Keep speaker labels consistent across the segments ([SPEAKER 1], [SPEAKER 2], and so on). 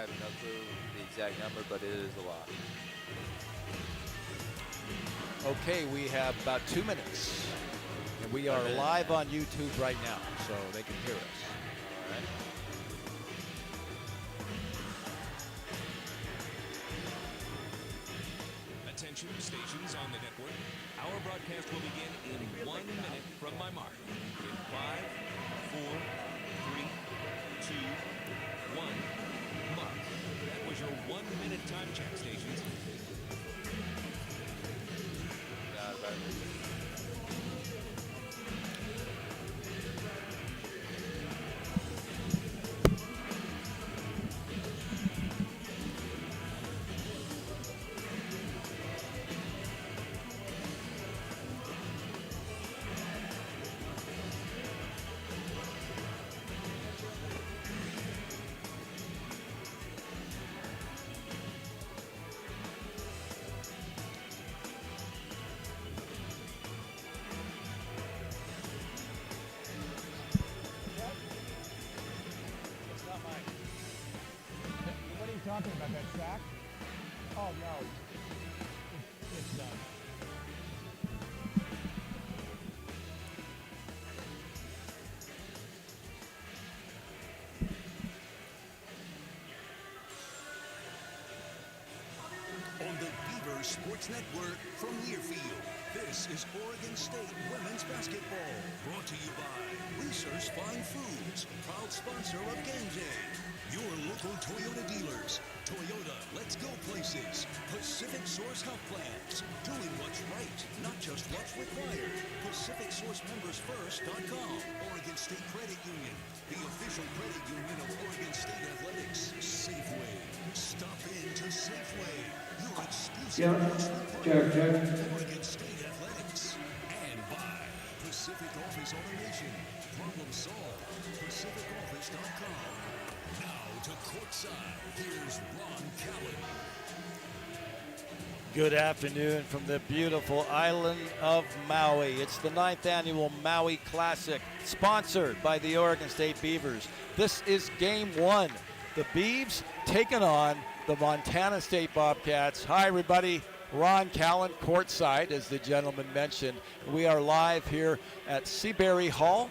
[SPEAKER 1] have no clue the exact number, but it is a lot.
[SPEAKER 2] Okay, we have about 2 minutes. And we are live on YouTube right now, so they can hear us.
[SPEAKER 1] All right.
[SPEAKER 3] Attention stations on the network. Our broadcast will begin in 1 minute from my mark. In 5, 4, 3, 2, 1, mark. That was your 1 minute time check, stations.
[SPEAKER 4] Talking about that sack? Oh no, it's done.
[SPEAKER 5] On the Beaver Sports Network from Learfield, this is Oregon State Women's Basketball. Brought to you by Reese's Fine Foods, proud sponsor of Game Day. Your local Toyota dealers. Toyota, let's go places. Pacific Source Health Plans. Doing what's right, not just what's required. PacificSourceMembersFirst.com. Oregon State Credit Union, the official credit union of Oregon State Athletics. Safeway. Stop in to Safeway. Your exclusive Oregon State Athletics. And by Pacific Office Automation. Problem solved. PacificOffice.com. Now to courtside, here's Ron Callen.
[SPEAKER 2] Good afternoon from the beautiful island of Maui. It's the 9th annual Maui Classic, sponsored by the Oregon State Beavers. This is game one. The Beavs taking on the Montana State Bobcats. Hi, everybody. Ron Callen, courtside, as the gentleman mentioned. We are live here at Seabury Hall.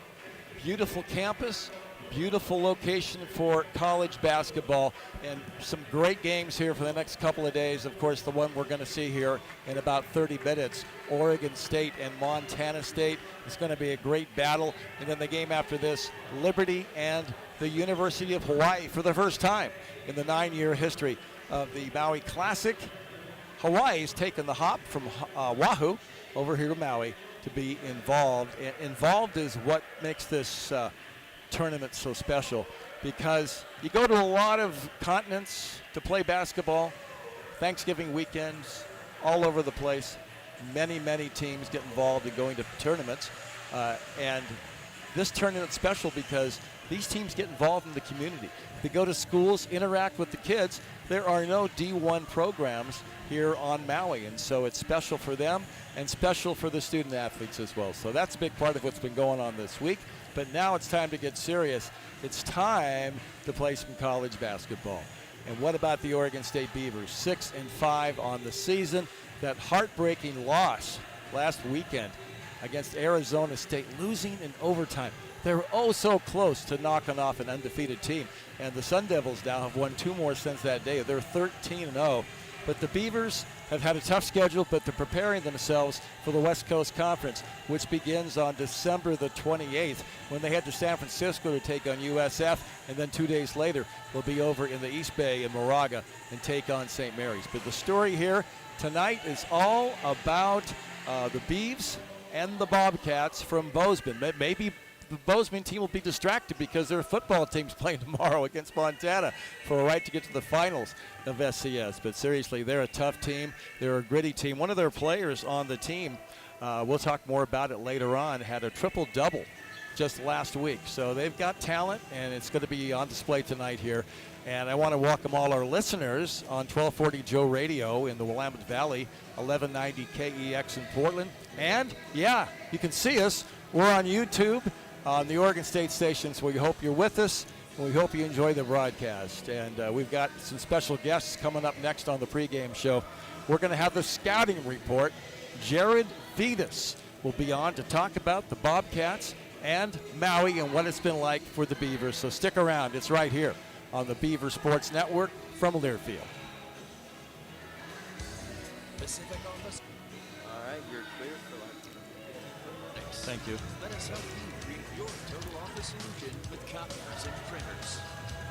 [SPEAKER 2] Beautiful campus. Beautiful location for college basketball, and some great games here for the next couple of days. Of course, the one we're going to see here in about 30 minutes, Oregon State and Montana State. It's going to be a great battle. And then the game after this, Liberty and the University of Hawaii, for the first time in the 9-year history of the Maui Classic. Hawaii's taken the hop from Oahu over here to Maui to be involved. And involved is what makes this tournament so special, because you go to a lot of continents to play basketball, Thanksgiving weekends, all over the place. Many teams get involved in going to tournaments, and this tournament's special because these teams get involved in the community. They go to schools, interact with the kids. There are no D1 programs here on Maui, and so it's special for them and special for the student athletes as well. So that's a big part of what's been going on this week. But now it's time to get serious. It's time to play some college basketball. And what about the Oregon State Beavers? 6-5 on the season. That heartbreaking loss last weekend against Arizona State, losing in overtime. They were oh so close to knocking off an undefeated team. And the Sun Devils now have won 2 more since that day. They're 13-0. But the Beavers have had a tough schedule, but they're preparing themselves for the West Coast Conference, which begins on December the 28th when they head to San Francisco to take on USF, and then 2 days later they'll be over in the East Bay in Moraga and take on St. Mary's. But the story here tonight is all about the Beavs and the Bobcats from Bozeman. Maybe the Bozeman team will be distracted because their football team's playing tomorrow against Montana for a right to get to the finals of SCS. But seriously, they're a tough team. They're a gritty team. One of their players on the team, we'll talk more about it later on, had a triple-double just last week. So they've got talent, and it's going to be on display tonight here. And I want to welcome all our listeners on 1240 Joe Radio in the Willamette Valley, 1190 KEX in Portland. And, yeah, you can see us. We're on YouTube on the Oregon State stations. We hope you're with us. We hope you enjoy the broadcast. And we've got some special guests coming up next on the pregame show. We're going to have the scouting report. Jared Vetus will be on to talk about the Bobcats and Maui and what it's been like for the Beavers. So stick around. It's right here on the Beaver Sports Network from Learfield.
[SPEAKER 6] Pacific Office.
[SPEAKER 1] All right, you're clear for like.
[SPEAKER 2] Thank you.
[SPEAKER 6] Let us help you create your total office solution with copiers and printers,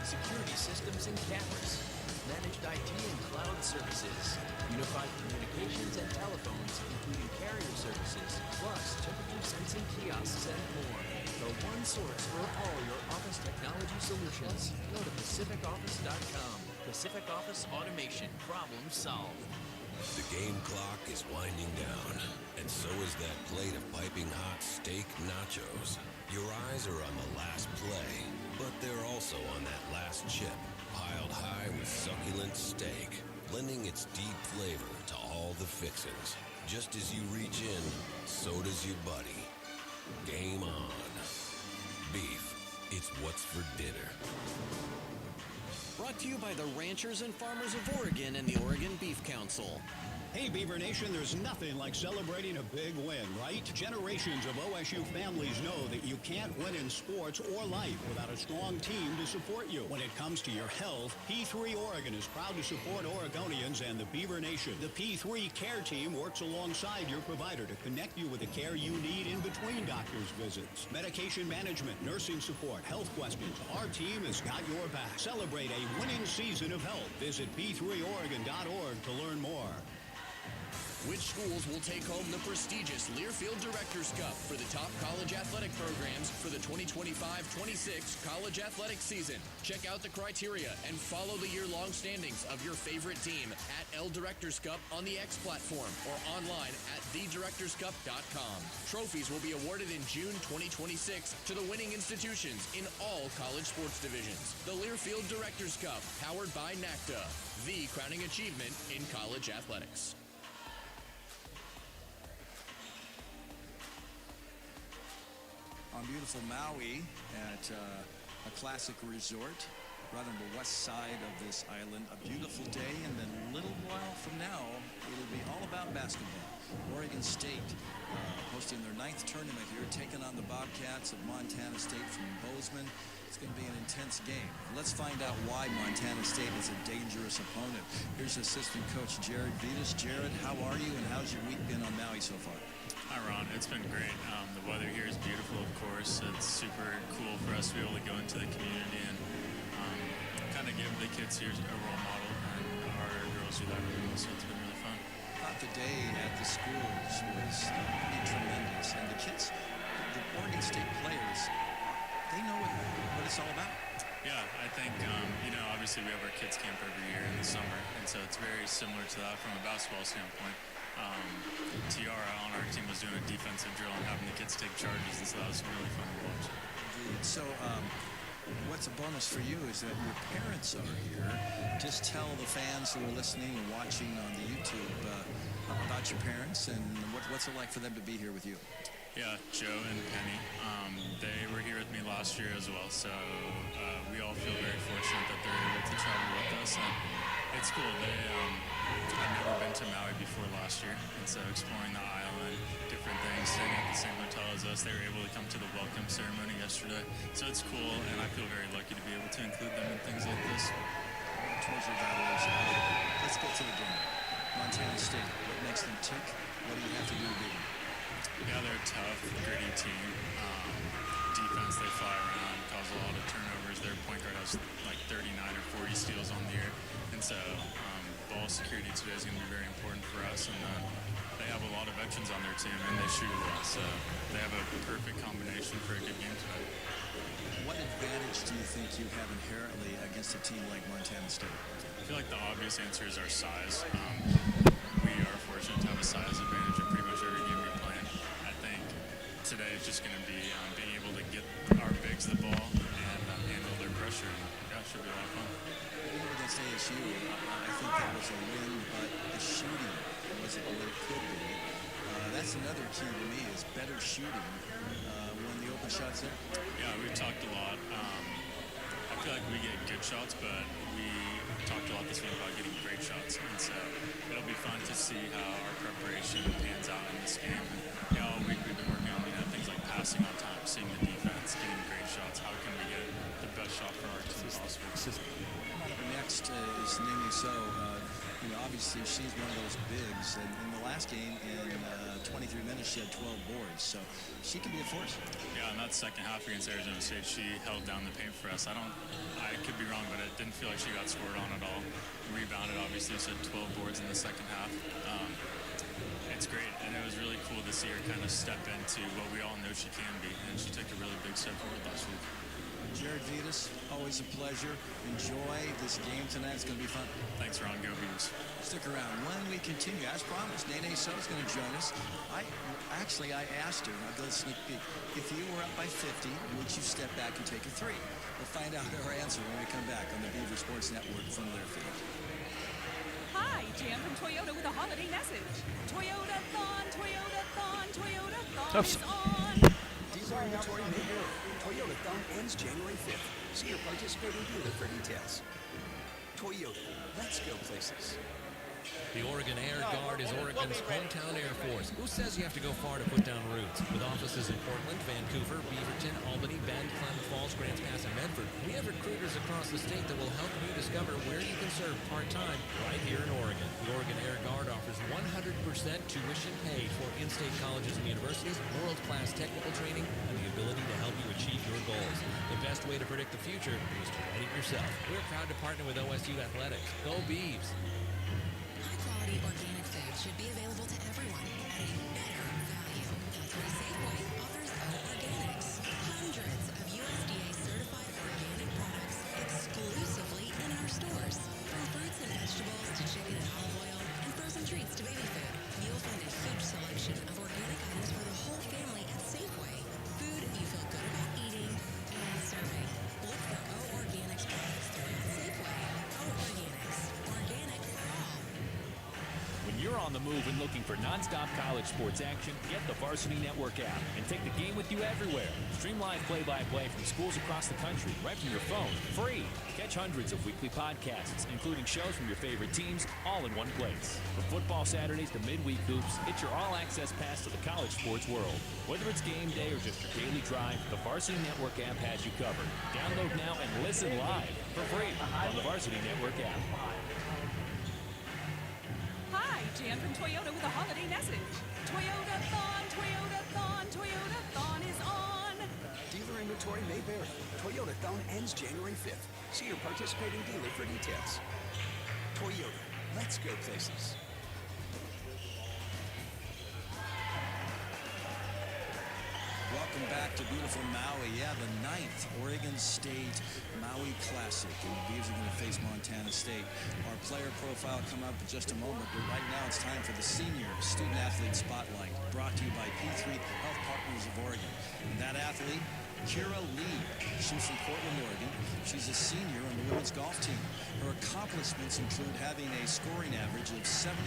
[SPEAKER 6] security systems and cameras, managed IT and cloud services, unified communications and telephones, including carrier services, plus temperature sensing kiosks and more. The one source for all your office technology solutions. Go to PacificOffice.com. Pacific Office Automation. Problem solved.
[SPEAKER 5] The game clock is winding down, and so is that plate of piping hot steak nachos. Your eyes are on the last play, but they're also on that last chip, piled high with succulent steak, blending its deep flavor to all the fixings. Just as you reach in, so does your buddy. Game on. Beef, it's what's for dinner.
[SPEAKER 7] Brought to you by the Ranchers and Farmers of Oregon and the Oregon Beef Council.
[SPEAKER 8] Hey, Beaver Nation, there's nothing like celebrating a big win, right? Generations of OSU families know that you can't win in sports or life without a strong team to support you. When it comes to your health, P3 Oregon is proud to support Oregonians and the Beaver Nation. The P3 Care Team works alongside your provider to connect you with the care you need in between doctor's visits. Medication management, nursing support, health questions. Our team has got your back. Celebrate a winning season of health. Visit p3oregon.org to learn more.
[SPEAKER 7] Which schools will take home the prestigious Learfield Directors Cup for the top college athletic programs for the 2025-26 college athletic season? Check out the criteria and follow the year-long standings of your favorite team at L Directors Cup on the X platform or online at thedirectorscup.com. Trophies will be awarded in June 2026 to the winning institutions in all college sports divisions. The Learfield Directors Cup, powered by NACDA, the crowning achievement in college athletics.
[SPEAKER 9] On beautiful Maui at a classic resort right on the west side of this island. A beautiful day, and then a little while from now, it'll be all about basketball. Oregon State hosting their 9th tournament here, taking on the Bobcats of Montana State from Bozeman. It's going to be an intense game. Let's find out why Montana State is a dangerous opponent. Here's assistant coach Jared Vetus. Jared, how are you, and how's your week been on Maui so far?
[SPEAKER 10] Hi, Ron. It's been great. The weather here is beautiful, of course. It's super cool for us to be able to go into the community and kind of give the kids here a role model, and our girls do that really well, so it's been really fun.
[SPEAKER 9] Thought the day at the schools was pretty tremendous, and the kids, the Oregon State players, they know what it's all about.
[SPEAKER 10] Yeah, I think, obviously we have our kids camp every year in the summer, and so it's very similar to that from a basketball standpoint. Tiara on our team was doing a defensive drill and having the kids take charges, and so that was really fun to watch.
[SPEAKER 9] So what's a bonus for you is that your parents are here. Just tell the fans who are listening and watching on the YouTube about your parents and what's it like for them to be here with you.
[SPEAKER 10] Yeah, Joe and Penny, they were here with me last year as well, so we all feel very fortunate that they're able to travel with us, and it's cool. I've never been to Maui before last year, and so exploring the island, different things, staying at the same hotel as us, they were able to come to the welcome ceremony yesterday, so it's cool, and I feel very lucky to be able to include them in things like this.
[SPEAKER 9] Towards your evaluation, let's get to the game. Montana State, what makes them tick? What do you have to do to beat them?
[SPEAKER 10] Yeah, they're a tough, gritty team. Defense, they fly around, cause a lot of turnovers. Their point guard has like 39 or 40 steals on the year. And so ball security today is going to be very important for us. And they have a lot of veterans on their team, and they shoot well. So they have a perfect combination for a good game today.
[SPEAKER 9] What advantage do you think you have inherently against a team like Montana State?
[SPEAKER 10] I feel like the obvious answer is our size. We are fortunate to have a size advantage in pretty much every game we play. I think today is just going to be being able to get our bigs the ball and handle their pressure. And that should be a lot of fun.
[SPEAKER 9] Against ASU, I think that was a win, but the shooting wasn't what it could be. That's another key to me is better shooting when the open shot's there.
[SPEAKER 10] Yeah, we've talked a lot. I feel like we get good shots, but we talked a lot this week about getting great shots. And so it'll be fun to see how our preparation pans out in this game. And, all week we've been working on things like passing on time, seeing the defense, getting great shots. How can we get the best shot for our team possible?
[SPEAKER 9] Next is Nene So. Obviously she's one of those bigs, and in the last game in 23 minutes she had 12 boards, so she can be a force.
[SPEAKER 10] Yeah, in that second half against Arizona State, she held down the paint for us. I could be wrong, but it didn't feel like she got scored on at all. Rebounded, obviously, she had 12 boards in the second half. It's great, and it was really cool to see her kind of step into what we all know she can be, and she took a really big step forward last week.
[SPEAKER 9] Jared Vitas, always a pleasure. Enjoy this game tonight. It's going to be fun.
[SPEAKER 10] Thanks, Ron. Go Beavs.
[SPEAKER 9] Stick around. When we continue, as promised, Nene So is going to join us. I asked her, I'll go sneak peek, if you were up by 50, would you step back and take a three? We'll find out her answer when we come back on the Beaver Sports Network from Learfield.
[SPEAKER 11] Hi, Jan from Toyota with a holiday message. Toyota-thon, Toyota-thon, Toyota-thon is on.
[SPEAKER 6] Dealer inventory may vary. Toyota-thon ends January 5th. See your participating dealer for details. Toyota, let's go places.
[SPEAKER 12] The Oregon Air Guard is Oregon's hometown Air Force. Who says you have to go far to put down roots? With offices in Portland, Vancouver, Beaverton, Albany, Bend, Klamath Falls, Grants Pass, and Medford, we have recruiters across the state that will help you discover where you can serve part-time right here in Oregon. The Oregon Air Guard offers 100% tuition paid for in-state colleges and universities, world-class technical training, and the ability to help you achieve your goals. The best way to predict the future is to write it yourself. We're proud to partner with OSU Athletics. Go Beavs!
[SPEAKER 13] High-quality organic food should be available to everyone at a better value. That's why Safeway offers O-Organics. Hundreds of USDA-certified organic products exclusively in our stores. From fruits and vegetables to chicken and olive oil and frozen treats to baby food, you'll find a huge selection of organic items for the whole family at Safeway. Food you feel good about eating and serving. Look for O-Organics products throughout Safeway. O-Organics. Organic for all.
[SPEAKER 14] When you're on the move and looking for nonstop college sports action, get the Varsity Network app and take the game with you everywhere. Stream live play-by-play from schools across the country right from your phone, free. Catch hundreds of weekly podcasts, including shows from your favorite teams, all in one place. From football Saturdays to midweek hoops, it's your all-access pass to the college sports world. Whether it's game day or just your daily drive, the Varsity Network app has you covered. Download now and listen live for free on the Varsity Network app.
[SPEAKER 11] Hi, Jan from Toyota with a holiday message. Toyota-thon, Toyota-thon, Toyota-thon is on.
[SPEAKER 6] Dealer inventory may vary. Toyota-thon ends January 5th. See your participating dealer for details. Toyota, let's go places.
[SPEAKER 9] Welcome back to beautiful Maui. Yeah, the 9th Oregon State Maui Classic. And the Beavs are going to face Montana State. Our player profile come up in just a moment, but right now it's time for the Senior Student Athlete Spotlight, brought to you by P3 Health Partners of Oregon. And that athlete, Kira Lee. She's from Portland, Oregon. She's a senior on the women's golf team. Her accomplishments include having a scoring average of 71.88,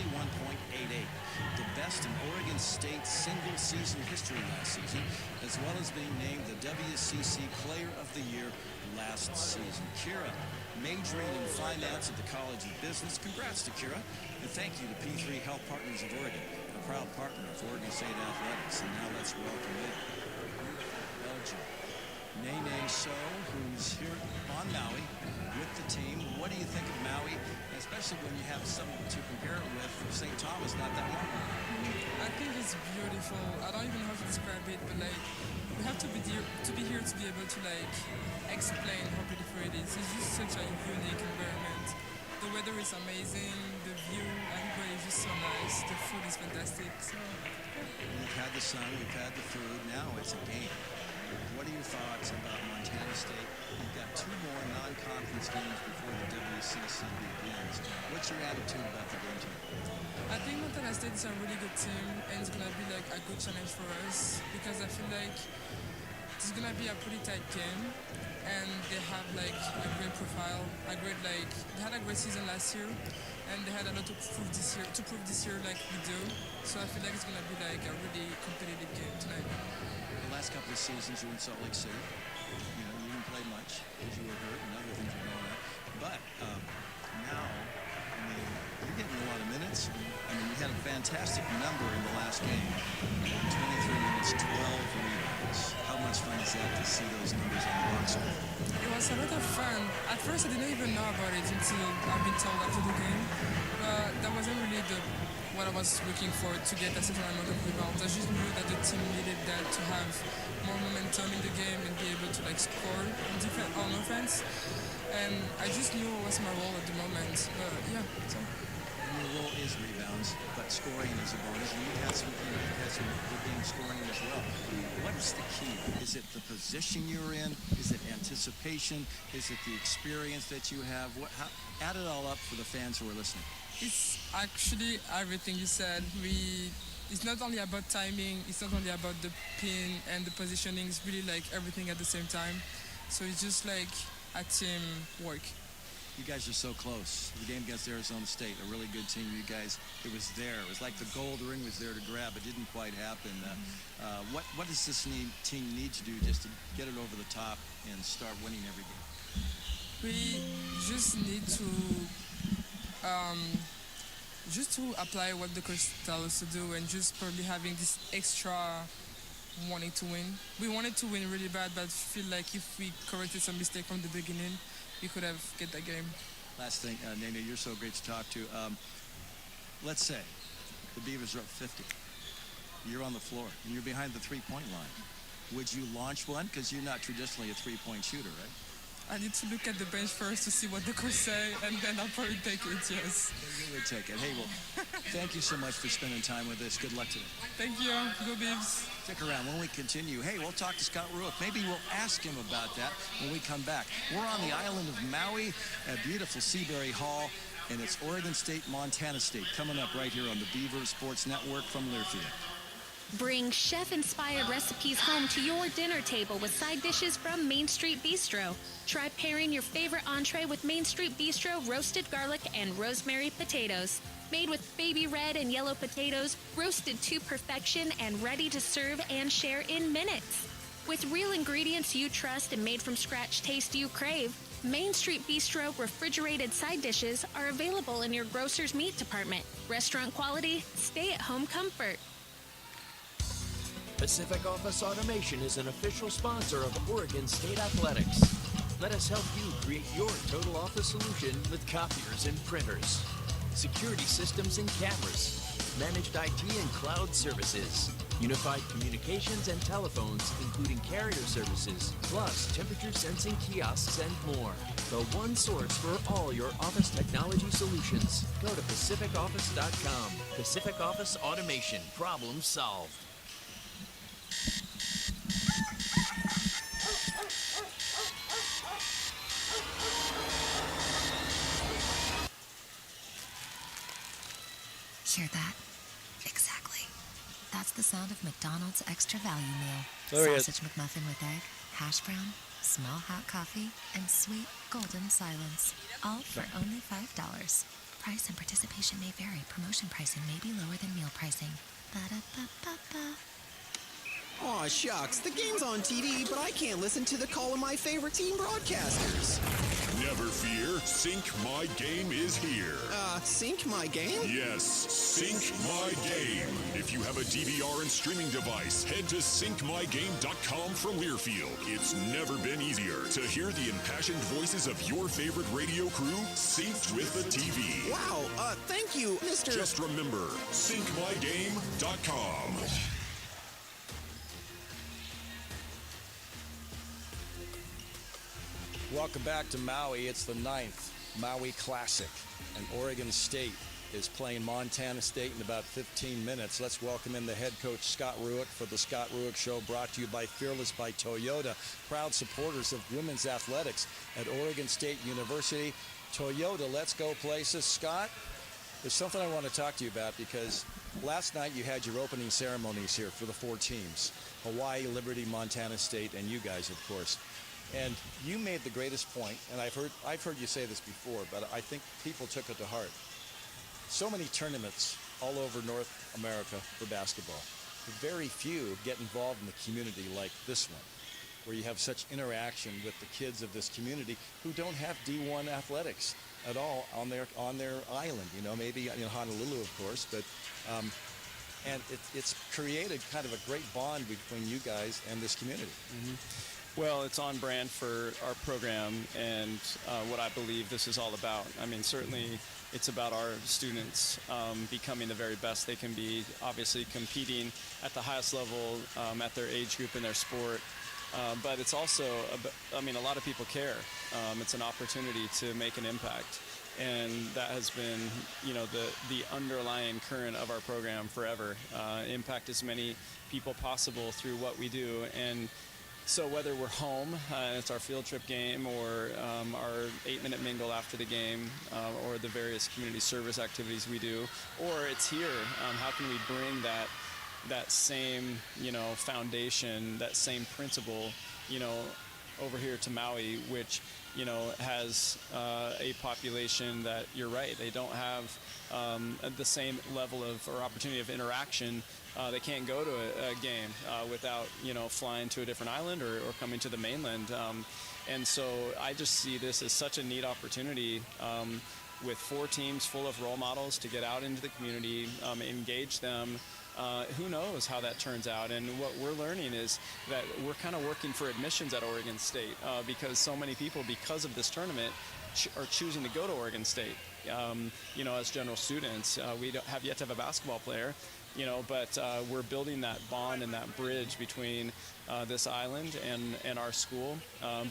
[SPEAKER 9] the best in Oregon State single-season history last season, as well as being named the WCC Player of the Year last season. Kira, majoring in finance at the College of Business. Congrats to Kira, and thank you to P3 Health Partners of Oregon, a proud partner of Oregon State Athletics. And now let's welcome in Belgium, Nene So, who's here on Maui with the team. What do you think of Maui, especially when you have something to compare it with St. Thomas not that long ago?
[SPEAKER 15] I think it's beautiful. I don't even know how to describe it, but like we have to be here to be able to like explain how beautiful it is. It's just such a unique environment. The weather is amazing, the view, everybody is just so nice, the food is fantastic. So
[SPEAKER 9] we've had the sun, we've had the food, now it's a game. What are your thoughts about Montana State? You've got 2 more non-conference games before the WCC begins. What's your attitude about the game tonight?
[SPEAKER 15] I think Montana State is a really good team, and it's going to be like a good challenge for us because I feel like it's going to be a pretty tight game, and they have like a great profile, they had a great season last year, and they had a lot to prove this year like we do. So I feel like it's going to be like a really competitive game tonight.
[SPEAKER 9] The last couple of seasons you're in Salt Lake City. You didn't play much because you were hurt and other things were going on. But now, I mean, you're getting a lot of minutes. I mean, you had a fantastic number in the last game. 23 minutes, 12 rebounds. How much fun is that to see those numbers on the box score?
[SPEAKER 15] It was a lot of fun. At first, I didn't even know about it until I've been told after the game. But that wasn't really what I was looking for to get a certain amount of rebounds. I just knew that the team needed that to have more momentum in the game and be able to like score on offense. And I just knew what was my role at the moment. But yeah, so.
[SPEAKER 9] Your role is rebounds, but scoring is a bonus. And you've had some good game scoring as well. What is the key? Is it the position you're in? Is it anticipation? Is it the experience that you have? Add it all up for the fans who are listening.
[SPEAKER 15] It's actually everything you said. It's not only about timing. It's not only about the pin and the positioning. It's really like everything at the same time. So it's just like a team work.
[SPEAKER 9] You guys are so close. The game against Arizona State, a really good team. You guys, it was there. It was like the gold ring was there to grab. It didn't quite happen. What does this team need to do just to get it over the top and start winning every game?
[SPEAKER 15] We just need to apply what the coach tells us to do and just probably having this extra wanting to win. We wanted to win really bad, but feel like if we corrected some mistake from the beginning, we could have get that game.
[SPEAKER 9] Last thing, Nene, you're so great to talk to. Let's say the Beavers are up 50. You're on the floor, and you're behind the three-point line. Would you launch one? Because you're not traditionally a three-point shooter, right?
[SPEAKER 15] I need to look at the bench first to see what the coach say, and then I'll probably take it, yes.
[SPEAKER 9] You would take it. Hey, well, thank you so much for spending time with us. Good luck today.
[SPEAKER 15] Thank you. Go Beavs.
[SPEAKER 9] Stick around. When we continue, hey, we'll talk to Scott Ruick. Maybe we'll ask him about that when we come back. We're on the island of Maui at beautiful Seabury Hall, and it's Oregon State, Montana State coming up right here on the Beaver Sports Network from Learfield.
[SPEAKER 16] Bring chef-inspired recipes home to your dinner table with side dishes from Main Street Bistro. Try pairing your favorite entree with Main Street Bistro roasted garlic and rosemary potatoes. Made with baby red and yellow potatoes, roasted to perfection and ready to serve and share in minutes. With real ingredients you trust and made from scratch taste you crave, Main Street Bistro refrigerated side dishes are available in your grocer's meat department. Restaurant quality, stay-at-home comfort.
[SPEAKER 6] Pacific Office Automation is an official sponsor of Oregon State Athletics. Let us help you create your total office solution with copiers and printers, security systems and cameras, managed IT and cloud services, unified communications and telephones, including carrier services, plus temperature sensing kiosks and more. The one source for all your office technology solutions. Go to PacificOffice.com. Pacific Office Automation. Problem solved.
[SPEAKER 13] Hear that? Exactly. That's the sound of McDonald's Extra Value Meal.
[SPEAKER 2] There he is.
[SPEAKER 13] Sausage McMuffin with egg, hash brown, small hot coffee, and sweet golden silence. All for only $5. Price and participation may vary. Promotion pricing may be lower than meal pricing. Ba-da-ba-ba-ba.
[SPEAKER 17] Aw, shucks. The game's on TV, but I can't listen to the call of my favorite team broadcasters.
[SPEAKER 18] Never fear, Sync My Game is here.
[SPEAKER 17] Sync My Game?
[SPEAKER 18] Yes, Sync My Game. If you have a DVR and streaming device, head to syncmygame.com from Learfield. It's never been easier to hear the impassioned voices of your favorite radio crew synced with the TV.
[SPEAKER 17] Wow, thank you, Mr.
[SPEAKER 18] Just remember, syncmygame.com.
[SPEAKER 2] Welcome back to Maui. It's the 9th Maui Classic, and Oregon State is playing Montana State in about 15 minutes. Let's welcome in the head coach, Scott Ruick, for the Scott Ruick Show, brought to you by Fearless by Toyota, proud supporters of women's athletics at Oregon State University. Toyota, let's go places. Scott, there's something I want to talk to you about, because last night you had your opening ceremonies here for the 4 teams, Hawai'i, Liberty, Montana State, and you guys, of course. And you made the greatest point, and I've heard you say this before, but I think people took it to heart. So many tournaments all over North America for basketball. Very few get involved in the community like this one.
[SPEAKER 19] where you have such interaction with the kids of this community who don't have D1 athletics at all on their island. You know, maybe in Honolulu, of course, but and it's created kind of a great bond between you guys and this community.
[SPEAKER 20] Well, it's on brand for our program and what I believe this is all about. I mean, certainly it's about our students becoming the very best they can be, obviously competing at the highest level at their age group in their sport. But it's also, I mean, a lot of people care. It's an opportunity to make an impact. And that has been, you know, the underlying current of our program forever. Impact as many people possible through what we do. And so whether we're home, it's our field trip game, or our 8-minute mingle after the game, or the various community service activities we do, or it's here, how can we bring that same, you know, foundation, that same principle, you know, over here to Maui, which, you know, has a population that, you're right, they don't have the same level of or opportunity of interaction. They can't go to a game without, you know, flying to a different island or coming to the mainland. And so I just see this as such a neat opportunity with 4 teams full of role models to get out into the community, engage them. Who knows how that turns out? And what we're learning is that we're kind of working for admissions at Oregon State because so many people, because of this tournament, are choosing to go to Oregon State. You know, as general students, we don't have yet to have a basketball player, you know, but we're building that bond and that bridge between this island and our school.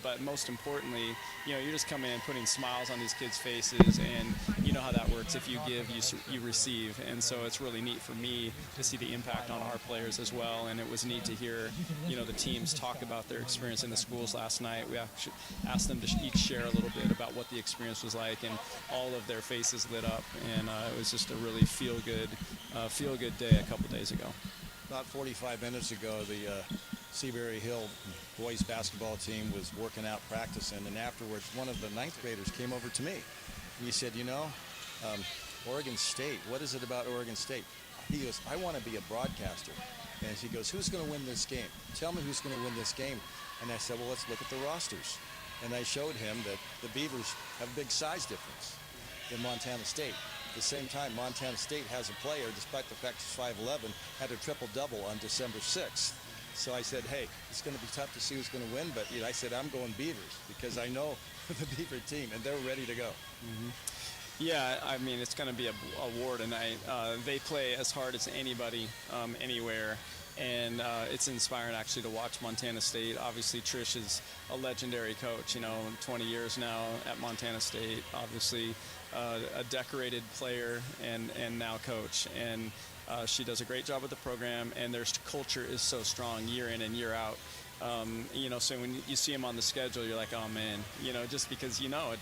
[SPEAKER 20] But most importantly, you know, you're just coming in and putting smiles on these kids' faces, and you know how that works. If you give, you receive. And so it's really neat for me to see the impact on our players as well. And it was neat to hear, you know, the teams talk about their experience in the schools last night. We actually asked them to each share a little bit about what the experience was like, and all of their faces lit up. And it was just a really feel-good day a couple days ago.
[SPEAKER 19] About 45 minutes ago, the Seabury Hill boys basketball team was working out, practicing, and afterwards one of the 9th graders came over to me and he said, you know, Oregon State, what is it about Oregon State? He goes, I want to be a broadcaster. And he goes, who's going to win this game? Tell me who's going to win this game. And I said, well, let's look at the rosters. And I showed him that the Beavers have a big size difference than Montana State. At the same time, Montana State has a player, despite the fact he's 5'11", had a triple-double on December 6th. So I said, hey, it's going to be tough to see who's going to win, but I said, I'm going Beavers because I know the Beaver team, and they're ready to go.
[SPEAKER 20] Yeah, I mean, it's going to be a war tonight. They play as hard as anybody anywhere, and it's inspiring actually to watch Montana State. Obviously, Trish is a legendary coach, you know, 20 years now at Montana State, obviously a decorated player and now coach. And she does a great job with the program, and their culture is so strong year in and year out. You know, so when you see them on the schedule, you're like, oh man, you know, just because, you know,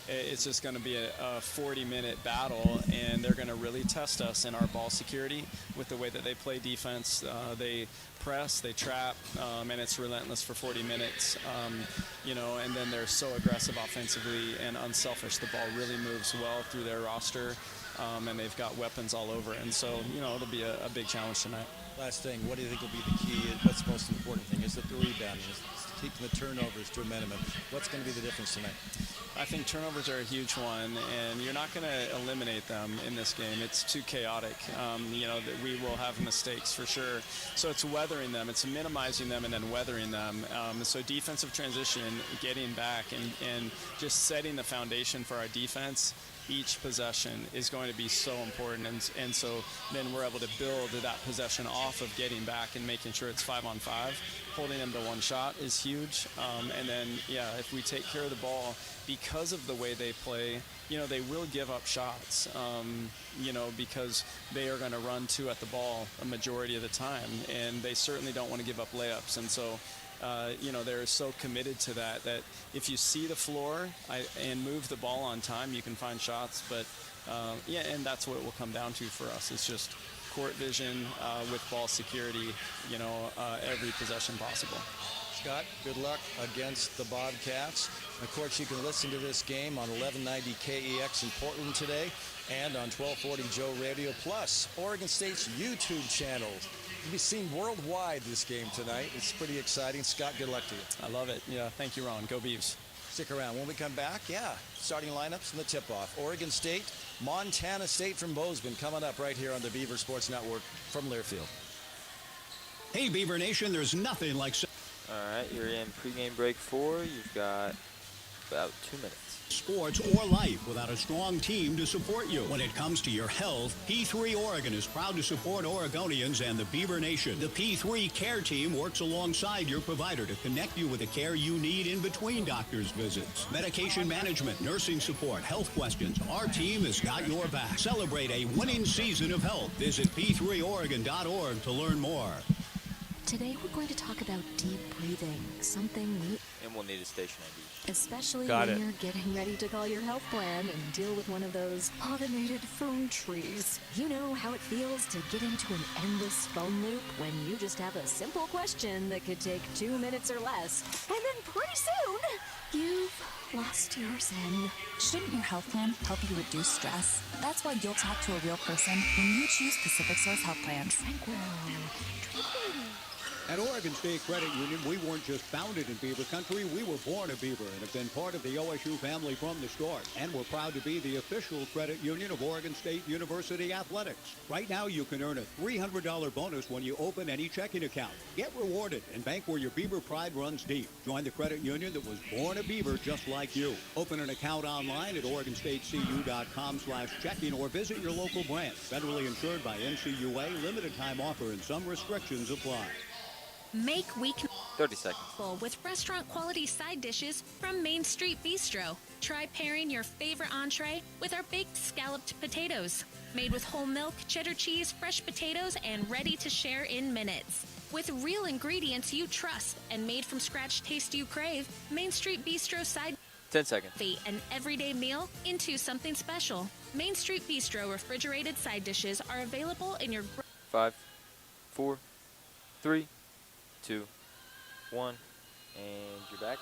[SPEAKER 20] it's just going to be a 40-minute battle, and they're going to really test us in our ball security with the way that they play defense. They press, they trap, and it's relentless for 40 minutes. You know, and then they're so aggressive offensively and unselfish. The ball really moves well through their roster, and they've got weapons all over. And so, you know, it'll be a big challenge tonight.
[SPEAKER 19] Last thing, what do you think will be the key? What's the most important thing? Is it the rebounding? Is it keeping the turnovers to a minimum? What's going to be the difference tonight?
[SPEAKER 20] I think turnovers are a huge one, and you're not going to eliminate them in this game. It's too chaotic. You know, that we will have mistakes for sure. So it's weathering them. It's minimizing them and then weathering them. So defensive transition, getting back, and just setting the foundation for our defense each possession is going to be so important, and so then we're able to build that possession off of getting back and making sure it's 5-on-5. Holding them to one shot is huge, and then if we take care of the ball, because of the way they play, you know, they will give up shots, you know, because they are going to run 2 at the ball a majority of the time, and they certainly don't want to give up layups. And so you know, they're so committed to that if you see the floor and move the ball on time, you can find shots. But and that's what it will come down to for us. It's just court vision with ball security, you know, every possession possible.
[SPEAKER 19] Scott, good luck against the Bobcats. Of course, you can listen to this game on 1190 KEX in Portland today and on 1240 Joe Radio, plus Oregon State's YouTube channel. be seen worldwide this game tonight. It's pretty exciting. Scott, good luck to you.
[SPEAKER 20] I love it. Yeah, thank you, Ron. Go Beavs.
[SPEAKER 19] Stick around. When we come back, starting lineups and the tip-off. Oregon State, Montana State from Bozeman coming up right here on the Beaver Sports Network from Learfield.
[SPEAKER 8] Hey, Beaver Nation, there's nothing like...
[SPEAKER 1] All right, you're in pregame break 4. You've got about 2 minutes.
[SPEAKER 8] Sports or life without a strong team to support you. When it comes to your health, P3 Oregon is proud to support Oregonians and the Beaver Nation. The P3 Care Team works alongside your provider to connect you with the care you need in between doctor's visits. Medication management, nursing support, health questions. Our team has got your back. Celebrate a winning season of health. Visit p3oregon.org to learn more.
[SPEAKER 21] Today we're going to talk about deep breathing, something new.
[SPEAKER 1] And we'll need a station ID.
[SPEAKER 21] Especially when you're getting ready to call your health plan and deal with one of those automated phone trees. You know how it feels to get into an endless phone loop when you just have a simple question that could take 2 minutes or less. And then pretty soon, you've lost your zen.
[SPEAKER 22] Shouldn't your health plan help you reduce stress? That's why you'll talk to a real person when you choose Pacific Source Health Plans.
[SPEAKER 21] Tranquil.
[SPEAKER 8] At Oregon State Credit Union, we weren't just founded in Beaver Country, we were born a Beaver and have been part of the OSU family from the start. And we're proud to be the official credit union of Oregon State University Athletics. Right now, you can earn a $300 bonus when you open any checking account. Get rewarded and bank where your Beaver pride runs deep. Join the credit union that was born a Beaver just like you. Open an account online at OregonStateCU.com/checking or visit your local branch. Federally insured by NCUA, limited time offer and some restrictions apply.
[SPEAKER 16] Make week
[SPEAKER 1] 30 seconds.
[SPEAKER 16] with restaurant quality side dishes from Main Street Bistro. Try pairing your favorite entree with our baked scalloped potatoes. Made with whole milk, cheddar cheese, fresh potatoes, and ready to share in minutes. With real ingredients you trust and made from scratch taste you crave, Main Street Bistro side
[SPEAKER 1] 10 seconds.
[SPEAKER 16] an everyday meal into something special. Main Street Bistro refrigerated side dishes are available in your
[SPEAKER 1] 5, 4, 3, 2, 1, and you're back.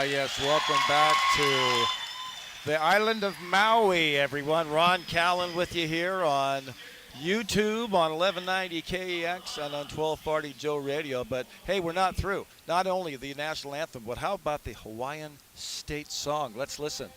[SPEAKER 2] Yes, welcome back to the island of Maui, everyone. Ron Callan with you here on YouTube, on 1190 KEX, and on 1240 Joe Radio. But, hey, we're not through. Not only the national anthem, but how about the Hawaiian state song? Let's listen.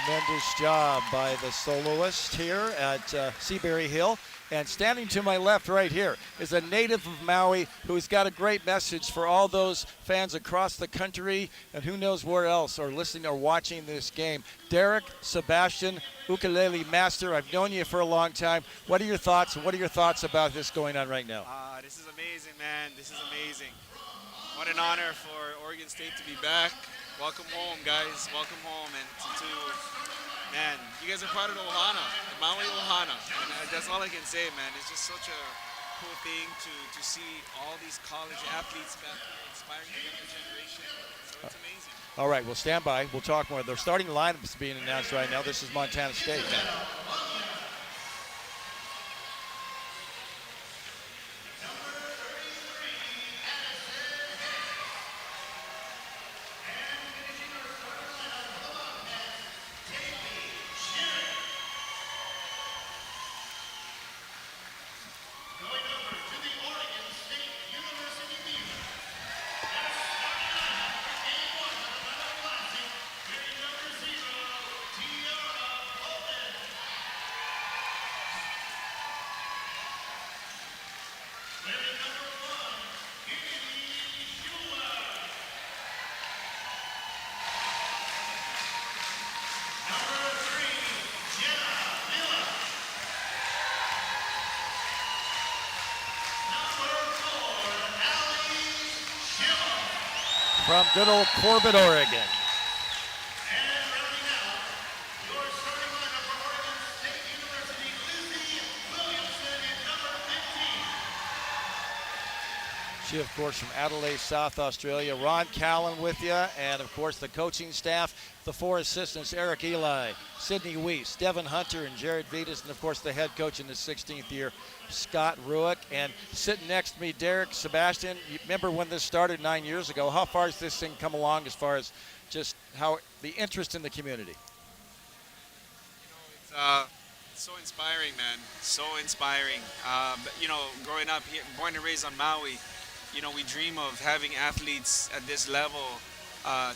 [SPEAKER 2] Tremendous job by the soloist here at Seabury Hill. And standing to my left right here is a native of Maui who's got a great message for all those fans across the country and who knows where else are listening or watching this game. Derek Sebastian, ukulele master, I've known you for a long time. What are your thoughts? What are your thoughts about this going on right now?
[SPEAKER 3] This is amazing, man. This is amazing. What an honor for Oregon State to be back. Welcome home, guys. Welcome home. And man, you guys are part of the Ohana, the Maui Ohana. And that's all I can say, man. It's just such a cool thing to see all these college athletes back here inspiring the younger generation. So it's amazing.
[SPEAKER 2] All right, well, stand by. We'll talk more. Their starting lineup is being announced right now. This is Montana State. From good old Corbett, Oregon. She, of course, from Adelaide, South Australia. Ron Callan with you, and, of course, the coaching staff, the four assistants, Eric Eli, Sidney Weiss, Devin Hunter, and Jared Vitas, and, of course, the head coach in his 16th year, Scott Ruick. And sitting next to me, Derek Sebastian. You remember when this started 9 years ago. How far has this thing come along as far as just how the interest in the community?
[SPEAKER 3] It's so inspiring, man. So inspiring. Growing up here, born and raised on Maui, we dream of having athletes at this level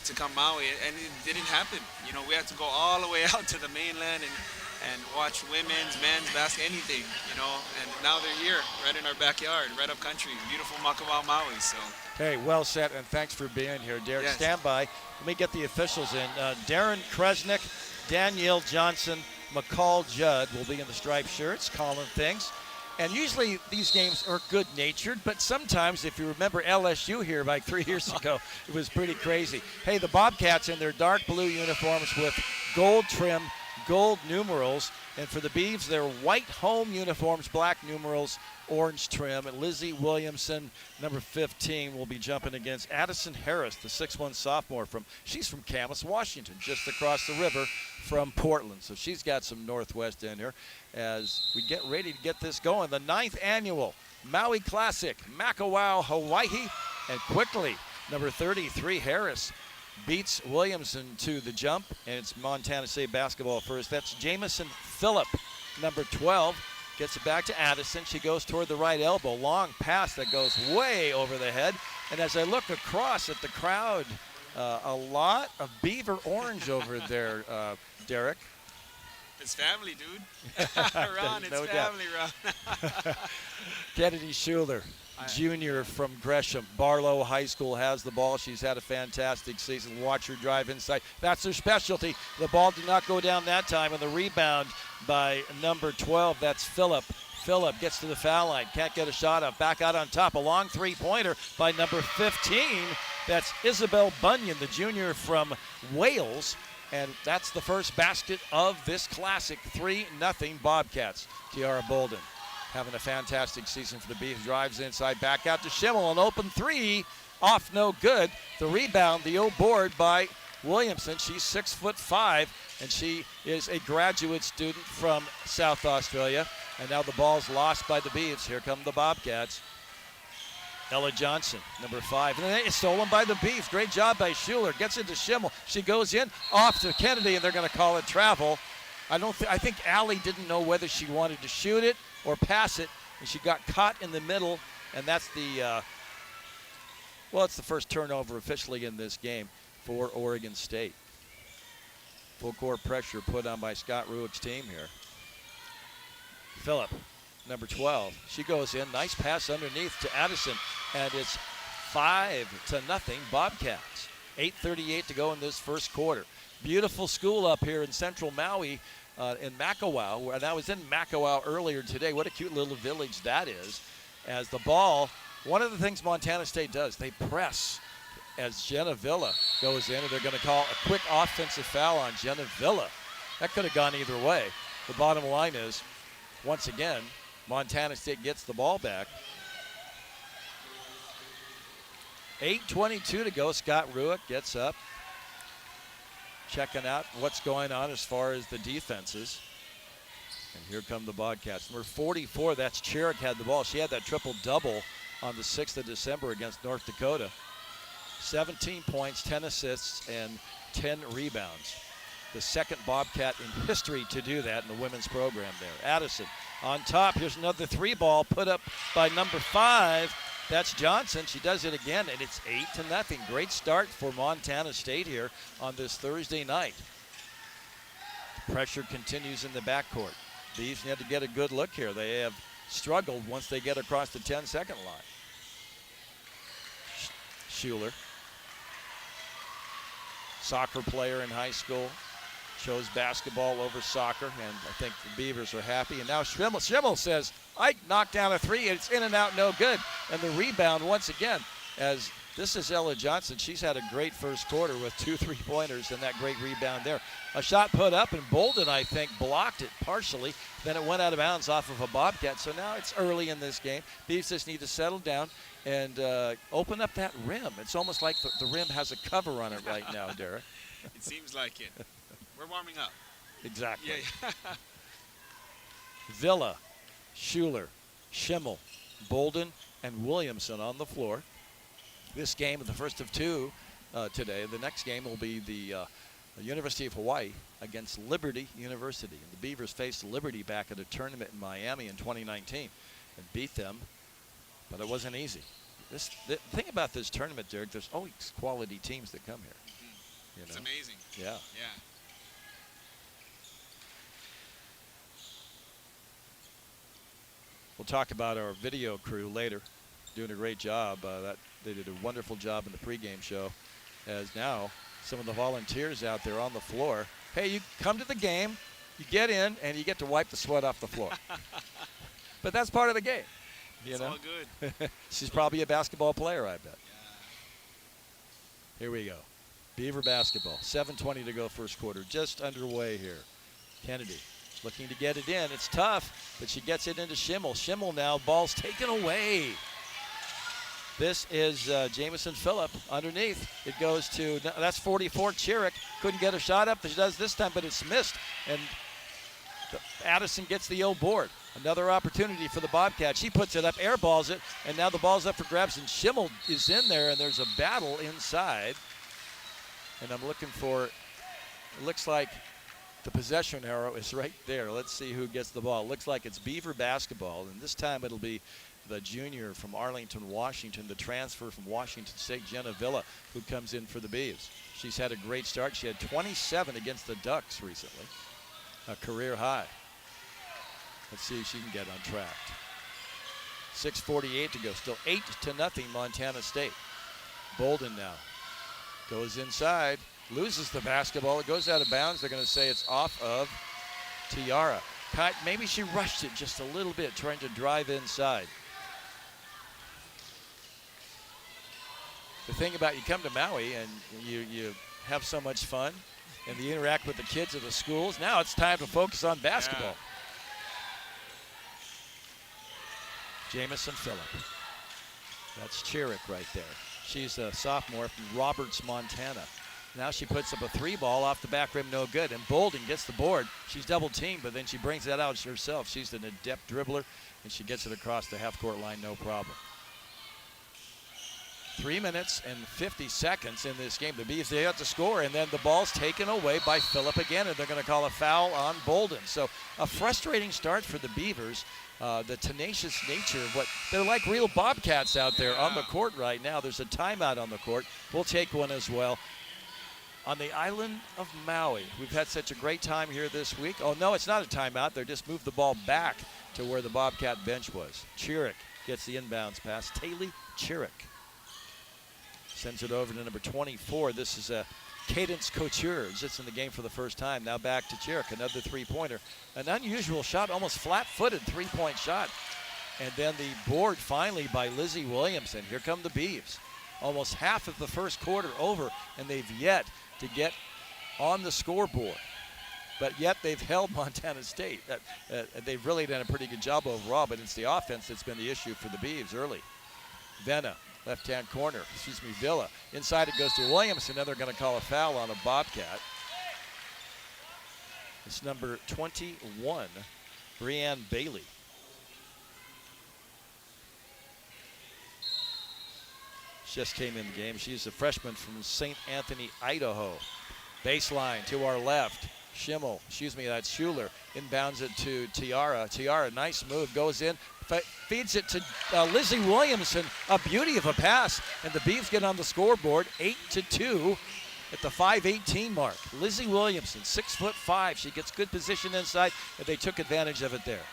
[SPEAKER 3] to come Maui, and it didn't happen. We had to go all the way out to the mainland and watch women's, men's, anything, and now they're here, right in our backyard, right up country, beautiful Makawao, Maui, so.
[SPEAKER 2] Hey, well said, and thanks for being here, Derek.
[SPEAKER 3] Yes.
[SPEAKER 2] Stand by. Let me get the officials in. Darren Kresnick, Danielle Johnson, McCall Judd will be in the striped shirts, calling things. And usually these games are good-natured, but sometimes, if you remember LSU here like 3 years ago, it was pretty crazy. Hey, the Bobcats in their dark blue uniforms with gold trim, gold numerals. And for the Beavs, their white home uniforms, black numerals, orange trim. And Lizzie Williamson, number 15, will be jumping against Addison Harris, the 6'1 sophomore. She's from Camas, Washington, just across the river from Portland. So she's got some Northwest in her as we get ready to get this going. The 9th annual Maui Classic, Makawao, Hawaii. And quickly, number 33, Harris, beats Williamson to the jump, and it's Montana State basketball first. That's Jamison Phillip, number 12, gets it back to Addison. She goes toward the right elbow, long pass that goes way over the head. And as I look across at the crowd, a lot of beaver orange over there, Derek.
[SPEAKER 3] It's family, dude. Ron, it's
[SPEAKER 2] no
[SPEAKER 3] family, Ron.
[SPEAKER 2] Kennedy Schuler, junior from Gresham. Barlow High School has the ball. She's had a fantastic season. Watch her drive inside. That's her specialty. The ball did not go down that time, and the rebound by number 12, that's Phillip. Phillip gets to the foul line, can't get a shot up. Back out on top, a long three-pointer by number 15. That's Isabel Bunyan, the junior from Wales. And that's the first basket of this classic, 3-0 Bobcats. Tiara Bolden having a fantastic season for the Beavs. Drives inside, back out to Schimmel. An open three, off no good. The rebound, the old board by Williamson. She's 6'5", and she is a graduate student from South Australia. And now the ball's lost by the Beavs. Here come the Bobcats. Ella Johnson, number 5. And then it's stolen by the Beavs. Great job by Schuler. Gets into Schimmel. She goes in, off to Kennedy, and they're going to call it travel. I think Allie didn't know whether she wanted to shoot it or pass it, and she got caught in the middle, and that's the, it's the first turnover officially in this game for Oregon State. Full court pressure put on by Scott Ruick's team here. Phillip, number 12. She goes in. Nice pass underneath to Addison. And it's 5-0 Bobcats. 8:38 to go in this first quarter. Beautiful school up here in central Maui in Makawao. And I was in Makawao earlier today. What a cute little village that is. As the ball, one of the things Montana State does, they press as Jenna Villa goes in, and they're going to call a quick offensive foul on Jenna Villa. That could have gone either way. The bottom line is, once again, Montana State gets the ball back. 8:22 to go. Scott Ruick gets up, checking out what's going on as far as the defenses. And here come the Bobcats. Number 44, that's Cherick, had the ball. She had that triple-double on the 6th of December against North Dakota. 17 points, 10 assists, and 10 rebounds. The second Bobcat in history to do that in the women's program there. Addison on top. Here's another 3-ball put up by number 5. That's Johnson. She does it again, and it's 8-0. Great start for Montana State here on this Thursday night. Pressure continues in the backcourt. Beavs need to get a good look here. They have struggled once they get across the 10-second line. Schuler, soccer player in high school, chose basketball over soccer, and I think the Beavers are happy. And now Schimmel says, I knocked down a 3, and it's in and out, no good. And the rebound once again, as this is Ella Johnson. She's had a great first quarter with 2 3-pointers and that great rebound there. A shot put up, and Bolden, I think, blocked it partially. Then it went out of bounds off of a Bobcat. So now it's early in this game. Beavs just need to settle down and open up that rim. It's almost like the rim has a cover on it right now, Derek.
[SPEAKER 3] It seems like it. We're warming up.
[SPEAKER 2] Exactly.
[SPEAKER 3] Yeah.
[SPEAKER 2] Villa, Schuler, Schimmel, Bolden, and Williamson on the floor. This game is the first of 2 today. The next game will be the University of Hawaii against Liberty University. And the Beavers faced Liberty back at a tournament in Miami in 2019 and beat them, but it wasn't easy. The thing about this tournament, Derek, there's always quality teams that come here. You know?
[SPEAKER 3] It's amazing.
[SPEAKER 2] Yeah.
[SPEAKER 3] Yeah.
[SPEAKER 2] We'll talk about our video crew later, doing a great job. They did a wonderful job in the pregame show, as now some of the volunteers out there on the floor. Hey, you come to the game, you get in, and you get to wipe the sweat off the floor. But that's part of the game. You know?
[SPEAKER 3] All good.
[SPEAKER 2] She's probably a basketball player, I bet.
[SPEAKER 3] Yeah.
[SPEAKER 2] Here we go. Beaver basketball. 7:20 to go first quarter. Just underway here. Kennedy looking to get it in. It's tough, but she gets it into Schimmel. Schimmel now, ball's taken away. This is Jamison Phillip underneath. It goes to, that's 44, Cherick. Couldn't get a shot up. She does this time, but it's missed. And Addison gets the O board. Another opportunity for the Bobcats. She puts it up, airballs it, and now the ball's up for grabs, and Schimmel is in there, and there's a battle inside. And I'm looking for, it looks like the possession arrow is right there. Let's see who gets the ball. It looks like it's Beaver basketball, and this time it'll be the junior from Arlington, Washington, the transfer from Washington State, Jenna Villa, who comes in for the Beavs. She's had a great start. She had 27 against the Ducks recently, a career high. Let's see if she can get on track. 6:48 to go. Still 8-0 Montana State. Bolden now goes inside, loses the basketball. It goes out of bounds. They're going to say it's off of Tiara. Maybe she rushed it just a little bit, trying to drive inside. The thing about you come to Maui and you have so much fun and you interact with the kids of the schools. Now it's time to focus on basketball. Yeah. Jamison Phillip. That's Cherick right there. She's a sophomore from Roberts, Montana. Now she puts up a 3-ball off the back rim, no good. And Bolden gets the board. She's double teamed, but then she brings that out herself. She's an adept dribbler, and she gets it across the half-court line, no problem. 3 minutes and 50 seconds in this game. The Beavs, they have to score, and then the ball's taken away by Phillip again, and they're going to call a foul on Bolden. So a frustrating start for the Beavers. The tenacious nature of what they're like, real Bobcats out there on the court right now. There's a timeout on the court. We'll take one as well. on the island of Maui. We've had such a great time here this week. Oh, no, it's not a timeout. They just moved the ball back to where the Bobcat bench was. Chiric gets the inbounds pass. Taylor Chiric sends it over to number 24. This is a Cadence Couture, just in the game for the first time. Now back to Chiric, another three-pointer. An unusual shot, almost flat-footed three-point shot. And then the board finally by Lizzie Williamson. Here come the Beavs. Almost half of the first quarter over, and they've yet to get on the scoreboard. But yet they've held Montana State. They've really done a pretty good job overall, but it's the offense that's been the issue for the Beavs early. Venna, left-hand corner, Villa. Inside it goes to Williamson, and they're going to call a foul on a Bobcat. It's number 21, Breanne Bailey. Just came in the game. She's a freshman from St. Anthony, Idaho. Baseline to our left. That's Schuler. Inbounds it to Tiara. Tiara, nice move, goes in, feeds it to Lizzie Williamson. A beauty of a pass, and the Beavs get on the scoreboard, 8-2 at the 5:18 mark. Lizzie Williamson, 6'5". She gets good position inside, and they took advantage of it there.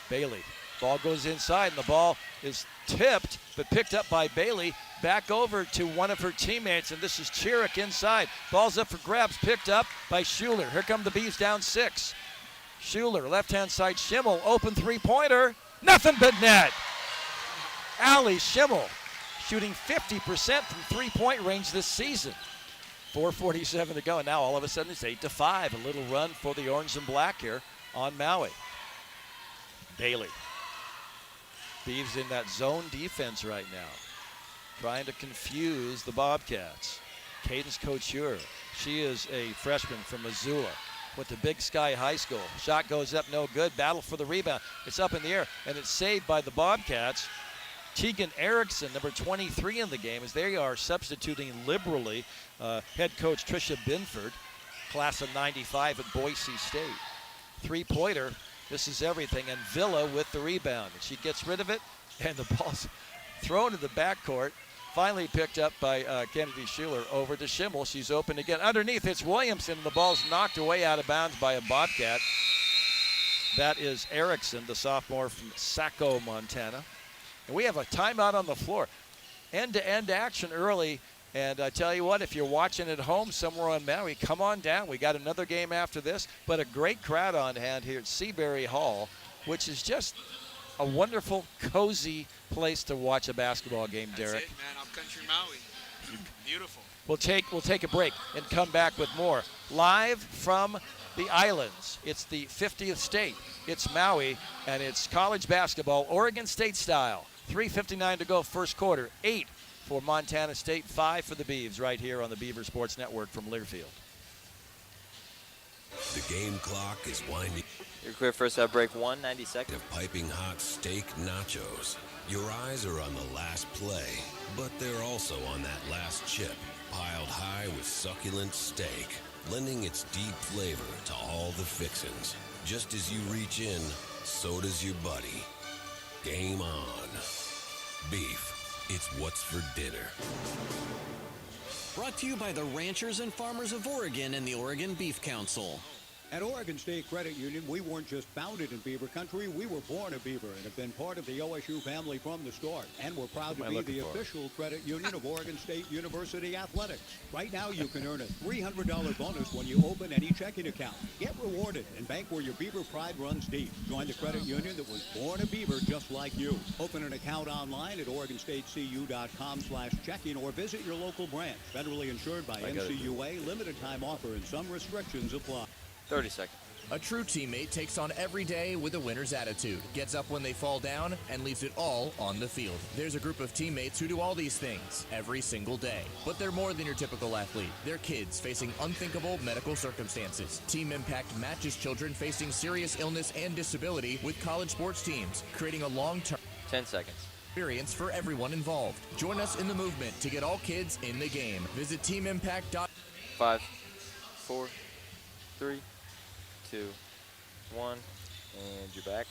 [SPEAKER 2] Bailey. Ball goes inside, and the ball is tipped, but picked up by Bailey. Back over to one of her teammates, and this is Chiric inside. Ball's up for grabs, picked up by Schuler. Here come the Beavs down 6. Schuler, left-hand side, Schimmel, open three-pointer. Nothing but net. Allie Schimmel shooting 50% from three-point range this season. 4:47 to go, and now all of a sudden it's 8-5. A little run for the orange and black here on Maui. Bailey. Beavs in that zone defense right now, trying to confuse the Bobcats. Cadence Couture, she is a freshman from Missoula, went to Big Sky High School. Shot goes up, no good. Battle for the rebound. It's up in the air, and it's saved by the Bobcats. Tegan Erickson, number 23 in the game, as they are substituting liberally. Head coach Tricia Binford, class of 95 at Boise State. Three-pointer. This is everything, and Villa with the rebound. And she gets rid of it, and the ball's thrown to the backcourt. Finally picked up by Kennedy Schuler over to Schimmel. She's open again. Underneath, it's Williamson, and the ball's knocked away out of bounds by a Bobcat. That is Erickson, the sophomore from Saco, Montana. And we have a timeout on the floor. End-to-end action early. And I tell you what, if you're watching at home somewhere on Maui, come on down. We got another game after this, but a great crowd on hand here at Seabury Hall, which is just a wonderful, cozy place to watch a basketball game, Derek.
[SPEAKER 3] That's it, man. Upcountry Maui. Beautiful.
[SPEAKER 2] We'll take a break and come back with more. Live from the islands. It's the 50th state. It's Maui, and it's college basketball, Oregon State style. 3:59 to go, first quarter. 8 for Montana State, 5 for the Beavs, right here on the Beaver Sports Network from Learfield.
[SPEAKER 4] The game clock is winding.
[SPEAKER 1] You're clear first half break, 1:90 seconds.
[SPEAKER 4] Of piping hot steak nachos. Your eyes are on the last play, but they're also on that last chip, piled high with succulent steak, lending its deep flavor to all the fixings. Just as you reach in, so does your buddy. Game on. Beef. It's what's for dinner.
[SPEAKER 5] Brought to you by the Ranchers and Farmers of Oregon and the Oregon Beef Council.
[SPEAKER 8] At Oregon State Credit Union, we weren't just founded in Beaver Country, we were born a Beaver and have been part of the OSU family from the start. And we're proud to be the official credit union of Oregon State University Athletics. Right now, you can earn a $300 bonus when you open any checking account. Get rewarded and bank where your Beaver pride runs deep. Join the credit union that was born a Beaver just like you. Open an account online at OregonStateCU.com/checking or visit your local branch. Federally insured by NCUA, limited time offer and some restrictions apply.
[SPEAKER 1] 30 seconds.
[SPEAKER 23] A true teammate takes on every day with a winner's attitude, gets up when they fall down, and leaves it all on the field. There's a group of teammates who do all these things every single day. But they're more than your typical athlete. They're kids facing unthinkable medical circumstances. Team Impact matches children facing serious illness and disability with college sports teams, creating a long-term
[SPEAKER 1] 10 seconds.
[SPEAKER 23] Experience for everyone involved. Join us in the movement to get all kids in the game. Visit teamimpact.com.
[SPEAKER 1] 5, 4, 3, 2, 1, and you're back.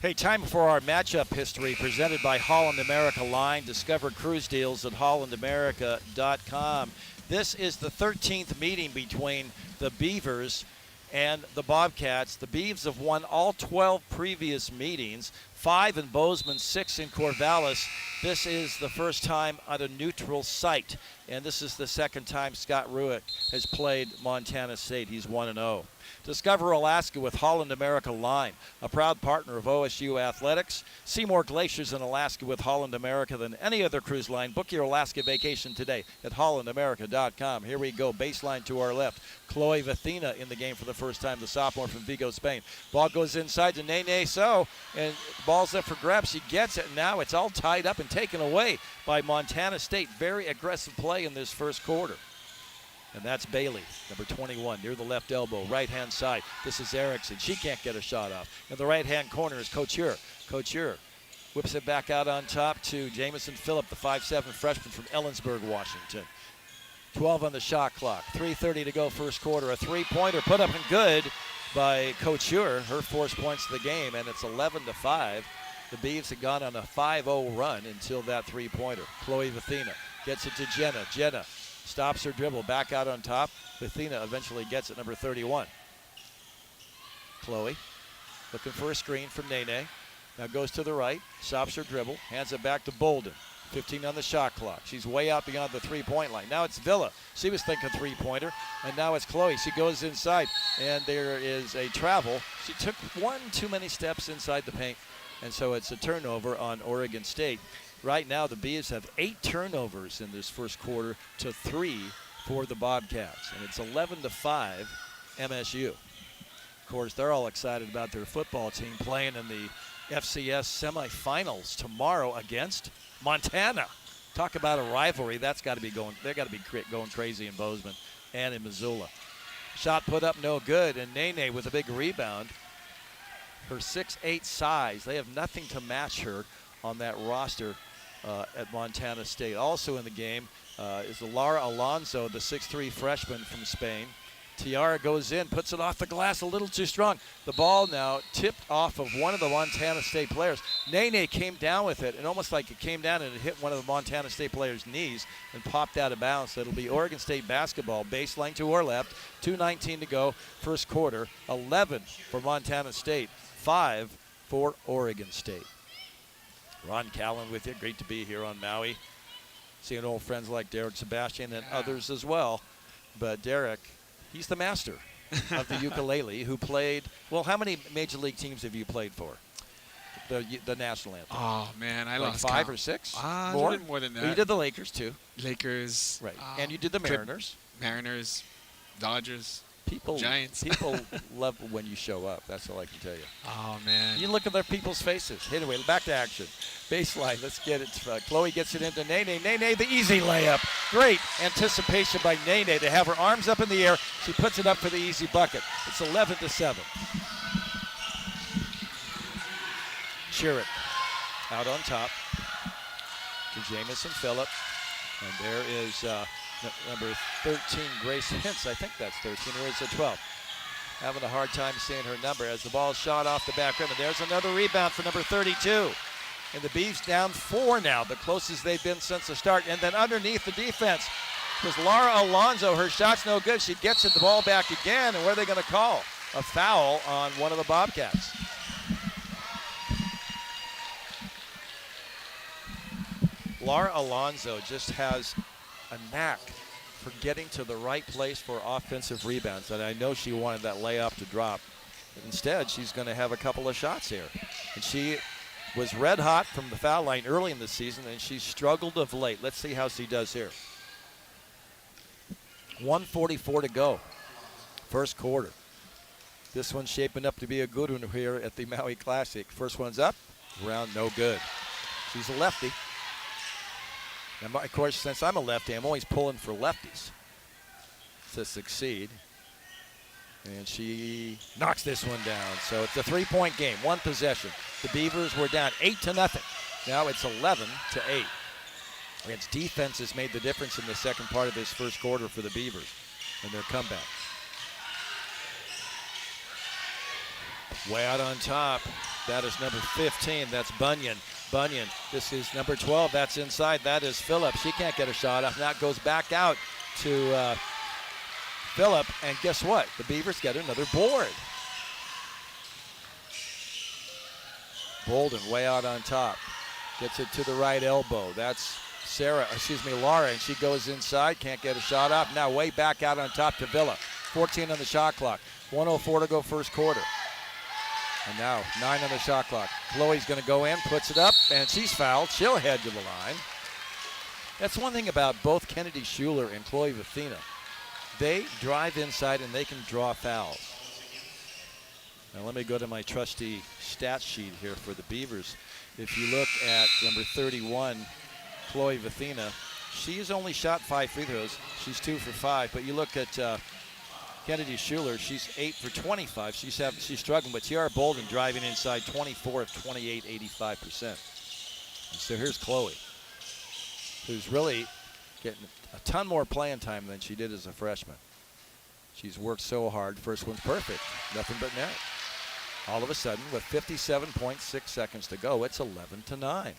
[SPEAKER 2] Hey, time for our matchup history presented by Holland America Line. Discover cruise deals at hollandamerica.com. This is the 13th meeting between the Beavers and the Bobcats. The Beavs have won all 12 previous meetings, 5 in Bozeman, 6 in Corvallis. This is the first time at a neutral site, and this is the second time Scott Ruick has played Montana State. He's 1-0. Discover Alaska with Holland America Line, a proud partner of OSU Athletics. See more glaciers in Alaska with Holland America than any other cruise line. Book your Alaska vacation today at hollandamerica.com. Here we go, baseline to our left. Chloe Vathina in the game for the first time, the sophomore from Vigo, Spain. Ball goes inside to Nene So, and ball's up for grabs. She gets it, and now it's all tied up and taken away by Montana State. Very aggressive play in this first quarter. And that's Bailey, number 21, near the left elbow, right-hand side. This is Erickson. She can't get a shot off. In the right-hand corner is Couture. Couture whips it back out on top to Jamison Phillip, the 5'7 freshman from Ellensburg, Washington. 12 on the shot clock. 3:30 to go first quarter. A three-pointer put up and good by Couture. Her first points of the game, and it's 11-5. The Beavs had gone on a 5-0 run until that three-pointer. Chloe Vathina gets it to Jenna. Jenna stops her dribble, back out on top. Vathina eventually gets it, number 31. Chloe looking for a screen from Nene. Now goes to the right, stops her dribble, hands it back to Bolden. 15 on the shot clock. She's way out beyond the three-point line. Now it's Villa. She was thinking three-pointer, and now it's Chloe. She goes inside, and there is a travel. She took one too many steps inside the paint, and so it's a turnover on Oregon State. Right now, the Beavs have 8 turnovers in this first quarter to 3 for the Bobcats, and it's 11-5 MSU. Of course, they're all excited about their football team playing in the FCS semifinals tomorrow against Montana. Talk about a rivalry. That's got to be going. They got to be going crazy in Bozeman and in Missoula. Shot put up, no good, and Nene with a big rebound. Her 6'8" size, they have nothing to match her on that roster at Montana State. Also in the game is Lara Alonso, the 6'3" freshman from Spain. Tiara goes in, puts it off the glass a little too strong. The ball now tipped off of one of the Montana State players. Nene came down with it, and almost like it came down and it hit one of the Montana State players' knees and popped out of bounds. So it'll be Oregon State basketball, baseline to our left, 2:19 to go, first quarter. 11 for Montana State, 5 for Oregon State. Ron Callan with you. Great to be here on Maui. Seeing old friends like Derek Sebastian and others as well. But Derek, he's the master of the ukulele who played, well, how many major league teams have you played for? The national anthem.
[SPEAKER 3] Oh, man, I
[SPEAKER 2] like
[SPEAKER 3] lost
[SPEAKER 2] 5
[SPEAKER 3] count.
[SPEAKER 2] or 6?
[SPEAKER 3] More than that.
[SPEAKER 2] Well, you did the Lakers, too.
[SPEAKER 3] Lakers.
[SPEAKER 2] Right. And you did the Mariners.
[SPEAKER 3] Mariners, Dodgers,
[SPEAKER 2] People,
[SPEAKER 3] Giants.
[SPEAKER 2] People love when you show up. That's all I can tell you.
[SPEAKER 3] Oh, man.
[SPEAKER 2] You look at their people's faces. Anyway, back to action. Baseline, let's get it. Chloe gets it into Nene. Nene, the easy layup. Great anticipation by Nene to have her arms up in the air. She puts it up for the easy bucket. It's 11-7. Chiric out on top to Jamison Phillip. And there is number 13, Grace Hintz. I think that's 13, or is it 12? Having a hard time seeing her number as the ball is shot off the back rim. And there's another rebound for number 32. And the Beavs down 4 now, the closest they've been since the start. And then underneath the defense was Lara Alonso. Her shot's no good. She gets it, the ball back again. And what are they going to call? A foul on one of the Bobcats. Lara Alonso just has a knack for getting to the right place for offensive rebounds. And I know she wanted that layup to drop. But instead, she's going to have a couple of shots here. And she was red hot from the foul line early in the season, and she's struggled of late. Let's see how she does here. 1:44 to go, first quarter. This one's shaping up to be a good one here at the Maui Classic. First one's up, round no good. She's a lefty. And of course, since I'm a lefty, I'm always pulling for lefties to succeed. And she knocks this one down. So it's a 3-point game, 1 possession. The Beavers were down 8-0. Now it's 11-8. Its defense has made the difference in the second part of this first quarter for the Beavers and their comeback. Way out on top That is number 15. That's Bunyan. Bunyan. This is number 12. That's inside. That is Phillip. She can't get a shot off. Now it goes back out to Phillip. And guess what? The Beavers get another board. Bolden way out on top. Gets it to the right elbow. That's Laura, and she goes inside. Can't get a shot off. Now way back out on top to Villa. 14 on the shot clock. 1:04 to go first quarter. And now 9 on the shot clock. Chloe's going to go in, puts it up, and she's fouled. She'll head to the line. That's one thing about both Kennedy Schuler and Chloe Vithina. They drive inside and they can draw fouls. Now let me go to my trusty stat sheet here for the Beavers. If you look at number 31, Chloe Vithina, she's only shot 5 free throws. She's 2 for 5. But you look at Kennedy Schuler, she's 8 for 25. She's struggling, but Tiara Bolden driving inside 24 of 28, 85%. And so here's Chloe, who's really getting a ton more playing time than she did as a freshman. She's worked so hard. First one's perfect, nothing but net. All of a sudden, with 57.6 seconds to go, it's 11-9.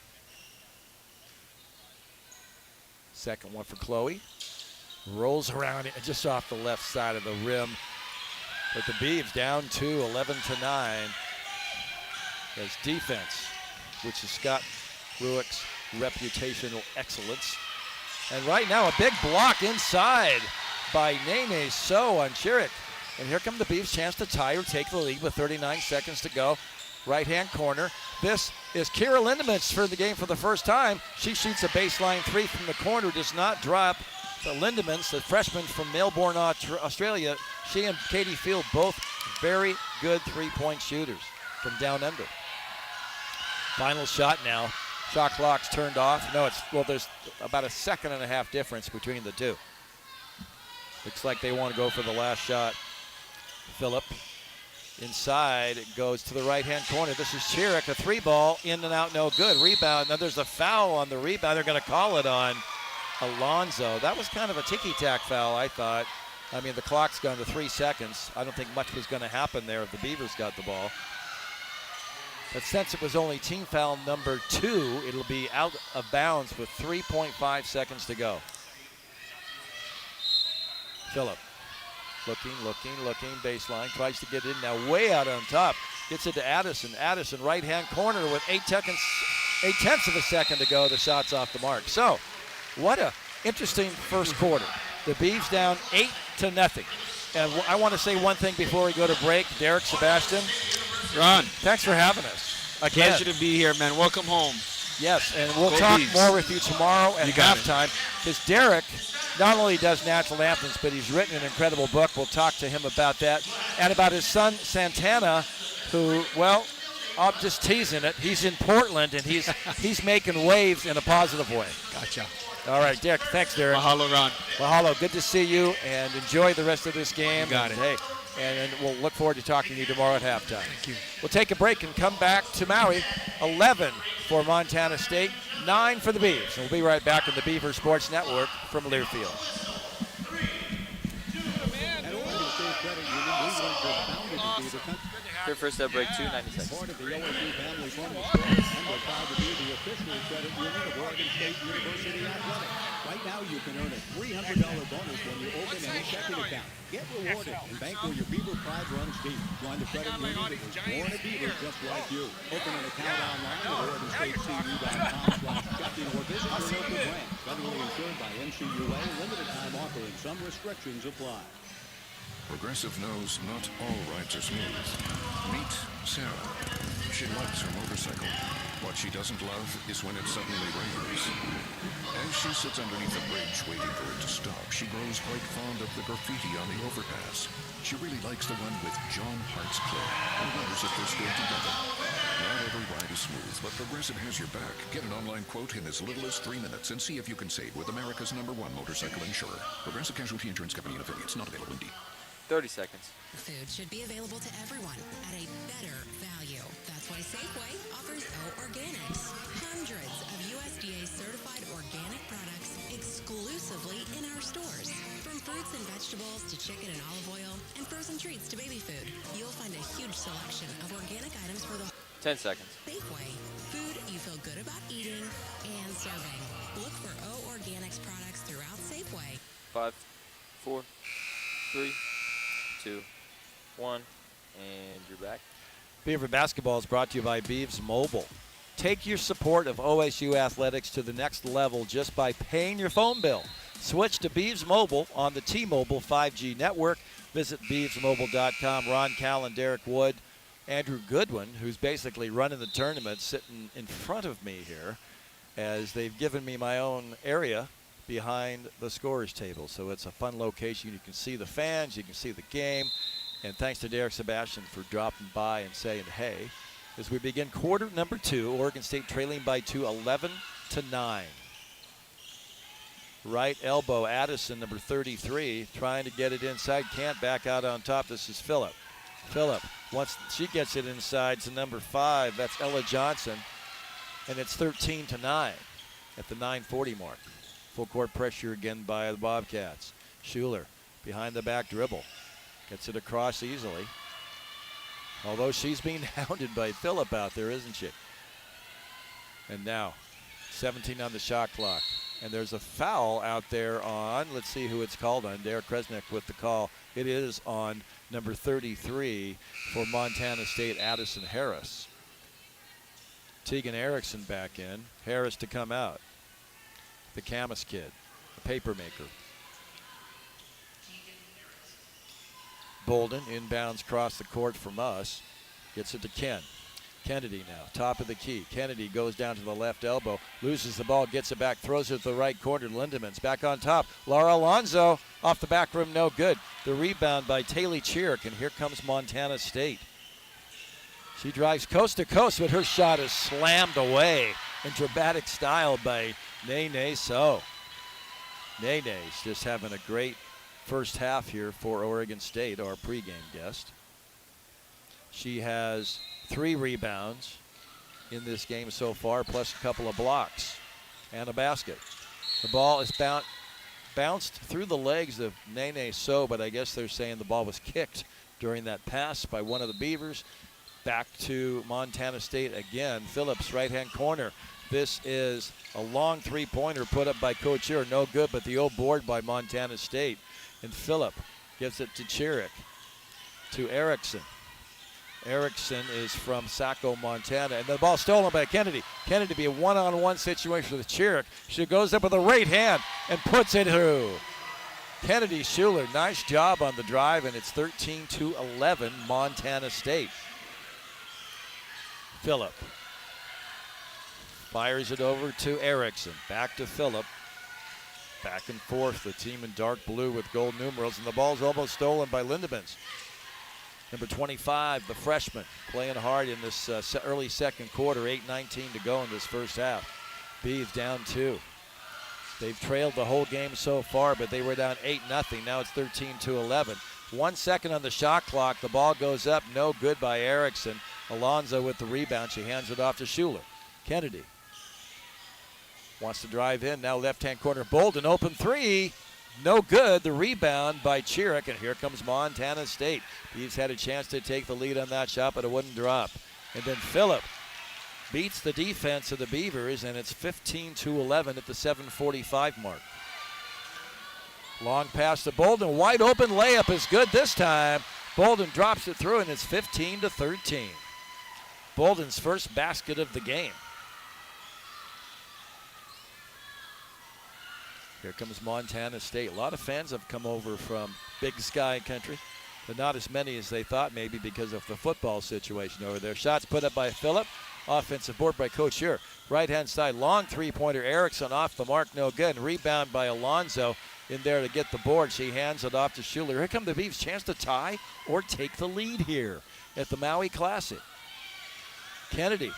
[SPEAKER 2] Second one for Chloe. Rolls around just off the left side of the rim. But the Beavs down 2, 11-9. There's defense, which is Scott Ruick's reputational excellence. And right now, a big block inside by Nene So on Chiric. And here come the Beavs' chance to tie or take the lead with 39 seconds to go. Right-hand corner. This is Kira Lindemans for the game for the first time. She shoots a baseline 3 from the corner, does not drop. The Lindemans, the freshman from Melbourne, Australia, she and Katie Field, both very good three-point shooters from down under. Final shot now. Shot clock's turned off. No, there's about a second and a half difference between the two. Looks like they want to go for the last shot. Phillip inside, it goes to the right-hand corner. This is Chiric, a 3-ball, in and out, no good. Rebound, now there's a foul on the rebound. They're going to call it on Alonzo. That was kind of a ticky-tack foul, I thought. I mean, the clock's gone to 3 seconds. I don't think much was going to happen there if the Beavers got the ball. But since it was only team foul number 2, it'll be out of bounds with 3.5 seconds to go. Phillip. Looking, baseline, tries to get in now, way out on top. Gets it to Addison. Addison, right-hand corner with 8/10 of a second to go. The shot's off the mark. So, what a interesting first quarter. The Beavs down 8-0. And I want to say one thing before we go to break. Derek, Sebastian.
[SPEAKER 3] Ron.
[SPEAKER 2] Thanks for having us. Again.
[SPEAKER 3] Pleasure to be here, man. Welcome home.
[SPEAKER 2] Yes, and we'll
[SPEAKER 3] Go
[SPEAKER 2] talk
[SPEAKER 3] Beavs.
[SPEAKER 2] more with you tomorrow at halftime. Because Derek not only does national anthems, but he's written an incredible book. We'll talk to him about that. And about his son, Santana, who, well, I'm just teasing it. He's in Portland, and he's making waves in a positive way.
[SPEAKER 3] Gotcha.
[SPEAKER 2] All right, Derek. Thanks, Derek.
[SPEAKER 3] Mahalo, Ron.
[SPEAKER 2] Mahalo. Good to see you, and enjoy the rest of this game.
[SPEAKER 3] You got it.
[SPEAKER 2] Hey, and we'll look forward to talking to you tomorrow at halftime.
[SPEAKER 3] Thank you.
[SPEAKER 2] We'll take a break and come back to Maui. 11 for Montana State, 9 for the Beavs. And we'll be right back on the Beaver Sports Network from Learfield.
[SPEAKER 1] Their first step break, 90 seconds.
[SPEAKER 8] Part of the OSU family from the start, and we're proud to be the official credit union of Oregon State University Athletics. Right now, you can earn a $300 bonus when you open any checking account. Get rewarded and bank where your Beaver pride runs deep. Join the credit union that was born a Beaver just like you. Open an account online at OregonStateCU.com/checking or visit your local branch. Federally insured by NCUA. Limited time offer and some restrictions apply.
[SPEAKER 18] Progressive knows not all rides are smooth. Meet Sarah. She loves her motorcycle. What she doesn't love is when it suddenly rains. As she sits underneath the bridge waiting for it to stop, she grows quite fond of the graffiti on the overpass. She really likes the one with John Hart's Club and wonders if they're still together. Not every ride is smooth, but Progressive has your back. Get an online quote in as little as 3 minutes and see if you can save with America's #1 motorcycle insurer. Progressive Casualty Insurance Company and affiliates. Not available in D.
[SPEAKER 1] 30 seconds.
[SPEAKER 13] Food should be available to everyone at a better value. That's why Safeway offers O Organics. Hundreds of USDA certified organic products exclusively in our stores. From fruits and vegetables to chicken and olive oil and frozen treats to baby food, you'll find a huge selection of organic items for the
[SPEAKER 1] 10 seconds.
[SPEAKER 13] Safeway, food you feel good about eating and serving. Look for O Organics products throughout Safeway.
[SPEAKER 1] 5, 4, 3, 2, 1, and you're back.
[SPEAKER 2] Beaver Basketball is brought to you by Beavs Mobile. Take your support of OSU athletics to the next level just by paying your phone bill. Switch to Beavs Mobile on the T-Mobile 5G network. Visit BeavsMobile.com. Ron Callan, Derek Wood, Andrew Goodwin, who's basically running the tournament, sitting in front of me here as they've given me my own area behind the scorers table. So it's a fun location. You can see the fans, you can see the game. And thanks to Derek Sebastian for dropping by and saying hey. As we begin quarter number 2, Oregon State trailing by 2, 11-9. Right elbow, Addison, number 33, trying to get it inside. Can't. Back out on top. This is Phillip. Phillip, once she gets it inside to number 5, that's Ella Johnson. And it's 13-9 at the 9:40 mark. Full court pressure again by the Bobcats. Schuler behind the back dribble. Gets it across easily. Although she's being hounded by Phillip out there, isn't she? And now, 17 on the shot clock. And there's a foul out there on, let's see who it's called on. Derek Kresnick with the call. It is on number 33 for Montana State, Addison Harris. Tegan Erickson back in. Harris to come out. The Camus kid, the paper maker. Bolden inbounds across the court from us. Gets it to Ken. Kennedy now, top of the key. Kennedy goes down to the left elbow, loses the ball, gets it back, throws it to the right corner. Lindemans back on top. Laura Alonso off the back rim, no good. The rebound by Taylor Chiric, and here comes Montana State. She drives coast to coast, but her shot is slammed away in dramatic style by Nene So. Nene's just having a great first half here for Oregon State, our pregame guest. She has 3 rebounds in this game so far, plus a couple of blocks and a basket. The ball is bounced through the legs of Nene So, but I guess they're saying the ball was kicked during that pass by one of the Beavers. Back to Montana State again. Phillips, right-hand corner. This is a long three-pointer put up by Coach Chiric. No good, but the old board by Montana State. And Phillip gives it to Chiric, to Erickson. Erickson is from Saco, Montana. And the ball stolen by Kennedy. Kennedy be a one-on-one situation with Chiric. She goes up with a right hand and puts it through. Kennedy Schuler, nice job on the drive, and it's 13-11 Montana State. Phillip fires it over to Erickson. Back to Phillip. Back and forth, the team in dark blue with gold numerals, and the ball's almost stolen by Lindemans. Number 25, the freshman, playing hard in this early second quarter, 8:19 to go in this first half. Beavs down 2. They've trailed the whole game so far, but they were down 8-0. Now it's 13-11. 1 second on the shot clock. The ball goes up, no good by Erickson. Alonso with the rebound. She hands it off to Schuler. Kennedy wants to drive in. Now left-hand corner. Bolden, open 3. No good. The rebound by Chiric, and here comes Montana State. Beavs had a chance to take the lead on that shot, but it wouldn't drop. And then Phillip beats the defense of the Beavers, and it's 15-11 at the 7:45 mark. Long pass to Bolden. Wide open layup is good this time. Bolden drops it through, and it's 15-13. Bolden's first basket of the game. Here comes Montana State. A lot of fans have come over from Big Sky country, but not as many as they thought, maybe because of the football situation over there. Shots put up by Phillip. Offensive board by Coach Scheer. Right-hand side, long three-pointer. Erickson off the mark, no good. Rebound by Alonso in there to get the board. She hands it off to Schuler. Here come the Beavs. Chance to tie or take the lead here at the Maui Classic. Kennedy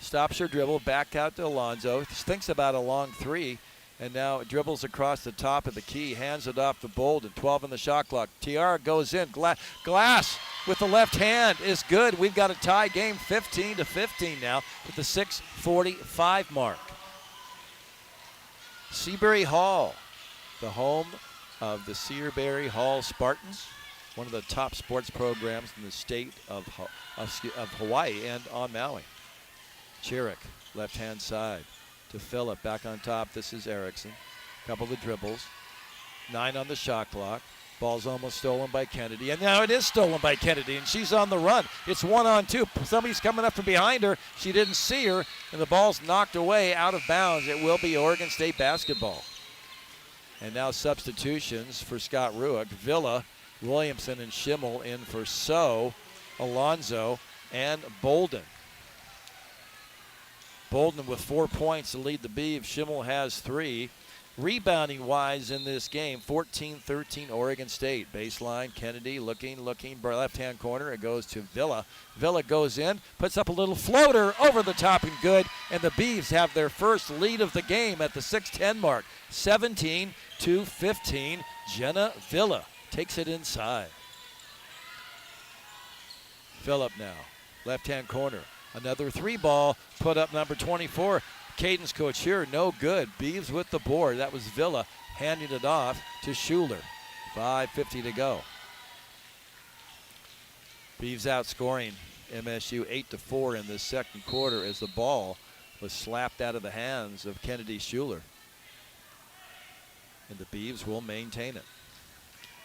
[SPEAKER 2] stops her dribble, back out to Alonso. Thinks about a long 3. And now dribbles across the top of the key, hands it off to Bolden. 12 on the shot clock. Tiara goes in. Glass with the left hand is good. We've got a tie game, 15-15 now with the 6:45 mark. Seabury Hall, the home of the Seabury Hall Spartans. one of the top sports programs in the state of Hawaii and on Maui. Chiric, left-hand side to Phillip, back on top. This is Erickson. Couple of dribbles. 9 on the shot clock. Ball's almost stolen by Kennedy, and now it is stolen by Kennedy, and she's on the run. It's 1-on-2. Somebody's coming up from behind her. She didn't see her, and the ball's knocked away out of bounds. It will be Oregon State basketball. And now substitutions for Scott Ruick. Villa, Williamson, and Schimmel in for Alonzo, and Bolden. Bolden with 4 points to lead the Beavs. Schimmel has 3. Rebounding-wise in this game, 14-13 Oregon State. Baseline, Kennedy looking, left-hand corner. It goes to Villa. Villa goes in, puts up a little floater over the top and good, and the Beavs have their first lead of the game at the 6:10 mark. 17-15, Jenna Villa takes it inside. Phillip now, left-hand corner. Another 3-ball, put up number 24. Cadence Couture, no good. Beavs with the board. That was Villa handing it off to Schuler. 5:50 to go. Beavs outscoring MSU 8-4 in the second quarter as the ball was slapped out of the hands of Kennedy Schuler. And the Beavs will maintain it.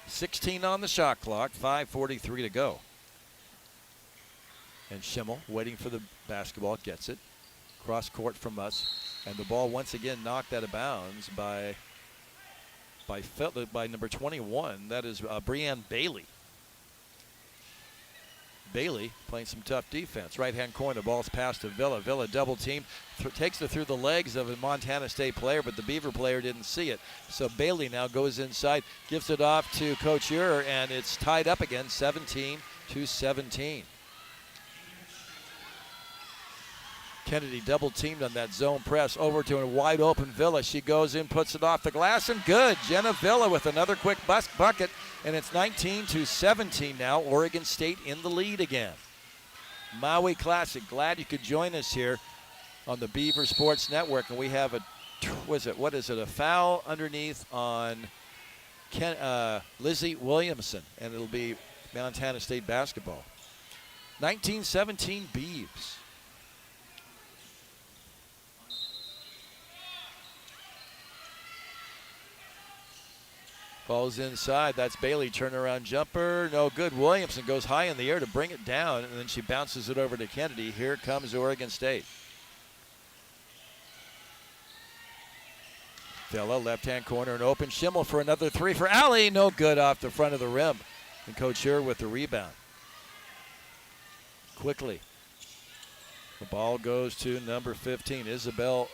[SPEAKER 2] 16 on the shot clock, 5:43 to go. And Schimmel waiting for the basketball, gets it. Cross court from us, and the ball once again knocked out of bounds by number 21. That is Breanne Bailey. Bailey playing some tough defense. Right-hand corner, the ball's passed to Villa. Villa double team, takes it through the legs of a Montana State player, but the Beaver player didn't see it. So Bailey now goes inside, gives it off to Couture, and it's tied up again, 17-17. Kennedy double teamed on that zone press over to a wide open Villa. She goes in, puts it off the glass, and good. Jenna Villa with another quick bucket, and it's 19-17 now. Oregon State in the lead again. Maui Classic, glad you could join us here on the Beaver Sports Network, and we have a foul underneath on Lizzie Williamson, and it'll be Montana State basketball. 19-17 Beavs. Ball's inside. That's Bailey. Turnaround jumper. No good. Williamson goes high in the air to bring it down, and then she bounces it over to Kennedy. Here comes Oregon State. Villa, left-hand corner, and open. Schimmel for another 3 for Allie. No good off the front of the rim. And Couture with the rebound. Quickly. The ball goes to number 15, Isabel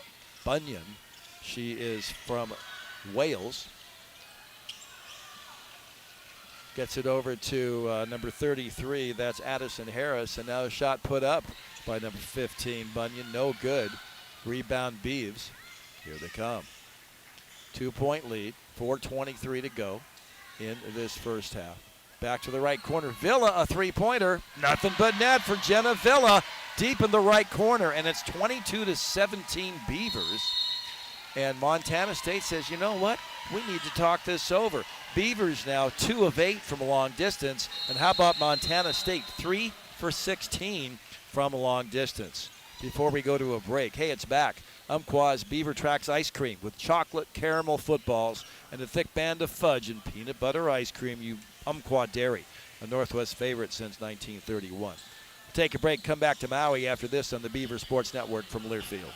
[SPEAKER 2] Bunyan. She is from Wales. Gets it over to number 33. That's Addison Harris. And now a shot put up by number 15, Bunyan. No good. Rebound Beavs. Here they come. 2-point lead. 4:23 to go in this first half. Back to the right corner. Villa, a 3-pointer. Nothing but net for Jenna Villa. Deep in the right corner. And it's 22-17 Beavers. And Montana State says, you know what? We need to talk this over. Beavers now 2 of 8 from a long distance. And how about Montana State? 3 for 16 from a long distance. Before we go to a break, hey, it's back. Umpqua's Beaver Tracks ice cream with chocolate caramel footballs and a thick band of fudge and peanut butter ice cream. You Umpqua Dairy, a Northwest favorite since 1931. Take a break, come back to Maui after this on the Beaver Sports Network from Learfield.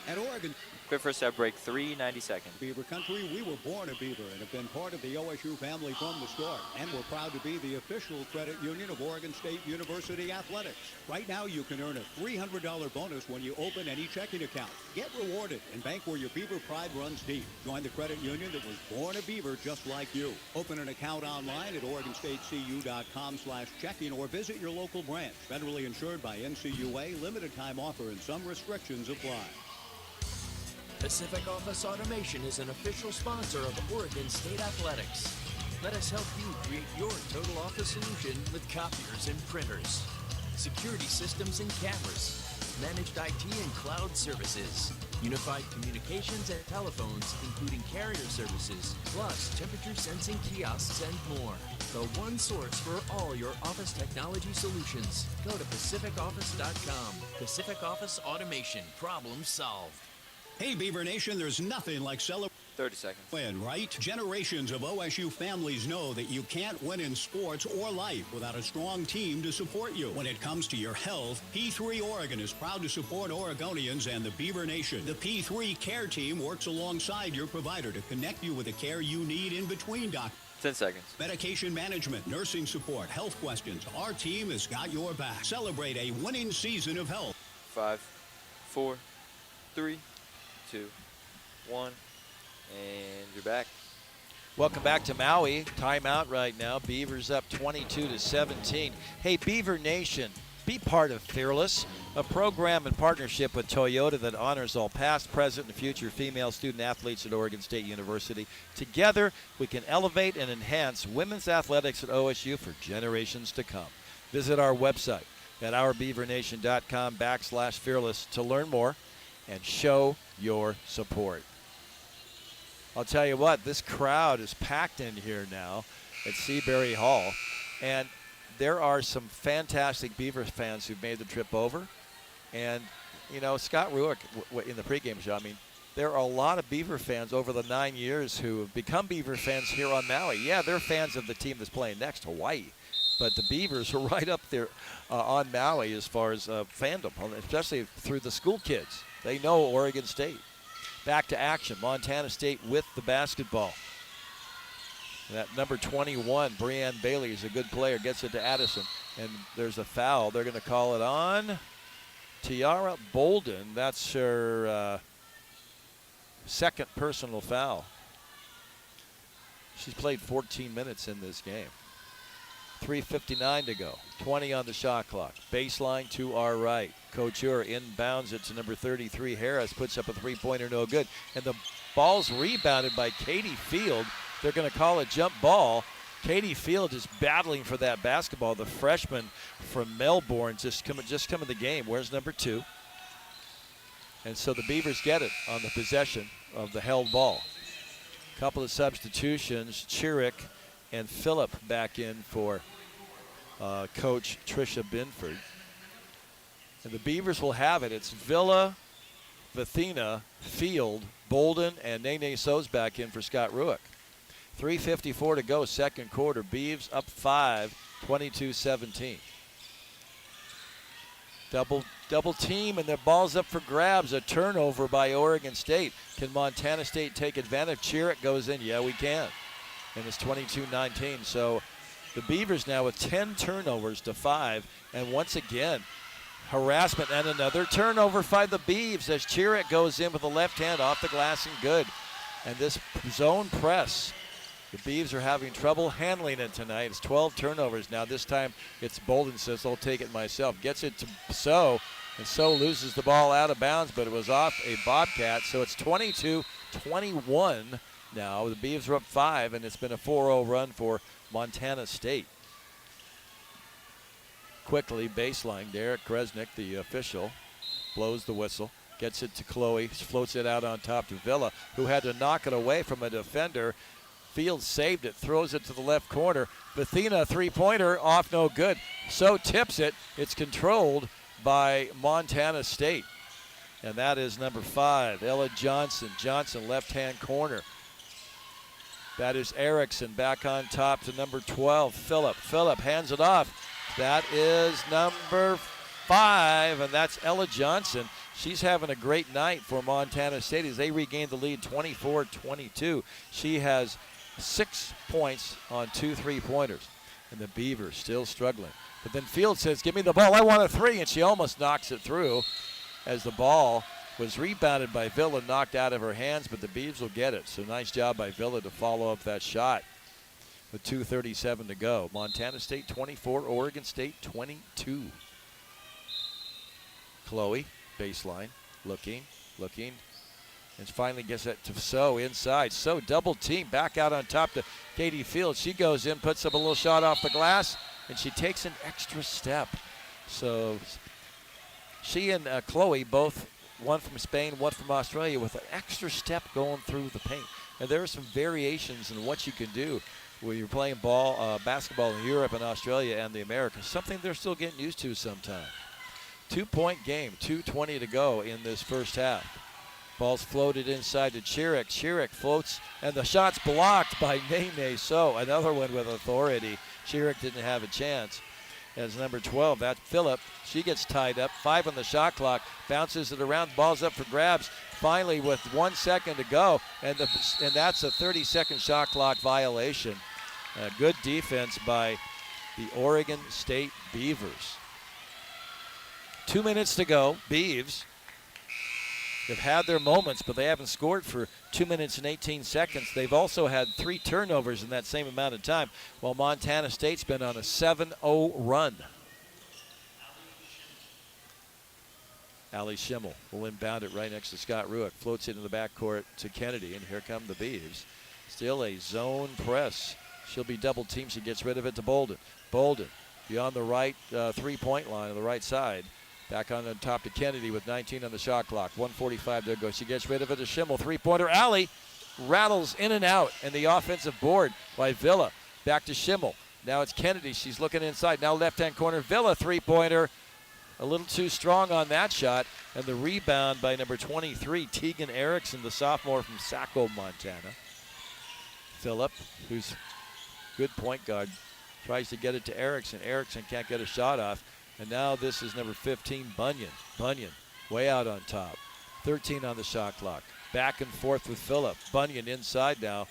[SPEAKER 8] At Oregon.
[SPEAKER 1] Quick first half break, 3:90 seconds.
[SPEAKER 8] Beaver Country, we were born a Beaver and have been part of the OSU family from the start. And we're proud to be the official credit union of Oregon State University Athletics. Right now, you can earn a $300 bonus when you open any checking account. Get rewarded and bank where your Beaver pride runs deep. Join the credit union that was born a Beaver just like you. Open an account online at OregonStateCU.com/checking or visit your local branch. Federally insured by NCUA, limited time offer and some restrictions apply.
[SPEAKER 6] Pacific Office Automation is an official sponsor of Oregon State Athletics. Let us help you create your total office solution with copiers and printers, security systems and cameras, managed IT and cloud services, unified communications and telephones, including carrier services, plus temperature sensing kiosks and more. The one source for all your office technology solutions. Go to PacificOffice.com. Pacific Office Automation. Problem solved.
[SPEAKER 8] Hey, Beaver Nation, there's nothing like celebrating
[SPEAKER 1] 30 seconds.
[SPEAKER 8] win, right? Generations of OSU families know that you can't win in sports or life without a strong team to support you. When it comes to your health, P3 Oregon is proud to support Oregonians and the Beaver Nation. The P3 Care Team works alongside your provider to connect you with the care you need in between doctors.
[SPEAKER 1] 10 seconds.
[SPEAKER 8] Medication management, nursing support, health questions. Our team has got your back. Celebrate a winning season of health.
[SPEAKER 1] 5, 4, 3, 2, 1, and you're back.
[SPEAKER 2] Welcome back to Maui. Timeout right now. Beavers up 22-17. Hey, Beaver Nation, be part of Fearless, a program in partnership with Toyota that honors all past, present, and future female student athletes at Oregon State University. Together, we can elevate and enhance women's athletics at OSU for generations to come. Visit our website at ourbeavernation.com/fearless to learn more and show your support. I'll tell you what, this crowd is packed in here now at Seabury Hall, and there are some fantastic Beavers fans who've made the trip over. And, you know, Scott Ruick in the pregame show, I mean, there are a lot of Beaver fans over the 9 years who have become Beaver fans here on Maui. Yeah, they're fans of the team that's playing next, Hawaii. But the Beavers are right up there on Maui as far as fandom, especially through the school kids. They know Oregon State. Back to action. Montana State with the basketball. That number 21, Breanne Bailey, is a good player. Gets it to Addison. And there's a foul. They're going to call it on Tiara Bolden. That's her second personal foul. She's played 14 minutes in this game. 3:59 to go. 20 on the shot clock. Baseline to our right. Couture inbounds it to number 33, Harris. Puts up a three-pointer, no good. And the ball's rebounded by Katie Field. They're going to call a jump ball. Katie Field is battling for that basketball. The freshman from Melbourne just come in the game. Where's number 2? And so the Beavers get it on the possession of the held ball. Couple of substitutions. Chirick and Phillip back in for Coach Tricia Binford. And the Beavers will have it. It's Villa, Vathina, Field, Bolden, and Nene So's back in for Scott Ruick. 3:54 to go, second quarter. Beavs up 5, 22-17. Double team, and the ball's up for grabs. A turnover by Oregon State. Can Montana State take advantage? Chirick goes in. Yeah, we can. And it's 22-19. So the Beavers now with 10 turnovers to 5. And once again, harassment and another turnover by the Beavs as Chirick goes in with the left hand off the glass and good. And this zone press, the Beavs are having trouble handling it tonight. It's 12 turnovers now. This time it's Bolden says, I'll take it myself. Gets it to So, and So loses the ball out of bounds, but it was off a Bobcat. So it's 22-21 now. The Beavs are up 5, and it's been a 4-0 run for Montana State. Quickly, baseline, Derek Kresnick, the official, blows the whistle. Gets it to Chloe, floats it out on top to Villa, who had to knock it away from a defender. Fields saved it, throws it to the left corner. Vathina, three-pointer, off no good. So tips it. It's controlled by Montana State. And that is number 5, Ella Johnson. Johnson, left-hand corner. That is Erickson back on top to number 12, Phillip. Phillip hands it off. That is number 5, and that's Ella Johnson. She's having a great night for Montana State as they regain the lead 24-22. She has 6 points on 2 3-pointers, and the Beavers still struggling. But then Field says, give me the ball, I want a 3, and she almost knocks it through as the ball was rebounded by Villa, knocked out of her hands, but the Beavs will get it. So nice job by Villa to follow up that shot with 2:37 to go. Montana State 24, Oregon State 22. Chloe, baseline, looking, and finally gets it to So inside. So double team, back out on top to Katie Field. She goes in, puts up a little shot off the glass, and she takes an extra step. So she and Chloe both one from Spain, one from Australia, with an extra step going through the paint. And there are some variations in what you can do when you're playing basketball in Europe and Australia and the Americas, something they're still getting used to sometimes. 2-point game, 2:20 to go in this first half. Ball's floated inside to Chiric. Chiric floats, and the shot's blocked by Nene So. Another one with authority. Chiric didn't have a chance. As number 12, that's Phillip. She gets tied up. 5 on the shot clock. Bounces it around. Ball's up for grabs. Finally, with 1 second to go, and that's a 30-second shot clock violation. Good defense by the Oregon State Beavers. 2 minutes to go. Beavs have had their moments, but they haven't scored for 2 minutes and 18 seconds. They've also had 3 turnovers in that same amount of time, while Montana State's been on a 7-0 run. Allie Schimmel will inbound it right next to Scott Ruick. Floats it in the backcourt to Kennedy, and here come the Beavs. Still a zone press. She'll be double teamed. She gets rid of it to Bolden. Bolden beyond the right three-point line on the right side. Back on the top to Kennedy with 19 on the shot clock. 1:45 to go. She gets rid of it to Schimmel. Three-pointer. Allie rattles in and out, and the offensive board by Villa. Back to Schimmel. Now it's Kennedy. She's looking inside. Now left-hand corner. Villa three-pointer. A little too strong on that shot. And the rebound by number 23, Tegan Erickson, the sophomore from Saco, Montana. Phillip, who's good point guard, tries to get it to Erickson. Erickson can't get a shot off. And now this is number 15, Bunyan. Bunyan way out on top. 13 on the shot clock. Back and forth with Phillip. Bunyan inside now.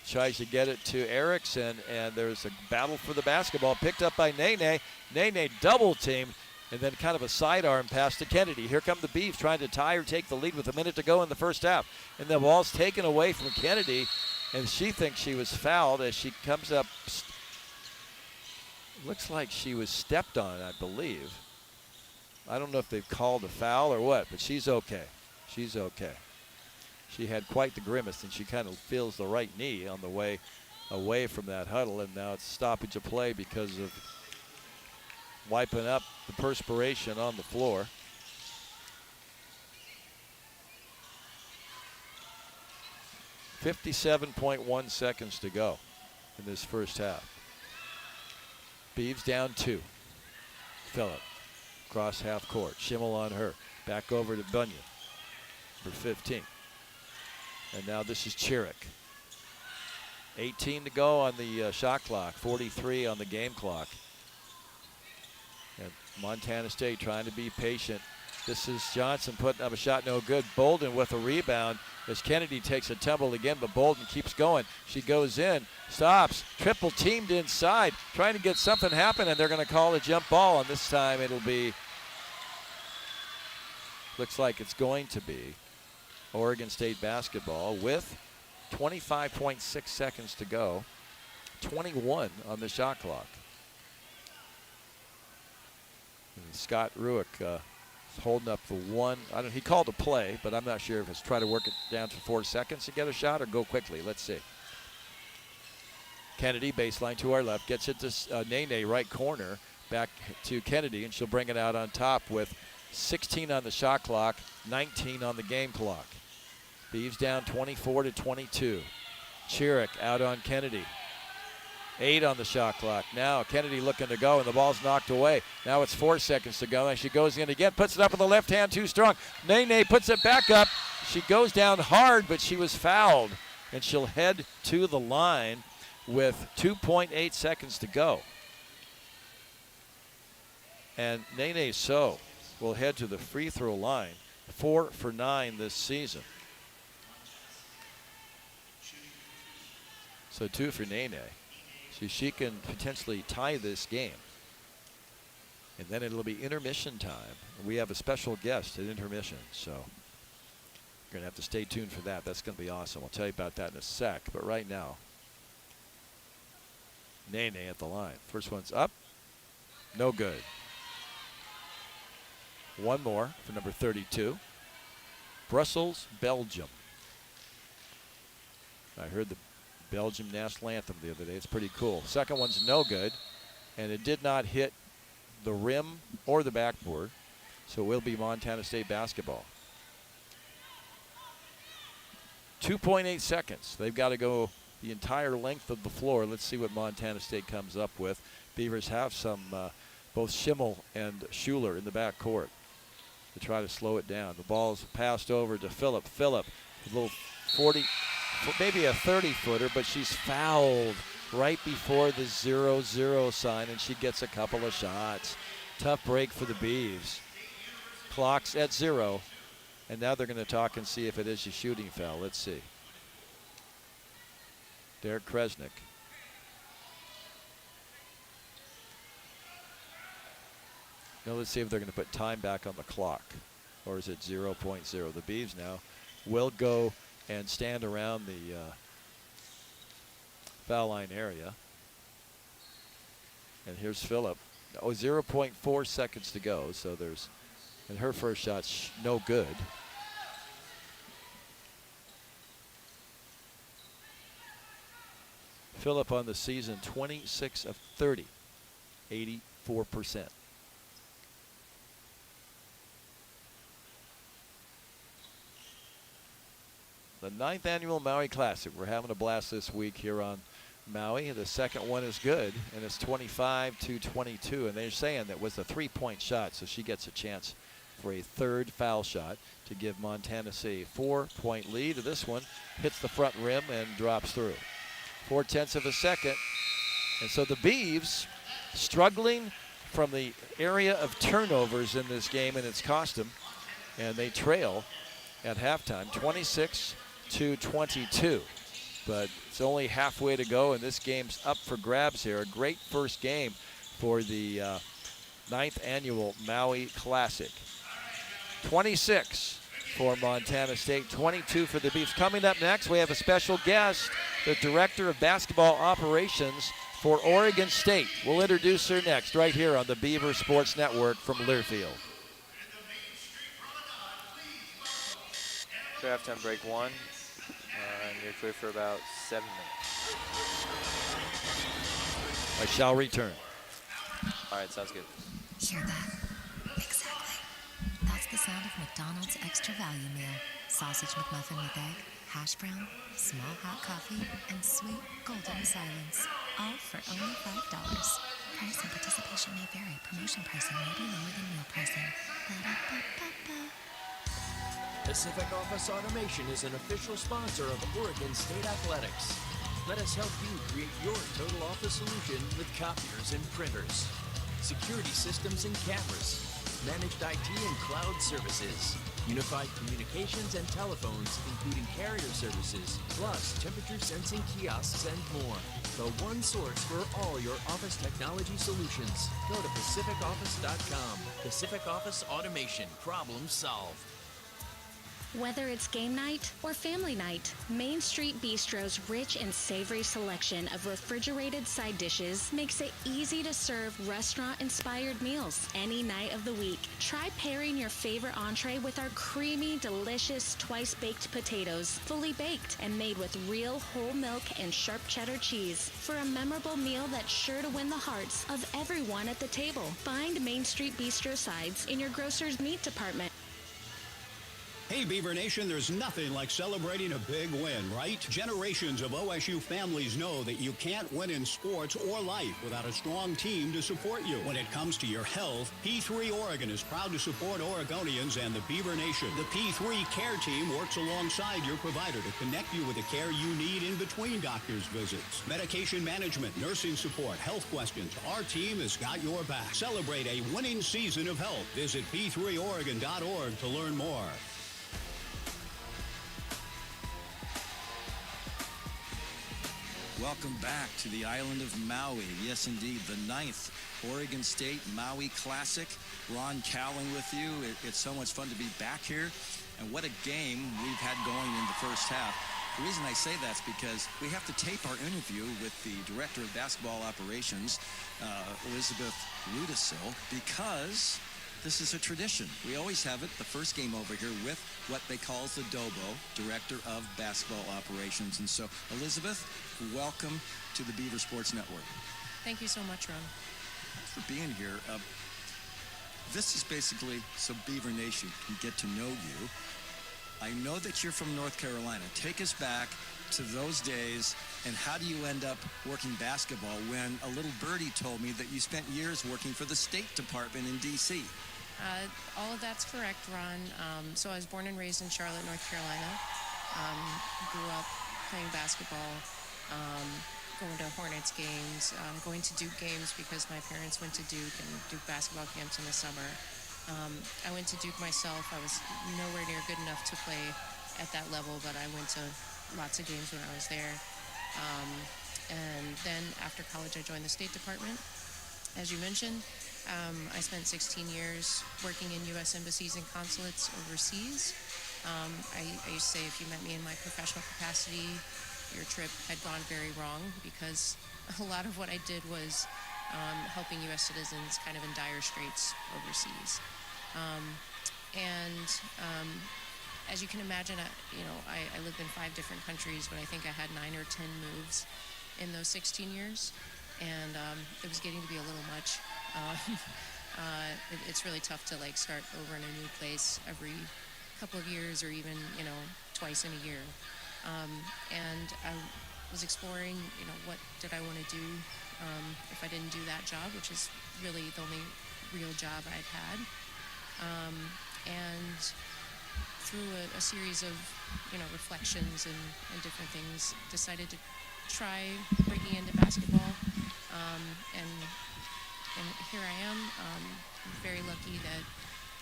[SPEAKER 2] Tries to get it to Erickson, and there's a battle for the basketball. Picked up by Nene. Nene double teamed, and then kind of a sidearm pass to Kennedy. Here come the Beavs trying to tie or take the lead with a minute to go in the first half. And the ball's taken away from Kennedy, and she thinks she was fouled as she comes up. Looks like she was stepped on, I believe. I don't know if they've called a foul or what, but she's okay. She's okay. She had quite the grimace, and she kind of feels the right knee on the way away from that huddle, and now it's stoppage of play because of wiping up the perspiration on the floor. .1 seconds to go in this first half. Beavs down 2. Phillip, cross half court. Schimmel on her. Back over to Bunyan for 15. And now this is Chiric. 18 to go on the shot clock. 43 on the game clock. And Montana State trying to be patient. This is Johnson putting up a shot, no good. Bolden with a rebound as Kennedy takes a tumble again, but Bolden keeps going. She goes in, stops, triple teamed inside, trying to get something happen, and they're going to call a jump ball, and this time it'll be, looks like it's going to be Oregon State basketball with 25.6 seconds to go, 21 on the shot clock. And Scott Ruick holding up the one. He called a play, but I'm not sure if it's try to work it down to 4 seconds to get a shot or go quickly. Let's see. Kennedy, baseline to our left, gets it to Nene, right corner, back to Kennedy, and she'll bring it out on top with 16 on the shot clock, 19 on the game clock. Beavs down 24-22. Chiric out on Kennedy. 8 on the shot clock. Now Kennedy looking to go, and the ball's knocked away. Now it's 4 seconds to go, and she goes in again, puts it up with the left hand too strong. Nene puts it back up. She goes down hard, but she was fouled, and she'll head to the line with 2.8 seconds to go. And Nene So will head to the free throw line, 4 for 9 this season. So 2 for Nene. So she can potentially tie this game. And then it'll be intermission time. We have a special guest at intermission, so you're going to have to stay tuned for that. That's going to be awesome. I'll tell you about that in a sec. But right now, Nene at the line. First one's up. No good. One more for number 32. Brussels, Belgium. I heard the Belgium national anthem the other day. It's pretty cool. Second one's no good, and it did not hit the rim or the backboard, so it will be Montana State basketball. 2.8 seconds. They've got to go the entire length of the floor. Let's see what Montana State comes up with. Beavers have some, both Schimmel and Schuler in the back court to try to slow it down. The ball's passed over to Phillip. Phillip, a little 40, maybe a 30-footer, but she's fouled right before the 0-0 sign, and she gets a couple of shots. Tough break for the Beavs. Clock's at 0, and now they're going to talk and see if it is a shooting foul. Let's see. Derek Kresnick. Now let's see if they're going to put time back on the clock, or is it 0.0? The Beavs now will go and stand around the foul line area. And here's Phillip. Oh, 0.4 seconds to go, so there's, and her first shot's no good. Phillip on the season, 26 of 30, 84%. The 9th annual Maui Classic. We're having a blast this week here on Maui. The second one is good, and it's 25-22. And they're saying that was a 3-point shot, so she gets a chance for a third foul shot to give Montana State a 4-point lead. This one hits the front rim and drops through. 0.4 of a second. And so the Beavs struggling from the area of turnovers in this game, and it's cost them. And they trail at halftime, 26-22. But it's only halfway to go, and this game's up for grabs here. A great first game for the 9th annual Maui Classic. 26 for Montana State, 22 for the Beavs. Coming up next, we have a special guest, the Director of Basketball Operations for Oregon State. We'll introduce her next, right here on the Beaver Sports Network from Learfield.
[SPEAKER 1] So halftime break 1, and you're clear for about 7 minutes.
[SPEAKER 2] I shall return.
[SPEAKER 1] All right, sounds good.
[SPEAKER 22] Hear that? Exactly. That's the sound of McDonald's Extra Value Meal. Sausage McMuffin with egg, hash brown, small hot coffee, and sweet golden silence. All for only $5. Price and participation may vary. Promotion pricing may be lower than meal pricing. Ba-da-ba-ba-ba.
[SPEAKER 6] Pacific Office Automation is an official sponsor of Oregon State Athletics. Let us help you create your total office solution with copiers and printers, security systems and cameras, managed IT and cloud services, unified communications and telephones, including carrier services, plus temperature sensing kiosks and more. The one source for all your office technology solutions. Go to pacificoffice.com. Pacific Office Automation. Problem solved.
[SPEAKER 16] Whether it's game night or family night, Main Street Bistro's rich and savory selection of refrigerated side dishes makes it easy to serve restaurant-inspired meals any night of the week. Try pairing your favorite entree with our creamy, delicious twice-baked potatoes, fully baked and made with real whole milk and sharp cheddar cheese for a memorable meal that's sure to win the hearts of everyone at the table. Find Main Street Bistro sides in your grocer's meat department.
[SPEAKER 8] Hey, Beaver Nation, there's nothing like celebrating a big win, right? Generations of OSU families know that you can't win in sports or life without a strong team to support you. When it comes to your health, P3 Oregon is proud to support Oregonians and the Beaver Nation. The P3 Care Team works alongside your provider to connect you with the care you need in between doctor's visits. Medication management, nursing support, health questions. Our team has got your back. Celebrate a winning season of health. Visit p3oregon.org to learn more.
[SPEAKER 9] Welcome back to the island of Maui. Yes, indeed, the 9th Oregon State Maui Classic. Ron Callan with you. It's so much fun to be back here. And what a game we've had going in the first half. The reason I say that's because we have to tape our interview with the Director of Basketball Operations, Elizabeth Rudisil, because this is a tradition. We always have it, the first game over here, with what they call the DOBO, Director of Basketball Operations. And so, Elizabeth, welcome to the Beaver Sports Network.
[SPEAKER 7] Thank you so much, Ron.
[SPEAKER 9] Thanks for being here. This is basically so Beaver Nation can get to know you. I know that you're from North Carolina. Take us back to those days, and how do you end up working basketball when a little birdie told me that you spent years working for the State Department in D.C.?
[SPEAKER 7] All of that's correct, Ron. So I was born and raised in Charlotte, North Carolina. Grew up playing basketball, going to Hornets games, going to Duke games because my parents went to Duke and Duke basketball camps in the summer. I went to Duke myself. I was nowhere near good enough to play at that level, but I went to lots of games when I was there. And then after college, I joined the State Department. As you mentioned, I spent 16 years working in U.S. embassies and consulates overseas. I used to say if you met me in my professional capacity, your trip had gone very wrong because a lot of what I did was helping U.S. citizens kind of in dire straits overseas. As you can imagine, I lived in 5 different countries, but I think I had 9 or 10 moves in those 16 years, and it was getting to be a little much. It's really tough to like start over in a new place every couple of years or even, twice in a year. And I was exploring, what did I want to do if I didn't do that job, which is really the only real job I'd had. And through a series of, reflections and different things, decided to try breaking into basketball. And here I am. I'm very lucky that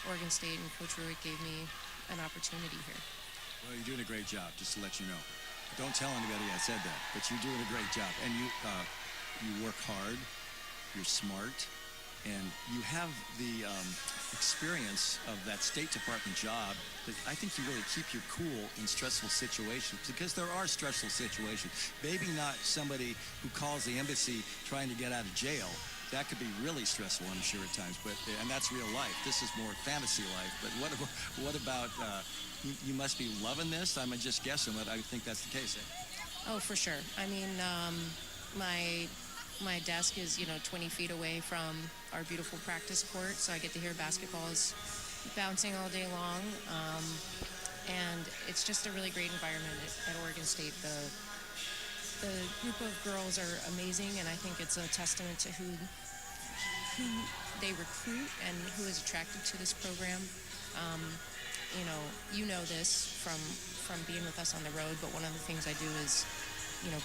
[SPEAKER 7] Oregon State and Coach Ruick gave me an opportunity here.
[SPEAKER 9] Well, you're doing a great job, just to let you know. Don't tell anybody I said that, but you're doing a great job. And you work hard, you're smart, and you have the experience of that State Department job that I think you really keep you cool in stressful situations, because there are stressful situations. Maybe not somebody who calls the embassy trying to get out of jail. That could be really stressful, I'm sure, at times. And that's real life. This is more fantasy life. But what about you must be loving this? I'm just guessing, but I think that's the case.
[SPEAKER 7] Oh, for sure. I mean, my desk is 20 feet away from our beautiful practice court, so I get to hear basketballs bouncing all day long. And it's just a really great environment at Oregon State. The group of girls are amazing, and I think it's a testament to who they recruit and who is attracted to this program. You know this from being with us on the road, but one of the things I do is,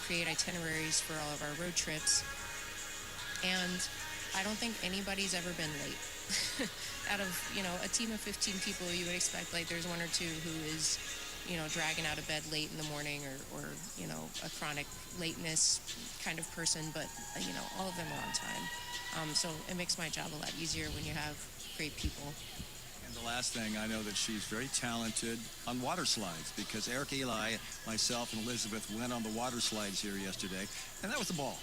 [SPEAKER 7] create itineraries for all of our road trips. And I don't think anybody's ever been late. Out of, a team of 15 people, you would expect like there's one or two who is, dragging out of bed late in the morning or a chronic lateness kind of person, but, all of them are on time. So it makes my job a lot easier when you have great people.
[SPEAKER 9] And the last thing, I know that she's very talented on water slides, because Eric Eli, myself, and Elizabeth went on the water slides here yesterday, and that was the ball.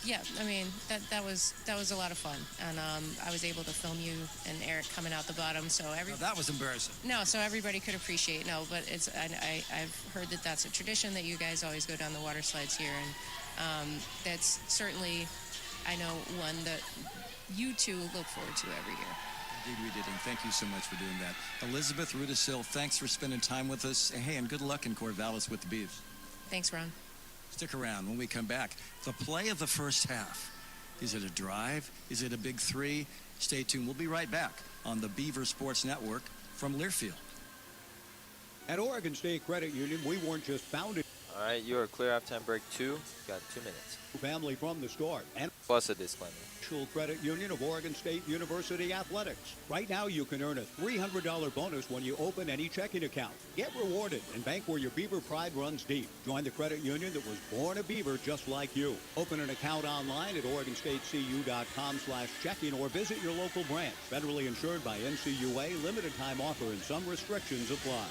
[SPEAKER 7] Yeah, I mean, that was a lot of fun, and I was able to film you and Eric coming out the bottom, so
[SPEAKER 9] that was embarrassing.
[SPEAKER 7] No, so everybody could appreciate. No, but I've heard that that's a tradition that you guys always go down the water slides here, and that's certainly, I know, one that you two look forward to every year.
[SPEAKER 9] Indeed we did, and thank you so much for doing that. Elizabeth Rudisil, thanks for spending time with us, and hey, and good luck in Corvallis with the Beavs.
[SPEAKER 7] Thanks, Ron.
[SPEAKER 9] Stick around when we come back. The play of the first half. Is it a drive? Is it a big three? Stay tuned. We'll be right back on the Beaver Sports Network from Learfield.
[SPEAKER 10] At Oregon State Credit Union, we weren't just founded.
[SPEAKER 1] All right, you are clear halftime break 2. You've got 2 minutes.
[SPEAKER 10] Family from the start. And
[SPEAKER 1] plus a disclaimer.
[SPEAKER 10] Credit Union of Oregon State University Athletics. Right now, you can earn a $300 bonus when you open any checking account. Get rewarded and bank where your Beaver pride runs deep. Join the credit union that was born a Beaver just like you. Open an account online at OregonStateCU.com/checking or visit your local branch. Federally insured by NCUA. Limited time offer and some restrictions apply.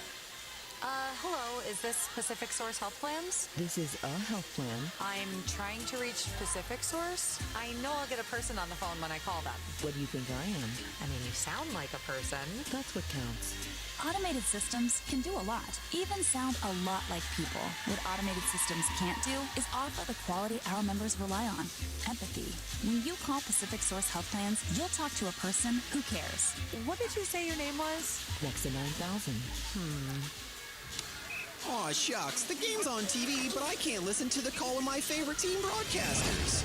[SPEAKER 12] Hello, is this Pacific Source Health Plans?
[SPEAKER 24] This is a health plan.
[SPEAKER 12] I'm trying to reach Pacific Source. I know I'll get a person on the phone when I call them.
[SPEAKER 24] What do you think I am?
[SPEAKER 12] I mean, you sound like a person.
[SPEAKER 24] That's what counts.
[SPEAKER 25] Automated systems can do a lot, even sound a lot like people. What automated systems can't do is offer the quality our members rely on, empathy. When you call Pacific Source Health Plans, you'll talk to a person who cares.
[SPEAKER 12] What did you say your name was?
[SPEAKER 24] Lexa 9000.
[SPEAKER 5] Aw, shucks. The game's on TV, but I can't listen to the call of my favorite team broadcasters.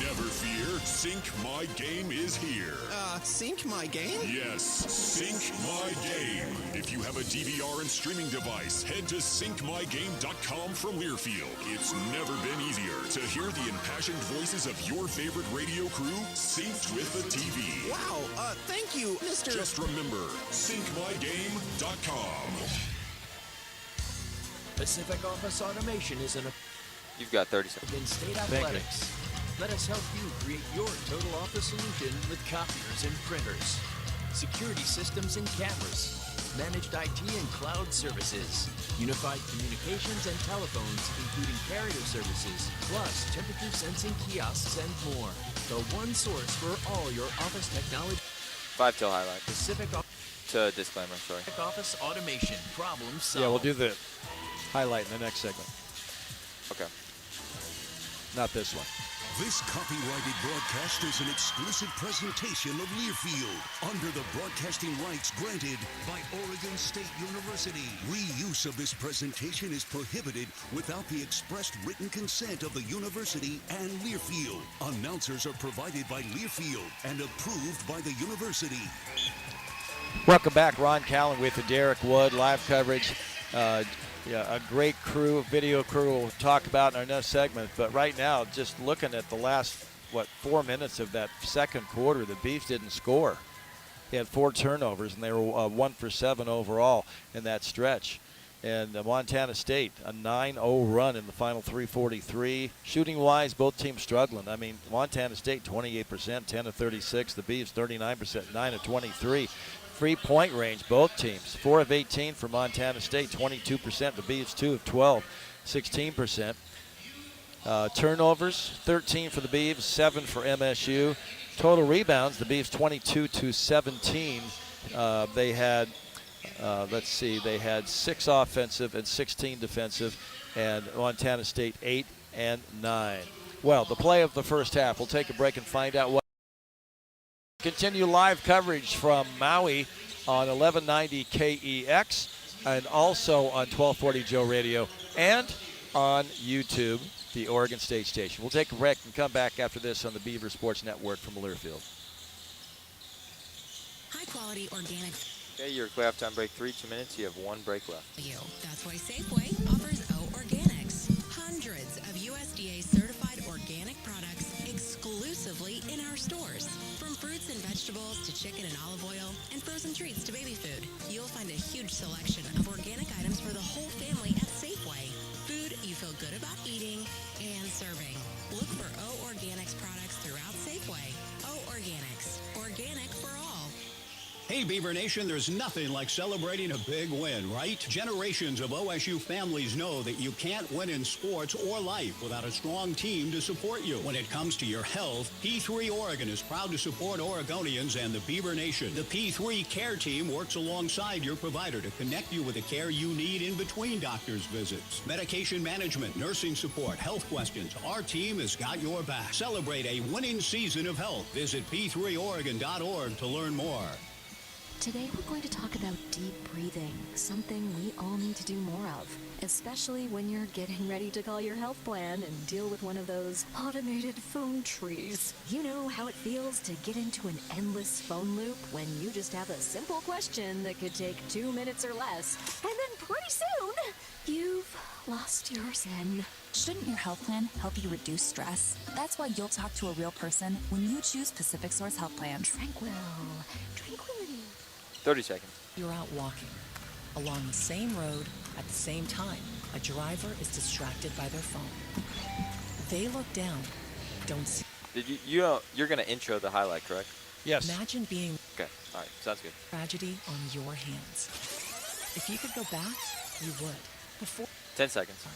[SPEAKER 18] Never fear, Sync My Game is here.
[SPEAKER 5] Sync My Game?
[SPEAKER 18] Yes, Sync My Game. If you have a DVR and streaming device, head to syncmygame.com from Learfield. It's never been easier to hear the impassioned voices of your favorite radio crew synced with the TV.
[SPEAKER 5] Wow, thank you, Mr.
[SPEAKER 18] Just remember, syncmygame.com.
[SPEAKER 6] Pacific Office Automation is an
[SPEAKER 1] You've got 30 seconds.
[SPEAKER 6] in state athletics. Let us help you create your total office solution with copiers and printers, security systems and cameras, managed IT and cloud services, unified communications and telephones, including carrier services, plus temperature sensing kiosks and more. The one source for all your office technology.
[SPEAKER 1] 5 till highlight.
[SPEAKER 6] Pacific
[SPEAKER 1] Disclaimer, sorry.
[SPEAKER 6] Office Automation. Problem solved.
[SPEAKER 2] Yeah, we'll do the highlight in the next segment.
[SPEAKER 1] Okay.
[SPEAKER 2] Not this one.
[SPEAKER 4] This copyrighted broadcast is an exclusive presentation of Learfield under the broadcasting rights granted by Oregon State University. Reuse of this presentation is prohibited without the expressed written consent of the university and Learfield. Announcers are provided by Learfield and approved by the university.
[SPEAKER 2] Welcome back. Ron Callan with Derek Wood. Live coverage. A great crew, video crew we'll talk about in our next segment. But right now, just looking at the last, 4 minutes of that second quarter, the Beefs didn't score. They had 4 turnovers, and they were 1 for 7 overall in that stretch. And Montana State, a 9-0 run in the final 3:43. Shooting-wise, both teams struggling. I mean, Montana State, 28%, 10 of 36. The Beavs, 39%, 9 of 23. Three-point range, both teams. 4 of 18 for Montana State, 22%. The Beavs, 2 of 12, 16%. Turnovers, 13 for the Beavs, 7 for MSU. Total rebounds, the Beavs 22 to 17. They had, they had 6 offensive and 16 defensive, and Montana State 8 and 9. Well, the play of the first half. We'll take a break and find out what. Continue live coverage from Maui on 1190 KEX and also on 1240 Joe Radio and on YouTube, the Oregon State Station. We'll take a break and come back after this on the Beaver Sports Network from Learfield.
[SPEAKER 13] High quality organic.
[SPEAKER 1] Okay, your halftime break 3, 2 minutes. You have 1 break left.
[SPEAKER 13] That's why Safeway offers O Organics. Hundreds of USDA certified organic products exclusively in our stores. From fruits and vegetables to chicken and olive oil and frozen treats to baby food, you'll find a huge selection of organic items for the whole family at Safeway. Food you feel good about eating and serving. Look for O Organics products throughout Safeway. O Organics. Organic for all.
[SPEAKER 8] Hey, Beaver Nation, there's nothing like celebrating a big win, right? Generations of OSU families know that you can't win in sports or life without a strong team to support you. When it comes to your health, P3 Oregon is proud to support Oregonians and the Beaver Nation. The P3 Care Team works alongside your provider to connect you with the care you need in between doctor's visits. Medication management, nursing support, health questions. Our team has got your back. Celebrate a winning season of health. Visit p3oregon.org to learn more.
[SPEAKER 21] Today we're going to talk about deep breathing, something we all need to do more of, especially when you're getting ready to call your health plan and deal with one of those automated phone trees. You know how it feels to get into an endless phone loop when you just have a simple question that could take 2 minutes or less, and then pretty soon, you've lost your zen.
[SPEAKER 11] Shouldn't your health plan help you reduce stress? That's why you'll talk to a real person when you choose Pacific Source Health Plan.
[SPEAKER 21] Tranquility.
[SPEAKER 1] 30 seconds.
[SPEAKER 14] You're out walking along the same road at the same time. A driver is distracted by their phone. They look down, don't see.
[SPEAKER 1] Did you're going to intro the highlight, correct?
[SPEAKER 2] Yes.
[SPEAKER 14] Imagine being
[SPEAKER 1] Okay. All right. Sounds good.
[SPEAKER 14] tragedy on your hands. If you could go back, you would. Before
[SPEAKER 1] 10 seconds.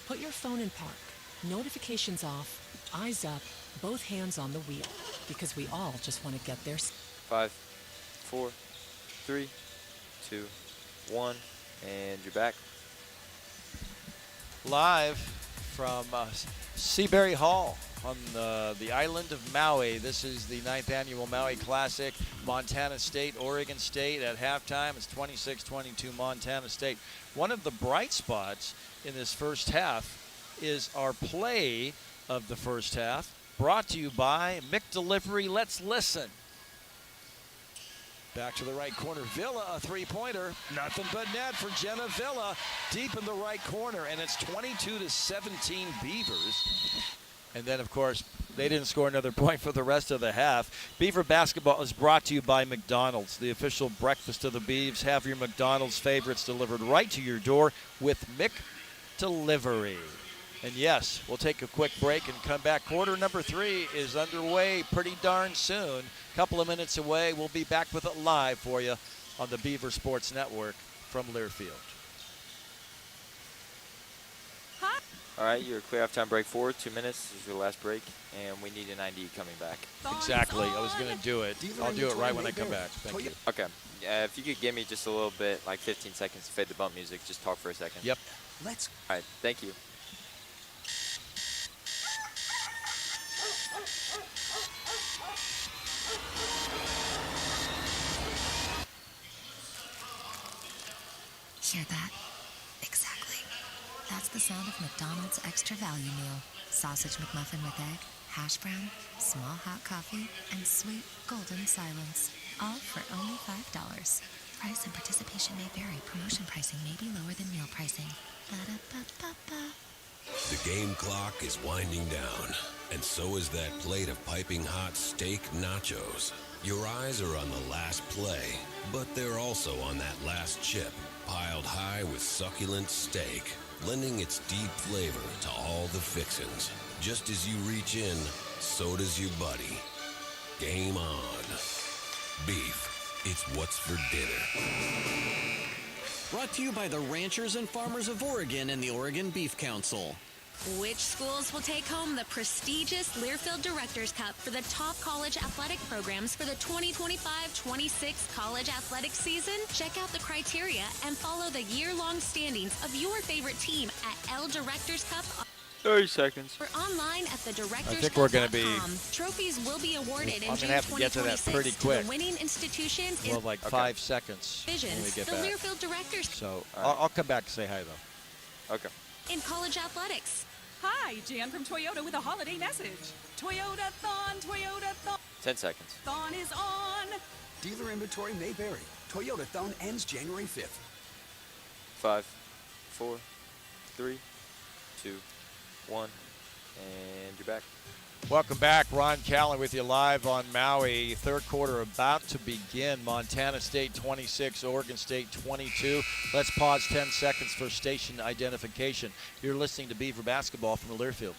[SPEAKER 14] Put your phone in park. Notifications off, eyes up, both hands on the wheel. Because we all just want to get there.
[SPEAKER 1] 5, 4, 3, 2, 1, and you're back.
[SPEAKER 2] Live from Seabury Hall on the island of Maui. This is the 9th annual Maui Classic. Montana State, Oregon State at halftime. It's 26-22 Montana State. One of the bright spots in this first half is our play of the first half, brought to you by McDelivery. Let's listen. Back to the right corner, Villa, a three-pointer. Nothing but net for Jenna Villa, deep in the right corner, and it's 22-17 Beavers. And then, of course, they didn't score another point for the rest of the half. Beaver basketball is brought to you by McDonald's, the official breakfast of the Beavs. Have your McDonald's favorites delivered right to your door with McDelivery. And yes, we'll take a quick break and come back. Quarter number 3 is underway pretty darn soon. A couple of minutes away. We'll be back with it live for you on the Beaver Sports Network from Learfield.
[SPEAKER 1] All right, you're clear halftime break 4. 2 minutes is your last break, and we need an ID coming back.
[SPEAKER 2] Exactly. I was going to do it. I'll do it right when I come back. Thank you.
[SPEAKER 1] Okay. If you could give me just a little bit, like 15 seconds to fade the bump music, just talk for a second.
[SPEAKER 2] Yep.
[SPEAKER 1] Let's. All right, thank you.
[SPEAKER 22] Hear that? Exactly. That's the sound of McDonald's Extra Value Meal. Sausage McMuffin with egg, hash brown, small hot coffee, and sweet golden silence. All for only $5. Price and participation may vary. Promotion pricing may be lower than meal pricing. Ba-da-ba-ba-ba.
[SPEAKER 4] The game clock is winding down, and so is that plate of piping hot steak nachos. Your eyes are on the last play, but they're also on that last chip, piled high with succulent steak, lending its deep flavor to all the fixins. Just as you reach in, so does your buddy. Game on. Beef, it's what's for dinner.
[SPEAKER 5] Brought to you by the Ranchers and Farmers of Oregon and the Oregon Beef Council.
[SPEAKER 16] Which schools will take home the prestigious Learfield Directors Cup for the top college athletic programs for the 2025-26 college athletic season? Check out the criteria and follow the year-long standings of your favorite team at L Directors Cup
[SPEAKER 1] 30 seconds.
[SPEAKER 16] or online at thedirectorscup.com.
[SPEAKER 2] I think we're going to be.
[SPEAKER 16] Trophies will be awarded in
[SPEAKER 2] I'm
[SPEAKER 16] June
[SPEAKER 2] going to have to get to that
[SPEAKER 16] 2026
[SPEAKER 2] pretty
[SPEAKER 16] to
[SPEAKER 2] quick.
[SPEAKER 16] the winning institutions
[SPEAKER 2] We'll have like 5 seconds when we
[SPEAKER 16] divisions.
[SPEAKER 2] get
[SPEAKER 16] The
[SPEAKER 2] back.
[SPEAKER 16] Learfield Directors
[SPEAKER 2] So I'll come back and say hi, though.
[SPEAKER 1] Okay.
[SPEAKER 16] in college athletics.
[SPEAKER 15] Hi, Jan from Toyota with a holiday message. Toyota-thon, Toyota-thon.
[SPEAKER 1] 10 seconds.
[SPEAKER 15] Thon is on.
[SPEAKER 17] Dealer inventory may vary. Toyota-thon ends January 5th.
[SPEAKER 1] 5, 4, 3, 2, 1, and you're back.
[SPEAKER 2] Welcome back. Ron Callan with you live on Maui. Third quarter about to begin. Montana State 26, Oregon State 22. Let's pause 10 seconds for station identification. You're listening to Beaver Basketball from Learfield.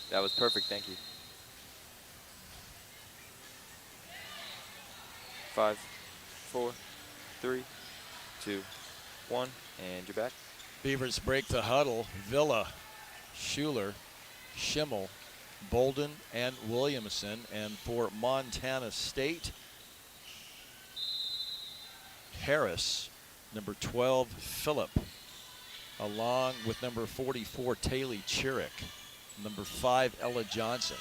[SPEAKER 1] That was perfect. Thank you. 5, 4, 3, 2, 1, and you're back.
[SPEAKER 2] Beavers break the huddle. Villa, Schuler, Schimmel, Bolden, and Williamson. And for Montana State, Harris, number 12, Phillip, along with number 44, Taylor Chirick, number 5, Ella Johnson.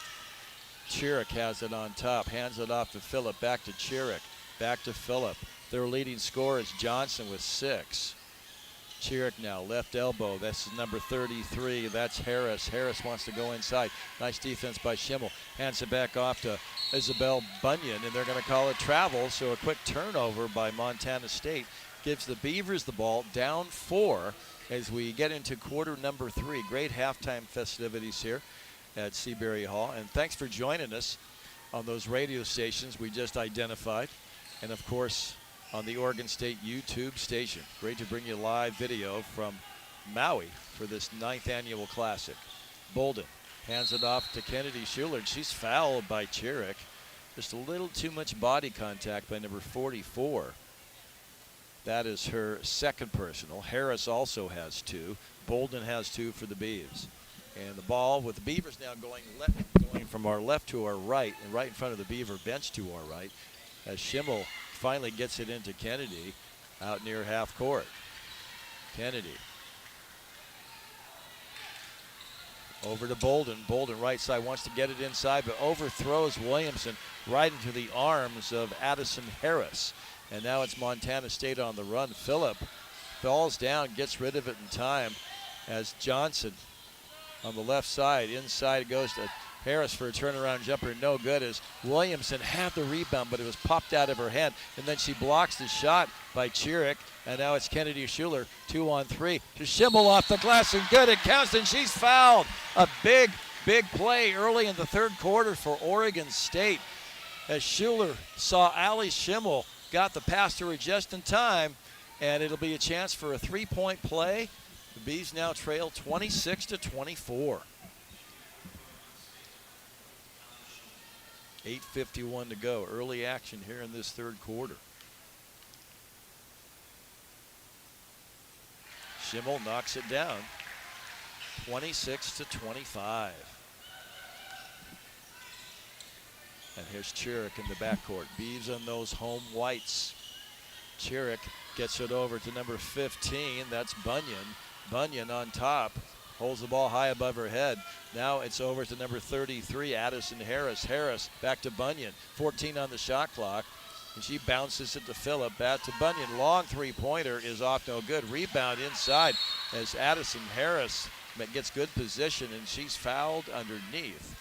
[SPEAKER 2] Chirick has it on top, hands it off to Phillip, back to Chirick, back to Phillip. Their leading scorer is Johnson with 6. Chirick now, left elbow. That's number 33. That's Harris. Harris wants to go inside. Nice defense by Schimmel. Hands it back off to Isabel Bunyan, and they're going to call it travel. So a quick turnover by Montana State gives the Beavers the ball, down 4 as we get into quarter number 3. Great halftime festivities here at Seabury Hall. And thanks for joining us on those radio stations we just identified. And, of course, on the Oregon State YouTube station. Great to bring you live video from Maui for this 9th annual Classic. Bolden hands it off to Kennedy Schuler. She's fouled by Chirick. Just a little too much body contact by number 44. That is her second personal. Harris also has 2. Bolden has 2 for the Beavs. And the ball with the Beavers now going from our left to our right, and right in front of the Beaver bench to our right, as Schimmel finally gets it into Kennedy out near half court. Kennedy Over to Bolden. Bolden right side wants to get it inside, but overthrows Williamson right into the arms of Addison Harris. And now it's Montana State on the run. Phillip falls down, gets rid of it in time as Johnson on the left side. Inside goes to Harris for a turnaround jumper. No good as Williamson had the rebound, but it was popped out of her hand. And then she blocks the shot by Chiric. And now it's Kennedy Schuler, 2-on-3 to Schimmel off the glass, and good, it counts, and she's fouled. A big play early in the third quarter for Oregon State as Schuler saw Allie Schimmel, got the pass to her just in time, and it'll be a chance for a three-point play. The Bees now trail 26-24. 8:51 to go. Early action here in this third quarter. Schimmel knocks it down, 26-25. And here's Chiric in the backcourt. Beeves on those home whites. Chiric gets it over to number 15. That's Bunyan. Bunyan on top. Holds the ball high above her head. Now it's over to number 33, Addison Harris. Harris back to Bunyan. 14 on the shot clock. And she bounces it to Phillip. Back to Bunyan. Long three-pointer is off, no good. Rebound inside as Addison Harris gets good position, and she's fouled underneath.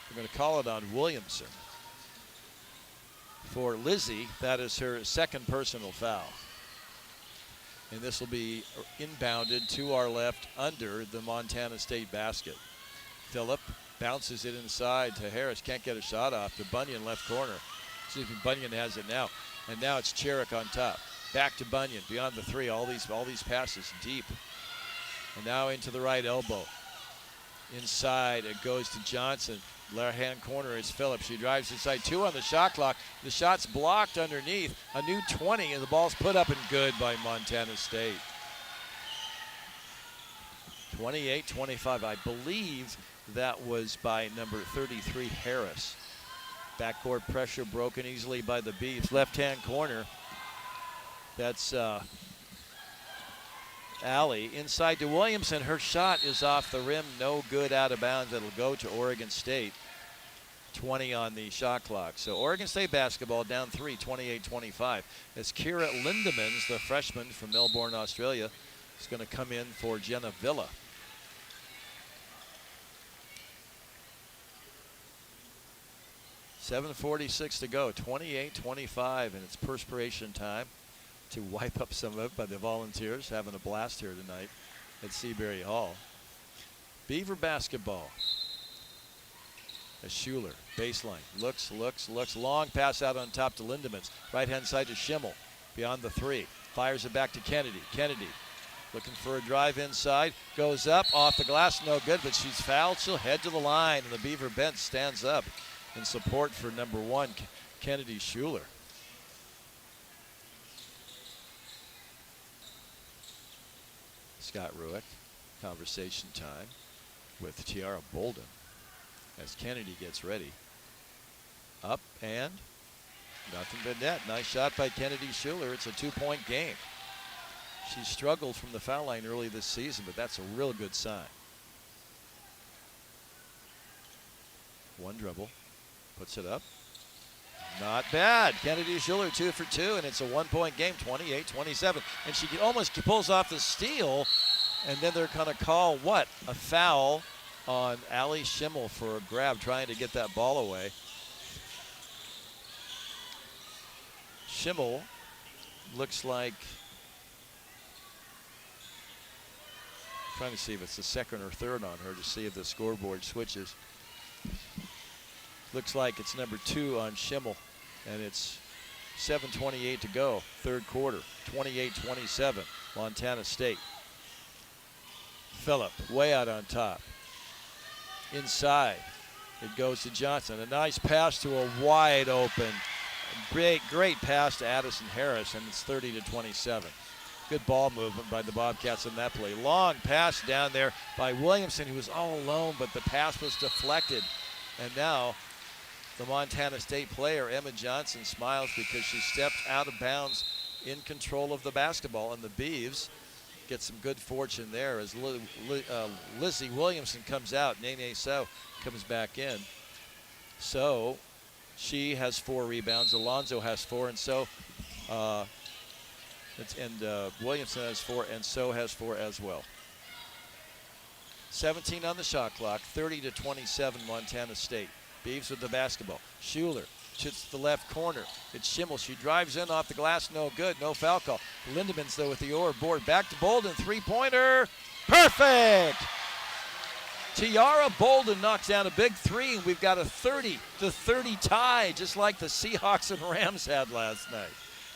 [SPEAKER 2] We're going to call it on Williamson. For Lizzie, that is her second personal foul. And this will be inbounded to our left under the Montana State basket. Phillip bounces it inside to Harris. Can't get a shot off to Bunyan, left corner. Excuse me, Bunyan has it now. And now it's Chiric on top. Back to Bunyan, beyond the three. All these passes deep. And now into the right elbow. Inside, it goes to Johnson. Left-hand corner is Phillips. She drives inside, 2 on the shot clock. The shot's blocked underneath. A new 20, and the ball's put up and good by Montana State. 28-25. I believe that was by number 33, Harris. Backcourt pressure broken easily by the Beavs. Left-hand corner. That's Allie. Inside to Williamson. Her shot is off the rim. No good, out of bounds. It'll go to Oregon State. 20 on the shot clock. So Oregon State basketball down 3, 28-25. As Kira Lindemans, the freshman from Melbourne, Australia, is going to come in for Jenna Villa. .46 to go, 28-25, and it's perspiration time to wipe up some of it by the Volunteers, having a blast here tonight at Seabury Hall. Beaver basketball. As Schuler, baseline, looks, long pass out on top to Lindemans. Right-hand side to Schimmel, beyond the 3. Fires it back to Kennedy. Kennedy looking for a drive inside, goes up, off the glass, no good, but she's fouled. She'll head to the line, and the Beaver bench stands up in support for number 1, Kennedy Schuler. Scott Ruick, conversation time with Tiara Bolden as Kennedy gets ready. Up and nothing but net. Nice shot by Kennedy Schuler. It's a 2-point game. She struggled from the foul line early this season, but that's a real good sign. One dribble. Puts it up. Not bad. Kennedy Schuler 2 for 2, and it's a 1-point game, 28-27. And she almost pulls off the steal, and then they're going to call what? A foul on Allie Schimmel for a grab, trying to get that ball away. Schimmel looks like, trying to see if it's the second or third on her to see if the scoreboard switches. Looks like it's number 2 on Schimmel, and it's 7:28 to go, third quarter, 28-27, Montana State. Phillip, way out on top. Inside, it goes to Johnson. A nice pass to a wide open, great pass to Addison Harris, and it's 30-27. Good ball movement by the Bobcats in that play. Long pass down there by Williamson, who was all alone, but the pass was deflected. And now the Montana State player, Emma Johnson, smiles because she stepped out of bounds in control of the basketball, and the Beavs get some good fortune there as Lizzie Williamson comes out. Nene So comes back in. So she has 4 rebounds. Alonzo has 4, and So Williamson has 4, and So has 4 as well. 17 on the shot clock, 30-27 Montana State. Beavs with the basketball. Schuler shoots the left corner. It's Schimmel. She drives in off the glass. No good. No foul call. Lindemans, though, with the board. Back to Bolden. Three-pointer. Perfect! Tiara Bolden knocks down a big 3, and we've got a 30-30 tie, just like the Seahawks and Rams had last night.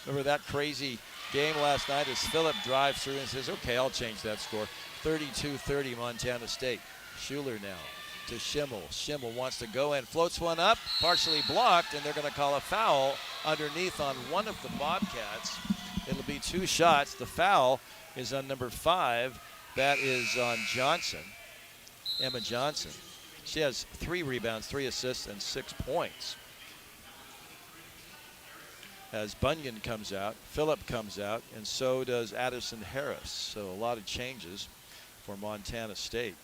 [SPEAKER 2] Remember that crazy game last night as Phillip drives through and says, okay, I'll change that score. 32-30 Montana State. Schuler now to Schimmel. Schimmel wants to go in, floats one up, partially blocked, and they're going to call a foul underneath on one of the Bobcats. It'll be 2 shots. The foul is on number 5. That is on Johnson, Emma Johnson. She has 3 rebounds, 3 assists, and 6 points. As Bunyan comes out, Phillip comes out, and so does Addison Harris. So a lot of changes for Montana State.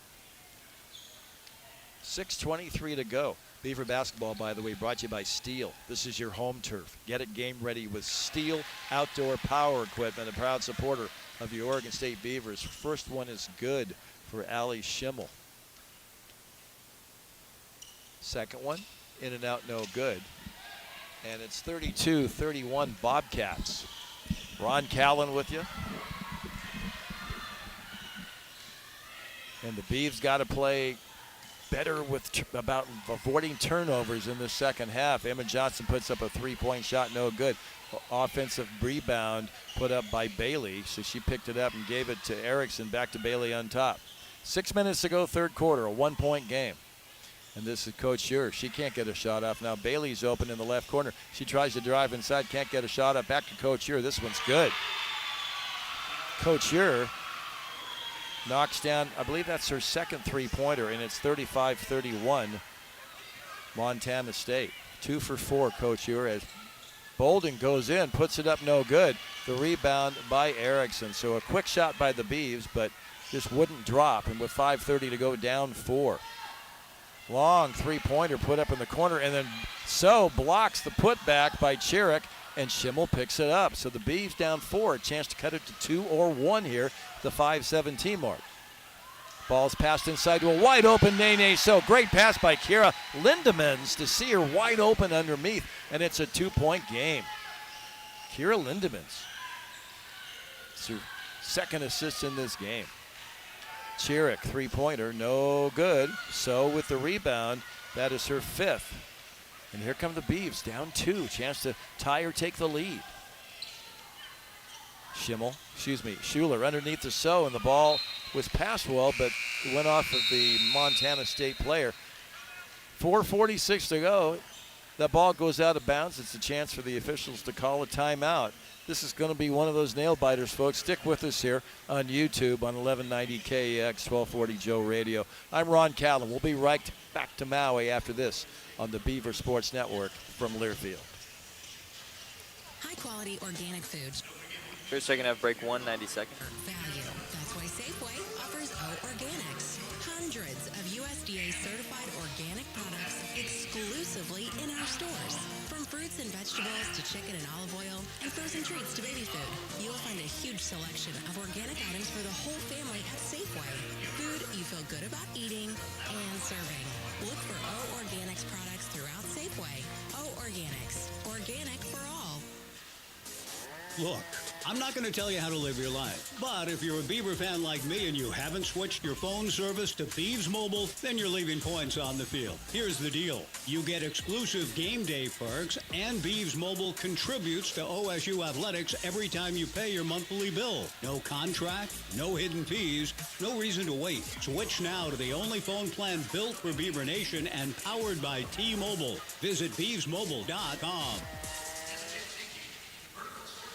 [SPEAKER 2] 6:23 to go. Beaver basketball, by the way, brought to you by Steel. This is your home turf. Get it game ready with Steel outdoor power equipment, a proud supporter of the Oregon State Beavers. First one is good for Allie Schimmel. Second one, in and out, no good. And it's 32-31 Bobcats. Ron Callan with you. And the Beavs got to play better with about avoiding turnovers in the second half. Emma Johnson puts up a 3-point shot, no good. Offensive rebound put up by Bailey, so she picked it up and gave it to Erickson, back to Bailey on top. 6 minutes to go, third quarter, a 1-point game. And this is Coach Ure. She can't get a shot off. Now Bailey's open in the left corner. She tries to drive inside, can't get a shot up. Back to Coach Ure. This one's good. Coach Ure knocks down, I believe that's her second 3-pointer, and it's 35-31 Montana State. 2 for 4, Coach Ure, as Bolden goes in, puts it up, no good. The rebound by Erickson. So a quick shot by the Beavs, but just wouldn't drop, and with 5:30 to go, down 4. Long 3-pointer put up in the corner, and then So blocks the putback by Chirick, and Schimmel picks it up. So the Beavs down 4, a chance to cut it to 2 or 1 here, the 5:17 mark. Ball's passed inside to a wide open Nene So. Great pass by Kira Lindemans to see her wide open underneath, and it's a 2-point game. Kira Lindemans. It's her second assist in this game. Chirick, 3-pointer, no good. So with the rebound, that is her 5th. And here come the Beavs, down 2. Chance to tie or take the lead. Schuler underneath the So, and the ball was passed well, but went off of the Montana State player. 4:46 to go. That ball goes out of bounds. It's a chance for the officials to call a timeout. This is going to be one of those nail biters, folks. Stick with us here on YouTube on 1190 KEX, 1240 Joe Radio. I'm Ron Callan. We'll be right back to Maui after this on the Beaver Sports Network from Learfield.
[SPEAKER 13] High-quality organic food.
[SPEAKER 1] First second half break, 90 seconds.
[SPEAKER 13] Value. That's why Safeway offers O Organics. Hundreds of USDA certified organic products exclusively in our stores. From fruits and vegetables to chicken and olive oil and frozen treats to baby food, you'll find a huge selection of organic items for the whole family at Safeway. Food you feel good about eating and serving. Look for O Organics products throughout Safeway. O Organics. Organic for all.
[SPEAKER 10] Look, I'm not going to tell you how to live your life, but if you're a Beaver fan like me and you haven't switched your phone service to Beavs Mobile, then you're leaving points on the field. Here's the deal. You get exclusive game day perks, and Beavs Mobile contributes to OSU athletics every time you pay your monthly bill. No contract, no hidden fees, no reason to wait. Switch now to the only phone plan built for Beaver Nation and powered by T-Mobile. Visit BeavsMobile.com.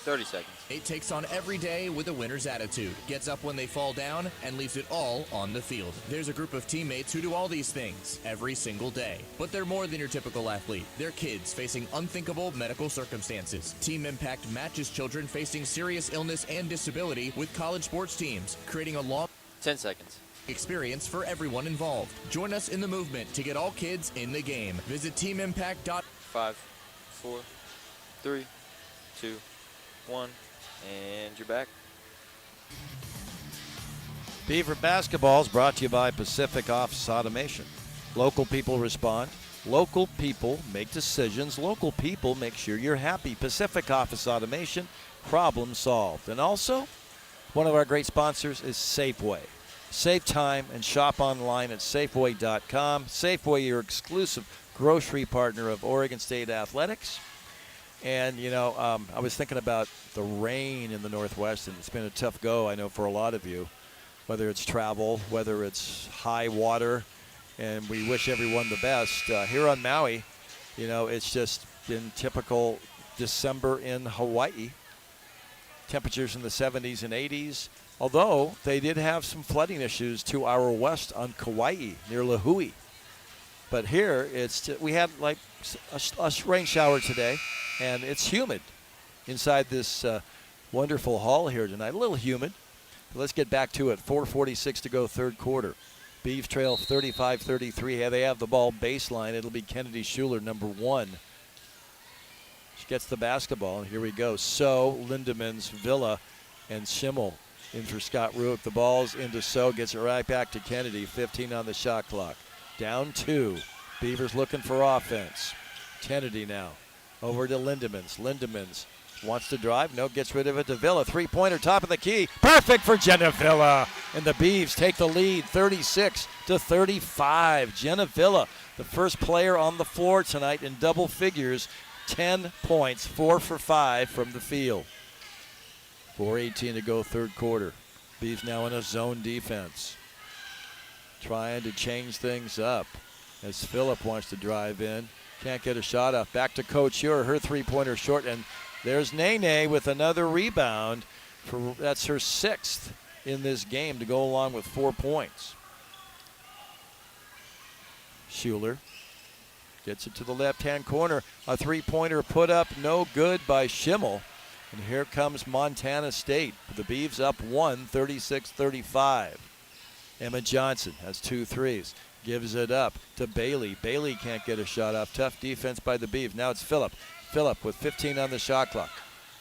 [SPEAKER 1] 30 seconds.
[SPEAKER 3] It takes on every day with a winner's attitude, gets up when they fall down, and leaves it all on the field. There's a group of teammates who do all these things every single day. But they're more than your typical athlete. They're kids facing unthinkable medical circumstances. Team Impact matches children facing serious illness and disability with college sports teams, creating a long
[SPEAKER 1] 10 seconds.
[SPEAKER 3] Experience for everyone involved. Join us in the movement to get all kids in the game. Visit teamimpact.com.
[SPEAKER 1] 5, 4, 3, 2, 1, and you're back.
[SPEAKER 2] Beaver basketball is brought to you by Pacific Office Automation. Local people respond. Local people make decisions. Local people make sure you're happy. Pacific Office Automation, problem solved. And also, one of our great sponsors is Safeway. Save time and shop online at Safeway.com. Safeway, your exclusive grocery partner of Oregon State Athletics. And, you know, I was thinking about the rain in the Northwest, and it's been a tough go, I know, for a lot of you, whether it's travel, whether it's high water, and we wish everyone the best. Here on Maui, you know, it's just been typical December in Hawaii. Temperatures in the 70s and 80s, although they did have some flooding issues to our west on Kauai near Lahui. But here, we had like a rain shower today, and it's humid inside this wonderful hall here tonight. A little humid. But let's get back to it. 4:46 to go, third quarter. Beavs trail 35-33. They have the ball baseline. It'll be Kennedy Schuler, number 1. She gets the basketball, and here we go. So, Lindemans, Villa, and Schimmel in for Scott Ruick. The ball's into So, gets it right back to Kennedy. 15 on the shot clock. Down 2. Beavers looking for offense. Kennedy now. Over to Lindemans. Lindemans wants to drive. No, gets rid of it to Villa. Three-pointer, top of the key. Perfect for Jenna Villa. And the Beavs take the lead, 36-35. Jenna Villa, the first player on the floor tonight in double figures. 10 points, 4 for 5 from the field. 4:18 to go, third quarter. Beavs now in a zone defense. Trying to change things up as Phillip wants to drive in. Can't get a shot off. Back to Coach Ure. Her three-pointer short, and there's Nene with another rebound. That's her 6th in this game to go along with 4 points. Schuler gets it to the left-hand corner. A three-pointer put up, no good by Schimmel. And here comes Montana State. The Beavs up 1, 36-35. Emma Johnson has 2 threes. Gives it up to Bailey. Bailey can't get a shot off. Tough defense by the Beavs. Now it's Phillip. Phillip with 15 on the shot clock.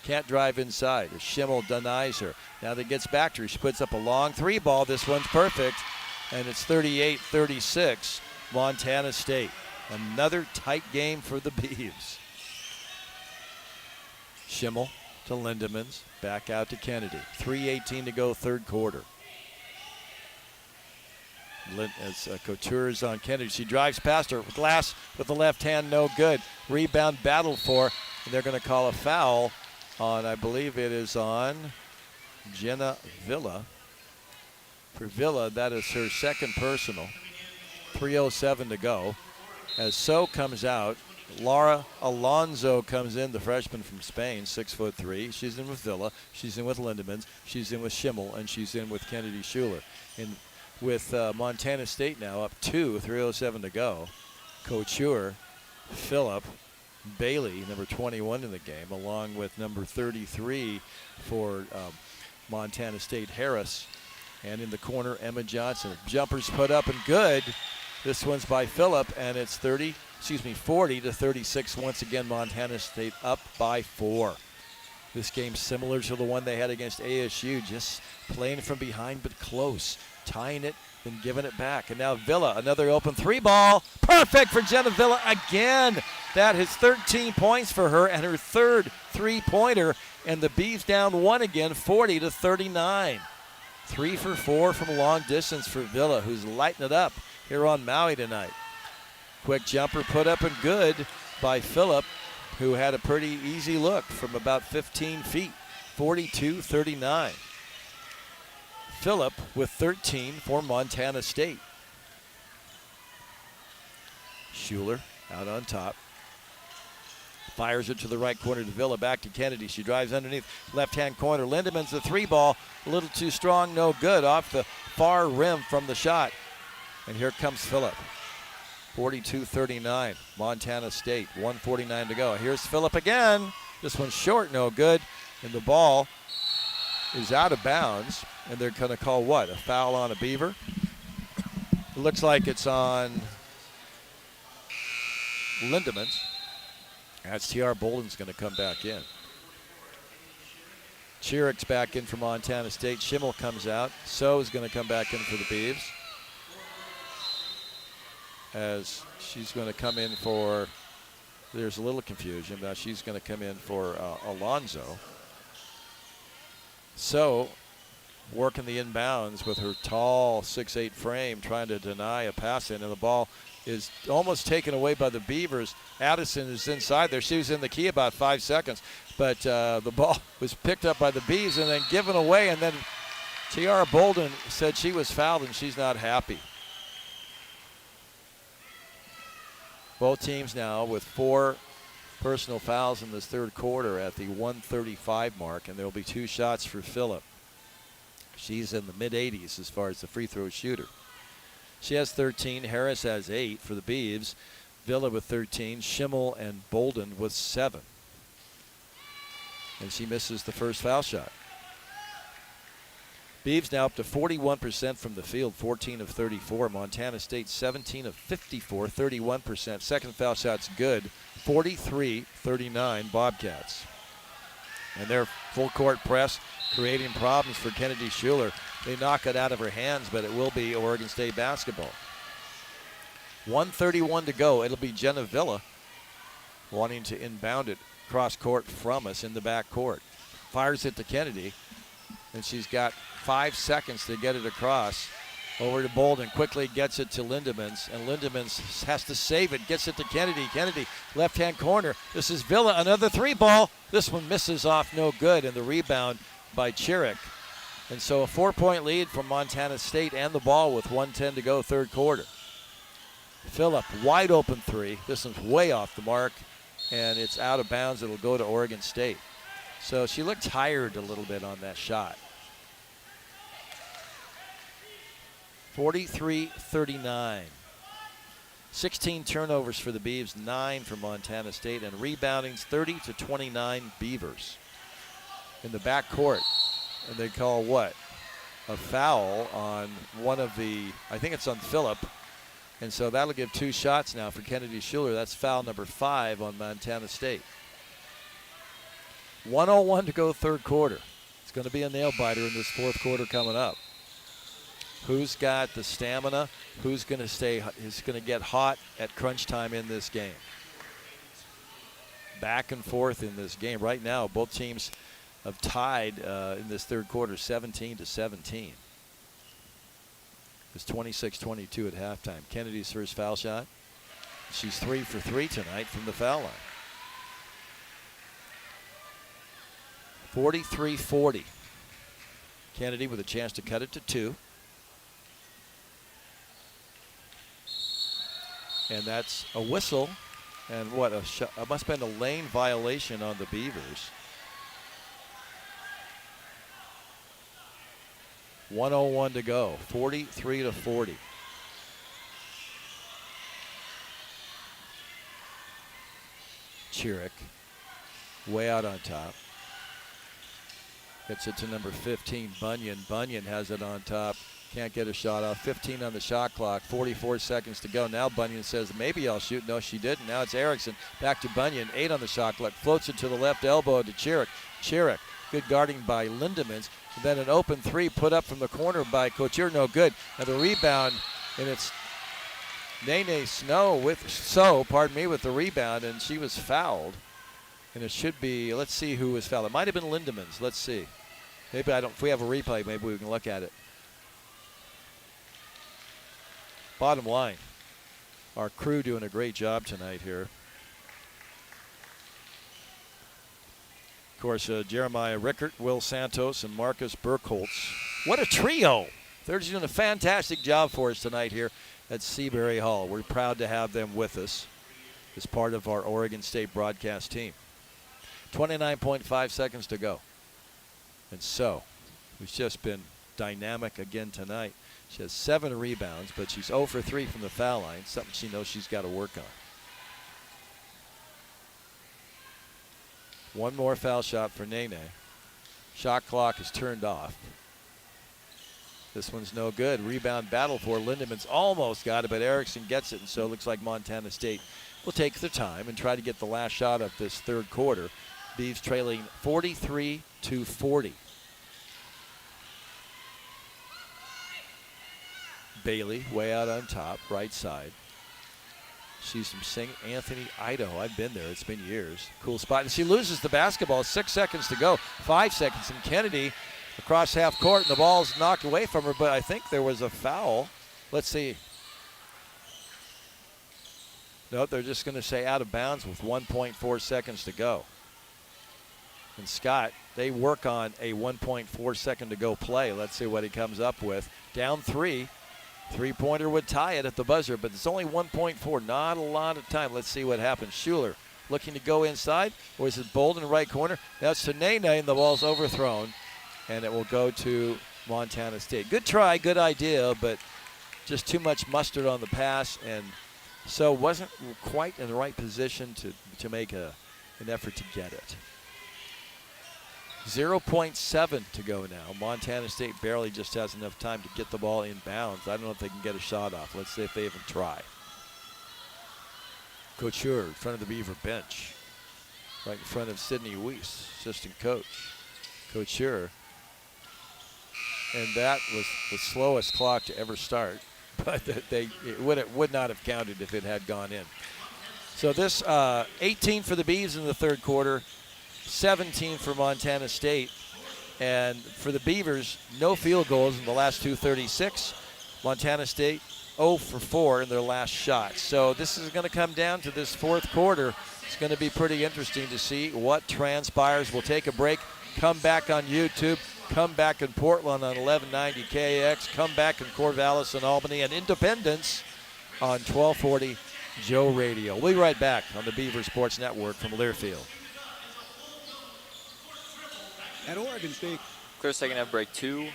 [SPEAKER 2] Can't drive inside. Schimmel denies her. Now that gets back to her. She puts up a long 3 ball. This one's perfect. And it's 38-36. Montana State. Another tight game for the Beavs. Schimmel to Lindemans. Back out to Kennedy. 3:18 to go, third quarter. As Couture is on Kennedy. She drives past her. Glass with the left hand, no good. Rebound battle for, and they're going to call a foul on, I believe it is on Jenna Villa. For Villa, that is her second personal. 3:07 to go. As So comes out, Laura Alonso comes in, the freshman from Spain, 6'3". She's in with Villa. She's in with Lindemans. She's in with Schimmel, and she's in with Kennedy Schuler. And with Montana State now up 2, 3:07 to go. Couture, Phillip, Bailey, number 21 in the game, along with number 33 for Montana State, Harris. And in the corner, Emma Johnson. Jumpers put up and good. This one's by Phillip, and it's 40-36. Once again, Montana State up by 4. This game's similar to the one they had against ASU, just playing from behind but close. Tying it, then giving it back. And now Villa, another open 3 ball. Perfect for Jenna Villa again. That is 13 points for her and her third 3-pointer. And the Beavs down 1 again, 40-39. 3 for 4 from long distance for Villa, who's lighting it up here on Maui tonight. Quick jumper put up and good by Phillip, who had a pretty easy look from about 15 feet. 42-39. Phillip with 13 for Montana State. Schuler out on top. Fires it to the right corner to Villa. Back to Kennedy. She drives underneath. Left-hand corner. Lindemann's the 3-ball. A little too strong. No good. Off the far rim from the shot. And here comes Phillip. 42-39. Montana State. 1:49 to go. Here's Phillip again. This one's short. No good. And the ball is out of bounds. And they're going to call what? A foul on a Beaver? It looks like it's on Lindemann's. That's T.R. Bolden's going to come back in. Chirick's back in for Montana State. Schimmel comes out. So is going to come back in for the Beavs. As she's going to come in for, there's a little confusion, but she's going to come in for Alonzo. So working the inbounds with her tall 6'8" frame, trying to deny a pass in, and the ball is almost taken away by the Beavers. Addison is inside there. She was in the key about 5 seconds, but the ball was picked up by the Bees and then given away, and then Tiara Bolden said she was fouled and she's not happy. Both teams now with 4 personal fouls in this third quarter at the 1:35 mark, and there will be 2 shots for Phillip. She's in the mid-80s as far as the free throw shooter. She has 13. Harris has 8 for the Beavs. Villa with 13. Schimmel and Bolden with 7. And she misses the first foul shot. Beavs now up to 41% from the field, 14 of 34. Montana State 17 of 54, 31%. Second foul shot's good, 43-39 Bobcats. And their full court press creating problems for Kennedy Schuler. They knock it out of her hands, but it will be Oregon State basketball. 1:31 to go. It'll be Jenna Villa wanting to inbound it cross court from us in the back court. Fires it to Kennedy, and she's got 5 seconds to get it across. Over to Bolden, quickly gets it to Lindemann's, and Lindemann's has to save it, gets it to Kennedy. Kennedy, left-hand corner. This is Villa, another 3-ball. This one misses off, no good, and the rebound by Chirick. And so a 4-point lead from Montana State and the ball with 1:10 to go, third quarter. Phillip, wide open 3. This one's way off the mark, and it's out of bounds. It'll go to Oregon State. So she looked tired a little bit on that shot. 43-39. 16 turnovers for the Beavs, 9 for Montana State, and reboundings 30-29 Beavers. In the back court, and they call what? A foul on one of the, I think it's on Phillip. And so that'll give 2 shots now for Kennedy Schuler. That's foul number 5 on Montana State. 1:01 to go, third quarter. It's going to be a nail biter in this fourth quarter coming up. Who's got the stamina? Who's going to get hot at crunch time in this game? Back and forth in this game. Right now, both teams have tied in this third quarter 17-17. It's 26-22 at halftime. Kennedy's first foul shot. She's 3 for 3 tonight from the foul line. 43-40. Kennedy with a chance to cut it to 2. And that's a whistle. And what, it must have been a lane violation on the Beavers. 1:01 to go, 43-40. Chirick, way out on top. Gets it to number 15, Bunyan. Bunyan has it on top. Can't get a shot off. 15 on the shot clock, 44 seconds to go. Now Bunyan says, maybe I'll shoot. No, she didn't. Now it's Erickson. Back to Bunyan, 8 on the shot clock. Floats it to the left elbow to Chirick. Chirick, good guarding by Lindemann's. And then an open 3 put up from the corner by Couture, no good. And the rebound, and it's Nene Snow with the rebound, and she was fouled. And it should be, let's see who was fouled. It might have been Lindemann's. Let's see. Maybe if we have a replay, maybe we can look at it. Bottom line, our crew doing a great job tonight here. Of course, Jeremiah Rickert, Will Santos, and Marcus Burkholtz. What a trio! They're doing a fantastic job for us tonight here at Seabury Hall. We're proud to have them with us. as part of our Oregon State broadcast team. 29.5 seconds to go. And so, who's just been dynamic again tonight. She has 7 rebounds, but she's 0 for 3 from the foul line, something she knows she's got to work on. One more foul shot for Nene. Shot clock is turned off. This one's no good. Rebound battle for Lindemann's almost got it, but Erickson gets it, and so it looks like Montana State will take their time and try to get the last shot of this third quarter. Beavs trailing 43-40. Bailey way out on top, right side. She's from St. Anthony, Idaho. I've been there. It's been years. Cool spot. And she loses the basketball. 6 seconds to go. 5 seconds. And Kennedy across half court, and the ball's knocked away from her, but I think there was a foul. Let's see. No, they're just going to say out of bounds with 1.4 seconds to go. And Scott, they work on a 1.4 second to go play. Let's see what he comes up with. Down 3. Three-pointer would tie it at the buzzer, but it's only 1.4. Not a lot of time. Let's see what happens. Schuler looking to go inside. Or is it Bolden right corner? That's to Nene, and the ball's overthrown. And it will go to Montana State. Good try, good idea, but just too much mustard on the pass, and so wasn't quite in the right position to make an effort to get it. 0.7 to go now. Montana State barely just has enough time to get the ball in bounds. I don't know if they can get a shot off. Let's see if they even try. Couture in front of the Beaver bench. Right in front of Sydney Weiss, assistant coach. Couture. And that was the slowest clock to ever start. But it would not have counted if it had gone in. So this 18 for the Beavs in the third quarter. 17 for Montana State. And for the Beavers, no field goals in the last 2:36. Montana State 0 for 4 in their last shot. So this is going to come down to this fourth quarter. It's going to be pretty interesting to see what transpires. We'll take a break, come back on YouTube, come back in Portland on 1190 KX, come back in Corvallis and Albany, and Independence on 1240 Joe Radio. We'll be right back on the Beaver Sports Network from Learfield.
[SPEAKER 10] At Oregon State,
[SPEAKER 1] Clear second half break 2.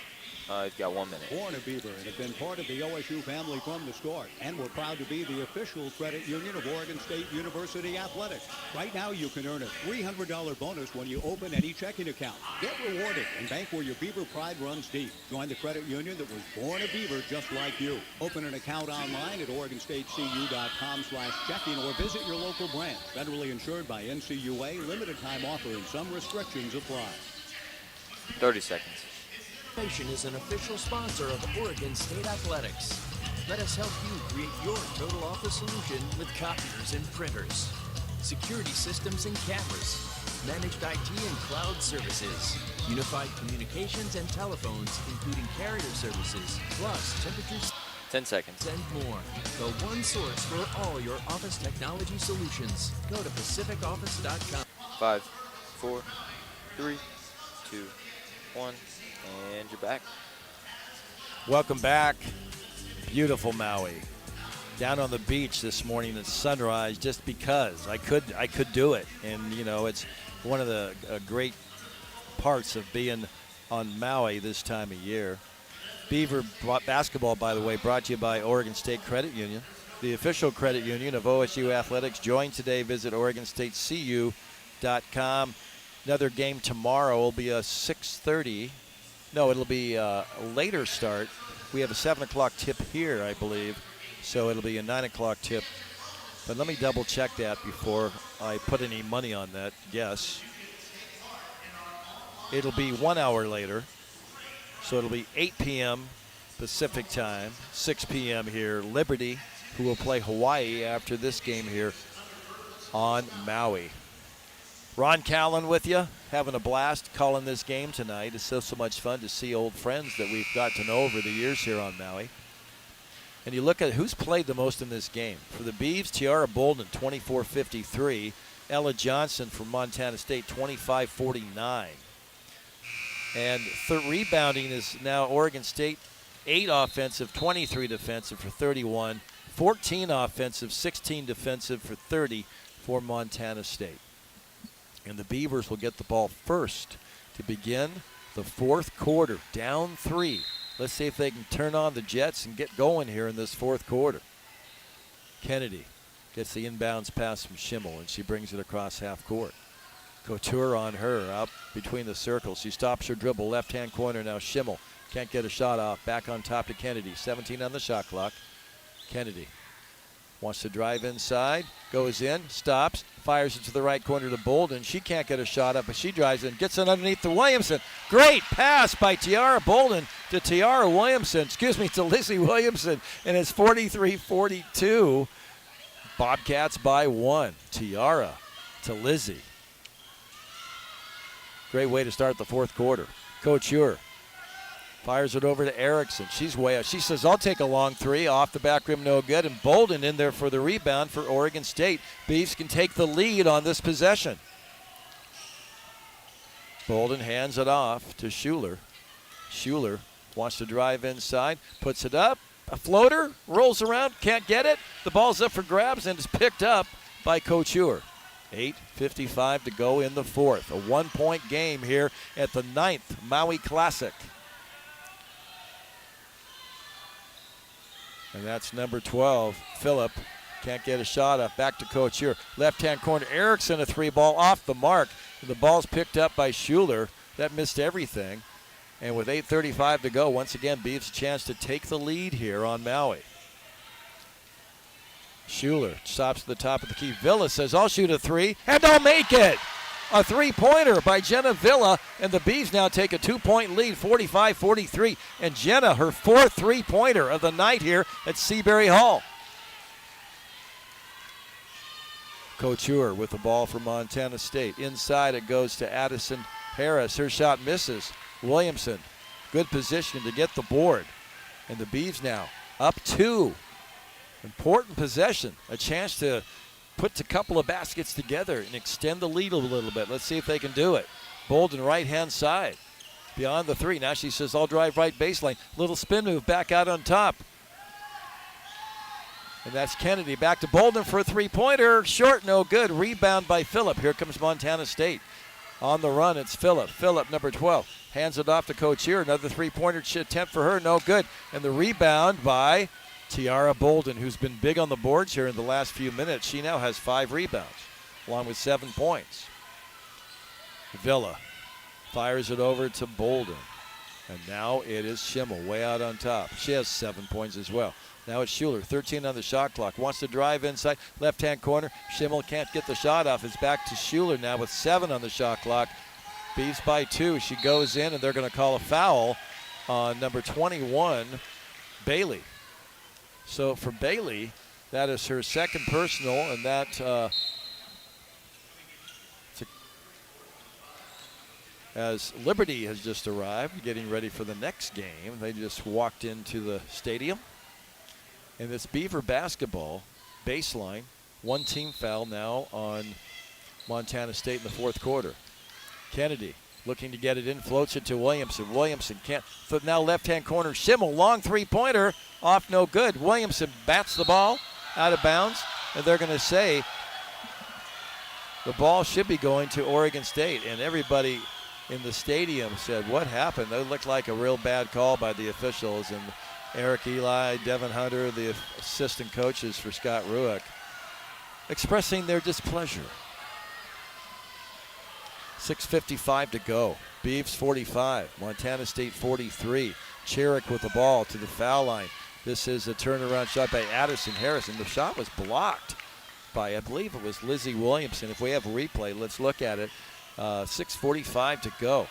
[SPEAKER 1] You've got 1 minute.
[SPEAKER 10] Born a Beaver and have been part of the OSU family from the start, and we're proud to be the official credit union of Oregon State University Athletics. Right now, you can earn a $300 bonus when you open any checking account. Get rewarded and bank where your Beaver pride runs deep. Join the credit union that was born a Beaver just like you. Open an account online at OregonStateCU.com/checking or visit your local branch. Federally insured by NCUA. Limited time offer and some restrictions apply.
[SPEAKER 1] 30 seconds.
[SPEAKER 6] Nation is an official sponsor of Oregon State Athletics. Let us help you create your total office solution with copiers and printers, security systems and cameras, managed IT and cloud services, unified communications and telephones, including carrier services, plus temperatures,
[SPEAKER 1] 10 seconds.
[SPEAKER 6] and more. The one source for all your office technology solutions. Go to pacificoffice.com.
[SPEAKER 1] 5, 4, 3, 2, 1, and you're back.
[SPEAKER 2] Welcome back. Beautiful Maui. Down on the beach this morning at sunrise just because I could do it. And, you know, it's one of the great parts of being on Maui this time of year. Beaver basketball, by the way, brought to you by Oregon State Credit Union, the official credit union of OSU Athletics. Join today. Visit OregonStateCU.com. Another game tomorrow will be a 6:30. No, it'll be a later start. We have a 7 o'clock tip here, I believe. So it'll be a 9 o'clock tip. But let me double check that before I put any money on that guess. It'll be 1 hour later. So it'll be 8 p.m. Pacific time, 6 p.m. here. Liberty, who will play Hawaii after this game here on Maui. Ron Callan with you, having a blast calling this game tonight. It's so much fun to see old friends that we've got to know over the years here on Maui. And you look at who's played the most in this game. For the Beavs, Tiara Bolden, 24-53. Ella Johnson from Montana State, 25-49. And rebounding is now Oregon State, 8 offensive, 23 defensive for 31. 14 offensive, 16 defensive for 30 for Montana State. And the Beavers will get the ball first to begin the fourth quarter, down 3. Let's see if they can turn on the Jets and get going here in this fourth quarter. Kennedy gets the inbounds pass from Schimmel, and she brings it across half court. Couture on her, out between the circles. She stops her dribble, left-hand corner now. Schimmel can't get a shot off. Back on top to Kennedy. 17 on the shot clock. Kennedy wants to drive inside, goes in, stops, fires it to the right corner to Bolden. She can't get a shot up, but she drives in, gets it underneath to Williamson. Great pass by Tiara Bolden to to Lizzie Williamson, and it's 43-42. Bobcats by 1. Tiara to Lizzie. Great way to start the fourth quarter. Couture fires it over to Erickson. She's way out. She says, I'll take a long 3. Off the back rim, no good. And Bolden in there for the rebound for Oregon State. Beavs can take the lead on this possession. Bolden hands it off to Schuler. Schuler wants to drive inside, puts it up. A floater, rolls around, can't get it. The ball's up for grabs and is picked up by Couture. 8:55 to go in the fourth. A 1-point game here at the 9th Maui Classic. And that's number 12, Phillip. Can't get a shot up. Back to Couture. Left-hand corner, Erickson, a 3-ball off the mark. The ball's picked up by Schuler. That missed everything. And with 8:35 to go, once again, Beavs a chance to take the lead here on Maui. Schuler stops at the top of the key. Villa says, I'll shoot a 3, and I'll make it. A 3-pointer by Jenna Villa, and the Beavs now take a 2-point lead, 45-43. And Jenna, her 4th 3-pointer of the night here at Seabury Hall. Couture with the ball for Montana State. Inside it goes to Addison Harris. Her shot misses. Williamson, good position to get the board. And the Beavs now up 2. Important possession, a chance to put a couple of baskets together and extend the lead a little bit. Let's see if they can do it. Bolden right-hand side, beyond the 3. Now she says, I'll drive right baseline. Little spin move back out on top. And that's Kennedy. Back to Bolden for a 3-pointer. Short, no good. Rebound by Phillip. Here comes Montana State. On the run, it's Phillip. Phillip, number 12. Hands it off to Couture. Another 3-pointer attempt for her. No good. And the rebound by Tiara Bolden, who's been big on the boards here in the last few minutes. She now has 5 rebounds, along with 7 points. Villa fires it over to Bolden. And now it is Schimmel way out on top. She has 7 points as well. Now it's Schuler, 13 on the shot clock. Wants to drive inside, left-hand corner. Schimmel can't get the shot off. It's back to Schuler now with 7 on the shot clock. Beavs by 2. She goes in, and they're going to call a foul on number 21, Bailey. So for Bailey, that is her 2nd personal, and that as Liberty has just arrived, getting ready for the next game. They just walked into the stadium. And it's Beaver basketball, baseline, 1 team foul now on Montana State in the fourth quarter. Kennedy looking to get it in, floats it to Williamson. Williamson can't, now left-hand corner, Schimmel, long 3-pointer, off no good. Williamson bats the ball out of bounds, and they're going to say the ball should be going to Oregon State. And everybody in the stadium said, what happened? That looked like a real bad call by the officials. And Eric Eli, Devin Hunter, the assistant coaches for Scott Rueck, expressing their displeasure. 6:55 to go. Beavs 45, Montana State 43. Cherick with the ball to the foul line. This is a turnaround shot by Addison Harris, and the shot was blocked by, I believe it was Lizzie Williamson. If we have a replay, let's look at it. 6:45 to go.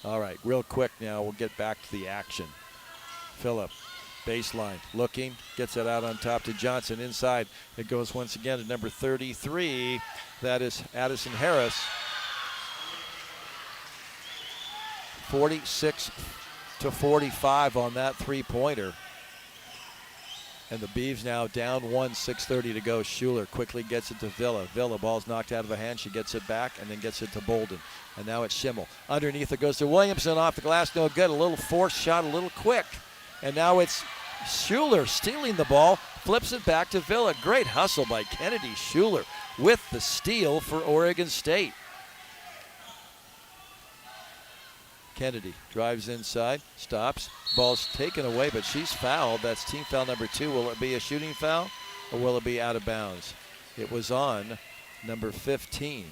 [SPEAKER 2] All right, real quick now, we'll get back to the action. Phillip, baseline, looking, gets it out on top to Johnson. Inside, it goes once again to number 33. That is Addison Harris. 46-45 on that 3-pointer. And the Beavs now down 1, 6:30 to go. Schuler quickly gets it to Villa. Villa, ball's knocked out of her hand. She gets it back and then gets it to Bolden. And now it's Schimmel. Underneath it goes to Williamson, off the glass, no good. A little forced shot, a little quick And now it's Schuler stealing the ball, flips it back to Villa. Great hustle by Kennedy Schuler with the steal for Oregon State. Kennedy drives inside, stops, ball's taken away, but she's fouled. That's team foul number 2. Will it be a shooting foul or will it be out of bounds? It was on number 15,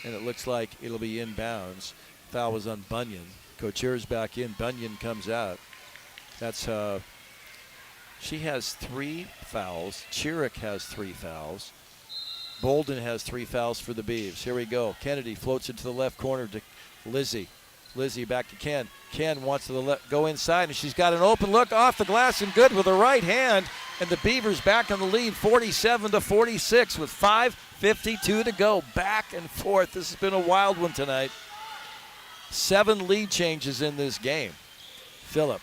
[SPEAKER 2] and it looks like it'll be inbounds. Foul was on Bunyan. Couture's back in, Bunyan comes out. That's she has 3 fouls. Chiric has 3 fouls. Bolden has 3 fouls for the Beavs. Here we go. Kennedy floats it to the left corner to Lizzie. Lizzie back to Ken. Ken wants to go inside, and she's got an open look off the glass and good with the right hand. And the Beavers back on the lead, 47-46 with 5:52 to go. Back and forth. This has been a wild one tonight. 7 lead changes in this game. Phillip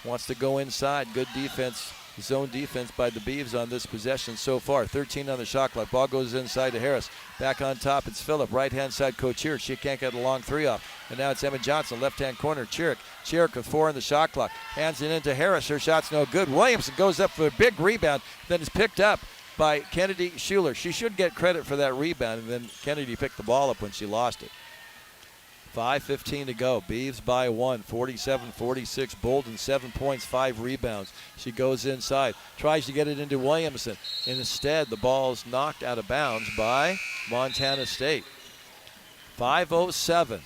[SPEAKER 2] wants to go inside. Good defense, zone defense by the Beavs on this possession so far. 13 on the shot clock. Ball goes inside to Harris. Back on top, it's Phillip. Right-hand side, Couture. She can't get a long 3 off. And now it's Emma Johnson, left-hand corner. Chiric with 4 on the shot clock. Hands it into Harris. Her shot's no good. Williamson goes up for a big rebound. Then is picked up by Kennedy Schuler. She should get credit for that rebound, and then Kennedy picked the ball up when she lost it. 5:15 to go. Beavs by 1, 47-46. Bolden, 7 points, 5 rebounds. She goes inside, tries to get it into Williamson. Instead, the ball's knocked out of bounds by Montana State. 5:07.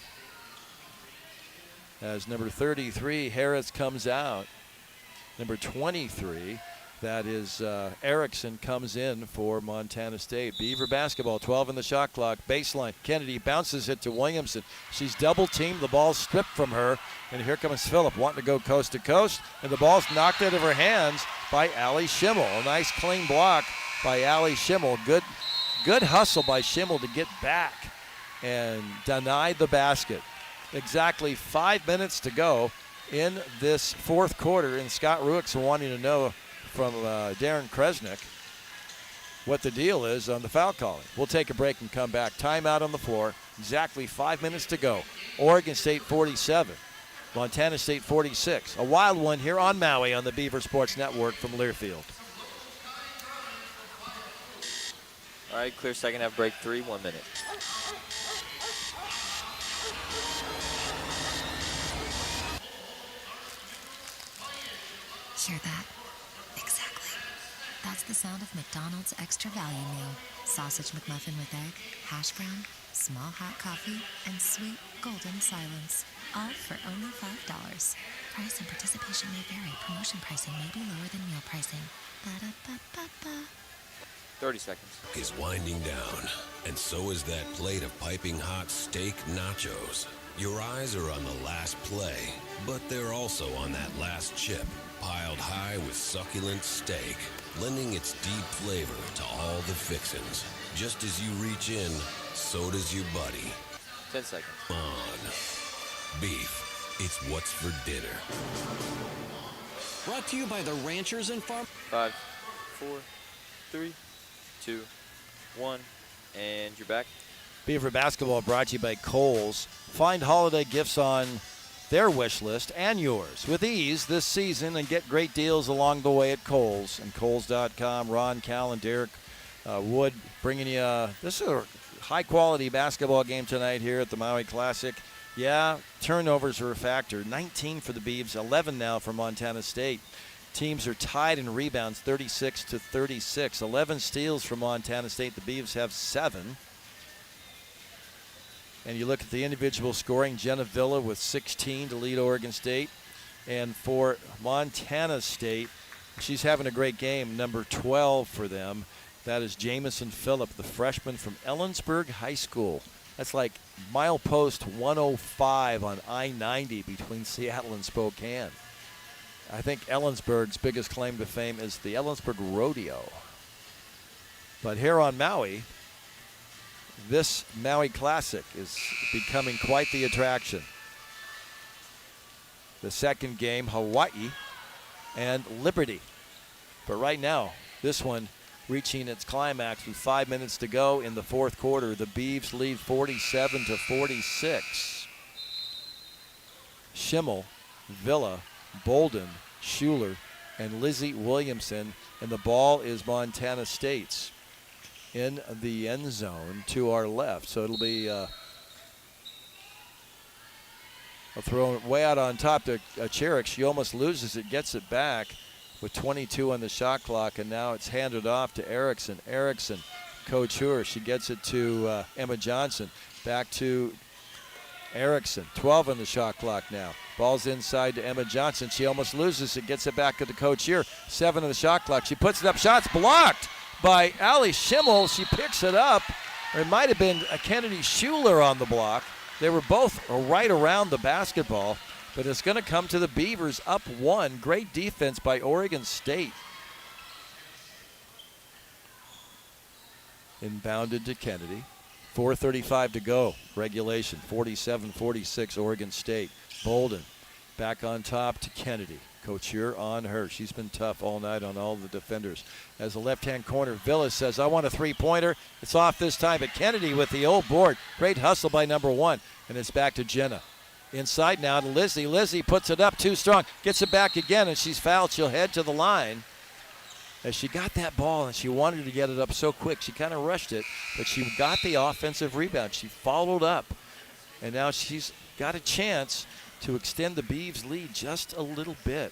[SPEAKER 2] As number 33, Harris, comes out. Number 23, that is Erickson, comes in for Montana State. Beaver basketball, 12 in the shot clock. Baseline, Kennedy bounces it to Williamson. She's double teamed, the ball's stripped from her, and here comes Phillip wanting to go coast to coast, and the ball's knocked out of her hands by Allie Schimmel. A nice clean block by Allie Schimmel. Good hustle by Schimmel to get back and deny the basket. Exactly 5 minutes to go in this fourth quarter, and Scott Ruick's wanting to know from Darren Kresnick what the deal is on the foul calling. We'll take a break and come back. Timeout on the floor. Exactly 5 minutes to go. Oregon State 47, Montana State 46. A wild one here on Maui on the Beaver Sports Network from Learfield.
[SPEAKER 1] All right, clear second half break 3, 1 minute.
[SPEAKER 22] Hear that? Exactly. That's the sound of McDonald's Extra Value Meal. Sausage McMuffin with egg, hash brown, small hot coffee, and sweet golden silence. All for only $5. Price and participation may vary. Promotion pricing may be lower than meal pricing. Ba-da-ba-ba-ba.
[SPEAKER 1] 30 seconds.
[SPEAKER 4] Is winding down, and so is that plate of piping hot steak nachos. Your eyes are on the last play, but they're also on that last chip, piled high with succulent steak, lending its deep flavor to all the fixins. Just as you reach in, so does your buddy.
[SPEAKER 1] 10 seconds.
[SPEAKER 4] On. Beef, it's what's for dinner.
[SPEAKER 5] Brought to you by the ranchers and farm.
[SPEAKER 1] 5, 4, 3, 2, 1, and you're back.
[SPEAKER 2] Beaver basketball brought to you by Kohl's. Find holiday gifts on their wish list and yours with ease this season and get great deals along the way at Kohl's. And Kohl's.com, Ron, Cal, and Derek Wood bringing you this is a high-quality basketball game tonight here at the Maui Classic. Yeah, turnovers are a factor. 19 for the Beavs, 11 now for Montana State. Teams are tied in rebounds, 36-36. 11 steals for Montana State. The Beavs have 7. And you look at the individual scoring, Jenna Villa with 16 to lead Oregon State. And for Montana State, she's having a great game, number 12 for them. That is Jamison Phillip, the freshman from Ellensburg High School. That's like milepost 105 on I-90 between Seattle and Spokane. I think Ellensburg's biggest claim to fame is the Ellensburg Rodeo. But here on Maui, this Maui Classic is becoming quite the attraction. The second game, Hawai'i and Liberty. But right now, this one reaching its climax with 5 minutes to go in the fourth quarter. The Beavs lead 47-46. Schimmel, Villa, Bolden, Schuler, and Lizzie Williamson. And the ball is Montana State's in the end zone to our left. So it'll be a throw way out on top to Cherick. She almost loses it, gets it back with 22 on the shot clock, and now it's handed off to Erickson. Erickson, Couture. She gets it to Emma Johnson. Back to Erickson. 12 on the shot clock now. Ball's inside to Emma Johnson. She almost loses it, gets it back to the Couture. 7 on the shot clock. She puts it up. Shots blocked by Allie Schimmel. She picks it up. Or it might have been a Kennedy Schuler on the block. They were both right around the basketball, but it's going to come to the Beavers up 1. Great defense by Oregon State. Inbounded to Kennedy. 4:35 to go. Regulation. 47-46 Oregon State. Bolden back on top to Kennedy. Couture on her. She's been tough all night on all the defenders. As a left-hand corner, Villa says, I want a three-pointer. It's off this time, but Kennedy with the old board. Great hustle by number 1, and it's back to Jenna. Inside now to Lizzie. Lizzie puts it up too strong. Gets it back again, and she's fouled. She'll head to the line. As she got that ball, and she wanted to get it up so quick, she kind of rushed it, but she got the offensive rebound. She followed up, and now she's got a chance to extend the Beavs' lead just a little bit.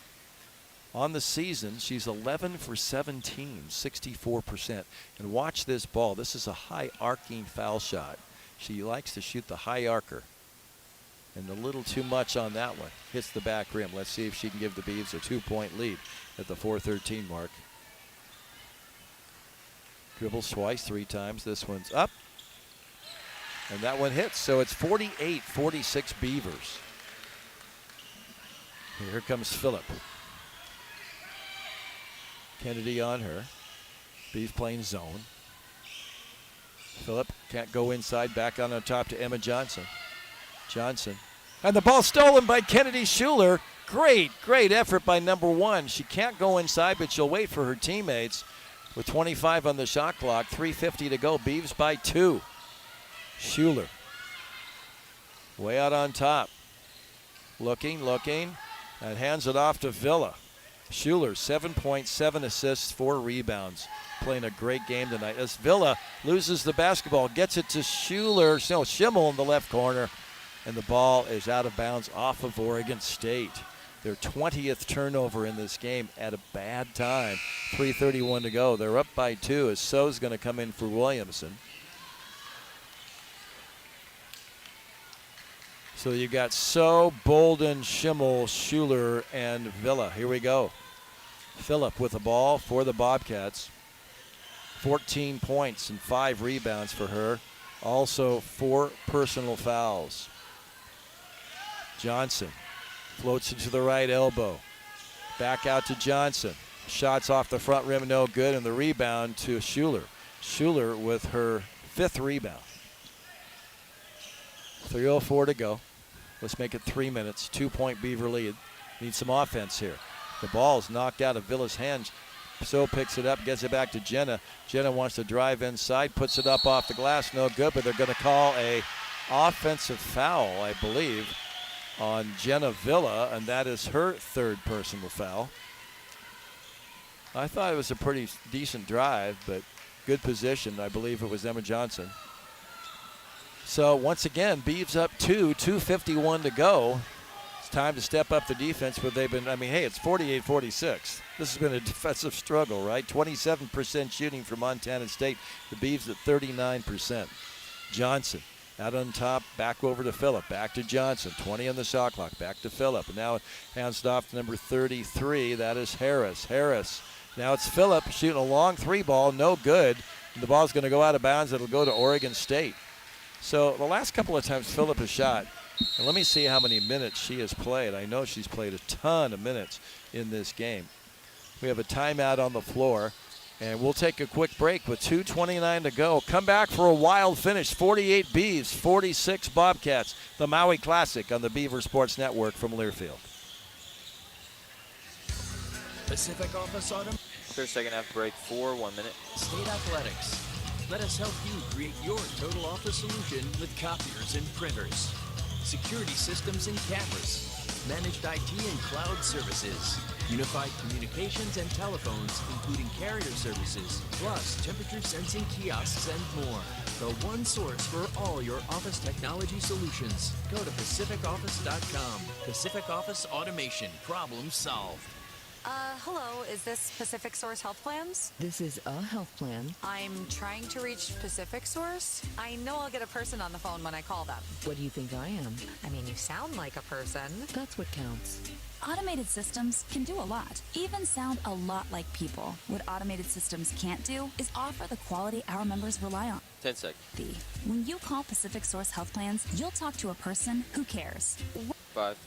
[SPEAKER 2] On the season, she's 11 for 17, 64%. And watch this ball. This is a high arcing foul shot. She likes to shoot the high arcer. And a little too much on that one. Hits the back rim. Let's see if she can give the Beavs a 2-point lead at the 4:13 mark. Dribbles twice, 3 times. This one's up. And that one hits. So it's 48-46 Beavers. And here comes Phillip. Kennedy on her. Beavs playing zone. Phillip can't go inside. Back on top to Emma Johnson. Johnson. And the ball stolen by Kennedy Schuler. Great effort by number 1. She can't go inside, but she'll wait for her teammates. With 25 on the shot clock, 3:50 to go. Beavs by 2. Schuler. Way out on top. Looking, and hands it off to Villa. Schuler, 7.7 assists, 4 rebounds. Playing a great game tonight. As Villa loses the basketball, gets it to Schimmel in the left corner. And the ball is out of bounds off of Oregon State. Their 20th turnover in this game at a bad time. 3:31 to go. They're up by 2 as So's going to come in for Williamson. So you got So, Bolden, Schimmel, Schuler, and Villa. Here we go. Phillip with the ball for the Bobcats. 14 points and 5 rebounds for her. Also 4 personal fouls. Johnson floats it to the right elbow. Back out to Johnson. Shots off the front rim, no good, and the rebound to Schuler. Schuler with her 5th rebound. 3:04 to go. Let's make it 3 minutes. 2-point Beaver lead. Need some offense here. The ball's knocked out of Villa's hands. So picks it up, gets it back to Jenna. Jenna wants to drive inside, puts it up off the glass, no good, but they're going to call a offensive foul, I believe, on Jenna Villa, and that is her 3rd personal foul. I thought it was a pretty decent drive, but good position. I believe it was Emma Johnson. So once again, Beavs up 2, 2:51 to go. It's time to step up the defense, but they've been, it's 48-46. This has been a defensive struggle, right? 27% shooting for Montana State. The Beavs at 39%. Johnson out on top, back over to Phillip, back to Johnson, 20 on the shot clock, back to Phillip, and now hands it off to number 33, that is Harris. Now it's Phillip shooting a long 3 ball, no good, and the ball's going to go out of bounds. It'll go to Oregon State. So the last couple of times Phillip has shot, and let me see how many minutes she has played. I know she's played a ton of minutes in this game. We have a timeout on the floor. And we'll take a quick break with 2:29 to go. Come back for a wild finish. 48 Beavs, 46 Bobcats. The Maui Classic on the Beaver Sports Network from Learfield.
[SPEAKER 6] Pacific Office Autumn.
[SPEAKER 1] Clear second half break for 1 minute.
[SPEAKER 6] State Athletics. Let us help you create your total office solution with copiers and printers, security systems and cameras, managed IT and cloud services, unified communications and telephones, including carrier services, plus temperature sensing kiosks and more. The one source for all your office technology solutions. Go to PacificOffice.com. Pacific Office Automation. Problem solved.
[SPEAKER 12] Hello, is this Pacific Source Health Plans?
[SPEAKER 24] This is a health plan.
[SPEAKER 12] I'm trying to reach Pacific Source. I know I'll get a person on the phone when I call them.
[SPEAKER 24] What do you think I am?
[SPEAKER 12] I mean, you sound like a person.
[SPEAKER 24] That's what counts.
[SPEAKER 25] Automated systems can do a lot, even sound a lot like people. What automated systems can't do is offer the quality our members rely on.
[SPEAKER 1] 10 seconds.
[SPEAKER 25] When you call Pacific Source Health Plans, you'll talk to a person who cares.
[SPEAKER 1] 5,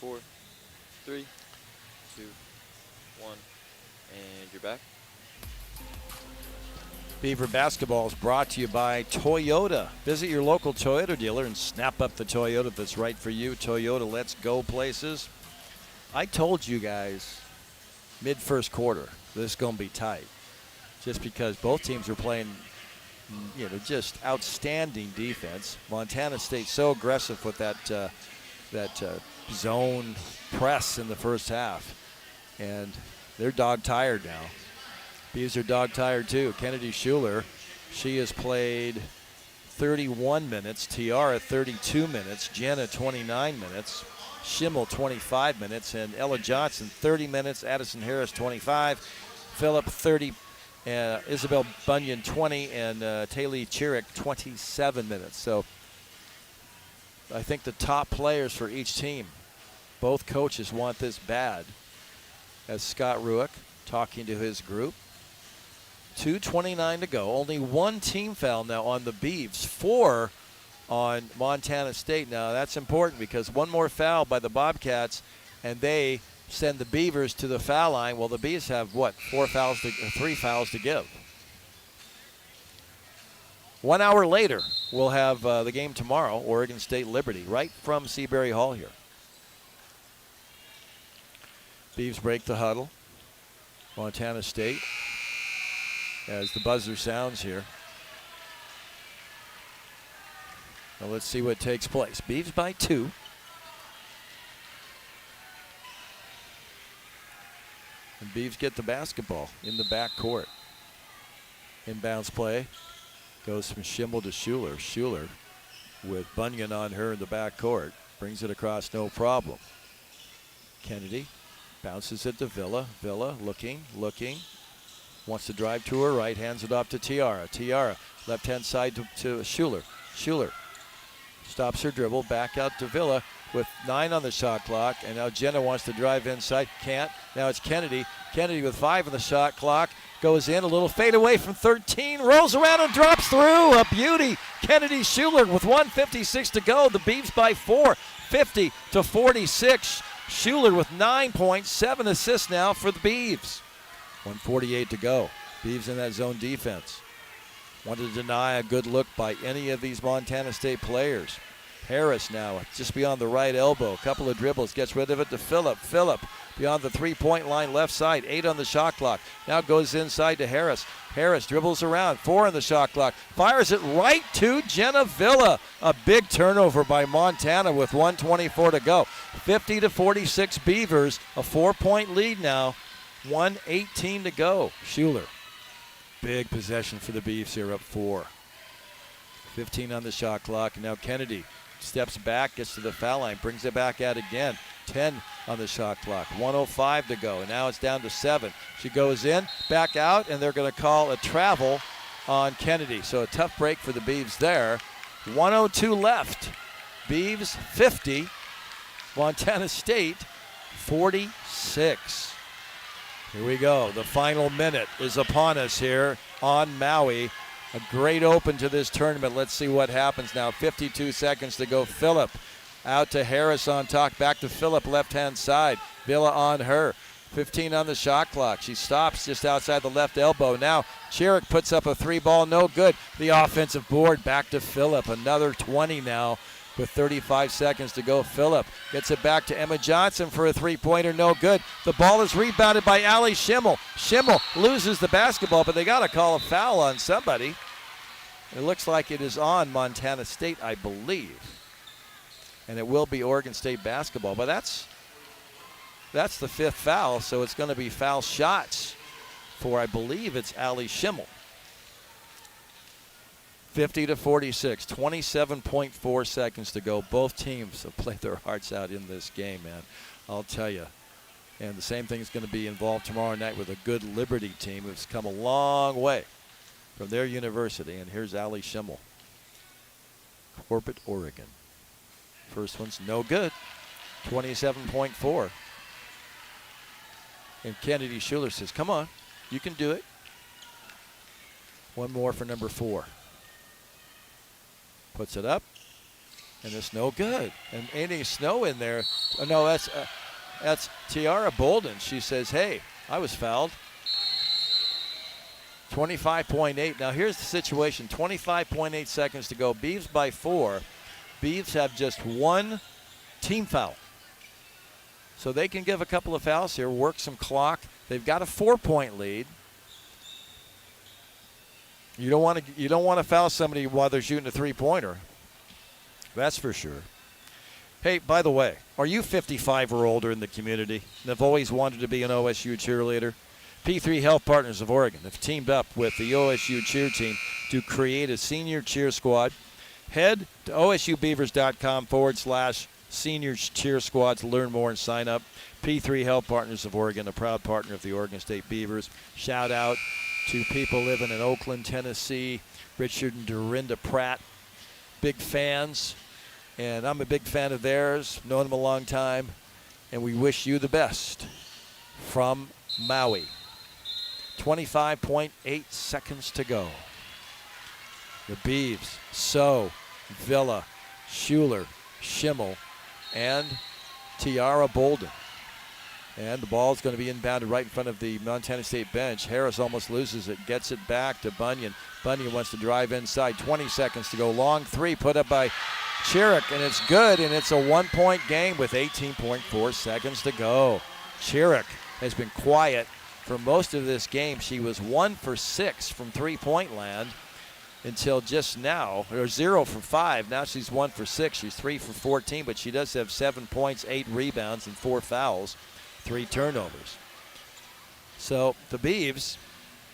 [SPEAKER 1] 4, 3, 2, 1, and you're back.
[SPEAKER 2] Beaver Basketball is brought to you by Toyota. Visit your local Toyota dealer and snap up the Toyota that's right for you. Toyota, let's go places. I told you guys mid-first quarter this is going to be tight just because both teams are playing, just outstanding defense. Montana State so aggressive with that zone press in the first half, and they're dog-tired now. Beavs are dog-tired too. Kennedy Schuler, she has played 31 minutes. Tiara 32 minutes. Jenna 29 minutes. Schimmel 25 minutes. And Ella Johnson 30 minutes. Addison Harris 25. Phillip 30. Isabel Bunyan 20. And Taylor Chirick 27 minutes. So I think the top players for each team, both coaches want this bad. As Scott Ruick talking to his group. 2:29 to go. Only one team foul now on the Beavs. 4 on Montana State. Now that's important because one more foul by the Bobcats and they send the Beavers to the foul line. Well, the Beavs have what? 3 fouls to give. 1 hour later, we'll have the game tomorrow, Oregon State Liberty, right from Seabury Hall here. Beavs break the huddle. Montana State, as the buzzer sounds here. Now let's see what takes place. Beavs by 2. And Beavs get the basketball in the back court. Inbounds play goes from Schimmel to Schuler. Schuler with Bunyan on her in the back court. Brings it across no problem. Kennedy bounces it to Villa. Villa looking. Wants to drive to her right, hands it off to Tiara. Tiara, left-hand side to Schuler. Schuler stops her dribble, back out to Villa with 9 on the shot clock, and now Jenna wants to drive inside, can't. Now it's Kennedy. Kennedy with 5 on the shot clock, goes in, a little fade away from 13, rolls around and drops through, a beauty. Kennedy Schuler with 1:56 to go, the Beavs by 4, 50-46. Schuler with 9 points, 7 assists now for the Beavs. 1:48 to go. Beavs in that zone defense. Wanted to deny a good look by any of these Montana State players. Harris now just beyond the right elbow. A couple of dribbles, gets rid of it to Phillip. Phillip beyond the three-point line left side. 8 on the shot clock. Now goes inside to Harris. Harris dribbles around. 4 on the shot clock. Fires it right to Jenna Villa. A big turnover by Montana with 1:24 to go. 50-46 Beavers. A 4-point lead now. 1:18 to go. Schuler. Big possession for the Beavs here, up 4. 15 on the shot clock. And now Kennedy steps back, gets to the foul line, brings it back out again. 10 on the shot clock. 1:05 to go. And now it's down to 7. She goes in, back out, and they're going to call a travel on Kennedy. So a tough break for the Beavs there. 1:02 left. Beavs 50. Montana State 46. Here we go. The final minute is upon us here on Maui. A great open to this tournament. Let's see what happens now. 52 seconds to go. Phillip out to Harris on top. Back to Phillip, left-hand side. Villa on her. 15 on the shot clock. She stops just outside the left elbow. Now Chirick puts up a 3-ball. No good. The offensive board back to Phillip. Another 20 now. With 35 seconds to go, Phillip gets it back to Emma Johnson for a 3-pointer, no good. The ball is rebounded by Allie Schimmel. Schimmel loses the basketball, but they got to call a foul on somebody. It looks like it is on Montana State, I believe. And it will be Oregon State basketball. But that's the 5th foul, so it's going to be foul shots for, I believe it's Ali Schimmel. 50-46, 27.4 seconds to go. Both teams have played their hearts out in this game, man. I'll tell you. And the same thing is going to be involved tomorrow night with a good Liberty team who's come a long way from their university. And here's Ali Schimmel, Corbett, Oregon. First one's no good, 27.4. And Kennedy Schuler says, come on, you can do it. One more for number 4. Puts it up, and it's no good. And any snow in there. Oh, no, that's Tiara Bolden. She says, hey, I was fouled. 25.8. Now here's the situation. 25.8 seconds to go. Beavs by 4. Beavs have just 1 team foul. So they can give a couple of fouls here, work some clock. They've got a 4-point lead. You don't want to foul somebody while they're shooting a 3-pointer. That's for sure. Hey, by the way, are you 55 or older in the community and have always wanted to be an OSU cheerleader? P3 Health Partners of Oregon have teamed up with the OSU cheer team to create a senior cheer squad. Head to osubbeavers.com/senior cheer squad to learn more and sign up. P3 Health Partners of Oregon, a proud partner of the Oregon State Beavers. Shout out to people living in Oakland, Tennessee, Richard and Dorinda Pratt, big fans. And I'm a big fan of theirs, known them a long time, and we wish you the best from Maui. 25.8 seconds to go. The Beavs, So, Villa, Schuler, Schimmel, and Tiara Bolden. And the ball's going to be inbounded right in front of the Montana State bench. Harris almost loses it, gets it back to Bunyan. Bunyan wants to drive inside. 20 seconds to go. Long 3 put up by Chiric, and it's good, and it's a 1-point game with 18.4 seconds to go. Chiric has been quiet for most of this game. She was 1 for 6 from 3-point land until just now, or 0 for 5. Now she's 1 for 6. She's 3 for 14, but she does have 7 points, 8 rebounds, and 4 fouls, 3 turnovers. So the Beavs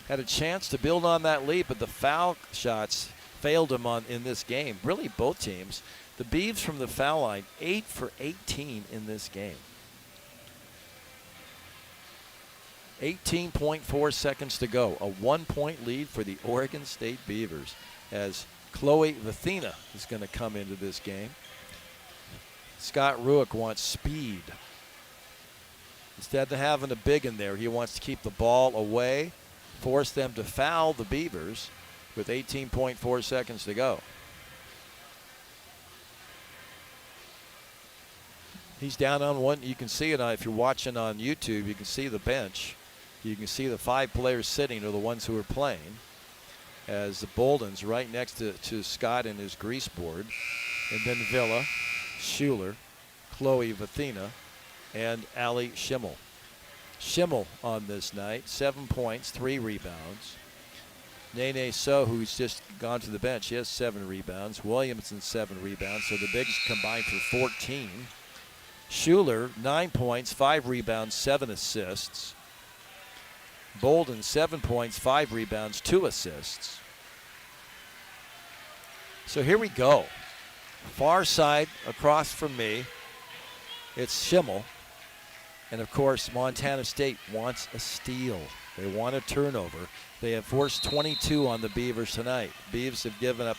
[SPEAKER 2] had a chance to build on that lead, but the foul shots failed them in this game. Really, both teams. The Beavs from the foul line, 8 for 18 in this game. 18.4 seconds to go. A 1-point lead for the Oregon State Beavers as Chloe Vathina is going to come into this game. Scott Ruick wants speed. Instead of having a big in there, he wants to keep the ball away, force them to foul the Beavers with 18.4 seconds to go. He's down on one. You can see it if you're watching on YouTube. You can see the bench. You can see the 5 players sitting are the ones who are playing, as the Bolden's right next to Scott and his grease board. And then Villa, Schuler, Chloe Vathina, and Ali Schimmel. Schimmel on this night, 7 points, 3 rebounds. Nene So, who's just gone to the bench, he has 7 rebounds. Williamson, 7 rebounds, so the bigs combined for 14. Schuler, 9 points, 5 rebounds, 7 assists. Bolden, 7 points, 5 rebounds, 2 assists. So here we go. Far side across from me, it's Schimmel. And of course, Montana State wants a steal. They want a turnover. They have forced 22 on the Beavers tonight. Beavs have given up.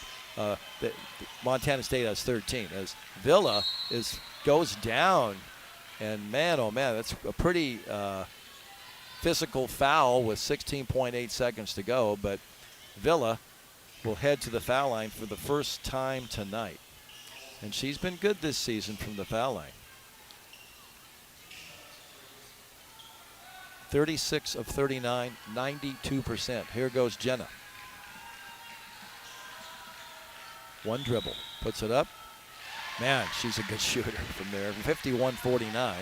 [SPEAKER 2] Montana State has 13. As Villa goes down, and man, oh man, that's a pretty physical foul with 16.8 seconds to go. But Villa will head to the foul line for the first time tonight, and she's been good this season from the foul line. 36 of 39, 92%. Here goes Jenna. One dribble, puts it up. Man, she's a good shooter from there. 51-49.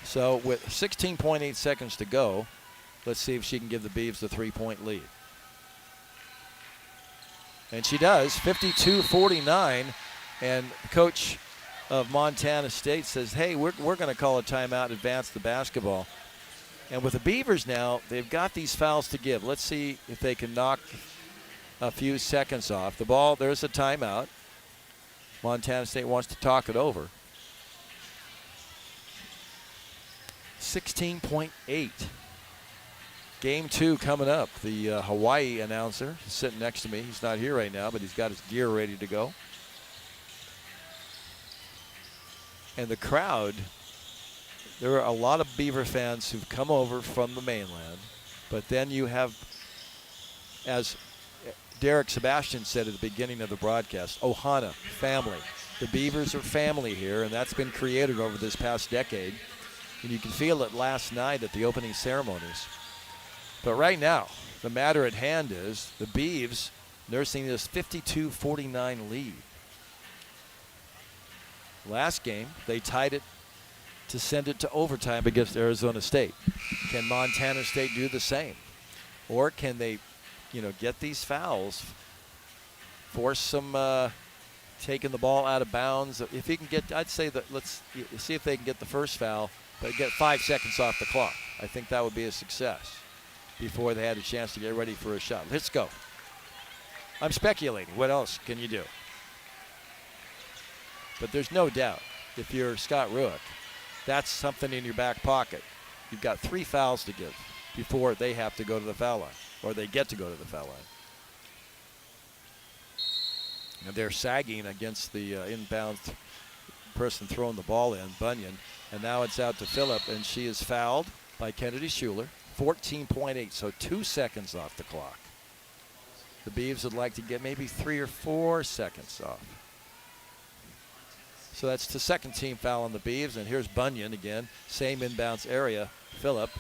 [SPEAKER 2] So with 16.8 seconds to go, let's see if she can give the Beavs the 3-point lead. And she does, 52-49. And Coach of Montana State says, hey, we're going to call a timeout and advance the basketball. And with the Beavers now, they've got these fouls to give. Let's see if they can knock a few seconds off. The ball, there's a timeout. Montana State wants to talk it over. 16.8. Game 2 coming up. The Hawai'i announcer is sitting next to me. He's not here right now, but he's got his gear ready to go. And the crowd, there are a lot of Beaver fans who've come over from the mainland, but then you have, as Derek Sebastian said at the beginning of the broadcast, Ohana, family. The Beavers are family here, and that's been created over this past decade. And you can feel it last night at the opening ceremonies. But right now, the matter at hand is the Beavs nursing this 52-49 lead. Last game, they tied it to send it to overtime against Arizona State. Can Montana State do the same? Or can they, get these fouls, force some taking the ball out of bounds? If you can get, I'd say that let's see if they can get the first foul, but get 5 seconds off the clock. I think that would be a success before they had a chance to get ready for a shot. Let's go. I'm speculating. What else can you do? But there's no doubt, if you're Scott Rueck, that's something in your back pocket. You've got 3 fouls to give before they have to go to the foul line, or they get to go to the foul line. And they're sagging against the inbound person throwing the ball in, Bunyan. And now it's out to Phillip, and she is fouled by Kennedy Schuler. 14.8, so 2 seconds off the clock. The Beavs would like to get maybe 3 or 4 seconds off. So that's the second team foul on the Beavs, and here's Bunyan again, same inbounds area. Phillip,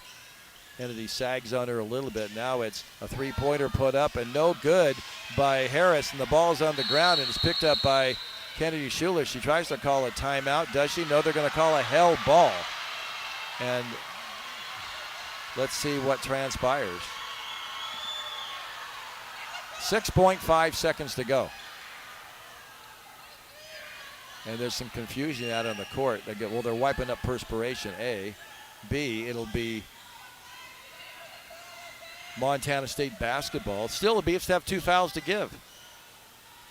[SPEAKER 2] Kennedy sags on her a little bit. Now it's a three-pointer put up and no good by Harris, and the ball's on the ground and it's picked up by Kennedy Schuler. She tries to call a timeout. Does she? No, they're going to call a held ball. And let's see what transpires. 6.5 seconds to go. And there's some confusion out on the court. They're wiping up perspiration, A. B, it'll be Montana State basketball. Still, the Beavs have 2 fouls to give.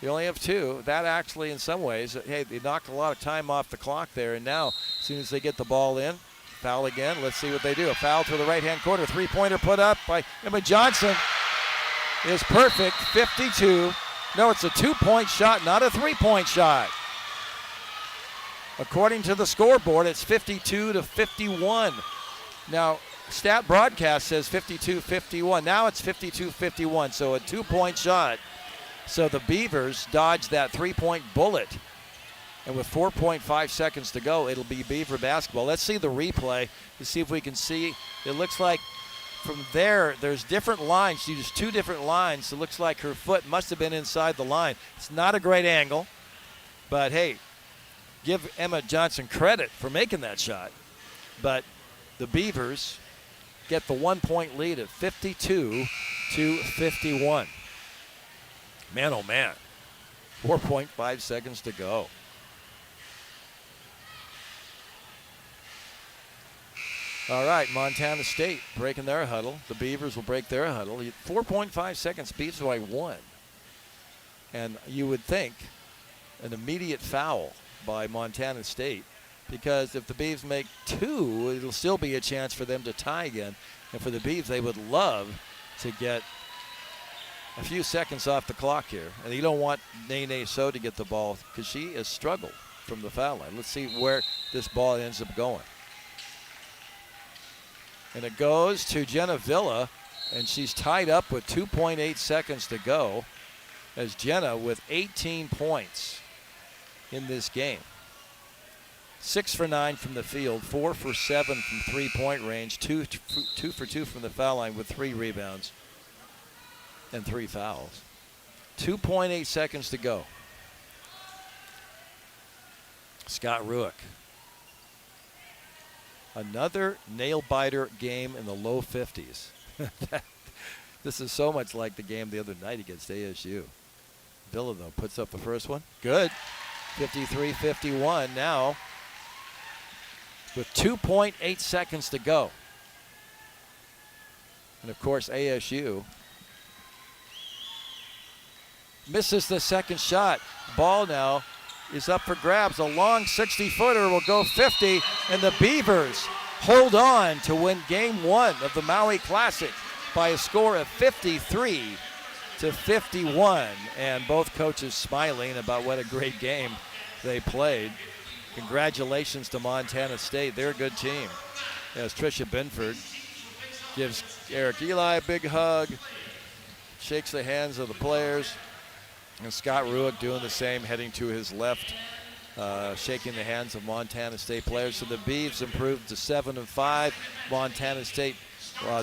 [SPEAKER 2] You only have 2. That actually, in some ways, hey, they knocked a lot of time off the clock there. And now, as soon as they get the ball in, foul again. Let's see what they do. A foul to the right-hand corner. Three-pointer put up by Emma Johnson is perfect. 52. No, it's a 2-point shot, not a 3-point shot. According to the scoreboard, it's 52-51. Now, Stat Broadcast says 52-51. Now it's 52-51, so a 2-point shot. So the Beavers dodged that 3-point bullet. And with 4.5 seconds to go, it'll be Beaver basketball. Let's see the replay to see if we can see. It looks like from there, there's different lines. She used 2 different lines. It looks like her foot must have been inside the line. It's not a great angle, but hey, give Emma Johnson credit for making that shot. But the Beavers get the 1-point lead at 52-51. Man, oh man, 4.5 seconds to go. All right, Montana State breaking their huddle. The Beavers will break their huddle. 4.5 seconds, Beavs by 1. And you would think an immediate foul by Montana State, because if the Beavs make 2, it'll still be a chance for them to tie again. And for the Beavs, they would love to get a few seconds off the clock here. And you don't want Nene So to get the ball because she has struggled from the foul line. Let's see where this ball ends up going. And it goes to Jenna Villa, and she's tied up with 2.8 seconds to go as Jenna with 18 points in this game. 6 for 9 from the field, 4 for 7 from three-point range, 2 for 2 from the foul line with 3 rebounds and 3 fouls. 2.8 seconds to go. Scott Rueck. Another nail-biter game in the low 50s. This is so much like the game the other night against ASU. Villa, though, puts up the first one. Good. 53-51 now with 2.8 seconds to go. And, of course, ASU misses the second shot. Ball now is up for grabs. A long 60-footer will go 50, and the Beavers hold on to win Game 1 of the Maui Classic by a score of 53-51. And both coaches smiling about what a great game they played. Congratulations to Montana State. They're a good team. As Tricia Binford gives Eric Eli a big hug, shakes the hands of the players, and Scott Ruick doing the same, heading to his left, shaking the hands of Montana State players. So the Beavs improved to 7-5. Montana State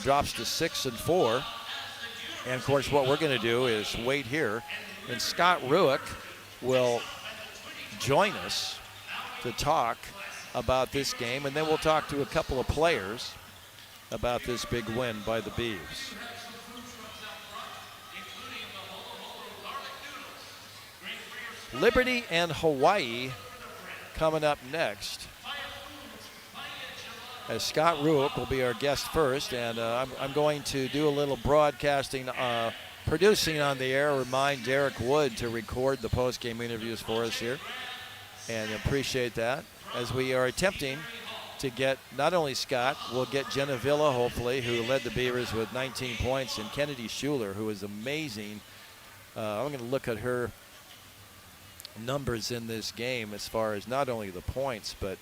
[SPEAKER 2] drops to 6-4. And of course, what we're going to do is wait here, and Scott Ruick will join us to talk about this game, and then we'll talk to a couple of players about this big win by the Beavs. Liberty and Hawai'i coming up next, as Scott Ruick will be our guest first, and I'm going to do a little broadcasting, producing on the air, remind Derek Wood to record the post-game interviews for us here, and appreciate that, as we are attempting to get not only Scott, we'll get Jenna Villa, hopefully, who led the Beavers with 19 points, and Kennedy Schuler, who is amazing. I'm going to look at her numbers in this game as far as not only the points, but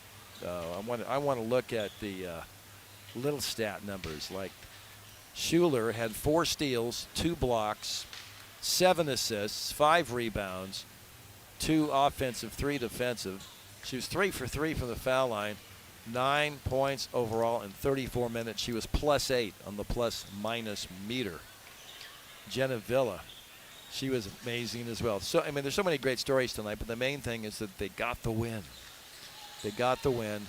[SPEAKER 2] I want to look at the little stat numbers. Like Schuler had 4 steals, 2 blocks, 7 assists, 5 rebounds, 2 offensive, 3 defensive. She was 3 for 3 from the foul line, 9 points overall in 34 minutes. She was +8 on the plus-minus meter. Jenna Villa, she was amazing as well. So, I mean, there's so many great stories tonight, but the main thing is that they got the win. They got the win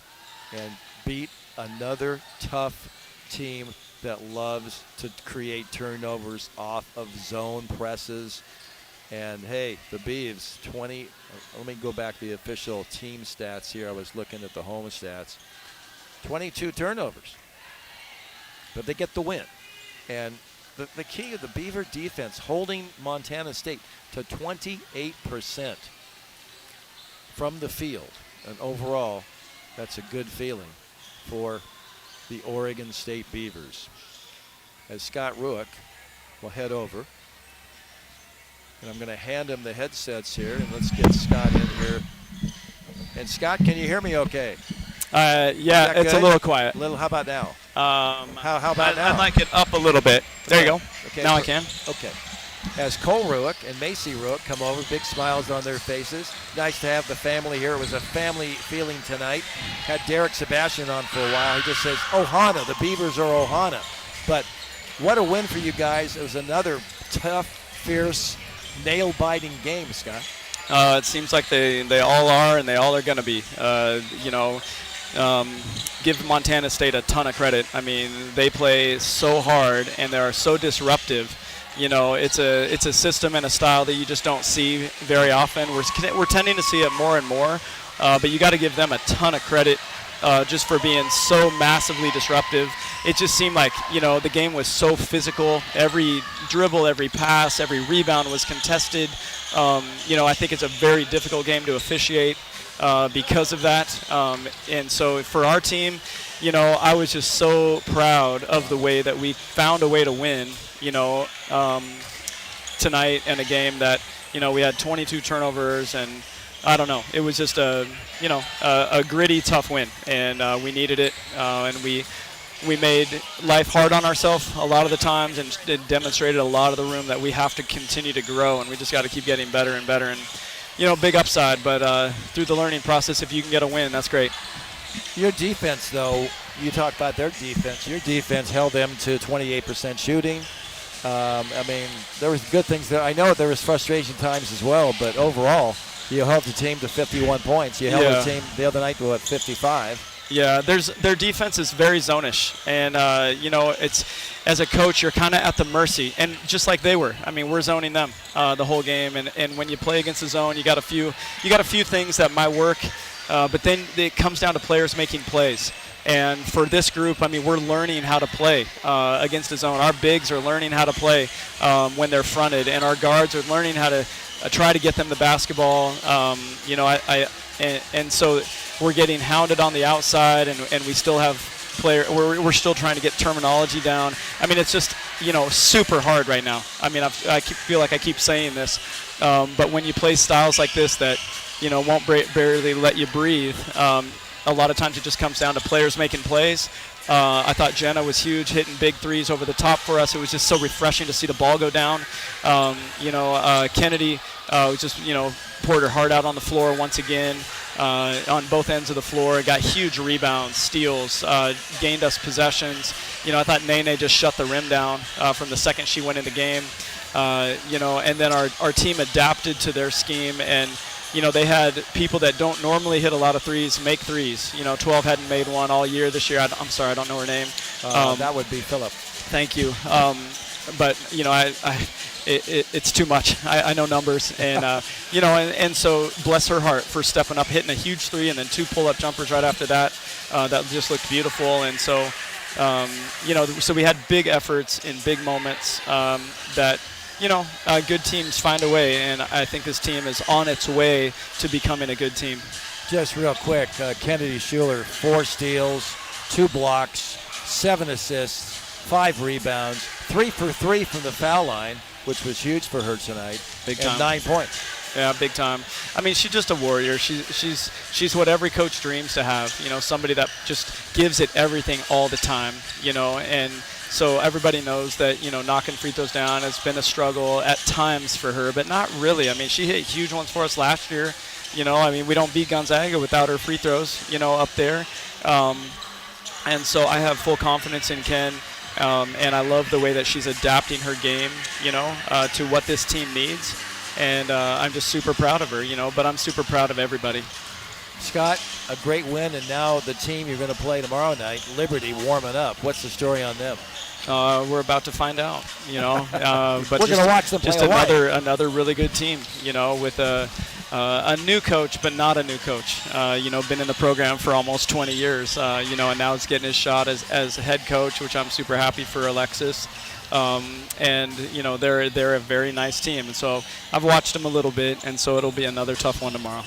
[SPEAKER 2] and beat another tough team that loves to create turnovers off of zone presses. And, hey, the Beavs, 20 – let me go back to the official team stats here. I was looking at the home stats. 22 turnovers. But they get the win. And the key of the Beaver defense, holding Montana State to 28% from the field. And overall, that's a good feeling for the Oregon State Beavers. As Scott Ruick will head over. And I'm going to hand him the headsets here, and let's get Scott in here. And Scott, can you hear me okay?
[SPEAKER 7] Yeah, it's
[SPEAKER 2] good?
[SPEAKER 7] A little quiet.
[SPEAKER 2] How about now?
[SPEAKER 7] How
[SPEAKER 2] about now?
[SPEAKER 7] I'd like it up a little bit. There you go.
[SPEAKER 2] Okay,
[SPEAKER 7] now I can.
[SPEAKER 2] Okay. As Cole Ruick and Macy Ruick come over, big smiles on their faces. Nice to have the family here. It was a family feeling tonight. Had Derek Sebastian on for a while. He just says, Ohana, the Beavers are Ohana. But what a win for you guys. It was another tough, fierce, nail-biting game, Scott.
[SPEAKER 7] It seems like they all are, and they all are going to be. Give Montana State a ton of credit. I mean, they play so hard, and they are so disruptive. You know, it's a system and a style that you just don't see very often. We're tending to see it more and more, but you got to give them a ton of credit just for being so massively disruptive. It just seemed like, you know, the game was so physical. Every dribble, every pass, every rebound was contested. You know, I think it's a very difficult game to officiate because of that. And so for our team, you know, I was just so proud of the way that we found a way to win, you know, tonight in a game that, you know, we had 22 turnovers, and I don't know. It was just a gritty, tough win, and we needed it, and we made life hard on ourselves a lot of the times, and it demonstrated a lot of the room that we have to continue to grow, and we just got to keep getting better and better. And, you know, big upside, but through the learning process, if you can get a win, that's great.
[SPEAKER 2] Your defense, though, you talk about their defense. Your defense held them to 28% shooting. I mean, there was good things there. I know there was frustration times as well, but overall, you held the team to 51 points. You held the team the other night to, 55.
[SPEAKER 7] Yeah, their defense is very zone-ish, and it's as a coach you're kind of at the mercy, and just like they were. I mean, we're zoning them the whole game, and when you play against the zone, you got a few things that might work, but then it comes down to players making plays. And for this group, I mean, we're learning how to play against the zone. Our bigs are learning how to play when they're fronted, and our guards are learning how to try to get them the basketball. And so we're getting hounded on the outside, and we still have we're still trying to get terminology down. I mean, it's just, super hard right now. I mean, I feel like I keep saying this, but when you play styles like this that, won't barely let you breathe, a lot of times it just comes down to players making plays. I thought Jenna was huge, hitting big threes over the top for us. It was just so refreshing to see the ball go down. Kennedy just, poured her heart out on the floor once again on both ends of the floor. Got huge rebounds, steals, gained us possessions. I thought Nene just shut the rim down from the second she went in the game. And then our team adapted to their scheme, and they had people that don't normally hit a lot of threes make threes. 12 hadn't made one all year this year. I'm sorry, I don't know her name.
[SPEAKER 2] That would be Phillip.
[SPEAKER 7] Thank you. But it's too much. I know numbers, and and so bless her heart for stepping up, hitting a huge three, and then 2 pull-up jumpers right after that. That just looked beautiful, and so so we had big efforts in big moments that. Good teams find a way, and I think this team is on its way to becoming a good team.
[SPEAKER 2] Just real quick, Kennedy Schuler, 4 steals, 2 blocks, 7 assists, 5 rebounds, 3 for 3 from the foul line, which was huge for her tonight,
[SPEAKER 7] Big time.
[SPEAKER 2] and 9 points.
[SPEAKER 7] Yeah, big time. I mean, she's just a warrior. She's what every coach dreams to have. Somebody that just gives it everything all the time. And so everybody knows that, knocking free throws down has been a struggle at times for her, but not really. I mean, she hit huge ones for us last year. We don't beat Gonzaga without her free throws, up there. And so I have full confidence in Ken, and I love the way that she's adapting her game, to what this team needs. And I'm just super proud of her, but I'm super proud of everybody.
[SPEAKER 2] Scott, a great win, and now the team you're going to play tomorrow night, Liberty, warming up. What's the story on them?
[SPEAKER 7] We're about to find out, but
[SPEAKER 2] we're going to watch them play
[SPEAKER 7] just another really good team, with a new coach, but not a new coach. Been in the program for almost 20 years, and now it's getting his shot as head coach, which I'm super happy for Alexis. And they're a very nice team, and so I've watched them a little bit, and so it'll be another tough one tomorrow.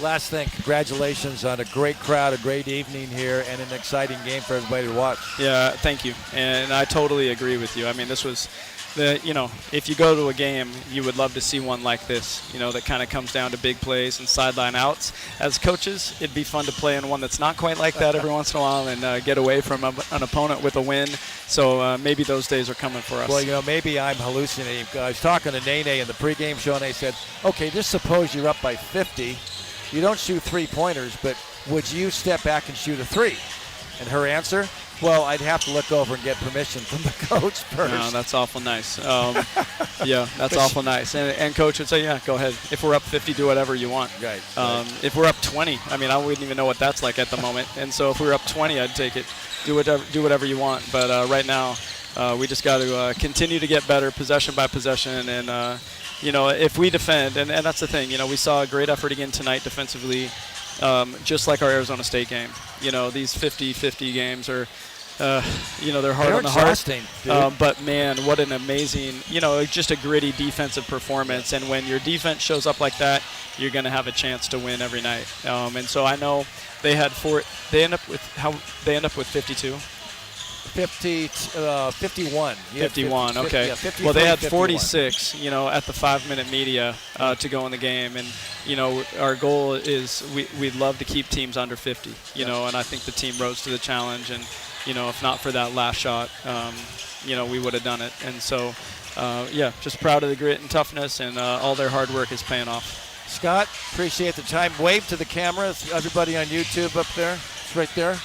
[SPEAKER 2] Last thing, congratulations on a great crowd, a great evening here, and an exciting game for everybody to watch.
[SPEAKER 7] Yeah, thank you. And I totally agree with you. I mean, this was if you go to a game, you would love to see one like this, that kind of comes down to big plays and sideline outs. As coaches, it'd be fun to play in one that's not quite like that every once in a while and get away from an opponent with a win. So maybe those days are coming for us.
[SPEAKER 2] Well, maybe I'm hallucinating. I was talking to Nene in the pregame show, and they said, okay, just suppose you're up by 50. You don't shoot 3-pointers, but would you step back and shoot a 3? And her answer, well, I'd have to look over and get permission from the coach first.
[SPEAKER 7] No, that's awful nice. Yeah, that's awful nice. And coach would say, yeah, go ahead. If we're up 50, do whatever you want.
[SPEAKER 2] Right.
[SPEAKER 7] If we're up 20, I mean, I wouldn't even know what that's like at the moment. And so if we were up 20, I'd take it. Do whatever you want. But right now, we just got to continue to get better possession by possession. And, if we defend, and that's the thing, we saw a great effort again tonight defensively, just like our Arizona State game. These 50-50 games are, they're hard on the heart. But, man, what an amazing, just a gritty defensive performance. And when your defense shows up like that, you're going to have a chance to win every night. And so I know they had they end up with 52.
[SPEAKER 2] 51.
[SPEAKER 7] 51, okay.
[SPEAKER 2] Yeah, 50,
[SPEAKER 7] well, they had
[SPEAKER 2] 51.
[SPEAKER 7] 46, at the 5-minute media to go in the game. And, our goal is we'd love to keep teams under 50, and I think the team rose to the challenge. And, if not for that last shot, we would have done it. And so, just proud of the grit and toughness, and all their hard work is paying off.
[SPEAKER 2] Scott, appreciate the time. Wave to the camera. Everybody on YouTube up there. It's right there.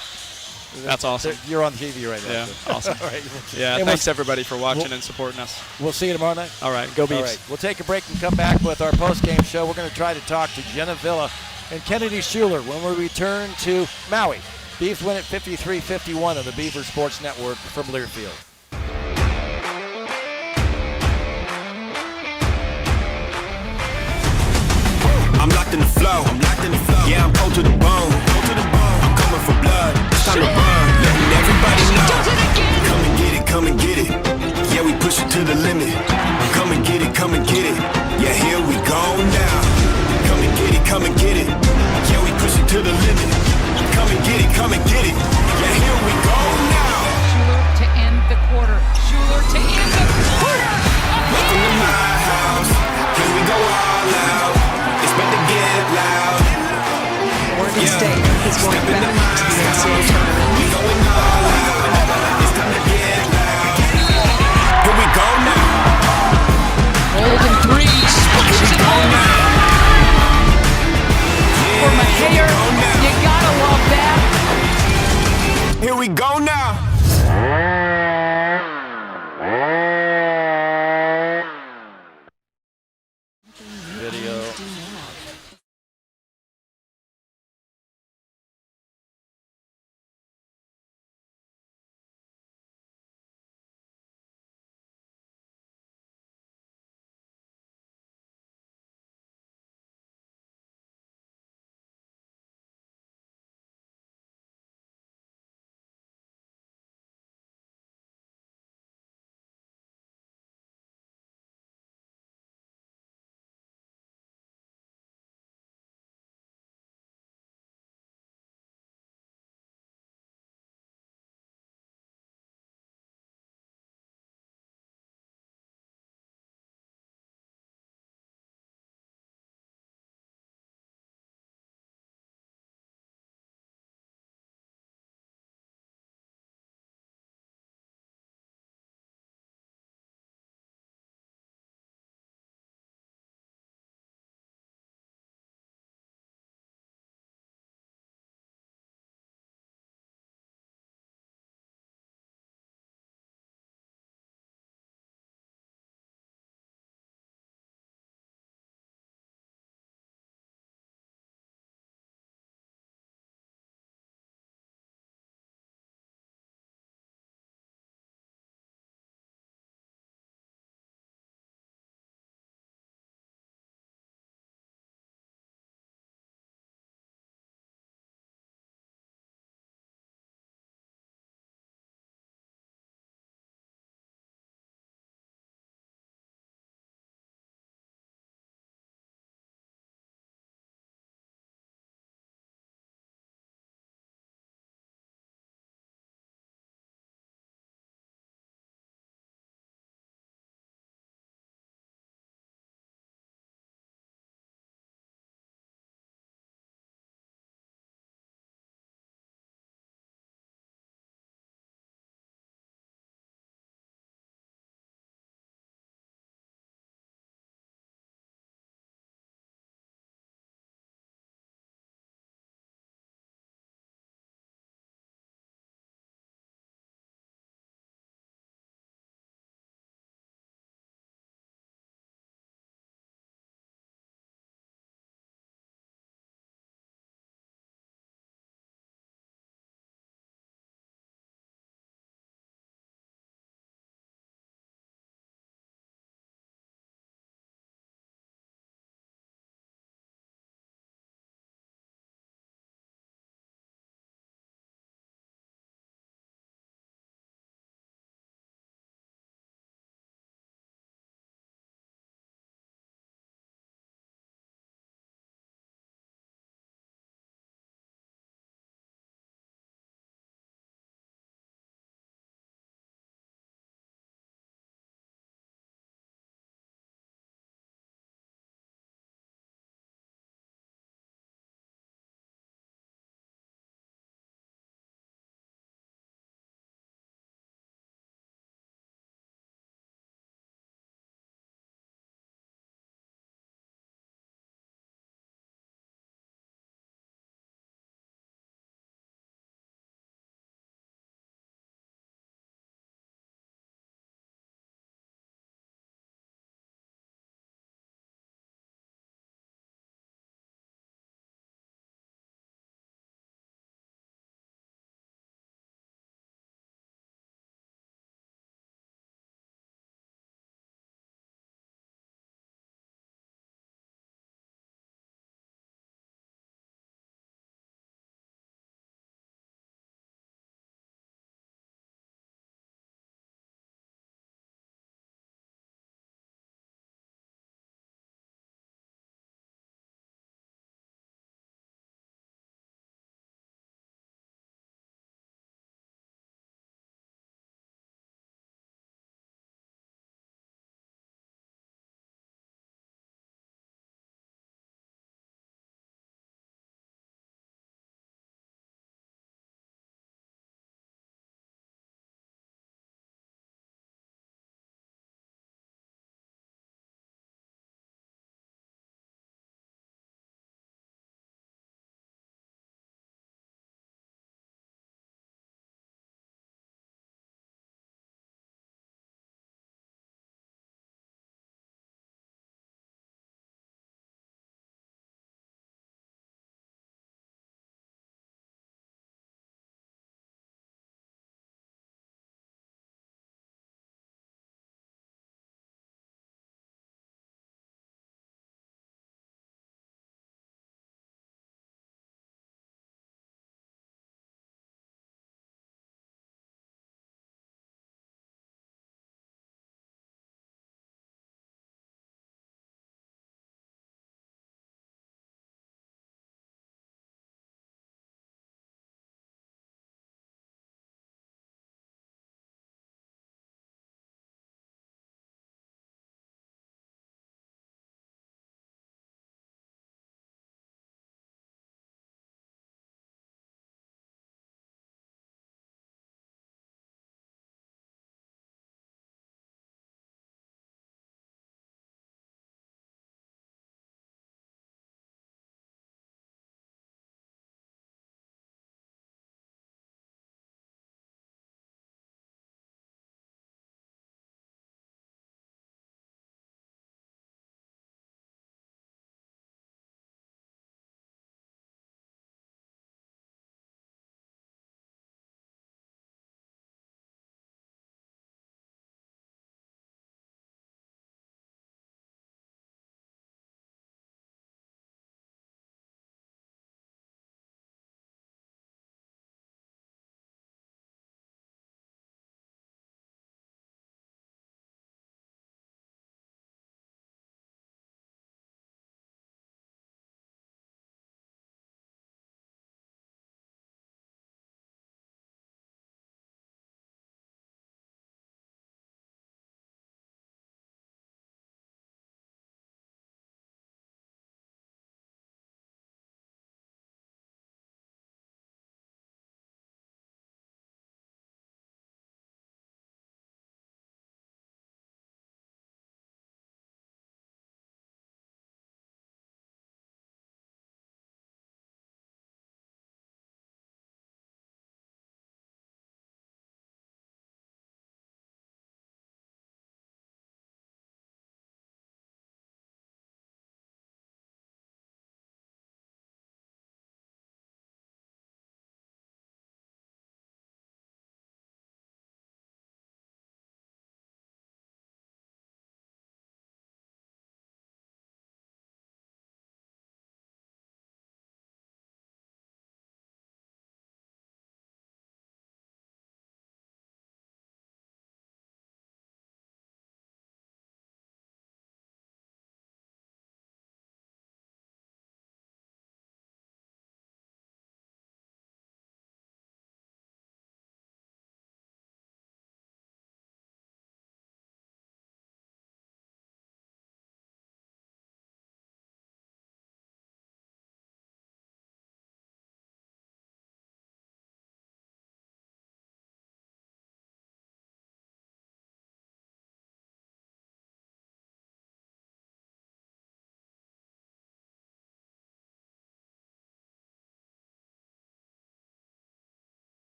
[SPEAKER 7] That's awesome.
[SPEAKER 2] You're on TV right now.
[SPEAKER 7] Yeah, awesome.
[SPEAKER 2] All right.
[SPEAKER 7] Yeah, thanks everybody for watching and supporting us.
[SPEAKER 2] We'll see you tomorrow night.
[SPEAKER 7] All right, go Beavs.
[SPEAKER 2] All right, we'll take a break and come back with our post-game show. We're going to try to talk to Jenna Villa and Kennedy Schuler when we return to Maui Beavs win at 53-51 on the Beaver Sports Network from Learfield.
[SPEAKER 9] I'm locked in the flow. Yeah, I'm cold to the bone. I'm coming for blood. It's time to run. Letting everybody know. Come and get it, come and get it. Yeah, we push it to the limit. Come and get it, come and get it. Yeah, here we go now. Come and get it, come and get it. Yeah, we push it to the limit. Come and get it, come and get it. Yeah, here we go now.
[SPEAKER 18] Schuler to end the quarter. Schuler to end the quarter.
[SPEAKER 9] Welcome to my house. Here we go all out. It's about to get loud.
[SPEAKER 19] Oregon State is going back to the NCAA tournament.
[SPEAKER 9] We going all out. It's time to get loud. Here we go now.
[SPEAKER 18] Golden three, splashes it home. For Mahayer, you gotta love that.
[SPEAKER 9] Here we go now.
[SPEAKER 2] Video.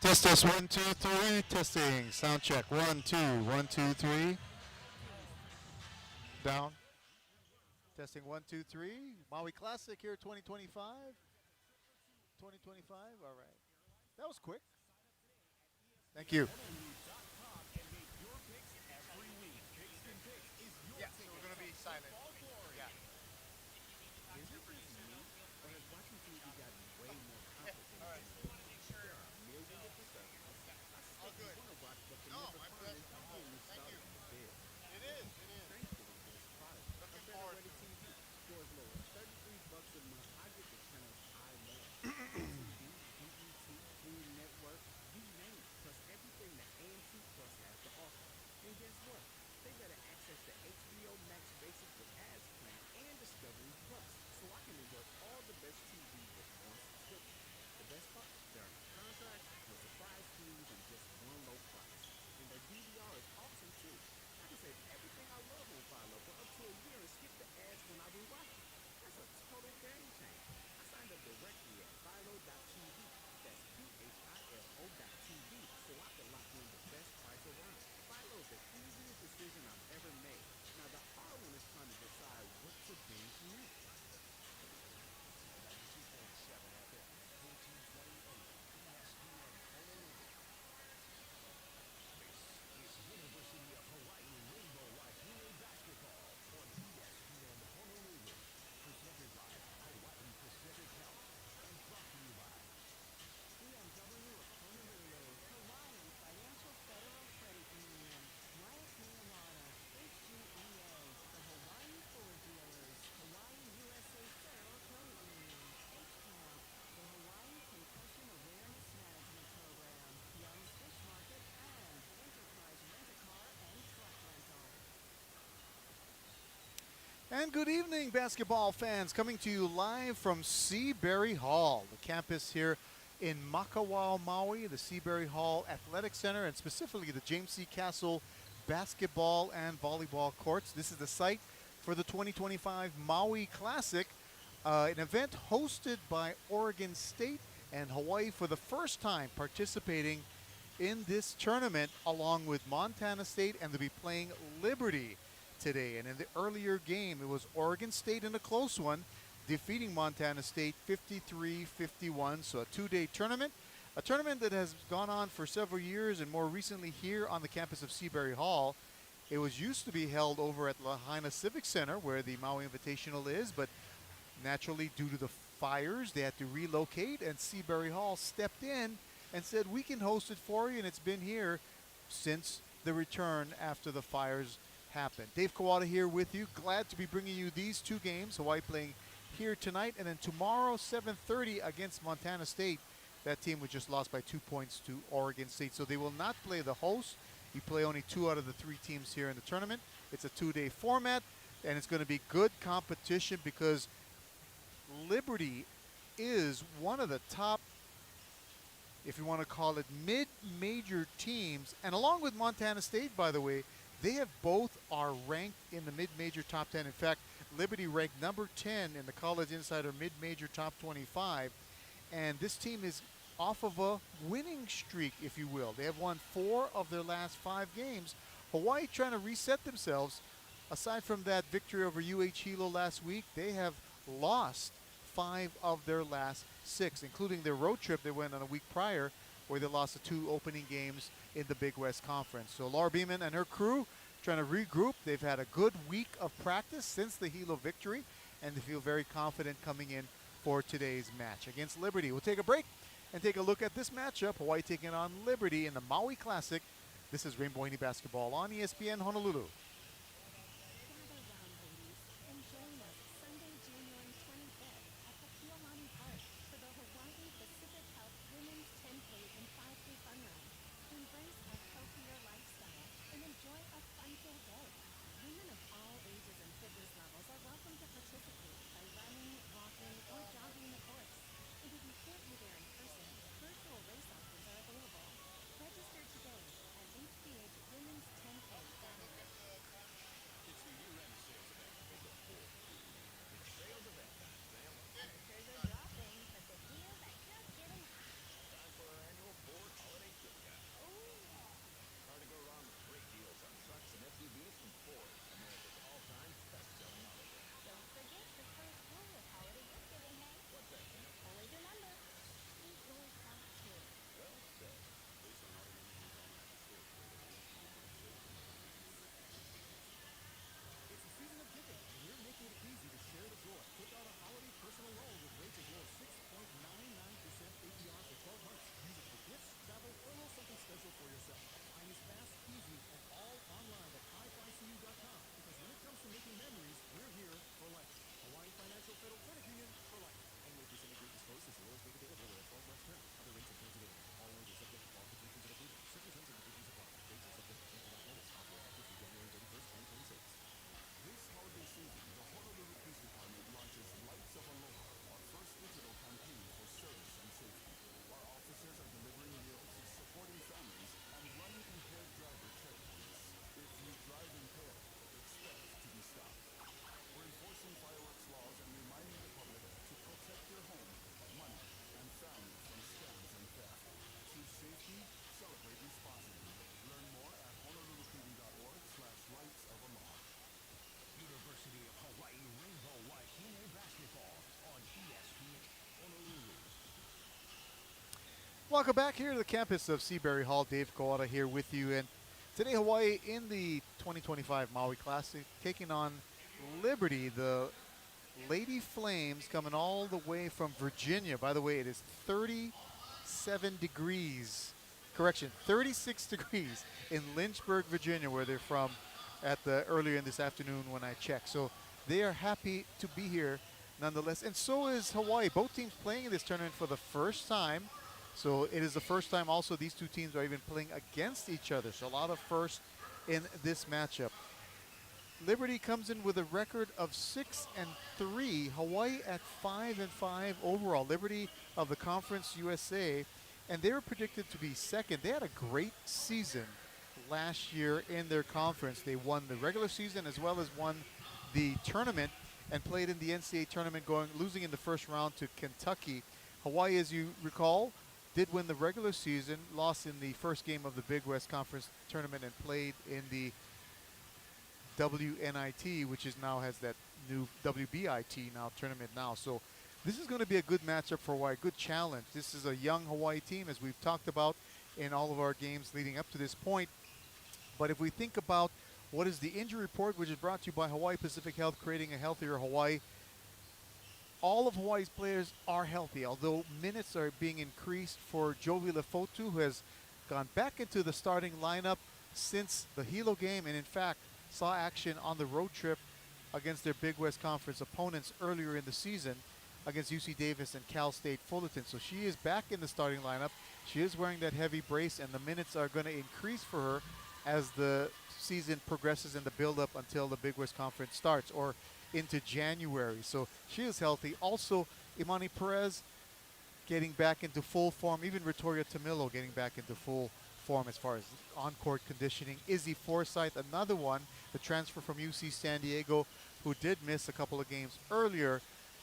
[SPEAKER 8] Test us 1, 2, 3. Testing. Sound check. 1, 2, 1, 2, 3. Down. Testing 1, 2, 3. Maui Classic here 2025. 2025. All right. That was quick. Thank you. Yeah, so we're going to be silent. Yeah. All good. No, my pleasure. Thank you. It is. Looking forward to it.
[SPEAKER 2] And good evening, basketball fans. Coming to you live from Seabury Hall, the campus here in Makawao, Maui, the Seabury Hall Athletic Center, and specifically the James C. Castle basketball and volleyball courts. This is the site for the 2025 Maui Classic, an event hosted by Oregon State and Hawaii for the first time participating in this tournament, along with Montana State, and they'll be playing Liberty today. And in the earlier game, it was Oregon State in a close one, defeating Montana State 53-51. So a two-day tournament, a tournament that has gone on for several years, and more recently here on the campus of Seabury Hall. It was used to be held over at Lahaina Civic Center, where the Maui Invitational is, but naturally, due to the fires, they had to relocate, and Seabury Hall stepped in and said, we can host it for you, and it's been here since the return after the fires happened. Dave Kawada here with you. Glad to be bringing you these two games. Hawaii playing here tonight, and then tomorrow, 7:30 against Montana State. That team was just lost by 2 points to Oregon State, so they will not play the host. You play only 2 out of the 3 teams here in the tournament. It's a 2-day format, and it's going to be good competition because Liberty is one of the top, if you want to call it, mid-major teams. And along with Montana State, by the way, they have both are ranked in the mid-major top 10. In fact, Liberty ranked number 10 in the College Insider mid-major top 25. And this team is off of a winning streak, if you will. They have won 4 of their last 5 games. Hawaii trying to reset themselves. Aside from that victory over UH Hilo last week, they have lost 5 of their last 6, including their road trip they went on a week prior, where they lost the 2 opening games in the Big West Conference. So Laura Beeman and her crew trying to regroup. They've had a good week of practice since the Hilo victory, and they feel very confident coming in for today's match against Liberty. We'll take a break and take a look at this matchup. Hawaii taking on Liberty in the Maui Classic. This is Rainbow Haney Basketball on ESPN Honolulu.
[SPEAKER 8] welcome back here to the campus of Seabury Hall. Dave Kawada here with you. And today, Hawaii in the 2025 Maui Classic taking on Liberty, the Lady Flames, coming all the way from Virginia. By the way, it is 37 degrees. Correction, 36 degrees in Lynchburg, Virginia, where they're from earlier in this afternoon when I checked. So they are happy to be here nonetheless. And so is Hawaii. Both teams playing in this tournament for the first time. So it is the first time also these two teams are even playing against each other. So a lot of firsts in this matchup. Liberty comes in with a record of 6-3. Hawaii at 5-5 overall. Liberty of the Conference USA, and they were predicted to be second. They had a great season last year in their conference. They won the regular season as well as won the tournament and played in the NCAA tournament, losing in the first round to Kentucky. Hawaii, as you recall, did win the regular season, lost in the first game of the Big West Conference tournament, and played in the WNIT, which has that new WBIT tournament now. So this is going to be a good matchup for Hawaii, good challenge. This is a young Hawaii team, as we've talked about in all of our games leading up to this point. But if we think about what is the injury report, which is brought to you by Hawaii Pacific Health, creating a healthier Hawaii, all of Hawaii's players are healthy, although minutes are being increased for Jovi Lefotu, who has gone back into the starting lineup since the Hilo game, and in fact saw action on the road trip against their Big West Conference opponents earlier in the season against UC Davis and Cal State Fullerton. So she is back in the starting lineup. She is wearing that heavy brace, and the minutes are going to increase for her as the season progresses in the build-up until the Big West Conference starts, or into January. So she is healthy. Also, Imani Perez getting back into full form. Even Vittoria Tamilo getting back into full form as far as on-court conditioning. Izzy Forsyth, another one, the transfer from UC San Diego, who did miss a couple of games earlier.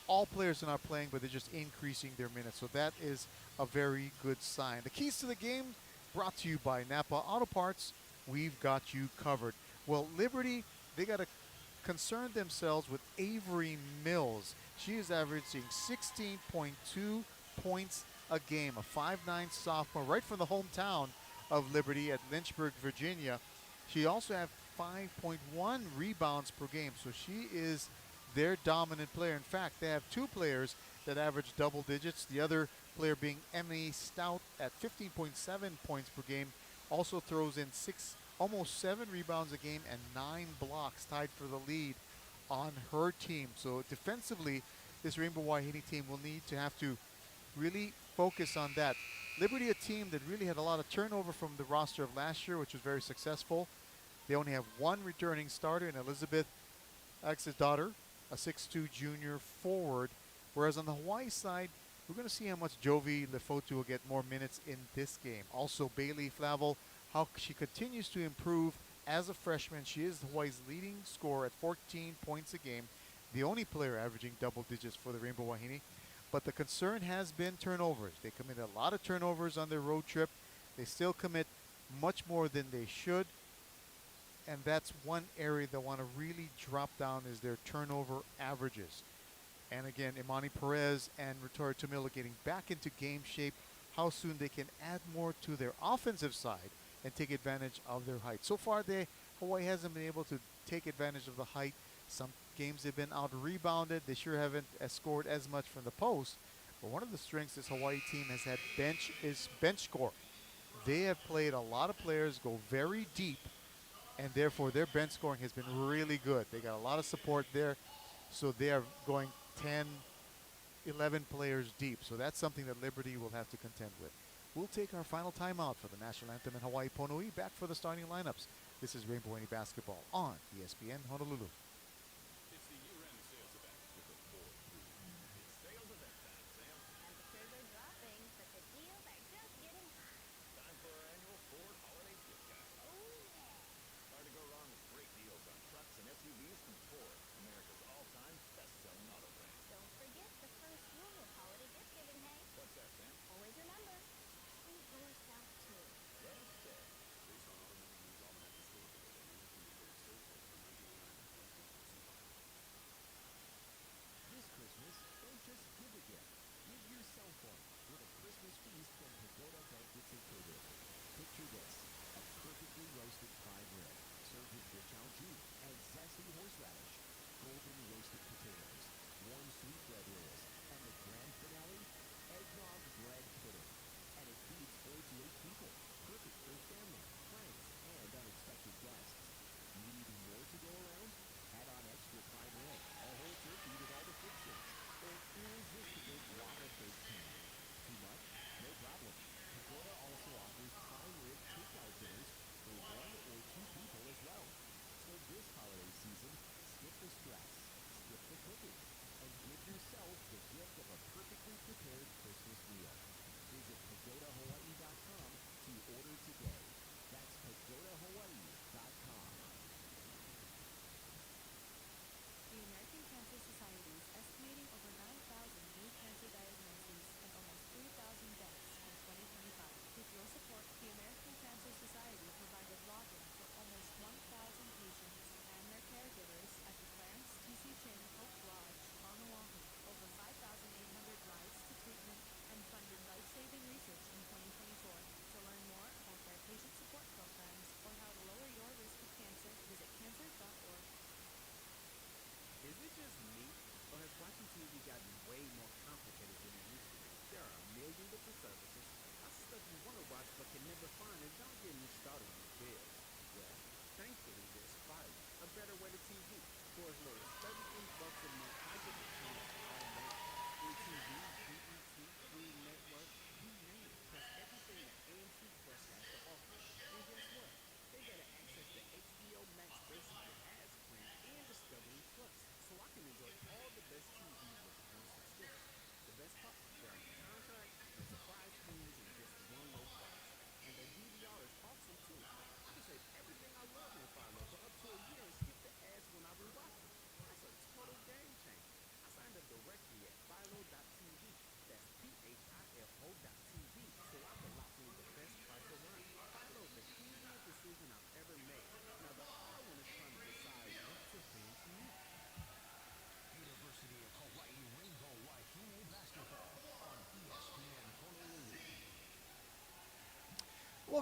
[SPEAKER 8] All players are not playing, but they're just increasing their minutes. So that is a very good sign. The keys to the game brought to you by Napa Auto Parts. We've got you covered. Well, Liberty, they got to concern themselves with Avery Mills. She is averaging 16.2 points a game, a 5'9" sophomore, right from the hometown of Liberty at Lynchburg, Virginia. She also has 5.1 rebounds per game, so she is their dominant player. In fact, they have two players that average double digits, the other player being Emily Stout at 15.7 points per game, also throws in almost 7 rebounds a game and 9 blocks, tied for the lead on her team. So defensively, this Rainbow Wahine team will need to have to really focus on that. Liberty, a team that really had a lot of turnover from the roster of last year, which was very successful. They only have one returning starter in Elizabeth Alex's daughter, a 6'2" junior forward. Whereas on the Hawaii side, we're going to see how much Jovi Lefotu will get more minutes in this game. Also, Bailey Flavel, how she continues to improve as a freshman. She is Hawaii's leading scorer at 14 points a game, the only player averaging double digits for the Rainbow Wahine. But the concern has been turnovers. They committed a lot of turnovers on their road trip. They still commit much more than they should. And that's one area they want to really drop down, is their turnover averages. And again, Imani Perez and Vittoria Tamilo getting back into game shape, how soon they can add more to their offensive side and take advantage of their height. So far, Hawaii hasn't been able to take advantage of the height. Some games they've been out-rebounded. They sure haven't scored as much from the post. But one of the strengths this Hawaii team has had is bench score. They have played a lot of players go very deep, and therefore their bench scoring has been really good. They got a lot of support there, so they are going 10, 11 players deep. So that's something that Liberty will have to contend with. We'll take our final timeout for the national anthem in Hawaii Pono'i. Back for the starting lineups. This is Rainbow Wahine basketball on ESPN Honolulu.
[SPEAKER 11] It's the year-end sales event with the Ford Group. It's sales event time, Sam.
[SPEAKER 14] Temperatures are dropping, but the deals are just getting hot.
[SPEAKER 11] Time for our annual Ford Holiday Gift Guide.
[SPEAKER 14] Oh, yeah.
[SPEAKER 11] Hard to go wrong with great deals on trucks and SUVs from Ford, America's all-time best-selling auto brand.
[SPEAKER 14] Don't forget the first rule of holiday gift giving, hey?
[SPEAKER 11] What's that, Sam?
[SPEAKER 14] Always remember, treat yourself too.
[SPEAKER 11] Well said. Based on automatic news almanac store today,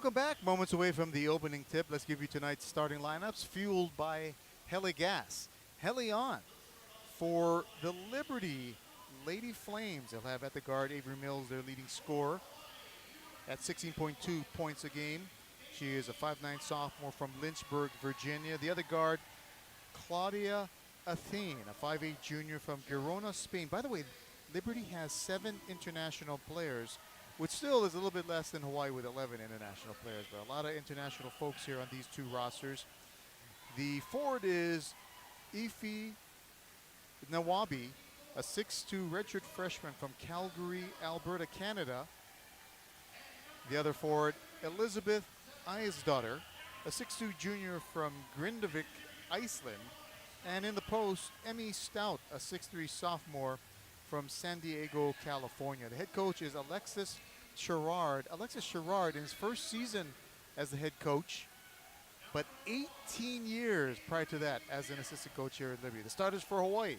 [SPEAKER 8] Welcome back. Moments away from the opening tip. Let's give you tonight's starting lineups, fueled by Heli Gas. Heli on for the Liberty Lady Flames. They'll have at the guard Avery Mills, their leading scorer, at 16.2 points a game. She is a 5'9" sophomore from Lynchburg, Virginia. The other guard, Claudia Athene, a 5'8" junior from Girona, Spain. By the way, Liberty has 7 international players, which still is a little bit less than Hawaii with 11 international players, but a lot of international folks here on these two rosters. The forward is Ifi Nawabi, a 6'2" redshirt freshman from Calgary, Alberta, Canada. The other forward, Elizabeth Eisdottir, a 6'2" junior from Grindavik, Iceland. And in the post, Emmy Stout, a 6'3" sophomore from San Diego, California. The head coach is Alexis Sherrard. Alexis Sherrard in his first season as the head coach, but 18 years prior to that as an assistant coach here at Liberty. The starters for Hawaii.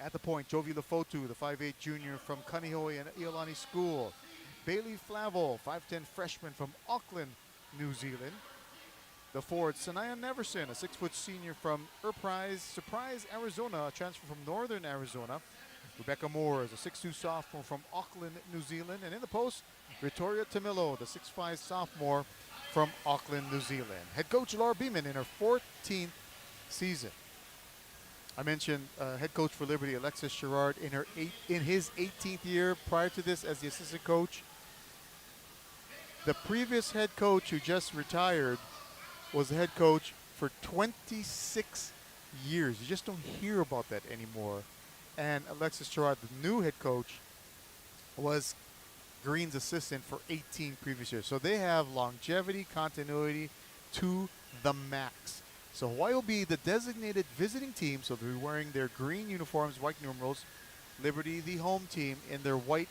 [SPEAKER 8] At the point, Jovi Lefotu, the 5'8" junior from Kaneohe and Iolani School. Bailey Flavel, 5'10" freshman from Auckland, New Zealand. The forward, Sanaya Neverson, a 6' senior from Surprise, Arizona, a transfer from Northern Arizona. Rebecca Moore is a 6'2" sophomore from Auckland, New Zealand. And in the post, Victoria Tamilo, the 6'5" sophomore from Auckland, New Zealand. Head coach Laura Beeman in her 14th season. I mentioned head coach for Liberty, Alexis Sherrard, in his 18th year prior to this as the assistant coach. The previous head coach who just retired was the head coach for 26 years. You just don't hear about that anymore. And Alexis Sherrard, the new head coach, was Green's assistant for 18 previous years. So they have longevity, continuity to the max. So Hawaii will be the designated visiting team, so they'll be wearing their green uniforms, white numerals. Liberty, the home team, in their white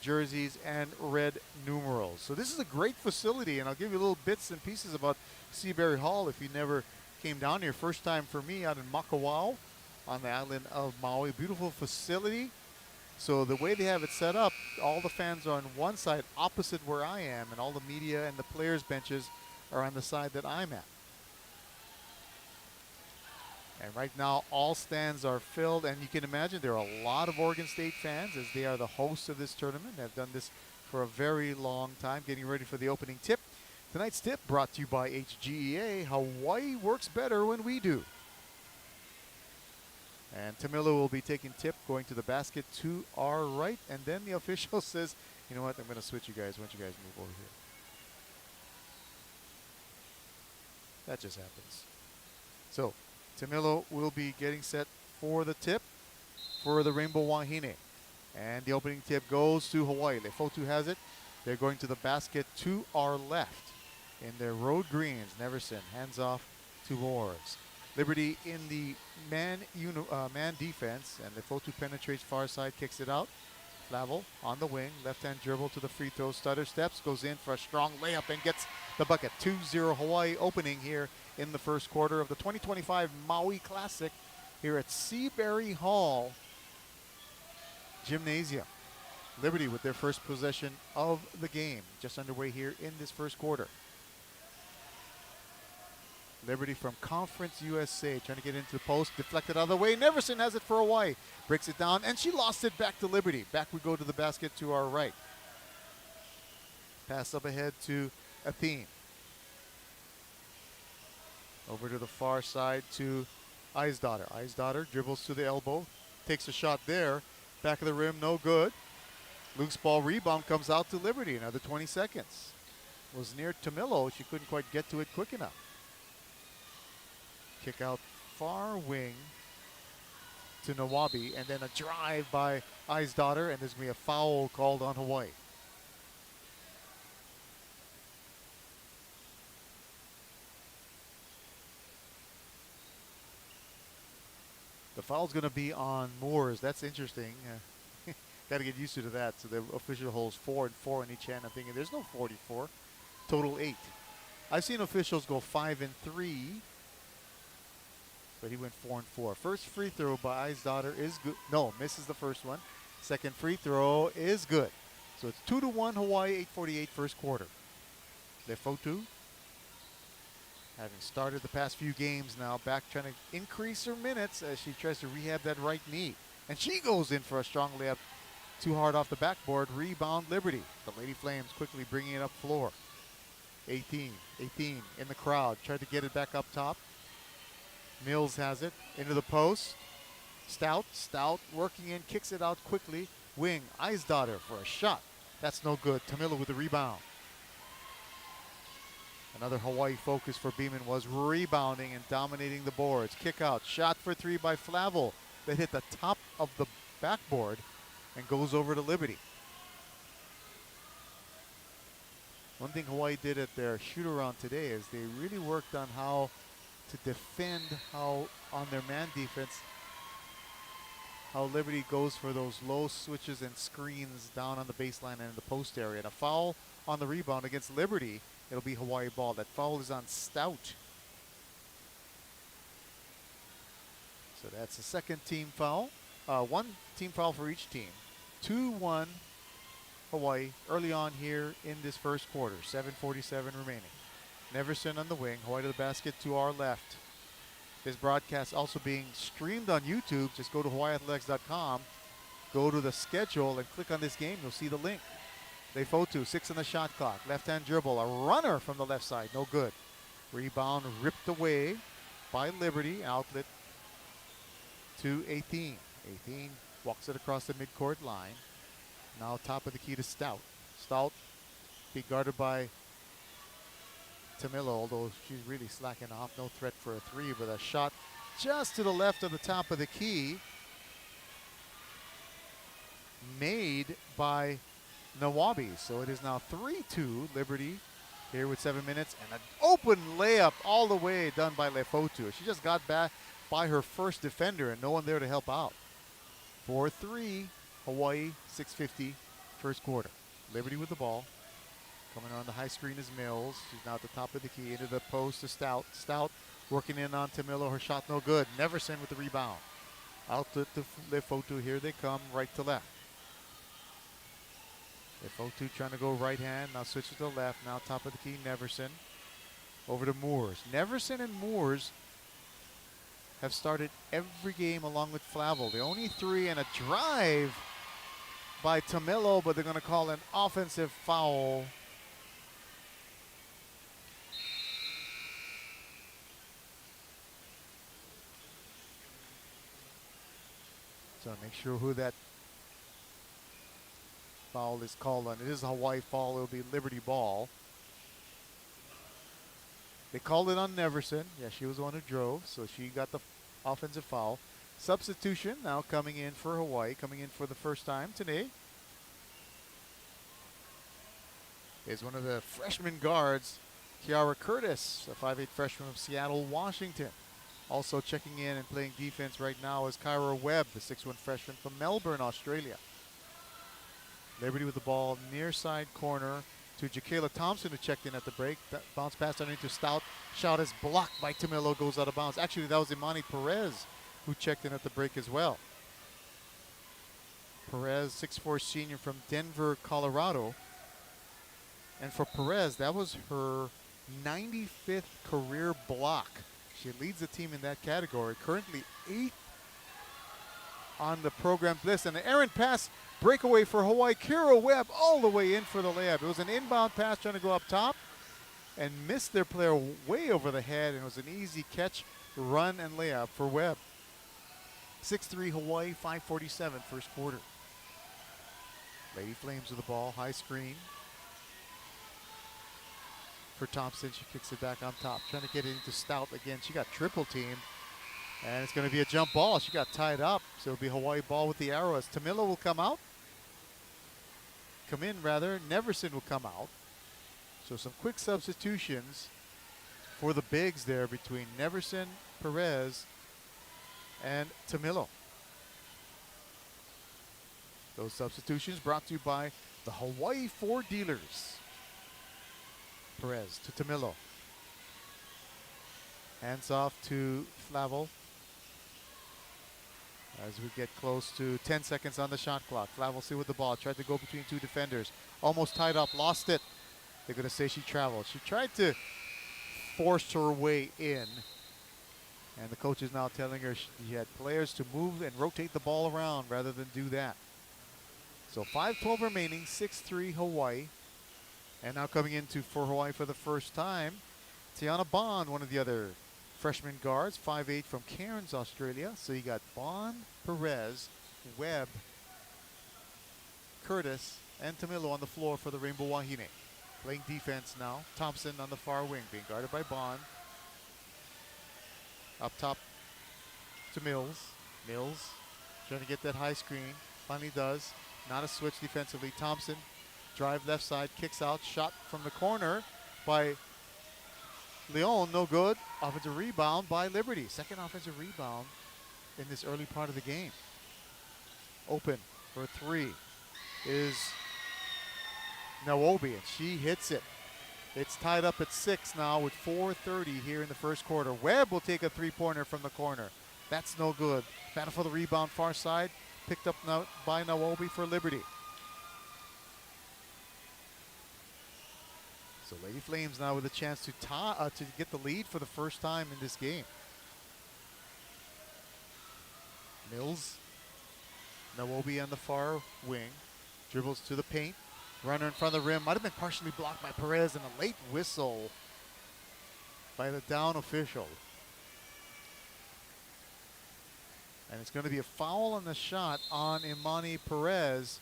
[SPEAKER 8] jerseys and red numerals. So this is a great facility, and I'll give you little bits and pieces about Seabury Hall if you never came down here. First time for me out in Makawao on the island of Maui. Beautiful facility. So the way they have it set up, all the fans are on one side opposite where I am, and all the media and the players' benches are on the side that I'm at. And right now, all stands are filled, and you can imagine there are a lot of Oregon State fans as they are the hosts of this tournament. They've done this for a very long time, getting ready for the opening tip. Tonight's tip brought to you by HGEA. Hawaii works better when we do. And Tamilo will be taking tip, going to the basket to our right, and then the official says, you know what, I'm going to switch you guys. Why don't you guys move over here? That just happens. So Tamilo will be getting set for the tip for the Rainbow Wahine. And the opening tip goes to Hawaii. Lefotu has it. They're going to the basket to our left in their road greens. Neverson hands off to Moores. Liberty in the man defense, and Lefotu penetrates far side, kicks it out. Flavel on the wing, left-hand dribble to the free throw. Stutter steps, goes in for a strong layup and gets the bucket. 2-0 Hawaii opening here in the first quarter of the 2025 Maui Classic here at Seabury Hall Gymnasium. Liberty with their first possession of the game, just underway here in this first quarter. Liberty from Conference USA, trying to get into the post, deflected out of the way. Neverson has it for Hawaii, breaks it down, and she lost it back to Liberty. Back we go to the basket to our right. Pass up ahead to Athene. Over to the far side to Eisdottir. Eisdottir dribbles to the elbow, takes a shot there. Back of the rim, no good. Loose ball rebound comes out to Liberty. Another 20 seconds. Was near Tamilo. She couldn't quite get to it quick enough. Kick out far wing to Nawabi, and then a drive by Eisdottir, and there's going to be a foul called on Hawaii. The foul's going to be on Moores. That's interesting. Got to get used to that. So the official holds 4 and 4 on each hand. I'm thinking there's no 44. Total 8. I've seen officials go 5 and 3. But he went 4 and 4. First free throw by Eisdottir is good. No, misses the first one. Second free throw is good. So it's 2-1 Hawaii, 8:48 first quarter. Lefotu, having started the past few games now, back trying to increase her minutes as she tries to rehab that right knee. And she goes in for a strong layup, too hard off the backboard. Rebound Liberty. The Lady Flames quickly bringing it up floor. 18 in the crowd. Tried to get it back up top. Mills has it into the post. Stout working in, kicks it out quickly. Wing, Eisdottir for a shot. That's no good. Tamila with the rebound. Another Hawaii focus for Beeman was rebounding and dominating the boards. Kick out, shot for three by Flavel that hit the top of the backboard and goes over to Liberty. One thing Hawaii did at their shoot-around today is they really worked on how to defend, how on their man defense, how Liberty goes for those low switches and screens down on the baseline and in the post area. And a foul on the rebound against Liberty, it'll be Hawaii ball. That foul is on Stout. So that's the second team foul. One team foul for each team. 2-1 Hawaii early on here in this first quarter. 7:47 remaining. Neverson on the wing. Hawaii to the basket to our left. This broadcast also being streamed on YouTube. Just go to hawaiiathletics.com, go to the schedule, and click on this game. You'll see the link. Lefotu, 6 on the shot clock. Left-hand dribble. A runner from the left side. No good. Rebound ripped away by Liberty. Outlet to 18. 18 walks it across the midcourt line. Now top of the key to Stout. Stout be guarded by Tamila, although she's really slacking off. No threat for a three, but a shot just to the left of the top of the key made by Nawabi. So it is now 3-2 Liberty here with 7 minutes, and an open layup all the way done by Lefotu. She just got back by her first defender and no one there to help out. 4-3 Hawaii, 6:50 first quarter. Liberty with the ball. Coming on the high screen is Mills. She's now at the top of the key into the post to Stout. Stout working in on Tamilo. Her shot no good. Neverson with the rebound. Outlet to Lefotu. Here they come, right to left. Lefotu trying to go right hand. Now switches to the left. Now top of the key, Neverson. Over to Moores. Neverson and Moores have started every game along with Flavel. The only three and a drive by Tamilo, but they're going to call an offensive foul. So make sure who that foul is called on. It is a Hawaii foul. It'll be Liberty ball. They called it on Neverson. Yeah, she was the one who drove, so she got the offensive foul. Substitution now coming in for Hawaii, coming in for the first time today, is one of the freshman guards, Kiara Curtis, a 5'8" freshman from Seattle, Washington. Also checking in and playing defense right now is Kyra Webb, the 6'1" freshman from Melbourne, Australia. Liberty with the ball near side corner to Jakayla Thompson, who checked in at the break. That bounce pass underneath to Stout. Shot is blocked by Tamilo, goes out of bounds. Actually, that was Imani Perez who checked in at the break as well. Perez, 6'4" senior from Denver, Colorado. And for Perez, that was her 95th career block. She leads the team in that category. Currently 8th on the program's list. And an errant pass breakaway for Hawaii. Kira Webb all the way in for the layup. It was an inbound pass trying to go up top and missed their player way over the head. And it was an easy catch, run, and layup for Webb. 6-3 Hawaii, 5:47 first quarter. Lady Flames with the ball, high screen for Thompson. She kicks it back on top, trying to get it into Stout again. She got triple teamed, and it's going to be a jump ball. She got tied up, so it'll be Hawaii ball with the arrow as Tamila will come in. Neverson will come out. So some quick substitutions for the bigs there between Neverson, Perez, and Tamilo. Those substitutions brought to you by the Hawaii Ford dealers. Perez to Tamilo. Hands off to Flavel. As we get close to 10 seconds on the shot clock. Flavel still with the ball. Tried to go between two defenders. Almost tied up. Lost it. they're going to say she traveled. She tried to force her way in, and the coach is now telling her she had players to move and rotate the ball around rather than do that. So 5:12 remaining, 6-3 Hawaii. And now coming into for Hawaii for the first time, Tiana Bond, one of the other freshman guards, 5'8" from Cairns, Australia. So you got Bond, Perez, Webb, Curtis, and Tamilo on the floor for the Rainbow Wahine. Playing defense now. Thompson on the far wing, being guarded by Bond. Up top to Mills. Mills trying to get that high screen. Finally does. Not a switch defensively. Thompson, drive left side, kicks out. Shot from the corner by Leon, no good. Offensive rebound by Liberty. Second offensive rebound in this early part of the game. Open for a three is Nawobi, and she hits it. It's tied up at 6 now with 4:30 here in the first quarter. Webb will take a three-pointer from the corner. That's no good. Battle for the rebound, far side. Picked up now by Nawobi for Liberty. So Lady Flames now with a chance to get the lead for the first time in this game. Mills. Nawobi on the far wing. Dribbles to the paint. Runner in front of the rim. Might have been partially blocked by Perez, and a late whistle by the down official. And it's going to be a foul on the shot on Imani Perez.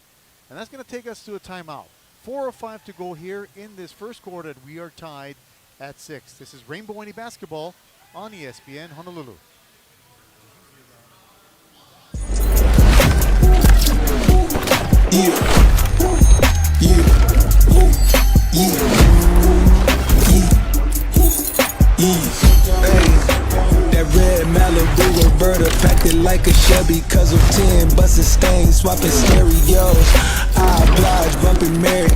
[SPEAKER 8] And that's going to take us to a timeout. 4:05 to go here in this first quarter, and we are tied at 6. This is Rainbow Wahine basketball on ESPN Honolulu.
[SPEAKER 9] That red Malibu Roberta packed it like a Chevy, cause of 10 busted stains, swapping stereos. I oblige, bumping Mary.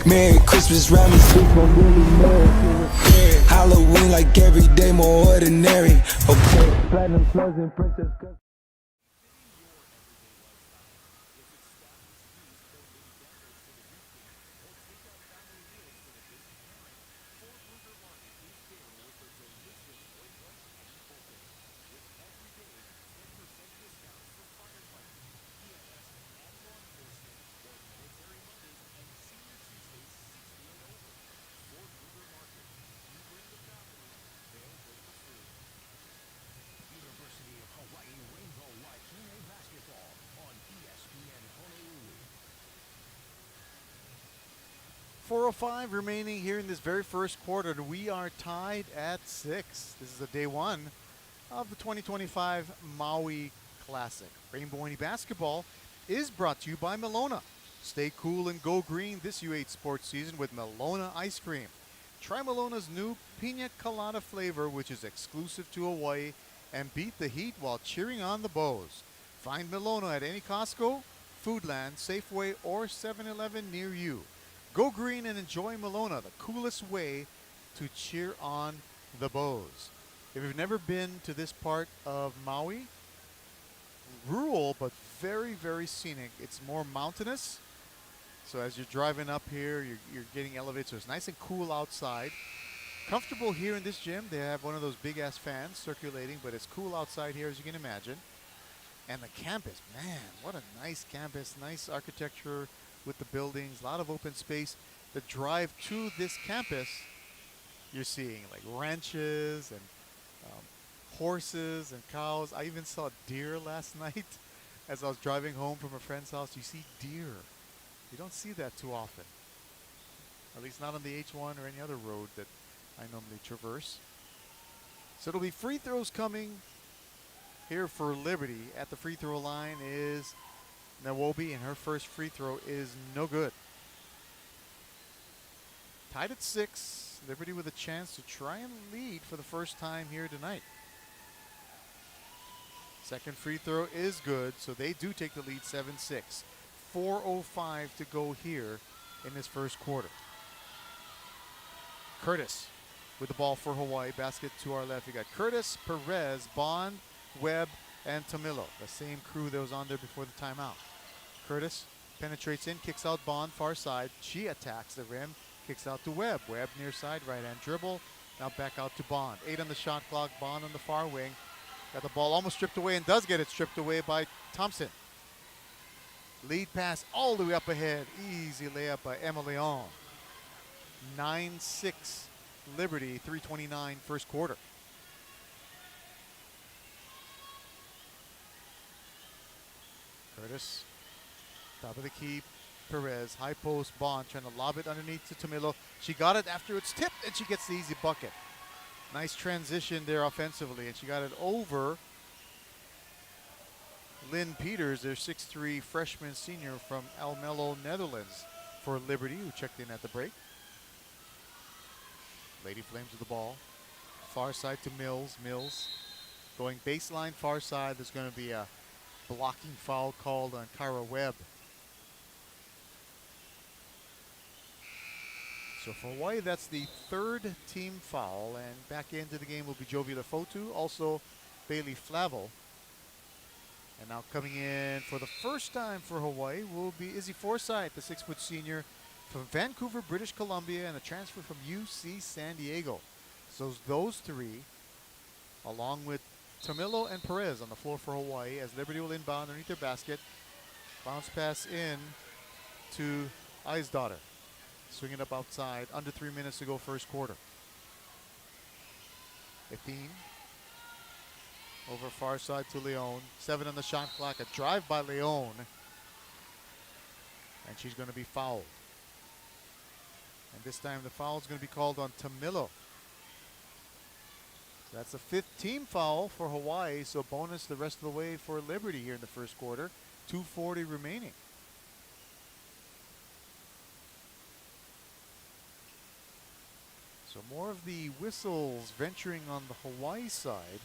[SPEAKER 9] Merry Christmas round this week, I'm really merry. Halloween like every day, more ordinary. Okay, platinum slugs and princess cups.
[SPEAKER 6] University of Hawaii Rainbow Wahine basketball on ESPN Honolulu.
[SPEAKER 8] 4:05 remaining here in this very first quarter, and we are tied at 6. This is the day 1 of the 2025 Maui Classic. Rainbow Wahine basketball is brought to you by Melona. Stay cool and go green this U8 sports season with Melona ice cream. Try Melona's new Pina Colada flavor, which is exclusive to Hawaii, and beat the heat while cheering on the Bows. Find Melona at any Costco, Foodland, Safeway, or 7-Eleven near you. Go green and enjoy Melona, the coolest way to cheer on the Bows. If you've never been to this part of Maui, rural but very, very scenic. It's more mountainous. So as you're driving up here, you're getting elevated, so it's nice and cool outside. Comfortable here in this gym. They have one of those big-ass fans circulating, but it's cool outside here, as you can imagine. And the campus, man, what a nice campus. Nice architecture with the buildings, a lot of open space. The drive to this campus, you're seeing like ranches and horses and cows. I even saw deer last night as I was driving home from a friend's house. You see deer. You don't see that too often, at least not on the H1 or any other road that I normally traverse. So it'll be free throws coming here for Liberty. At the free throw line is Nawobi, and her first free throw is no good. Tied at 6. Liberty with a chance to try and lead for the first time here tonight. Second free throw is good, so they do take the lead 7-6. 4:05 to go here in this first quarter. Curtis with the ball for Hawaii. Basket to our left. We got Curtis, Perez, Bond, Webb, and Tamilo. The same crew that was on there before the timeout. Curtis penetrates in, kicks out Bond, far side. She attacks the rim, kicks out to Webb. Webb near side, right-hand dribble. Now back out to Bond. 8 on the shot clock. Bond on the far wing. Got the ball almost stripped away and does get it stripped away by Thompson. Lead pass all the way up ahead. Easy layup by Emma Leon. 9-6 Liberty, 3:29 first quarter. Curtis, top of the key. Perez, high post, Bond trying to lob it underneath to Tamilo. She got it after it's tipped and she gets the easy bucket. Nice transition there offensively, and she got it over Lynn Peters, their 6'3 freshman senior from Almelo, Netherlands, for Liberty, who checked in at the break. Lady Flames with the ball. Far side to Mills. Mills going baseline far side. There's going to be a blocking foul called on Kyra Webb. So for Hawaii, that's the third team foul, and back into the game will be Jovi Lefotu, also Bailey Flavel. And now coming in for the first time for Hawaii will be Izzy Forsyth, the 6-foot senior from Vancouver, British Columbia, and a transfer from UC San Diego. So those three, along with Tamilo and Perez on the floor for Hawaii, as Liberty will inbound underneath their basket. Bounce pass in to Eisdottir. Swing it up outside. Under 3 minutes to go first quarter. Athene over far side to Leon. 7 on the shot clock. A drive by Leon. And she's going to be fouled. And this time the foul is going to be called on Tamilo. So that's the 5th team foul for Hawaii. So bonus the rest of the way for Liberty here in the first quarter. 2:40 remaining. So more of the whistles venturing on the Hawaii side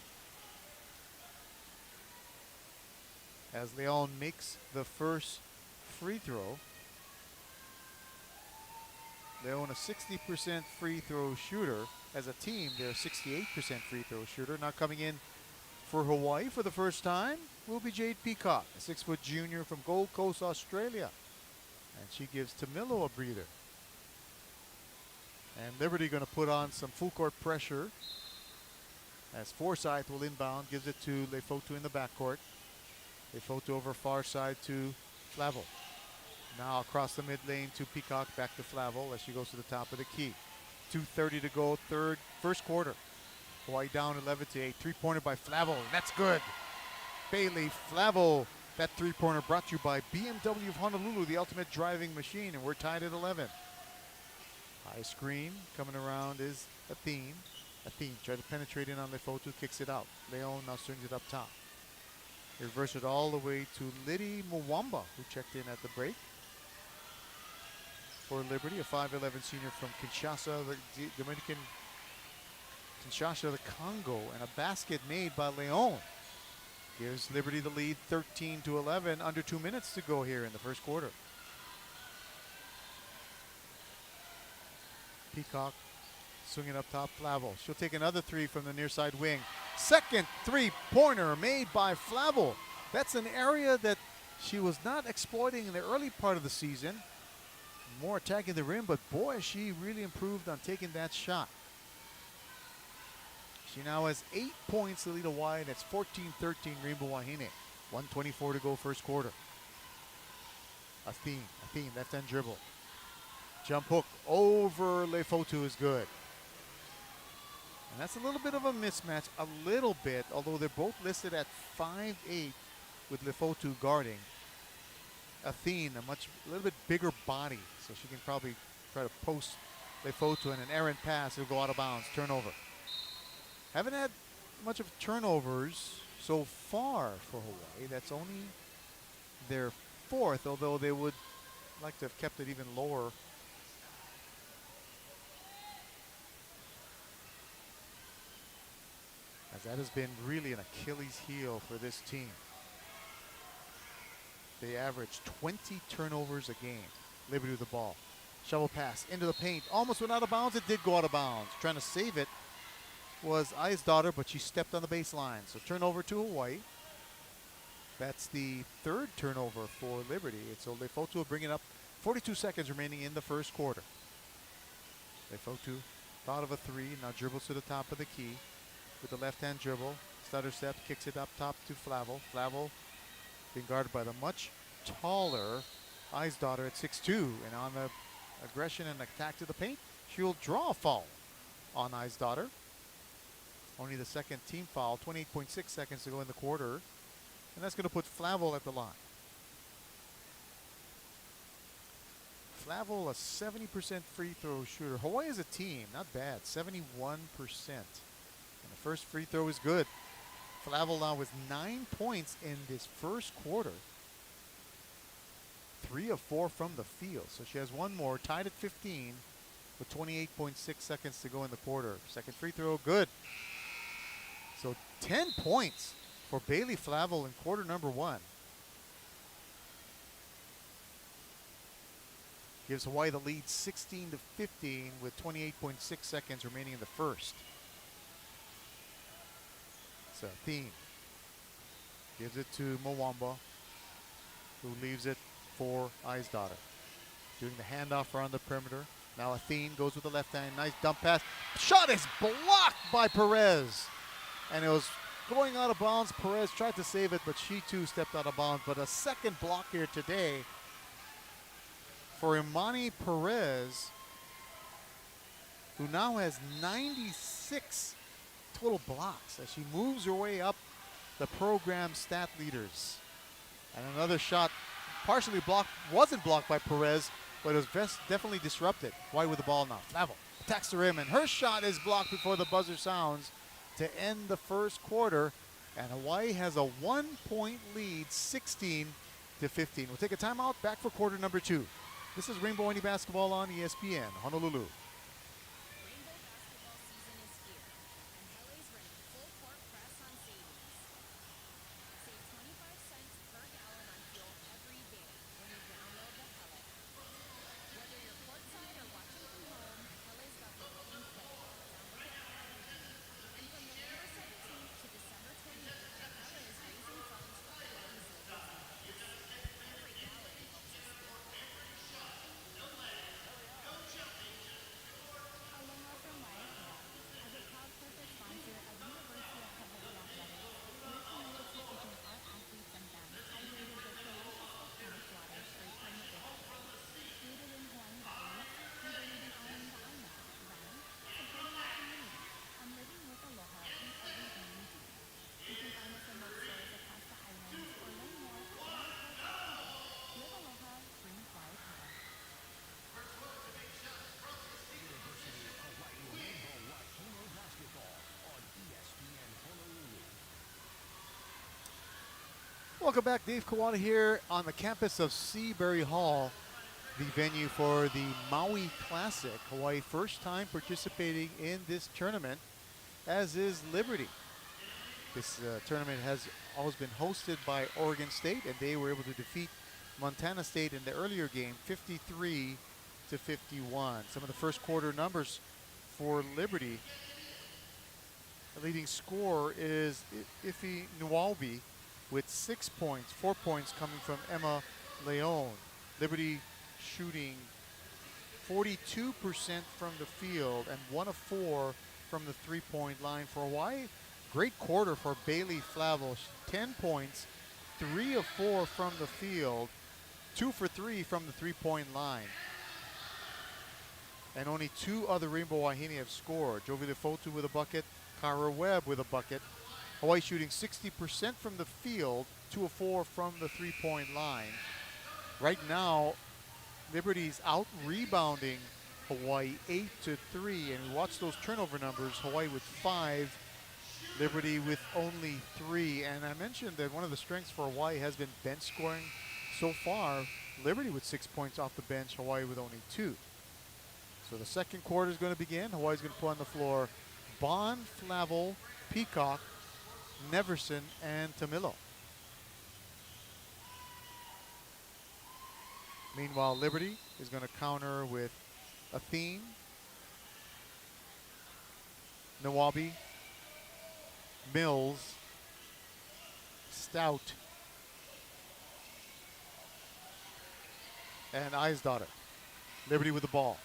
[SPEAKER 8] as Leon makes the first free throw. Leon a 60% free throw shooter. As a team, they're a 68% free throw shooter. Now coming in for Hawaii for the first time will be Jade Peacock, a 6-foot junior from Gold Coast, Australia. And she gives Tamilo a breather. And Liberty going to put on some full court pressure as Forsyth will inbound, gives it to Lefotu in the backcourt. Lefotu over far side to Flavel. Now across the mid lane to Peacock, back to Flavel as she goes to the top of the key. 2:30 to go, first quarter. Hawaii down 11-8. 3-pointer by Flavel. That's good. Bailey Flavel. That 3-pointer brought to you by BMW of Honolulu, the ultimate driving machine, and we're tied at 11. High screen coming around is Athene. Athene tried to penetrate in on Lefotu, kicks it out. Leon now swings it up top. Reverse it all the way to Liddy Mwamba, who checked in at the break. For Liberty, a 5'11 senior from Kinshasa, the Dominican Kinshasa, the Congo, and a basket made by Leon. Gives Liberty the lead 13-11, under 2 minutes to go here in the first quarter. Peacock swinging up top, Flavel. She'll take another 3 from the near side wing. Second 3-pointer made by Flavel. That's an area that she was not exploiting in the early part of the season. More attacking the rim, but boy, she really improved on taking that shot. She now has 8 points to lead Hawaii, and it's 14-13 Rainbow Wahine. 1:24 to go first quarter. Athene, left-hand dribble. Jump hook over Lefotu is good. And that's a little bit of a mismatch, a little bit, although they're both listed at 5'8", with Lefotu guarding. Athene, a little bit bigger body, so she can probably try to post Lefotu, and an errant pass, it'll go out of bounds, turnover. Haven't had much of turnovers so far for Hawaii. That's only their 4th, although they would like to have kept it even lower. As that has been really an Achilles heel for this team. They average 20 turnovers a game. Liberty with the ball. Shovel pass into the paint. Almost went out of bounds. It did go out of bounds. Trying to save it was Eisdottir, but she stepped on the baseline. So turnover to Hawaii. That's the 3rd turnover for Liberty. So Lefotu will bring it up. 42 seconds remaining in the first quarter. Lefotu thought of a three, now dribbles to the top of the key with the left-hand dribble. Stutter step, kicks it up top to Flavel. Flavel being guarded by the much taller Eisdottir at 6'2", and on the aggression and attack to the paint, she'll draw a foul on Eisdottir. Only the second team foul, 28.6 seconds to go in the quarter, and that's going to put Flavel at the line. Flavel, a 70% free throw shooter. Hawaii as a team, not bad, 71%. And the first free throw is good. Flavel now with 9 points in this first quarter. 3 of 4 from the field. So she has one more, tied at 15 with 28.6 seconds to go in the quarter. Second free throw, good. So 10 points for Bailey Flavel in quarter number 1. Gives Hawaii the lead 16-15 with 28.6 seconds remaining in the first. So Thiem gives it to Mwamba, who leaves it for Eisdottir. Doing the handoff around the perimeter. Now Athene goes with the left hand. Nice dump pass. Shot is blocked by Perez. And it was going out of bounds. Perez tried to save it, but she too stepped out of bounds. But a second block here today for Imani Perez, who now has 96 total blocks as she moves her way up the program stat leaders. And another shot partially blocked, wasn't blocked by Perez, but it was definitely disrupted. Hawaii with the ball now. Flavel attacks the rim, and her shot is blocked before the buzzer sounds to end the first quarter. And Hawaii has a 1-point lead, 16-15. We'll take a timeout, back for quarter number 2. This is Rainbow Hawai'i Basketball on ESPN, Honolulu. Welcome back, Dave Kawada here on the campus of Seabury Hall, the venue for the Maui Classic. Hawaii first time participating in this tournament, as is Liberty. This tournament has always been hosted by Oregon State, and they were able to defeat Montana State in the earlier game, 53-51. Some of the first quarter numbers for Liberty. The leading scorer is Ifi Nwalbi with 6 points, 4 points coming from Emma Leon. Liberty shooting 42% from the field and 1 of 4 from the three-point line for Hawaii. Great quarter for Bailey Flavel, 10 points, 3 of 4 from the field, 2 for 3 from the three-point line. And only 2 other Rainbow Wahine have scored. Jovi Lefotu with a bucket, Kara Webb with a bucket. Hawaii shooting 60% from the field, 2 of 4 from the three-point line. Right now, Liberty's out rebounding Hawaii 8-3, and we watch those turnover numbers. Hawaii with 5, Liberty with only 3. And I mentioned that one of the strengths for Hawaii has been bench scoring so far. Liberty with 6 points off the bench, Hawaii with only 2. So the second quarter is going to begin. Hawaii's going to put on the floor Bond, Flavel, Peacock, Neverson, and Tamilo. Meanwhile, Liberty is going to counter with Athene, Nawabi, Mills, Stout, and Eisdottir. Liberty with the ball.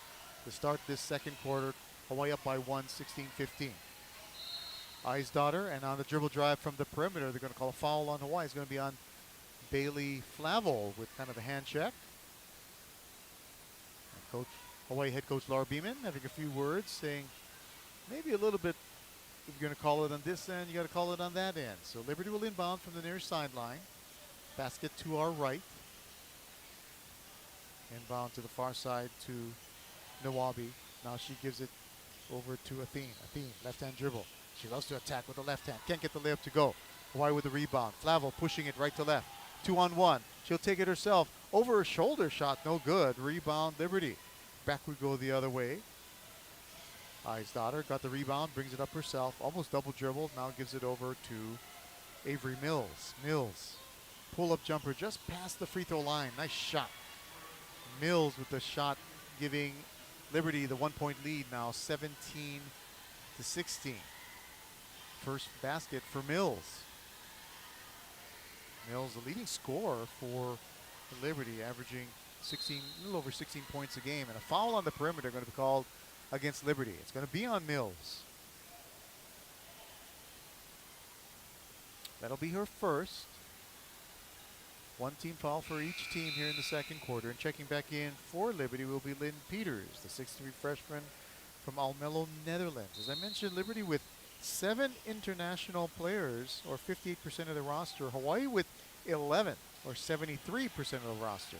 [SPEAKER 8] to start this second quarter. Hawaii up by 1, 16-15. I's daughter, and on the dribble drive from the perimeter, they're going to call a foul on Hawaii. It's going to be on Bailey Flavel with kind of a hand check. And Hawaii head coach Laura Beeman having a few words, saying maybe a little bit, if you're going to call it on this end, you got to call it on that end. So Liberty will inbound from the near sideline. Basket to our right. Inbound to the far side to Nawabi. Now she gives it over to Athene. Athene, left-hand dribble. She loves to attack with the left hand. Can't get the layup to go. Hawaii with the rebound. Flavel pushing it right to left. 2-on-1. She'll take it herself. Over her shoulder shot, no good. Rebound, Liberty. Back we go the other way. I's daughter got the rebound, brings it up herself. Almost double dribbled. Now gives it over to Avery Mills. Mills. Pull-up jumper just past the free throw line. Nice shot. Mills with the shot giving Liberty the 1-point lead now, 17-16. First basket for Mills. Mills, the leading scorer for Liberty, averaging a little over 16 points a game. And a foul on the perimeter going to be called against Liberty. It's going to be on Mills. That'll be her first. One team foul for each team here in the second quarter. And checking back in for Liberty will be Lynn Peters, the 6'3" freshman from Almelo, Netherlands. As I mentioned, Liberty with 7 international players, or 58% of the roster. Hawaii with 11, or 73% of the roster.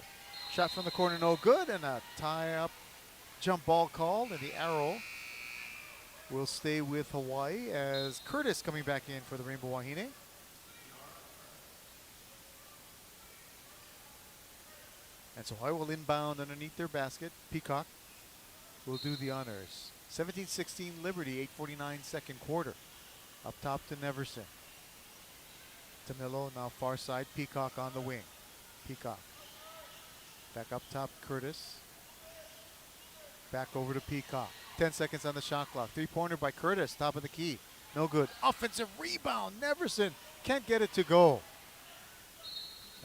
[SPEAKER 8] Shot from the corner, no good, and a tie-up jump ball called, and the arrow will stay with Hawaii as Curtis coming back in for the Rainbow Wahine. And so Hawaii will inbound underneath their basket. Peacock will do the honors. 17-16 Liberty, 8:49 second quarter. Up top to Neverson. Tamilo now far side. Peacock on the wing. Peacock. Back up top, Curtis. Back over to Peacock. 10 seconds on the shot clock. Three-pointer by Curtis, top of the key. No good. Offensive rebound. Neverson can't get it to go.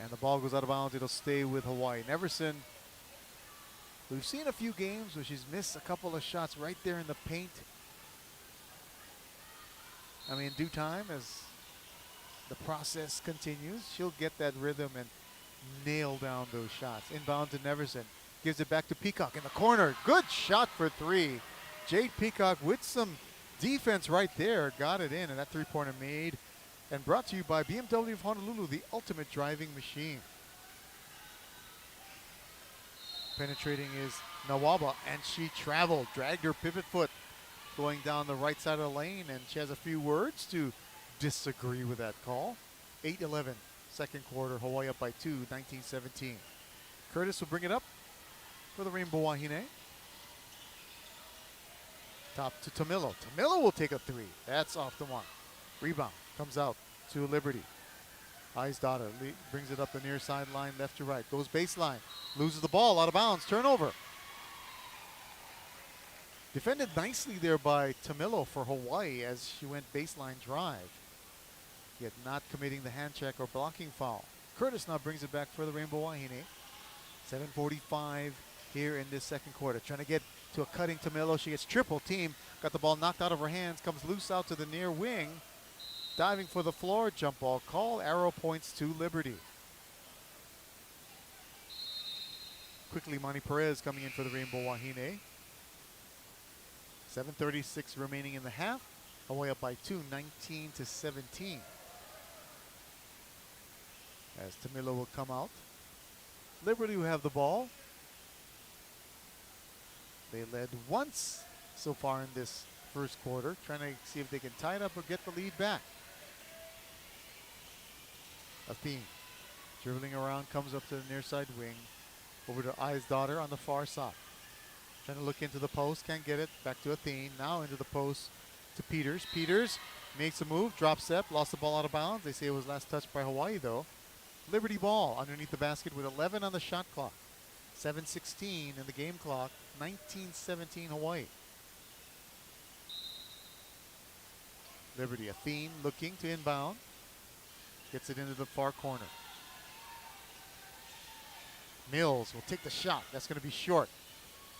[SPEAKER 8] And the ball goes out of bounds. It'll stay with Hawaii. Neverson, we've seen a few games where she's missed a couple of shots right there in the paint. I mean, in due time, as the process continues, she'll get that rhythm and nail down those shots. Inbound to Neverson. Gives it back to Peacock in the corner. Good shot for 3. Jade Peacock with some defense right there. Got it in, and that three-pointer made. And brought to you by BMW of Honolulu, the ultimate driving machine. Penetrating is Nawaba, and she traveled, dragged her pivot foot going down the right side of the lane, and she has a few words to disagree with that call. 8-11, second quarter, Hawaii up by 2, 19-17. Curtis will bring it up for the Rainbow Wahine. Top to Tamilo. Tamilo will take a 3. That's off the mark. Rebound comes out to Liberty. I's daughter brings it up the near sideline, left to right. Goes baseline. Loses the ball, out of bounds. Turnover. Defended nicely there by Tamilo for Hawaii as she went baseline drive. Yet not committing the hand check or blocking foul. Curtis now brings it back for the Rainbow Wahine. 7:45 here in this second quarter. Trying to get to a cutting Tamilo. She gets triple team. Got the ball knocked out of her hands. Comes loose out to the near wing. Diving for the floor, jump ball call. Arrow points to Liberty. Quickly, Monty Perez coming in for the Rainbow Wahine. 7:36 remaining in the half. Hawaii up by 2, 19-17. As Tamilo will come out. Liberty will have the ball. They led once so far in this first quarter, trying to see if they can tie it up or get the lead back. Athene dribbling around, comes up to the near side wing. Over to I's daughter on the far side. Trying to look into the post, can't get it. Back to Athene, now into the post to Peters. Peters makes a move, drop step, lost the ball out of bounds. They say it was last touched by Hawaii though. Liberty ball underneath the basket with 11 on the shot clock. 7:16 in the game clock, 19-17 Hawaii. Liberty, Athene looking to inbound. Gets it into the far corner. Mills will take the shot. That's going to be short.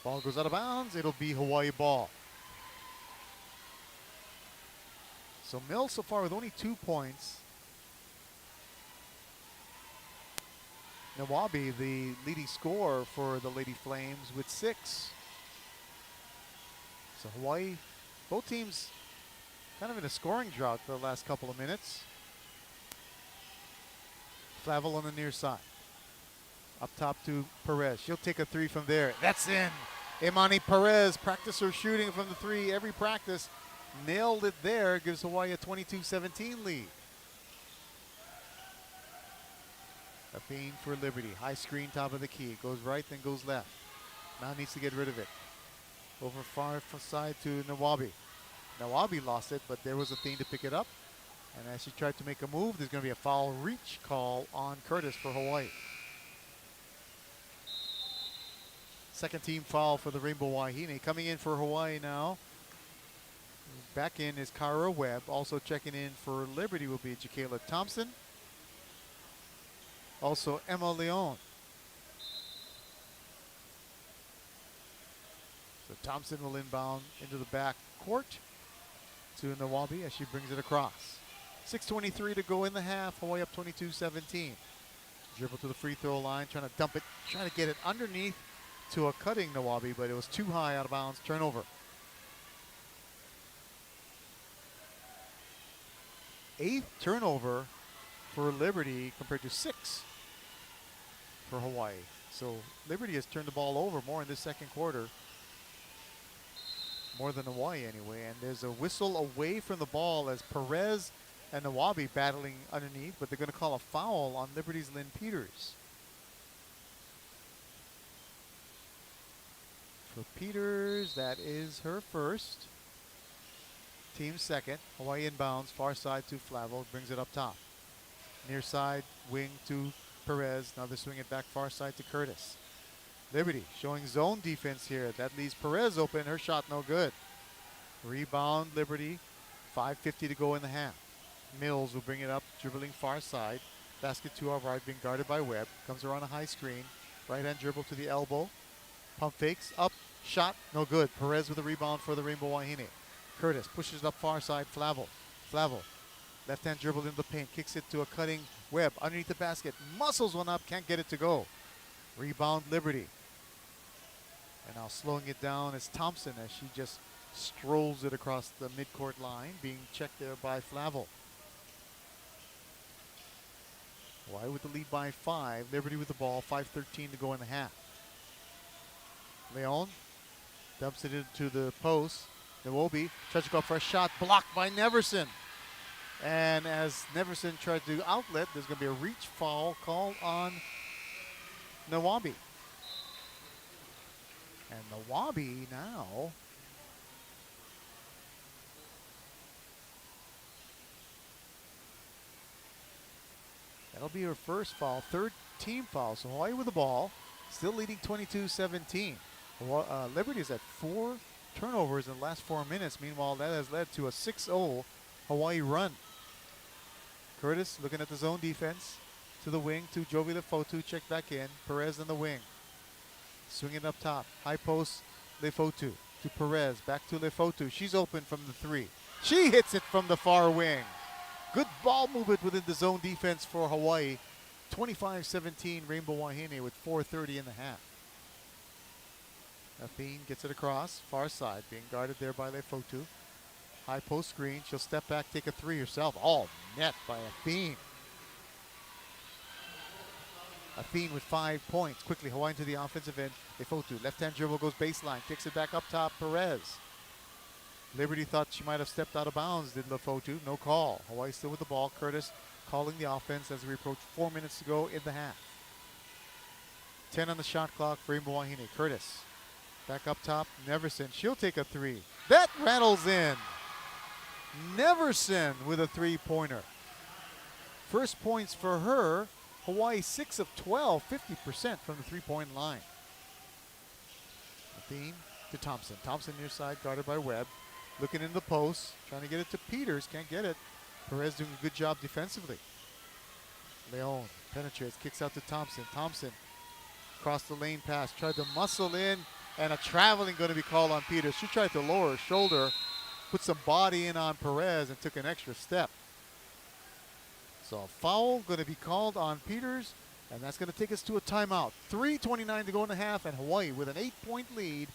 [SPEAKER 8] Ball goes out of bounds. It'll be Hawaii ball. So Mills so far with only 2 points. Nawabi, the leading scorer for the Lady Flames, with 6. So Hawaii, both teams kind of in a scoring drought for the last couple of minutes. Flavel on the near side. Up top to Perez. She'll take a 3 from there. That's in. Imani Perez, practicer shooting from the 3 every practice. Nailed it there. Gives Hawaii a 22-17 lead. A feed for Liberty. High screen, top of the key. Goes right, then goes left. Now needs to get rid of it. Over far side to Nawabi. Nawabi lost it, but there was a thing to pick it up. And as she tried to make a move, there's going to be a foul reach call on Curtis for Hawaii. Second team foul for the Rainbow Wahine. Coming in for Hawaii now. Back in is Kara Webb. Also checking in for Liberty will be Jakayla Thompson. Also Emma Leon. So Thompson will inbound into the back court to Nawabi as she brings it across. 6:23 to go in the half. Hawaii up 22-17. Dribble to the free throw line, trying to dump it, trying to get it underneath to a cutting Nawabi, but it was too high, out of bounds. Turnover. 8th turnover for Liberty compared to 6 for Hawaii. So Liberty has turned the ball over more in this second quarter. More than Hawaii anyway. And there's a whistle away from the ball as Perez and Nawabi battling underneath, but they're going to call a foul on Liberty's Lynn Peters. For Peters, that is her first. Team second. Hawaii inbounds, far side to Flavel, brings it up top. Near side, wing to Perez. Now they swing it back far side to Curtis. Liberty showing zone defense here. That leaves Perez open. Her shot no good. Rebound Liberty. 5:50 to go in the half. Mills will bring it up, dribbling far side. Basket to our right, being guarded by Webb. Comes around a high screen. Right hand dribble to the elbow. Pump fakes, up, shot, no good. Perez with a rebound for the Rainbow Wahine. Curtis pushes it up far side, Flavel. Flavel, left hand dribble in the paint, kicks it to a cutting Webb underneath the basket. Muscles one up, can't get it to go. Rebound Liberty. And now slowing it down is Thompson as she just strolls it across the midcourt line, being checked there by Flavel. Hawaii with the lead by 5. Liberty with the ball, 5:13 to go in the half. Leon dumps it into the post. Nawobi tries to go for a shot, blocked by Neverson. And as Neverson tried to outlet, there's going to be a reach foul called on Nawabi. And Nawabi now that'll be her first foul, 3rd team foul. So Hawaii with the ball, still leading 22-17. Liberty is at 4 turnovers in the last 4 minutes. Meanwhile, that has led to a 6-0 Hawaii run. Curtis looking at the zone defense. To the wing, to Jovi Lefotu, check back in. Perez in the wing. Swinging up top. High post, Lefotu. To Perez, back to Lefotu. She's open from the 3. She hits it from the far wing. Good ball movement within the zone defense for Hawaii. 25-17 Rainbow Wahine with 4:30 in the half. Afine gets it across, far side, being guarded there by Lefotu. High post screen, she'll step back, take a 3 herself. All net by Afine. Afine with 5 points. Quickly, Hawaii to the offensive end. Lefotu, left-hand dribble, goes baseline, kicks it back up top, Perez. Liberty thought she might have stepped out of bounds, did Lefotu. No call. Hawaii still with the ball. Curtis calling the offense as we approach 4 minutes to go in the half. 10 on the shot clock for Rainbow Wahine. Curtis. Back up top, Neverson. She'll take a 3. That rattles in. Neverson with a 3-pointer. First points for her. Hawaii 6 of 12, 50% from the 3-point line. Athene to Thompson. Thompson near side, guarded by Webb. Looking in the post, trying to get it to Peters, can't get it. Perez doing a good job defensively. Leon penetrates, kicks out to Thompson. Thompson across the lane pass, tried to muscle in. And a traveling going to be called on Peters. She tried to lower her shoulder, put some body in on Perez, and took an extra step. So a foul going to be called on Peters, and that's going to take us to a timeout. 3:29 to go in the half, and Hawaii with an 8-point lead,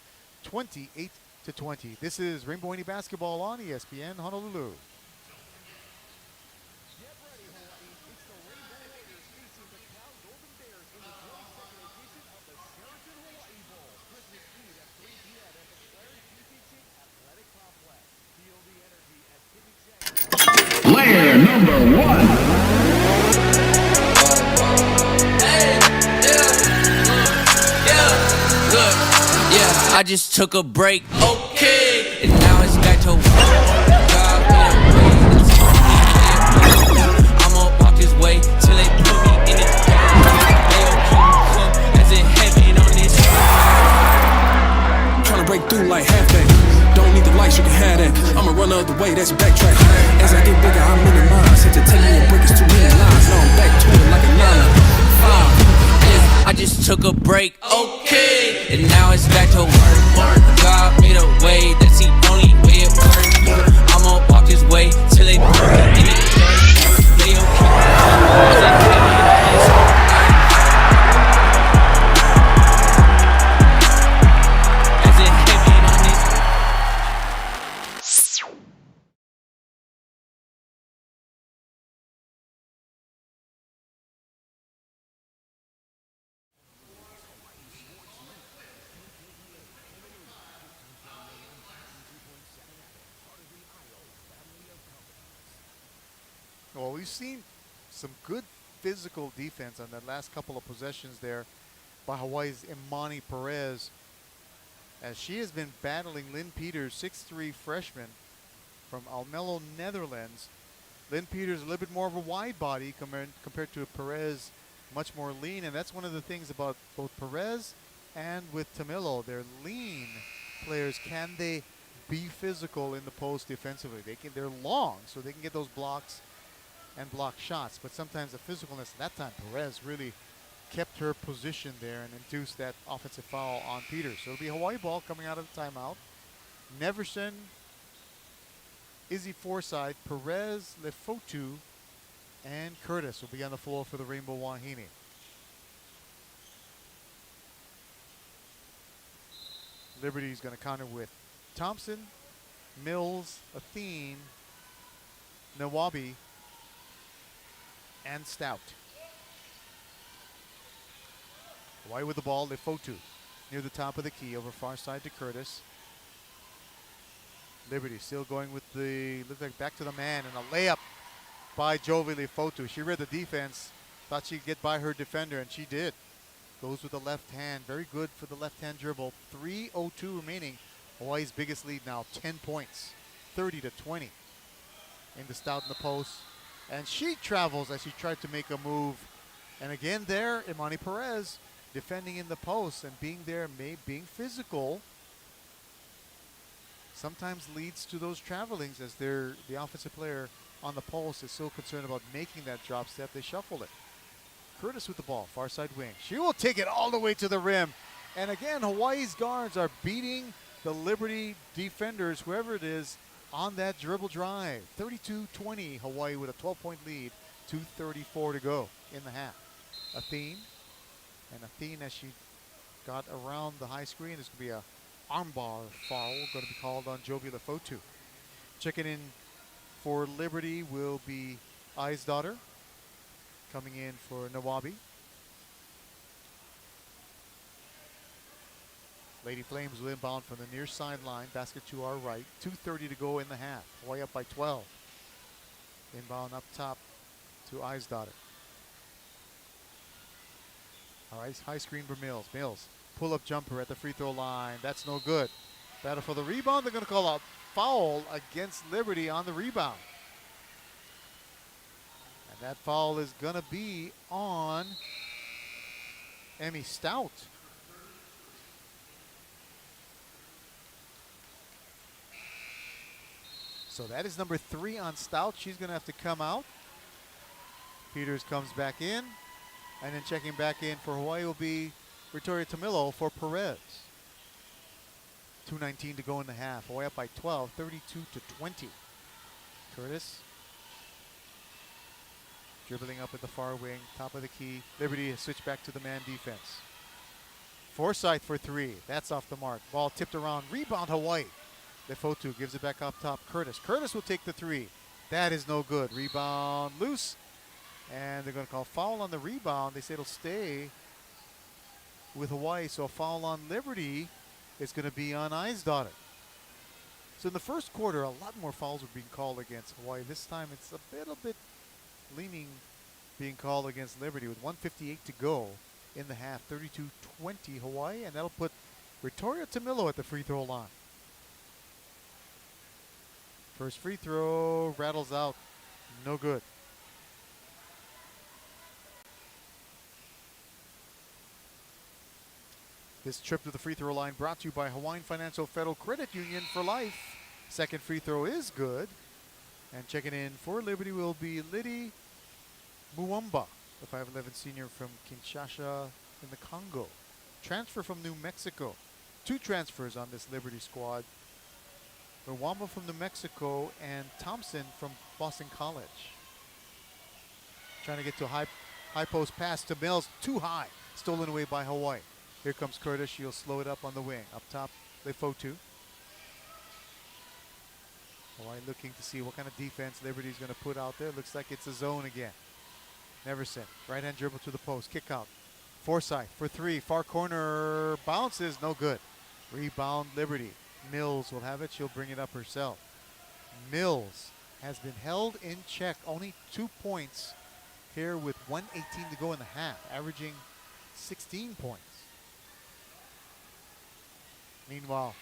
[SPEAKER 8] 28-20. This is Rainbow Indian basketball on ESPN Honolulu.
[SPEAKER 9] Player number one.
[SPEAKER 15] I just took a break, okay, and now it's back to I'ma walk this way till they put me in it. They'll come as in heaven on this.
[SPEAKER 16] Tryna break through like halfback. Don't need the lights, you can have that. I'ma run the other way, that's backtrack. As I get bigger, I'm in the minds. Had to take me a break, it's too many lines. Now I'm back to it like a 9.
[SPEAKER 15] I just took a break, okay, and now it's back to work. God made a way, that's the only way it works. I'ma walk this way till they put me in it. They'll keep as in heaven on this.
[SPEAKER 8] Well, we've seen some good physical defense on that last couple of possessions there by Hawaii's Imani Perez, as she has been battling Lynn Peters, 6'3" freshman from Almelo, Netherlands. Lynn Peters a little bit more of a wide body compared to Perez, much more lean, and that's one of the things about both Perez and with Tamilo. They're lean players. Can they be physical in the post defensively? They're long, so they can get those blocks and block shots, but sometimes the physicalness, that time Perez really kept her position there and induced that offensive foul on Peters. So it'll be Hawaii ball coming out of the timeout. Neverson, Izzy Forsythe, Perez, Lefotu, and Curtis will be on the floor for the Rainbow Wahine. Liberty's going to counter with Thompson, Mills, Athene, Nawabi, and Stout. Hawaii with the ball, Lefotu near the top of the key, over far side to Curtis. Liberty still going with the, looks like back to the man, and a layup by Jovi Lefotu. She read the defense, thought she'd get by her defender, and she did. Goes with the left hand, very good for the left hand dribble. 3:02 remaining. Hawaii's biggest lead now, 10 points, 30-20. Into Stout in the post. And she travels as she tried to make a move. And again there, Imani Perez defending in the post and being there, being physical, sometimes leads to those travelings as the offensive player on the post is so concerned about making that drop step, they shuffle it. Curtis with the ball, far side wing. She will take it all the way to the rim. And again, Hawaii's guards are beating the Liberty defenders, whoever it is, on that dribble drive. 32-20, Hawaii with a 12-point lead, 2:34 to go in the half. Athene, as she got around the high screen, there's going to be a armbar foul going to be called on Jovi Lefotu. Checking in for Liberty will be I's daughter, coming in for Nawabi. Lady Flames will inbound from the near sideline. Basket to our right. 2:30 to go in the half. Hawaii up by 12. Inbound up top to I's daughter. All right, high screen for Mills. Mills, pull-up jumper at the free throw line. That's no good. Battle for the rebound. They're going to call a foul against Liberty on the rebound. And that foul is going to be on Emmy Stout. So that is number 3 on Stout. She's going to have to come out. Peters comes back in. And then checking back in for Hawaii will be Victoria Tamilo for Perez. 2:19 to go in the half. Hawaii up by 12, 32 to 20. Curtis dribbling up at the far wing, top of the key. Liberty has switched back to the man defense. Forsyth for three. That's off the mark. Ball tipped around. Rebound Hawaii. Lefotu gives it back up top. Curtis. Curtis will take the three. That is no good. Rebound loose. And they're going to call foul on the rebound. They say it'll stay with Hawaii. So a foul on Liberty is going to be on Eisdottir. So in the first quarter, a lot more fouls were being called against Hawaii. This time it's a little bit leaning being called against Liberty with 1:58 to go in the half. 32-20 Hawaii, and that'll put Vittorio Tamillo at the free throw line. First free throw rattles out. No good. This trip to the free throw line brought to you by Hawaiian Financial Federal Credit Union for life. Second free throw is good. And checking in for Liberty will be Lidi Muamba, the 5'11 senior from Kinshasa in the Congo. Transfer from New Mexico. Two transfers on this Liberty squad. Muamba from New Mexico and Thompson from Boston College. Trying to get to a high post pass to Mills. Too high. Stolen away by Hawaii. Here comes Curtis. She'll slow it up on the wing. Up top, Lefotu. Hawaii looking to see what kind of defense Liberty's going to put out there. Looks like it's a zone again. Neverson, right-hand dribble to the post. Kick out. Forsyth for three. Far corner bounces. No good. Rebound Liberty. Mills will have it. She'll bring it up herself. Mills has been held in check. Only 2 points here with 1:18 to go in the half. Averaging 16 points. Meanwhile,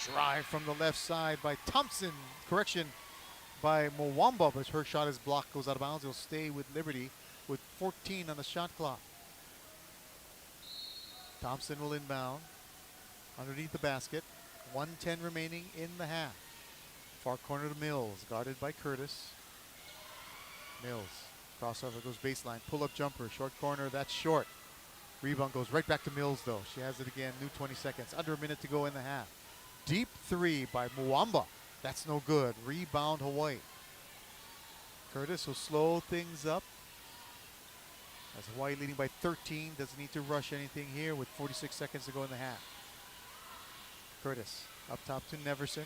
[SPEAKER 8] drive from the left side by Thompson. Correction by Mwamba, but her shot is blocked, goes out of bounds. It'll stay with Liberty with 14 on the shot clock. Thompson will inbound underneath the basket. 1:10 remaining in the half. Far corner to Mills, guarded by Curtis. Mills, crossover goes baseline, pull-up jumper, short corner, that's short. Rebound goes right back to Mills though. She has it again, new 20 seconds, under a minute to go in the half. Deep three by Mwamba. That's no good. Rebound Hawaii. Curtis will slow things up. As Hawaii leading by 13, doesn't need to rush anything here with 46 seconds to go in the half. Curtis up top to Neverson.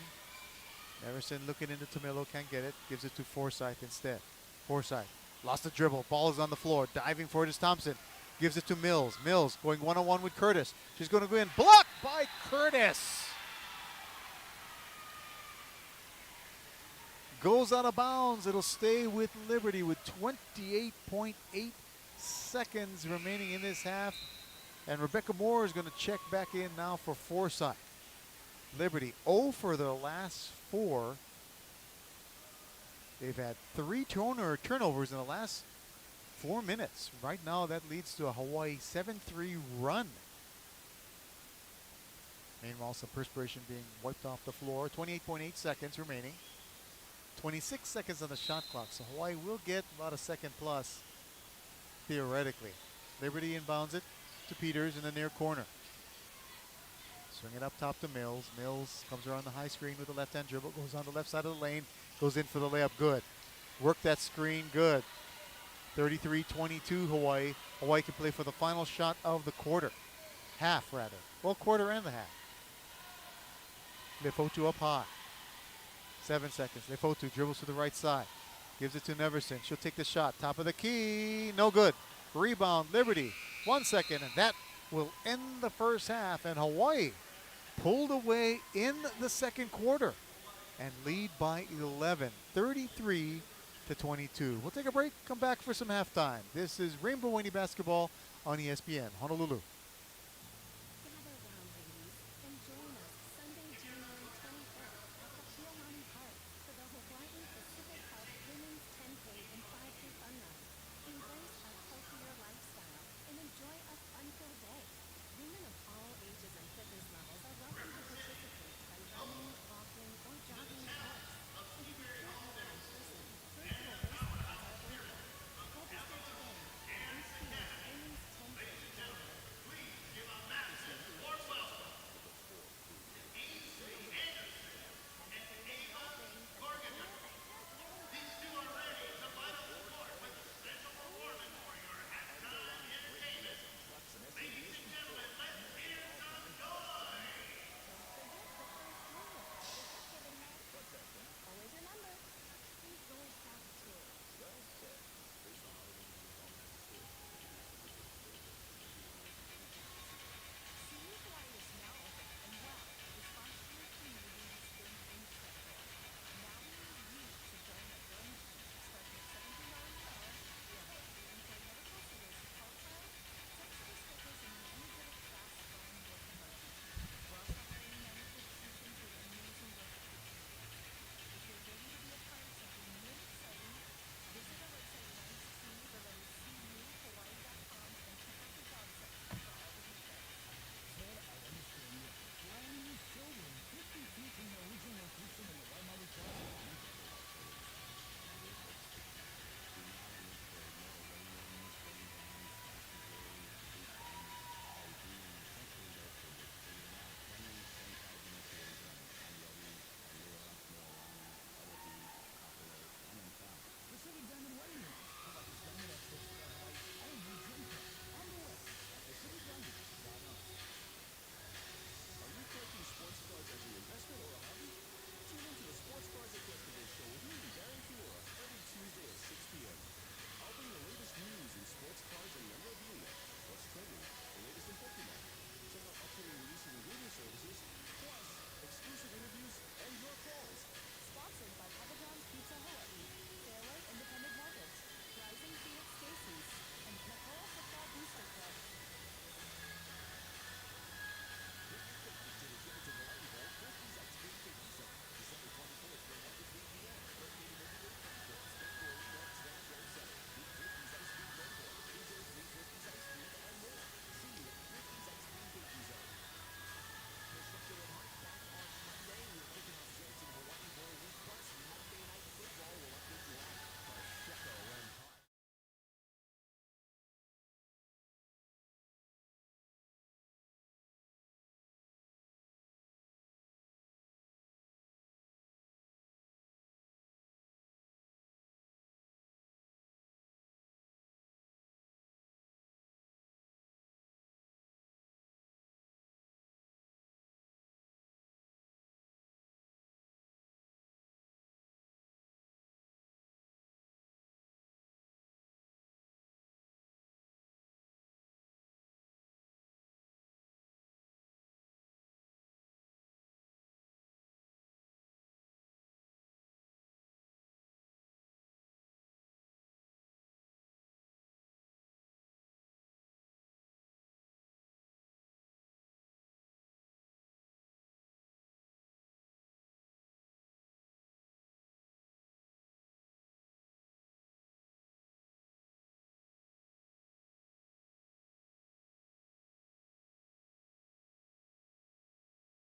[SPEAKER 8] Neverson looking into Tamillo, can't get it. Gives it to Forsyth instead. Forsyth lost the dribble. Ball is on the floor. Diving for it is Thompson. Gives it to Mills. Mills going one-on-one with Curtis. She's going to go in. Blocked by Curtis. Goes out of bounds. It'll stay with Liberty with 28.8 seconds remaining in this half. And Rebecca Moore is going to check back in now for Forsyth. Liberty 0 for their last 4. They've had 3 turnovers in the last 4 minutes. Right now that leads to a Hawaii 7-3 run. Meanwhile, some perspiration being wiped off the floor. 28.8 seconds remaining. 26 seconds on the shot clock, so Hawaii will get about a second plus, theoretically. Liberty inbounds it to Peters in the near corner. Swing it up top to Mills. Mills comes around the high screen with the left-hand dribble, goes on the left side of the lane, goes in for the layup, good. Work that screen, good. 33-22 Hawaii. Hawaii can play for the final shot of the quarter. Half, rather. Well, quarter and the half. Lefotu up high. 7 seconds. Lefotu dribbles to the right side. Gives it to Neverson. She'll take the shot. Top of the key. No good. Rebound, Liberty. 1 second, and that will end the first half. And Hawaii pulled away in the second quarter and lead by 11, 33-22. We'll take a break, come back for some halftime. This is Rainbow Wayne basketball on ESPN Honolulu.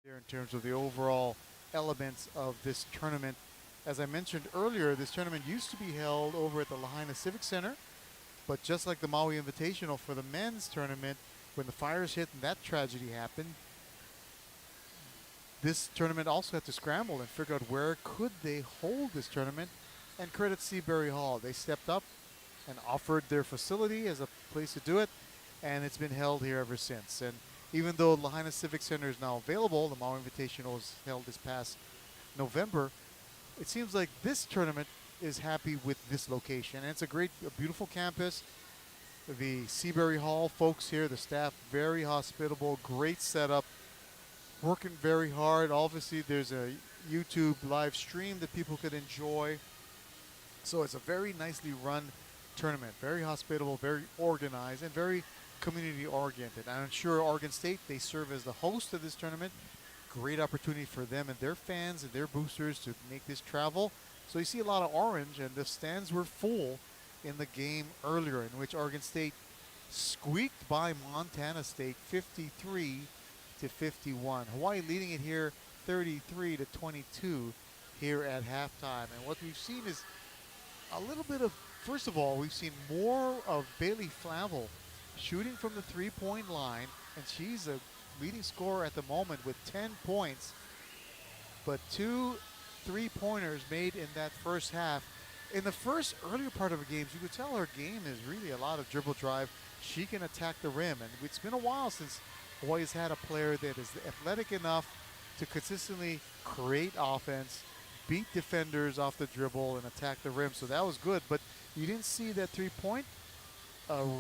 [SPEAKER 8] there in terms of the overall elements of this tournament. As I mentioned earlier, this tournament used to be held over at the Lahaina Civic Center, but just like the Maui Invitational for the men's tournament, when the fires hit and that tragedy happened, this tournament also had to scramble and figure out where could they hold this tournament, and credit Seabury Hall. They stepped up and offered their facility as a place to do it, and it's been held here ever since. And even though Lahaina Civic Center is now available, the Maui Invitational was held this past November, it seems like this tournament is happy with this location. And it's a beautiful campus. The Seabury Hall folks here, the staff, very hospitable, great setup, working very hard. Obviously, there's a YouTube live stream that people could enjoy. So it's a very nicely run tournament, very hospitable, very organized, and very community-oriented. And I'm sure Oregon State, they serve as the host of this tournament. Great opportunity for them and their fans and their boosters to make this travel. So you see a lot of orange, and the stands were full in the game earlier, in which Oregon State squeaked by Montana State 53-51. Hawaii leading it here 33-22 here at halftime. And what we've seen is a little bit of, first of all, we've seen more of Bailey Flavel shooting from the three-point line, and she's a leading scorer at the moment with 10 points, but 2 3-pointers made in that first half. In the first earlier part of the games, you could tell her game is really a lot of dribble drive. She can attack the rim, and it's been a while since Hawaii's had a player that is athletic enough to consistently create offense, beat defenders off the dribble, and attack the rim. So that was good, but you didn't see that three-point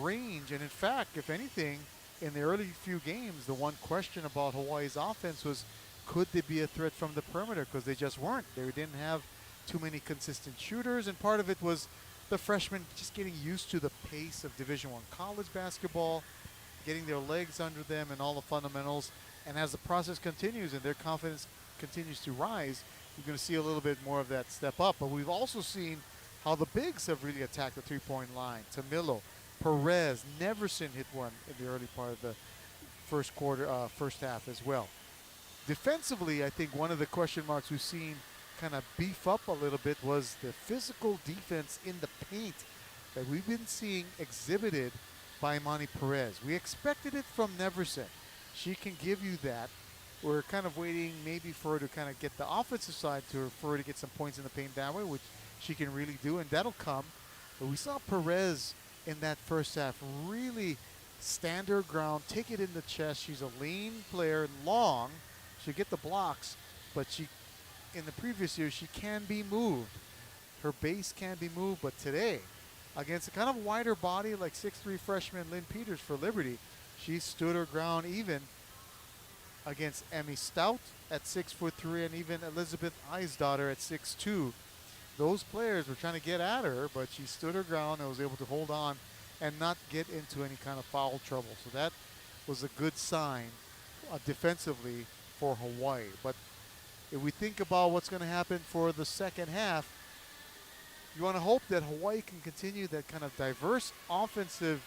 [SPEAKER 8] range. And in fact, if anything, in the early few games, the one question about Hawaii's offense was, could they be a threat from the perimeter? Because they just weren't. They didn't have too many consistent shooters, and part of it was the freshmen just getting used to the pace of Division I college basketball, getting their legs under them and all the fundamentals. And as the process continues and their confidence continues to rise, you're going to see a little bit more of that step up. But we've also seen how the bigs have really attacked the three-point line. Tamilo, Perez, Neverson hit one in the early part of the first half as well. Defensively, I think one of the question marks we've seen kind of beef up a little bit was the physical defense in the paint that we've been seeing exhibited by Imani Perez. We expected it from Neverson. She can give you that. We're kind of waiting maybe for her to kind of get the offensive side for her to get some points in the paint that way, which she can really do, and that'll come. But we saw Perez in that first half really stand her ground, take it in the chest. She's a lean player, long. She'll get the blocks, but in the previous year, she can be moved. Her base can be moved, but today, against a kind of wider body like 6'3" freshman Lynn Peters for Liberty, she stood her ground even against Emmy Stout at 6'3" and even Elizabeth Eisdottir at 6'2". Those players were trying to get at her, but she stood her ground and was able to hold on and not get into any kind of foul trouble. So that was a good sign defensively for Hawaii. But if we think about what's going to happen for the second half, you want to hope that Hawaii can continue that kind of diverse offensive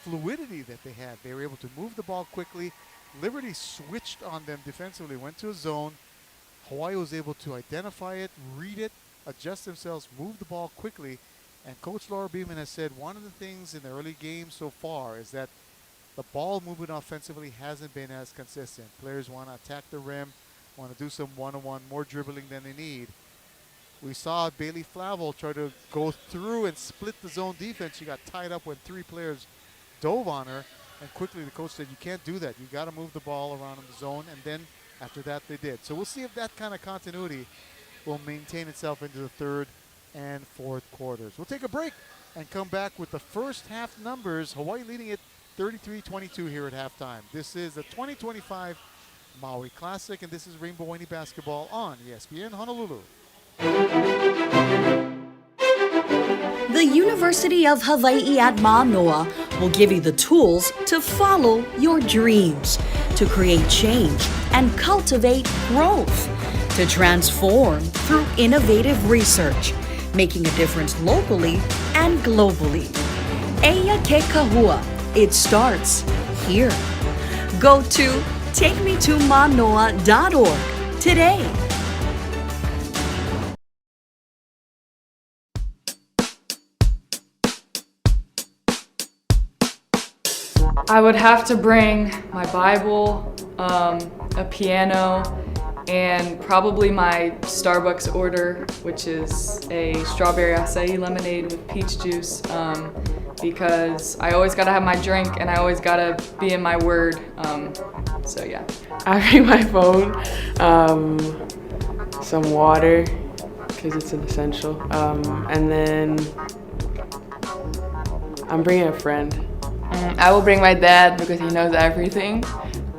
[SPEAKER 8] fluidity that they had. They were able to move the ball quickly. Liberty switched on them defensively, went to a zone. Hawaii was able to identify it, read it, adjust themselves, move the ball quickly. And Coach Laura Beeman has said one of the things in the early game so far is that the ball movement offensively hasn't been as consistent. Players want to attack the rim, want to do some one-on-one, more dribbling than they need. We saw Bailey Flavel try to go through and split the zone defense. She got tied up when 3 players dove on her, and quickly the coach said, you can't do that. You got to move the ball around in the zone, and then after that they did. So we'll see if that kind of continuity will maintain itself into the third and fourth quarters. We'll take a break and come back with the first half numbers. Hawaii leading it 33-22 here at halftime. This is the 2025 Maui Classic, and this is Rainbow Wai'ni basketball on ESPN Honolulu.
[SPEAKER 13] The University of Hawaii at Manoa will give you the tools to follow your dreams, to create change and cultivate growth, to transform through innovative research, making a difference locally and globally. Eia Ke Kahua, it starts here. Go to TakeMeToManoa.org today.
[SPEAKER 3] I would have to bring my Bible, a piano, and probably my Starbucks order, which is a strawberry acai lemonade with peach juice, because I always gotta have my drink and I always gotta be in my word. So yeah.
[SPEAKER 17] I bring my phone, some water, because it's an essential, and then I'm bringing a friend.
[SPEAKER 3] I will bring my dad because he knows everything.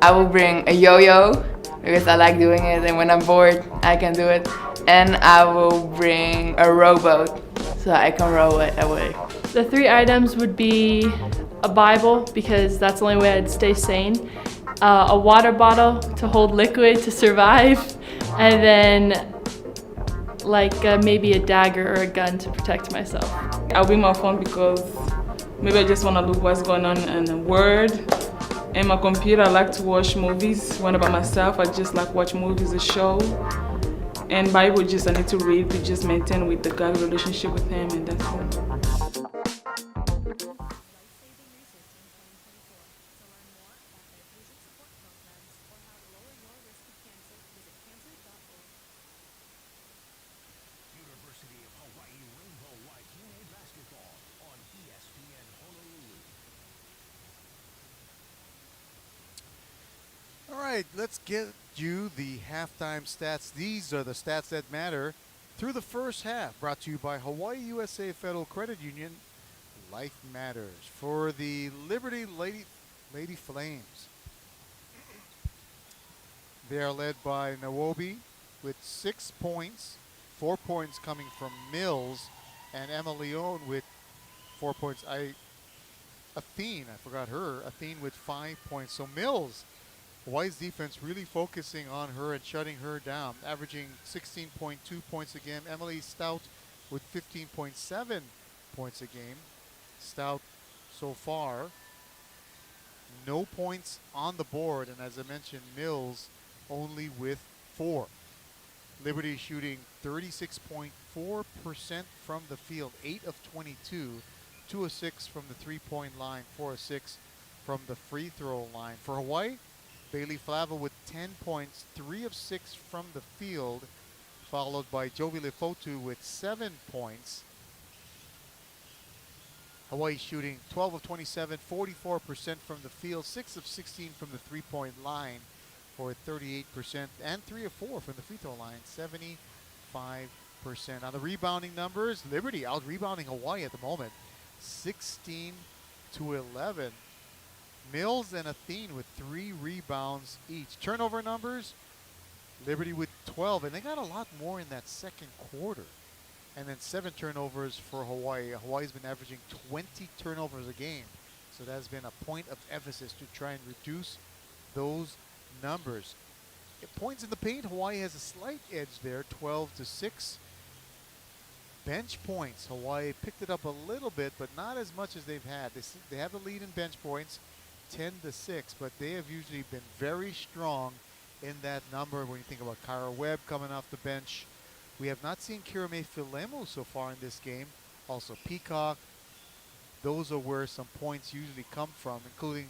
[SPEAKER 3] I will bring a yo-yo because I like doing it, and when I'm bored, I can do it. And I will bring a rowboat so I can row it away.
[SPEAKER 20] The 3 items would be a Bible because that's the only way I'd stay sane, a water bottle to hold liquid to survive, and then maybe a dagger or a gun to protect myself.
[SPEAKER 21] I'll bring my phone because maybe I just want to look what's going on in the world. And my computer, I like to watch movies. When I'm by myself, I just like watch movies, a show. And Bible, just I need to read to just maintain with the God relationship with Him, and that's it.
[SPEAKER 11] University of Hawaii Rainbow Waikine Basketball on ESPN Honolulu.
[SPEAKER 8] All right, let's get you the halftime stats. These are the stats that matter through the first half. Brought to you by Hawaii USA Federal Credit Union. Life matters. For the Liberty Lady Flames, they are led by Nawobi with 6 points. 4 points coming from Mills, and Emma Leone with 4 points. Athene, I forgot her. Athene with 5 points. So Mills, Hawaii's defense really focusing on her and shutting her down, averaging 16.2 points a game. Emily Stout with 15.7 points a game. Stout so far, no points on the board, and as I mentioned, Mills only with 4. Liberty shooting 36.4% from the field, 8 of 22, 2 of 6 from the three-point line, 4 of 6 from the free throw line. For Hawaii, Bailey Flava with 10 points, 3 of 6 from the field, followed by Jovi Lefotu with 7 points. Hawaii shooting 12 of 27, 44% from the field, 6 of 16 from the three-point line for 38%, and 3 of 4 from the free throw line, 75%. On the rebounding numbers, Liberty out-rebounding Hawaii at the moment, 16 to 11. Mills and Athene with 3 rebounds each. Turnover numbers, Liberty with 12, and they got a lot more in that second quarter. And then 7 turnovers for Hawaii. Hawaii's been averaging 20 turnovers a game. So that has been a point of emphasis to try and reduce those numbers. Points in the paint, Hawaii has a slight edge there, 12 to 6. Bench points, Hawaii picked it up a little bit, but not as much as they've had. They have the lead in bench points, 10 to 6, but they have usually been very strong in that number. When you think about Kyra Webb coming off the bench, we have not seen Kirame Filemu so far in this game. Also Peacock. Those are where some points usually come from, including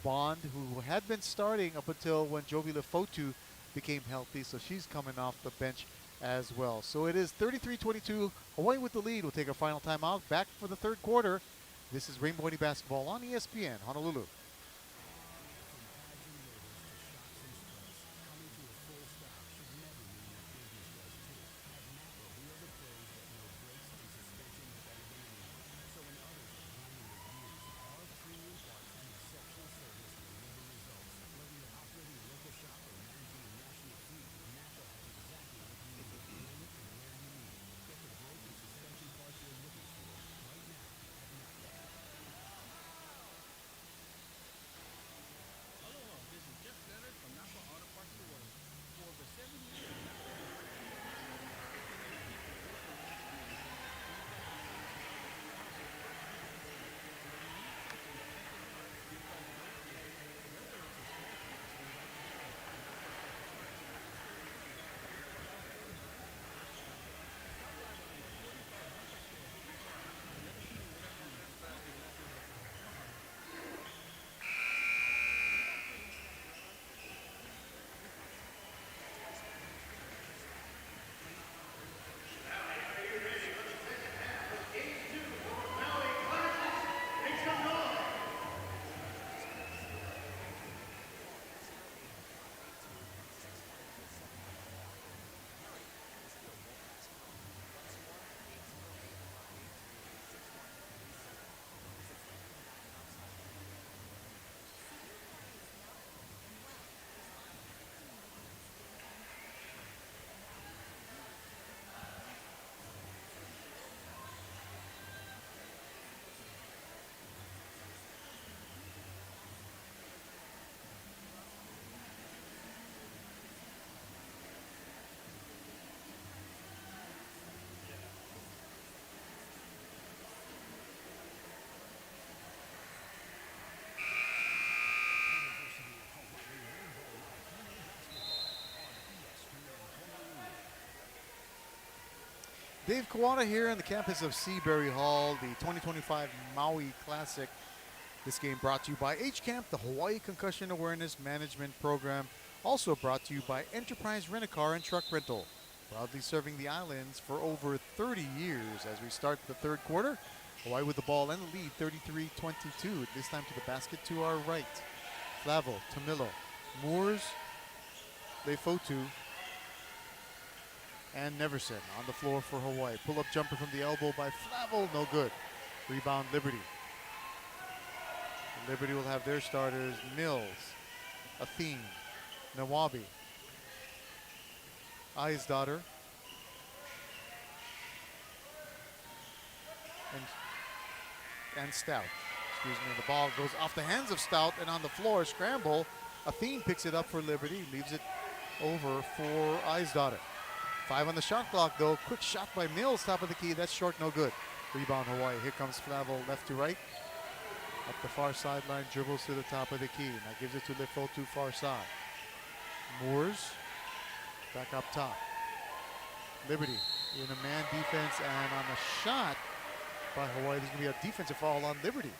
[SPEAKER 8] Bond, who had been starting up until when Jovi Lefotu became healthy, so she's coming off the bench as well. So it is 33-22. Hawaii with the lead. We'll take our final timeout. Back for the third quarter. This is Rainbow Lady Basketball on ESPN Honolulu. Dave Kawada here on the campus of Seabury Hall, the 2025 Maui Classic. This game brought to you by H-Camp, the Hawaii Concussion Awareness Management Program. Also brought to you by Enterprise Rent-A-Car and Truck Rental. Proudly serving the islands for over 30 years as we start the third quarter. Hawaii with the ball and the lead, 33-22. This time to the basket to our right. Flavo, Tamilo, Moores, Lefotu, and Neverson on the floor for Hawaii. Pull-up jumper from the elbow by Flavo, no good. Rebound, Liberty. Liberty will have their starters, Mills, Athene, Nawabi, Eyesdaughter, and Stout. Excuse me, the ball goes off the hands of Stout and on the floor, scramble. Athene picks it up for Liberty, leaves it over for Eyesdaughter. 5 on the shot clock though, quick shot by Mills, top of the key, that's short, no good. Rebound Hawaii, here comes Flavo left to right. Up the far sideline, dribbles to the top of the key. Now gives it to Lefotu far side. Moores, back up top. Liberty in a man defense, and on the shot by Hawaii, there's going to be a defensive foul on Liberty.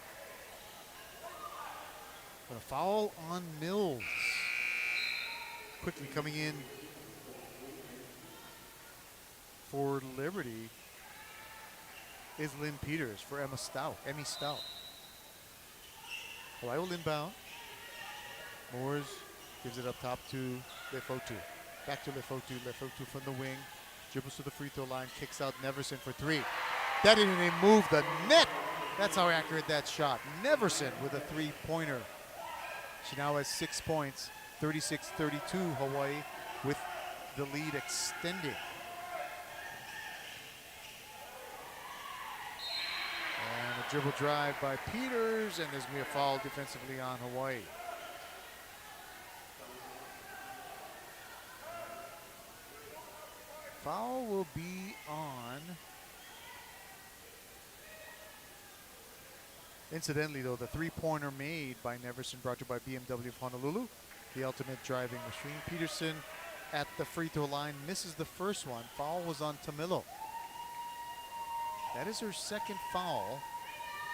[SPEAKER 8] But a foul on Mills. Quickly coming in for Liberty is Lynn Peters for Emmy Stout. Hawaii will inbound. Moores gives it up top to Lefotu. Back to Lefotu. Lefotu from the wing. Dribbles to the free throw line. Kicks out Neverson for 3. That didn't even move the net. That's how accurate that shot. Neverson with a 3-pointer. She now has 6 points. 36-32 Hawaii with the lead extending. And a dribble drive by Peters, and there's going to be a foul defensively on Hawaii. Foul will be on. Incidentally, though, the 3-pointer made by Neverson, brought to you by BMW of Honolulu, the ultimate driving machine. Peterson at the free throw line misses the first one. Foul was on Tamilo. That is her second foul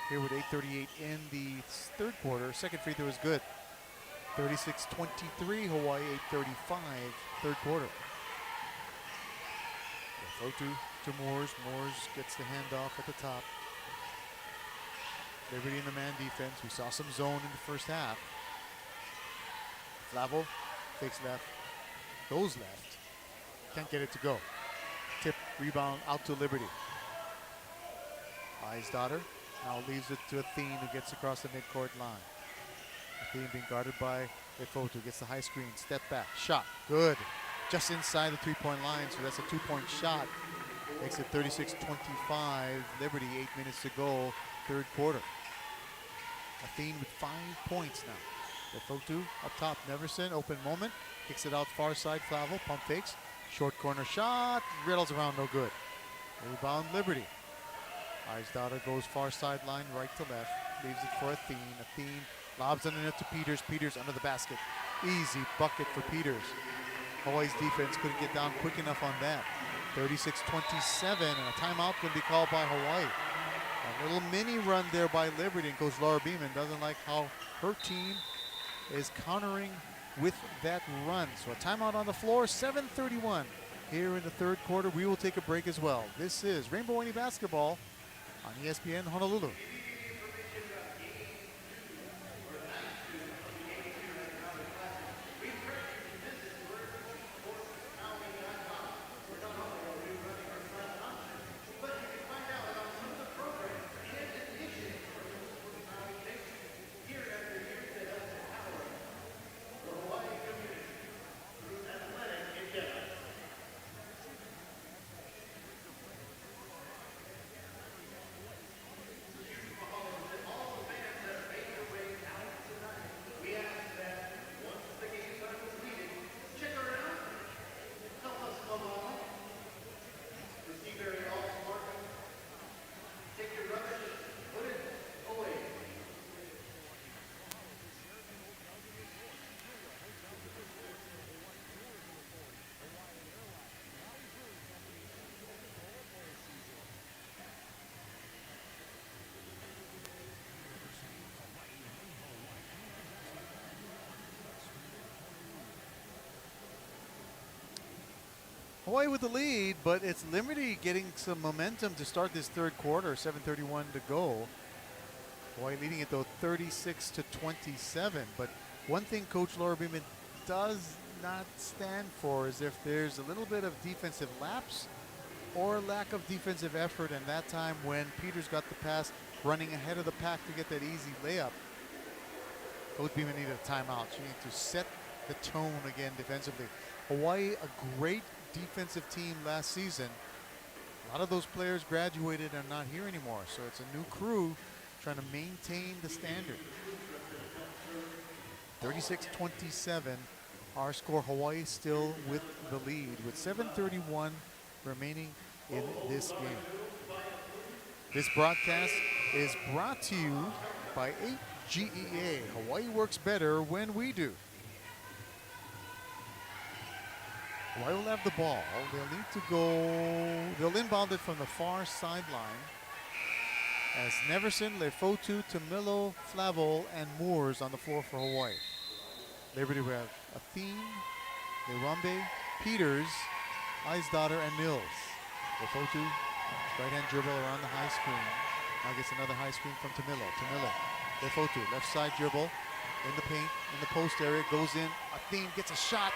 [SPEAKER 8] here with 8:38 in the third quarter. Second free throw is good. 36-23 Hawaii, 8:35 third quarter. Lefotu to Moores. Moores gets the handoff at the top. Liberty in the man defense. We saw some zone in the first half. Flavo fakes left, goes left. Can't get it to go. Tip, rebound, out to Liberty. Eyesdaughter now leaves it to Athene, who gets across the midcourt line. Athene being guarded by Lefotu, gets the high screen, step back, shot, good. Just inside the 3-point line, so that's a 2-point shot. Makes it 36-25, Liberty, 8 minutes to go, third quarter. Athene with 5 points now. Lefotu up top, Neverson, open moment, kicks it out far side, Flavo, pump fakes, short corner shot, riddles around, no good. Rebound, Liberty. Eyesdaughter goes far sideline, right to left, leaves it for Athene. Athene lobs underneath to Peters. Peters under the basket. Easy bucket for Peters. Hawaii's defense couldn't get down quick enough on that. 36-27, and a timeout going to be called by Hawaii. A little mini run there by Liberty, and Coach Laura Beeman doesn't like how her team is countering with that run. So a timeout on the floor, 7:31 here in the third quarter. We will take a break as well. This is Rainbow Waiting Basketball on ESPN Honolulu. Hawaii with the lead, but it's Liberty getting some momentum to start this third quarter. 7:31 to go. Hawaii leading it though 36-27. But one thing Coach Laura Beeman does not stand for is if there's a little bit of defensive lapse or lack of defensive effort, and that time when Peters got the pass running ahead of the pack to get that easy layup, Coach Beeman needed a timeout. She needed to set the tone again defensively. Hawaii, a great defensive team last season. A lot of those players graduated and are not here anymore, so it's a new crew trying to maintain the standard. 36-27, our score. Hawaii still with the lead with 7:31 remaining in this game. This broadcast is brought to you by HGEA. Hawaii works better when we do. Hawaii will have the ball. They'll need to go, they'll inbound it from the far sideline as Neverson, Lefotu, Tamilo, Flavel, and Moores on the floor for Hawaii. Liberty will have Athene, Lewambe, Peters, Eisdottir, and Mills. Lefotu, right-hand dribble around the high screen. Now gets another high screen from Tamilo. Tamilo, Lefotu, left side dribble, in the paint, in the post area, goes in. Athene gets a shot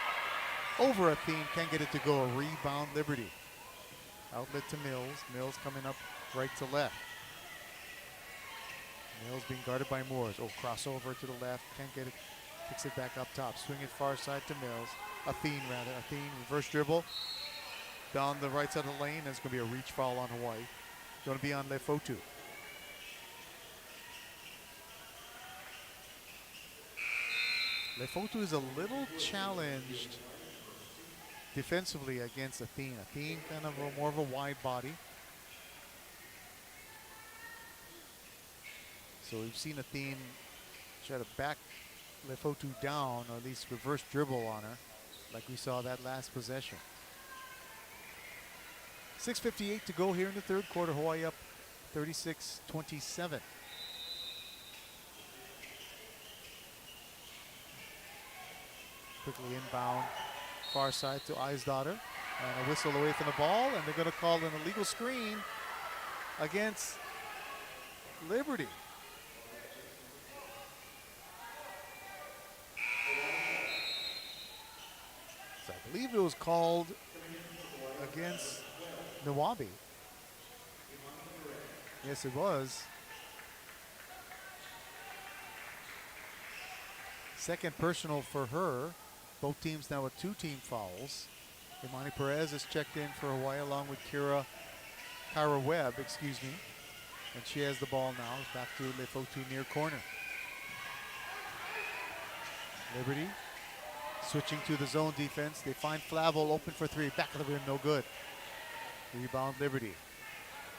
[SPEAKER 8] over Athene, can't get it to go. A rebound, Liberty. Outlet to Mills. Mills coming up right to left. Mills being guarded by Moores. Oh, crossover to the left, can't get it. Kicks it back up top. Swing it far side to Mills. Athene, rather. Athene, reverse dribble. Down the right side of the lane. There's going to be a reach foul on Hawaii. Going to be on Lefotu. Lefotu is a little challenged defensively against Athene. Athene kind of more of a wide body. So we've seen Athene try to back Lefotu down, or at least reverse dribble on her, like we saw that last possession. 6:58 to go here in the third quarter. Hawaii up 36-27. Quickly inbound, far side to Eisdottir, and a whistle away from the ball, and they're going to call an illegal screen against Liberty. So I believe it was called against Nawabi. Yes, it was. Second personal for her. Both teams now with 2 team fouls. Imani Perez is checked in for Hawaii along with Kyra Webb, and she has the ball now. It's back to Lefotu near corner. Liberty switching to the zone defense. They find Flavel open for 3. Back of the rim, no good. Rebound Liberty.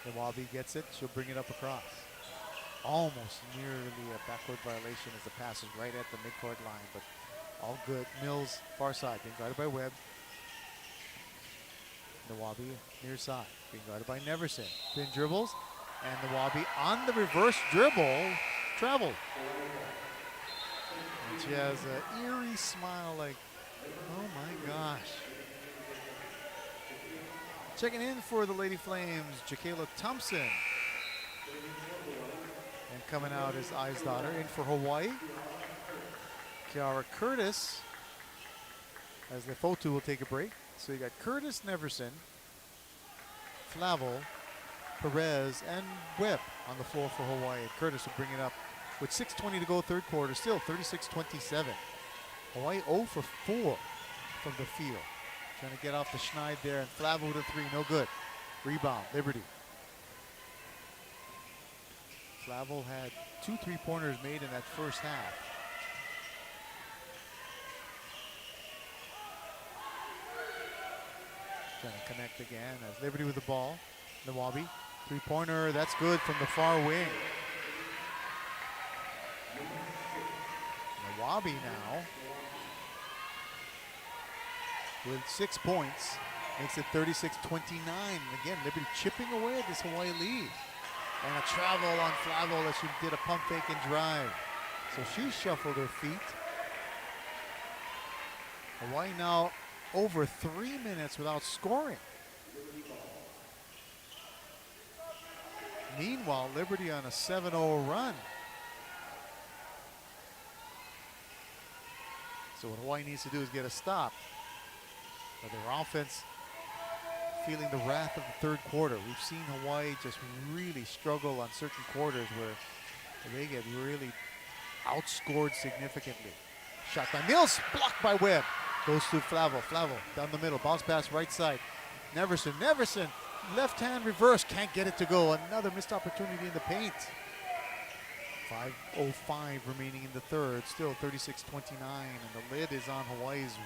[SPEAKER 8] Nawabi gets it. She'll bring it up across. Almost nearly a backward violation as the pass is right at the midcourt line, but all good. Mills, far side, being guarded by Webb. Nawabi, near side, being guarded by Neverson. Spin dribbles, and Nawabi on the reverse dribble, traveled. And she has an eerie smile like, oh my gosh. Checking in for the Lady Flames, Jakayla Thompson. And coming out is Eisdottir. In for Hawaii, Kiara Curtis, as Lefotu will take a break. So you got Curtis, Neverson, Flavel, Perez, and Webb on the floor for Hawaii. And Curtis will bring it up with 6:20 to go third quarter. Still 36-27. Hawaii 0 for 4 from the field. Trying to get off the schneid there, and Flavel with a 3, no good. Rebound, Liberty. Flavel had 2 3-pointers made in that first half. Trying to connect again as Liberty with the ball. Nawabi, 3-pointer, that's good from the far wing. Nawabi now with 6 points, makes it 36-29. Again, Liberty chipping away at this Hawaii lead. And a travel on Flavel as she did a pump fake and drive. So she shuffled her feet. Hawaii now over 3 minutes without scoring. Meanwhile, Liberty on a 7-0 run. So what Hawaii needs to do is get a stop. But their offense feeling the wrath of the third quarter. We've seen Hawaii just really struggle on certain quarters where they get really outscored significantly. Shot by Mills, blocked by Webb. Goes to Flavo. Flavo down the middle, bounce pass right side. Neverson, left hand reverse, can't get it to go. Another missed opportunity in the paint. 5:05 remaining in the third, still 36-29, and the lid is on Hawaii's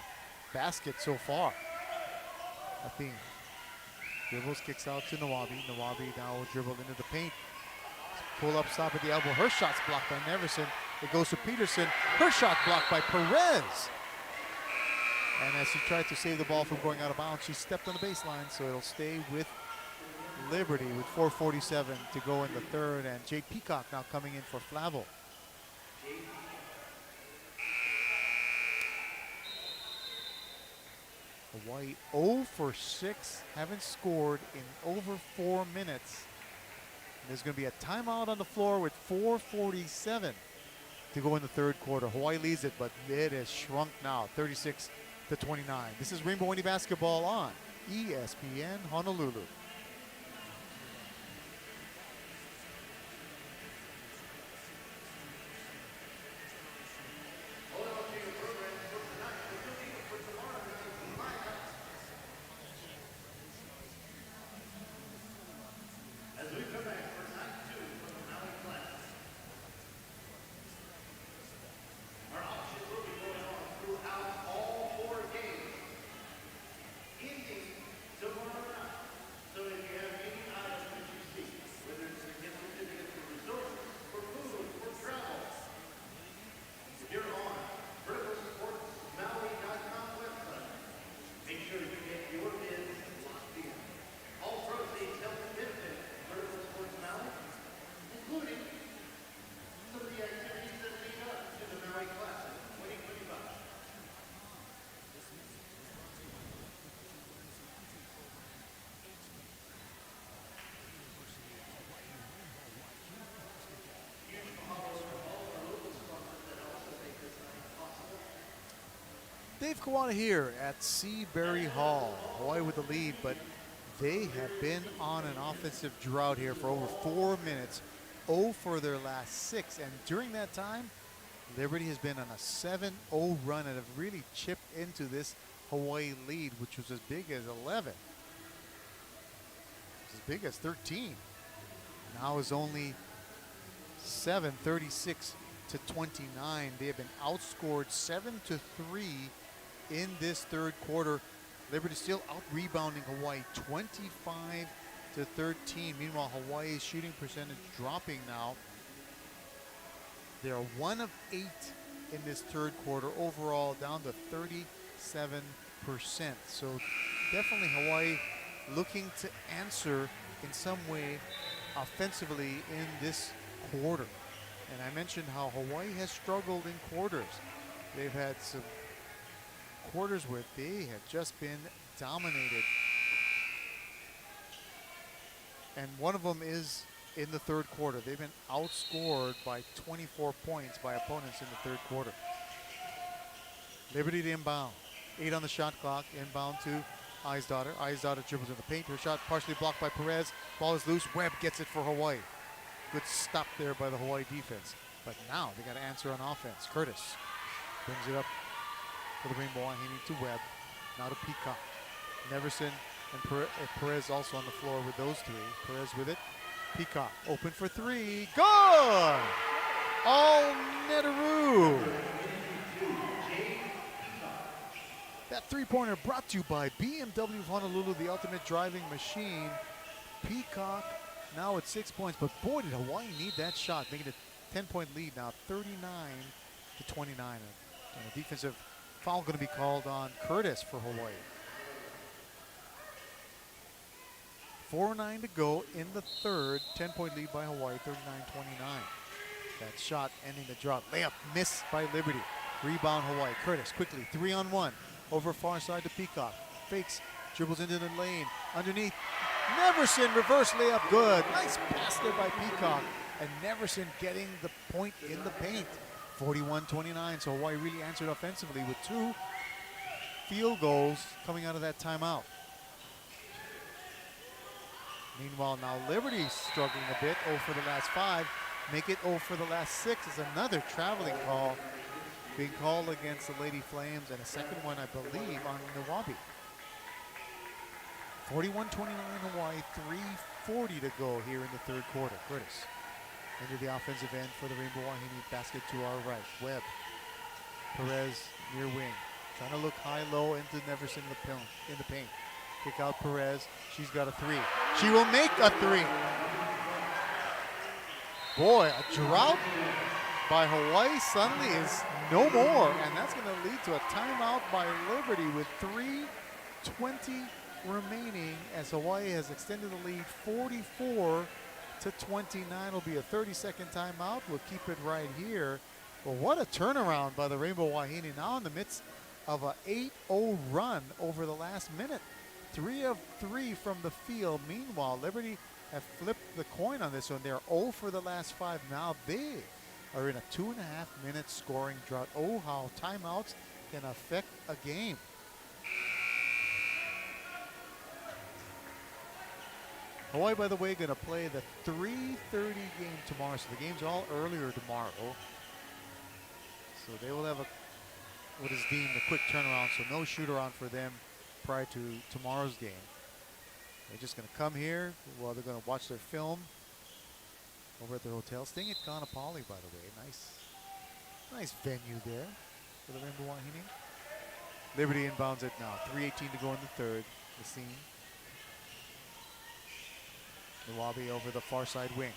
[SPEAKER 8] basket so far. Nothing. Dribbles, kicks out to Nawabi. Nawabi now will dribble into the paint. Pull up, stop at the elbow. Her shot's blocked by Neverson. It goes to Peterson. Her shot blocked by Perez. And as she tried to save the ball from going out of bounds, she stepped on the baseline, so it'll stay with Liberty with 4:47 to go in the third, and Jade Peacock now coming in for Flavo. Hawaii 0 for 6, haven't scored in over 4 minutes. There's going to be a timeout on the floor with 4:47 to go in the third quarter. Hawaii leads it, but it has shrunk now, 36-29. This is Rainbow Wendy Basketball on ESPN Honolulu. Dave Kawana here at Seabury Hall. Hawaii with the lead, but they have been on an offensive drought here for over 4 minutes. 0 for their last 6, and during that time, Liberty has been on a 7-0 run and have really chipped into this Hawaii lead, which was as big as 11. As big as 13. Now is only 7, 36-29. They have been outscored 7-3 in this third quarter. Liberty still out-rebounding Hawaii 25-13. Meanwhile, Hawaii's shooting percentage dropping now. They are 1 of 8 in this third quarter. Overall, down to 37%. So definitely Hawaii looking to answer in some way offensively in this quarter. And I mentioned how Hawaii has struggled in quarters. They've had some quarters where they have just been dominated. And one of them is in the third quarter. They've been outscored by 24 points by opponents in the third quarter. Liberty to inbound. 8 on the shot clock. Inbound to Eisdottir. Eisdottir dribbles in the paint. Her shot partially blocked by Perez. Ball is loose. Webb gets it for Hawaii. Good stop there by the Hawaii defense. But now they got to answer on offense. Curtis brings it up for the Rainbow Wahine to Webb. Now to Peacock. Neverson and Perez also on the floor with those three. Perez with it. Peacock open for 3. Good! All Neteru. That three-pointer brought to you by BMW of Honolulu, the ultimate driving machine. Peacock now at 6 points, but boy, did Hawaii need that shot, making it a 10-point lead now, 39-29. And a defensive foul going to be called on Curtis for Hawaii. 4:09 to go in the third. 10-point lead by Hawaii, 39-29. That shot ending the drought. Layup missed by Liberty. Rebound Hawaii. Curtis quickly, 3-on-1. over far side to Peacock. Fakes, dribbles into the lane. Underneath, Neverson, reverse layup, good. Nice pass there by Peacock. And Neverson getting the point in the paint. 41-29, so Hawaii really answered offensively with 2 field goals coming out of that timeout. Meanwhile, now Liberty struggling a bit. 0 for the last 5. Make it 0 for the last 6 is another traveling call being called against the Lady Flames, and a second one, I believe, on Nawabi. 41-29 Hawaii, 3:40 to go here in the third quarter. Curtis into the offensive end for the Rainbow Wahine. Basket to our right. Webb. Perez near wing. Trying to look high-low into Neverson in the paint. Kick out Perez. She's got a 3. She will make a 3. Boy, a drought by Hawaii suddenly is no more, and that's going to lead to a timeout by Liberty with 3:20 remaining as Hawaii has extended the lead 44-29. Will be a 30-second timeout. We'll keep it right here. But what a turnaround by the Rainbow Wahine, now in the midst of a 8-0 run over the last minute. 3 of 3 from the field. Meanwhile, Liberty have flipped the coin on this one. They're 0 for the last 5 now. They are in a 2.5-minute scoring drought. Oh, how timeouts can affect a game. Hawaii, by the way, going to play the 3:30 game tomorrow. So the games are all earlier tomorrow. So they will have what is deemed a quick turnaround. So no shoot-around for them prior to tomorrow's game. They're just going to come here while they're going to watch their film over at their hotel. Staying at Kaanapali, by the way. Nice venue there for the Rainbow Wahine. Liberty inbounds it now. 3:18 to go in the third. The scene. Nawabi over the far side wing.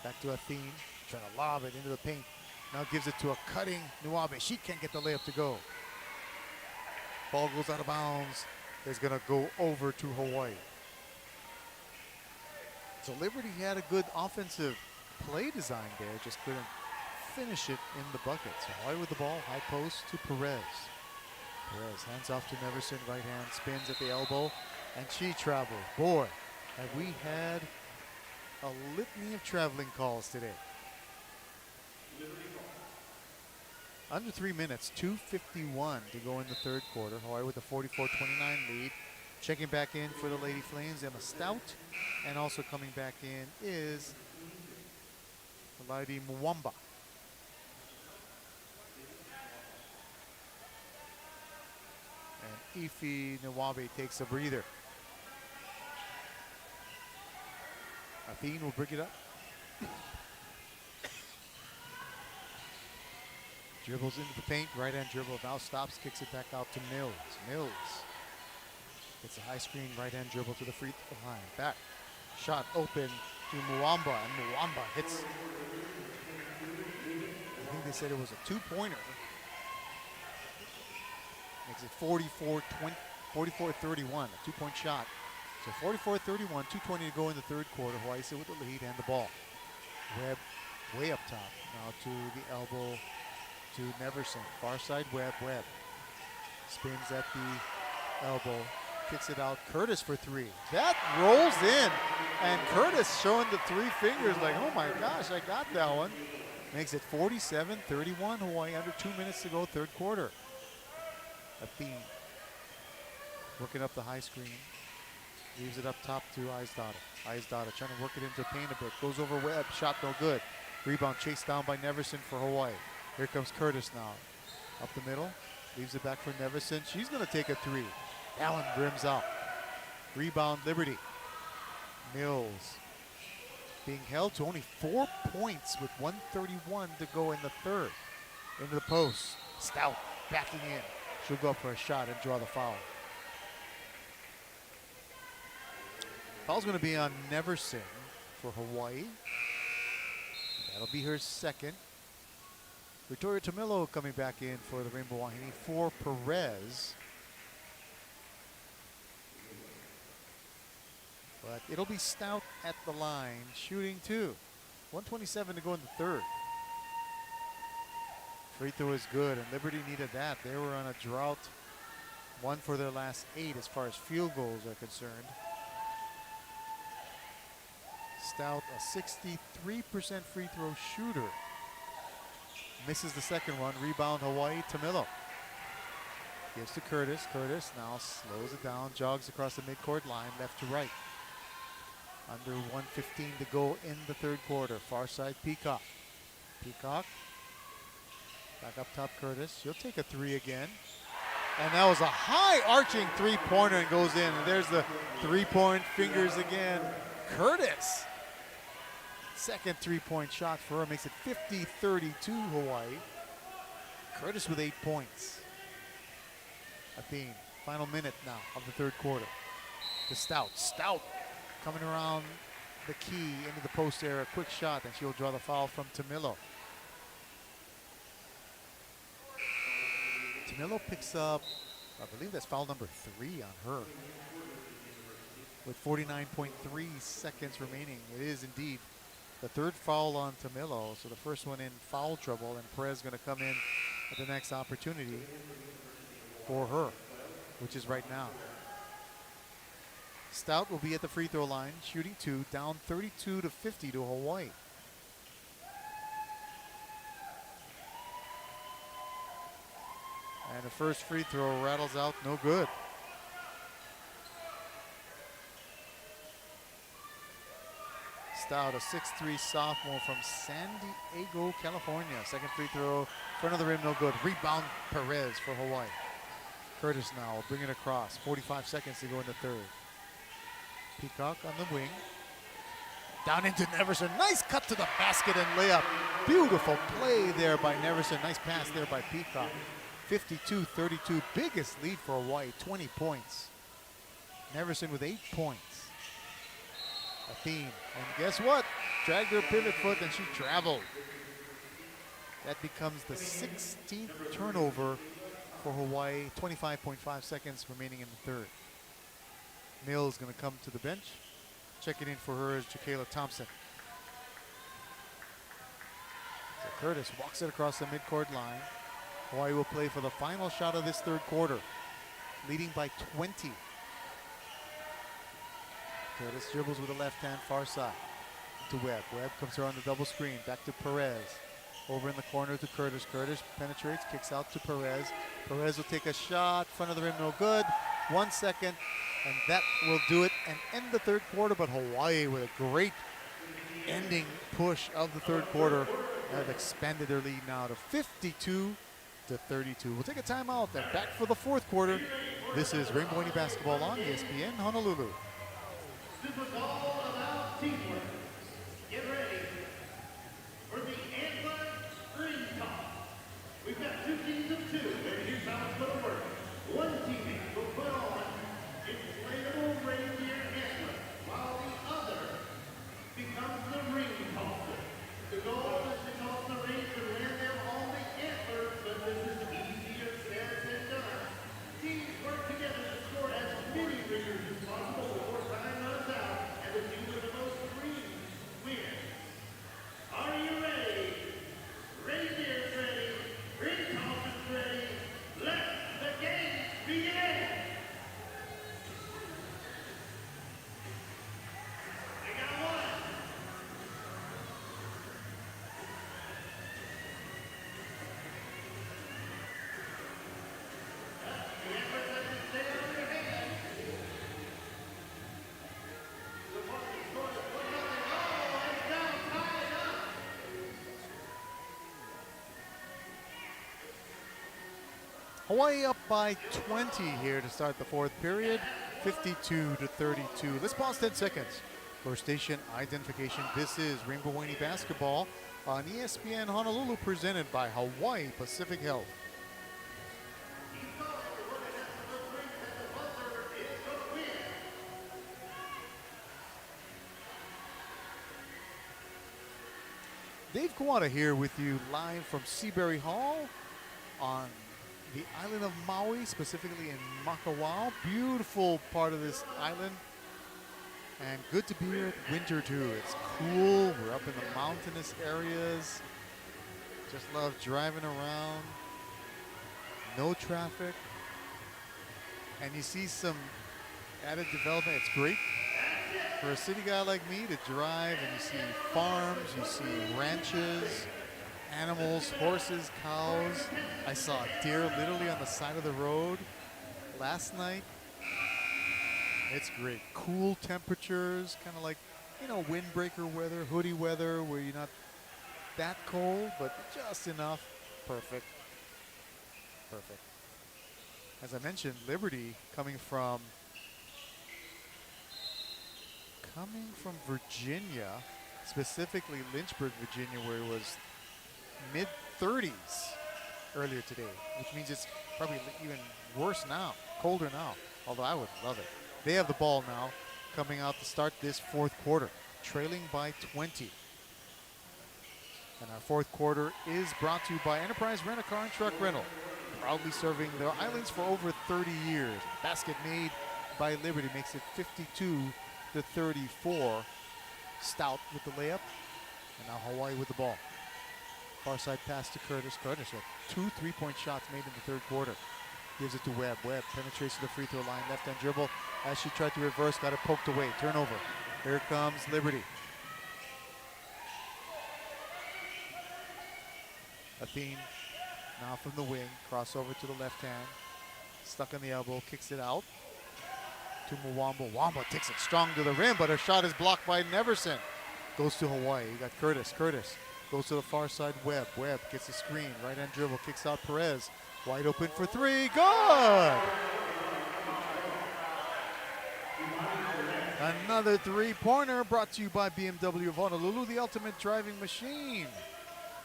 [SPEAKER 8] Back to Athene. Trying to lob it into the paint. Now gives it to a cutting Nawabi. She can't get the layup to go. Ball goes out of bounds. It's going to go over to Hawaii. So Liberty had a good offensive play design there. Just couldn't finish it in the bucket. So Hawaii with the ball. High post to Perez. Perez hands off to Neverson. Right hand spins at the elbow. And she travels. Boy, have we had a litany of traveling calls today. Under 3 minutes, 2:51 to go in the third quarter. Hawaii with a 44-29 lead. Checking back in for the Lady Flames, Emma Stout. And also coming back in is Lady Mwamba. And Ifi Nawabi takes a breather. Athene will bring it up. Dribbles into the paint, right hand dribble, now stops, kicks it back out to Mills. Mills gets a high screen, right hand dribble to the free throw line. Back, shot open to Mwamba, and Mwamba hits. I think they said it was a 2-pointer. Makes it 44-31, a 2-point shot. So 44-31, 2:20 to go in the third quarter. Hawaii sit with the lead and the ball. Webb way up top, now to the elbow to Neverson. Far side Webb. Spins at the elbow. Kicks it out. Curtis for 3. That rolls in. And Curtis showing the 3 fingers like, oh my gosh, I got that one. Makes it 47-31. Hawaii under 2 minutes to go, third quarter. Athene working up the high screen. Leaves it up top to Aizdata trying to work it into paint a bit. Goes over Webb. Shot no good. Rebound chased down by Neverson for Hawaii. Here comes Curtis now. Up the middle. Leaves it back for Neverson. She's going to take a 3. Allen brims out. Rebound Liberty. Mills being held to only 4 points with 1:31 to go in the third. Into the post. Stout backing in. She'll go up for a shot and draw the foul. Foul's going to be on Neverson for Hawaii. That'll be her second. Victoria Tomillo coming back in for the Rainbow Wahine for Perez. But it'll be Stout at the line, shooting 2. 1:27 to go in the third. Free throw is good, and Liberty needed that. They were on a drought, 1 for their last 8 as far as field goals are concerned. Stout, a 63% free throw shooter. Misses the second one. Rebound Hawaii. Tamilo gives to Curtis. Curtis now slows it down, jogs across the midcourt line, left to right. Under 1:15 to go in the third quarter. Far side Peacock. Peacock. Back up top Curtis. She'll take a 3 again. And that was a high arching 3-pointer and goes in. And there's the 3-point fingers again. Curtis. Second 3-point shot for her makes it 50-32 Hawaii. Curtis with 8 points. Athene, final minute now of the third quarter. To Stout. Stout coming around the key into the post area. Quick shot, and she'll draw the foul from Tamilo. Tamilo picks up, I believe that's foul number 3 on her. With 49.3 seconds remaining. It is indeed the third foul on Tamilo, so the first one in foul trouble, and Perez going to come in at the next opportunity for her, which is right now. Stout will be at the free throw line, shooting 2, down 32-50 to Hawaii. And the first free throw rattles out, no good. Stout, a 6'3" sophomore from San Diego, California. Second free throw, front of the rim, no good. Rebound Perez for Hawaii. Curtis now will bring it across. 45 seconds to go in the third. Peacock on the wing. Down into Neverson. Nice cut to the basket and layup. Beautiful play there by Neverson. Nice pass there by Peacock. 52-32. Biggest lead for Hawaii. 20 points. Neverson with 8 points. Athene. And guess what? Dragged her pivot foot and she traveled. That becomes the 16th turnover for Hawaii. 25.5 seconds remaining in the third. Mills going to come to the bench. Checking in for her is Jakayla Thompson. So Curtis walks it across the midcourt line. Hawaii will play for the final shot of this third quarter, leading by 20. Curtis dribbles with the left hand, far side to Webb. Webb comes around the double screen, back to Perez. Over in the corner to Curtis. Curtis penetrates, kicks out to Perez. Perez will take a shot, front of the rim, no good. 1 second, and that will do it and end the third quarter. But Hawaii with a great ending push of the third quarter have expanded their lead now to 52-32. We'll take a timeout and back for the fourth quarter. This is Rainbow White Basketball on ESPN Honolulu.
[SPEAKER 4] This was all about teamwork. Get ready for the Antler Screen Toss. We've got 2 teams of 2, and here's how it's going to work. One teammate will put on inflatable reindeer antler, while the other becomes the ring tosser. The goal is to toss the rings and land them on the antler, but this is easier said than done. Teams work together to score as many ringers as possible before time runs out, and the team with the most rings wins. Are you ready? Reindeer's ready. Ring tossers ready. Let the game begin. I got one. The effort doesn't stay on your hand. The ball is going to put nothing. Oh, it's down, tied up.
[SPEAKER 8] Hawaii up by 20 here to start the fourth period, 52-32. Let's pause 10 seconds for station identification. This is Rainbow White Basketball on ESPN Honolulu, presented by Hawaii Pacific Health. Dave Kawada here with you live from Seabury Hall on the island of Maui, specifically in Makawao. Beautiful part of this island. And good to be here at winter too. It's cool. We're up in the mountainous areas. Just love driving around. No traffic. And you see some added development. It's great for a city guy like me to drive, and you see farms, you see ranches, animals, horses, cows. I saw a deer literally on the side of the road last night. It's great. Cool temperatures, kind of like, you know, windbreaker weather, hoodie weather, where you're not that cold, but just enough. Perfect. Perfect. As I mentioned, Liberty coming from Virginia, specifically Lynchburg, Virginia, where it was mid-30s earlier today, which means it's probably even worse now, colder now, although I would love it. They have the ball now coming out to start this fourth quarter, trailing by 20. And our fourth quarter is brought to you by Enterprise Rent-A-Car and Truck Rental, proudly serving the islands for over 30 years. Basket made by Liberty makes it 52-34. Stout with the layup, and now Hawaii with the ball. Far side pass to Curtis. Curtis with 2 3-point shots made in the third quarter. Gives it to Webb. Webb penetrates to the free throw line. Left hand dribble as she tried to reverse. Got it poked away. Turnover. Here comes Liberty. Athene now from the wing. Crossover to the left hand. Stuck on the elbow. Kicks it out to Mwamba. Mwamba takes it strong to the rim, but her shot is blocked by Neverson. Goes to Hawaii. You got Curtis. Curtis goes to the far side. Webb. Webb gets a screen. Right hand dribble. Kicks out Perez. Wide open for three. Good! Another three-pointer brought to you by BMW of Honolulu, the ultimate driving machine.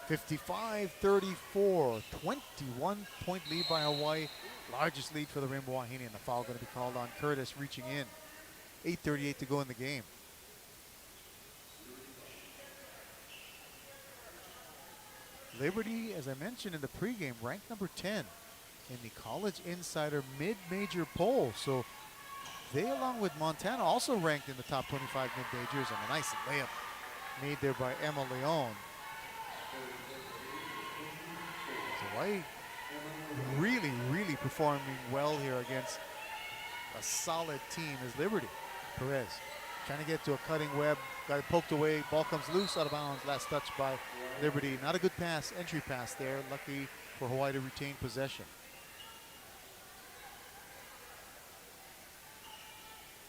[SPEAKER 8] 55-34. 21-point lead by Hawaii. Largest lead for the Rainbow Wahine, and the foul going to be called on Curtis reaching in. 8:38 to go in the game. Liberty, as I mentioned in the pregame, ranked number 10 in the College Insider mid-major poll. So they, along with Montana, also ranked in the top 25 mid-majors, and a nice layup made there by Emma Leon. So Hawaii really performing well here against a solid team as Liberty. Perez trying to get to a cutting Webb, got it poked away, ball comes loose out of bounds, last touch by Liberty. Not a good pass, entry pass there, lucky for Hawaii to retain possession.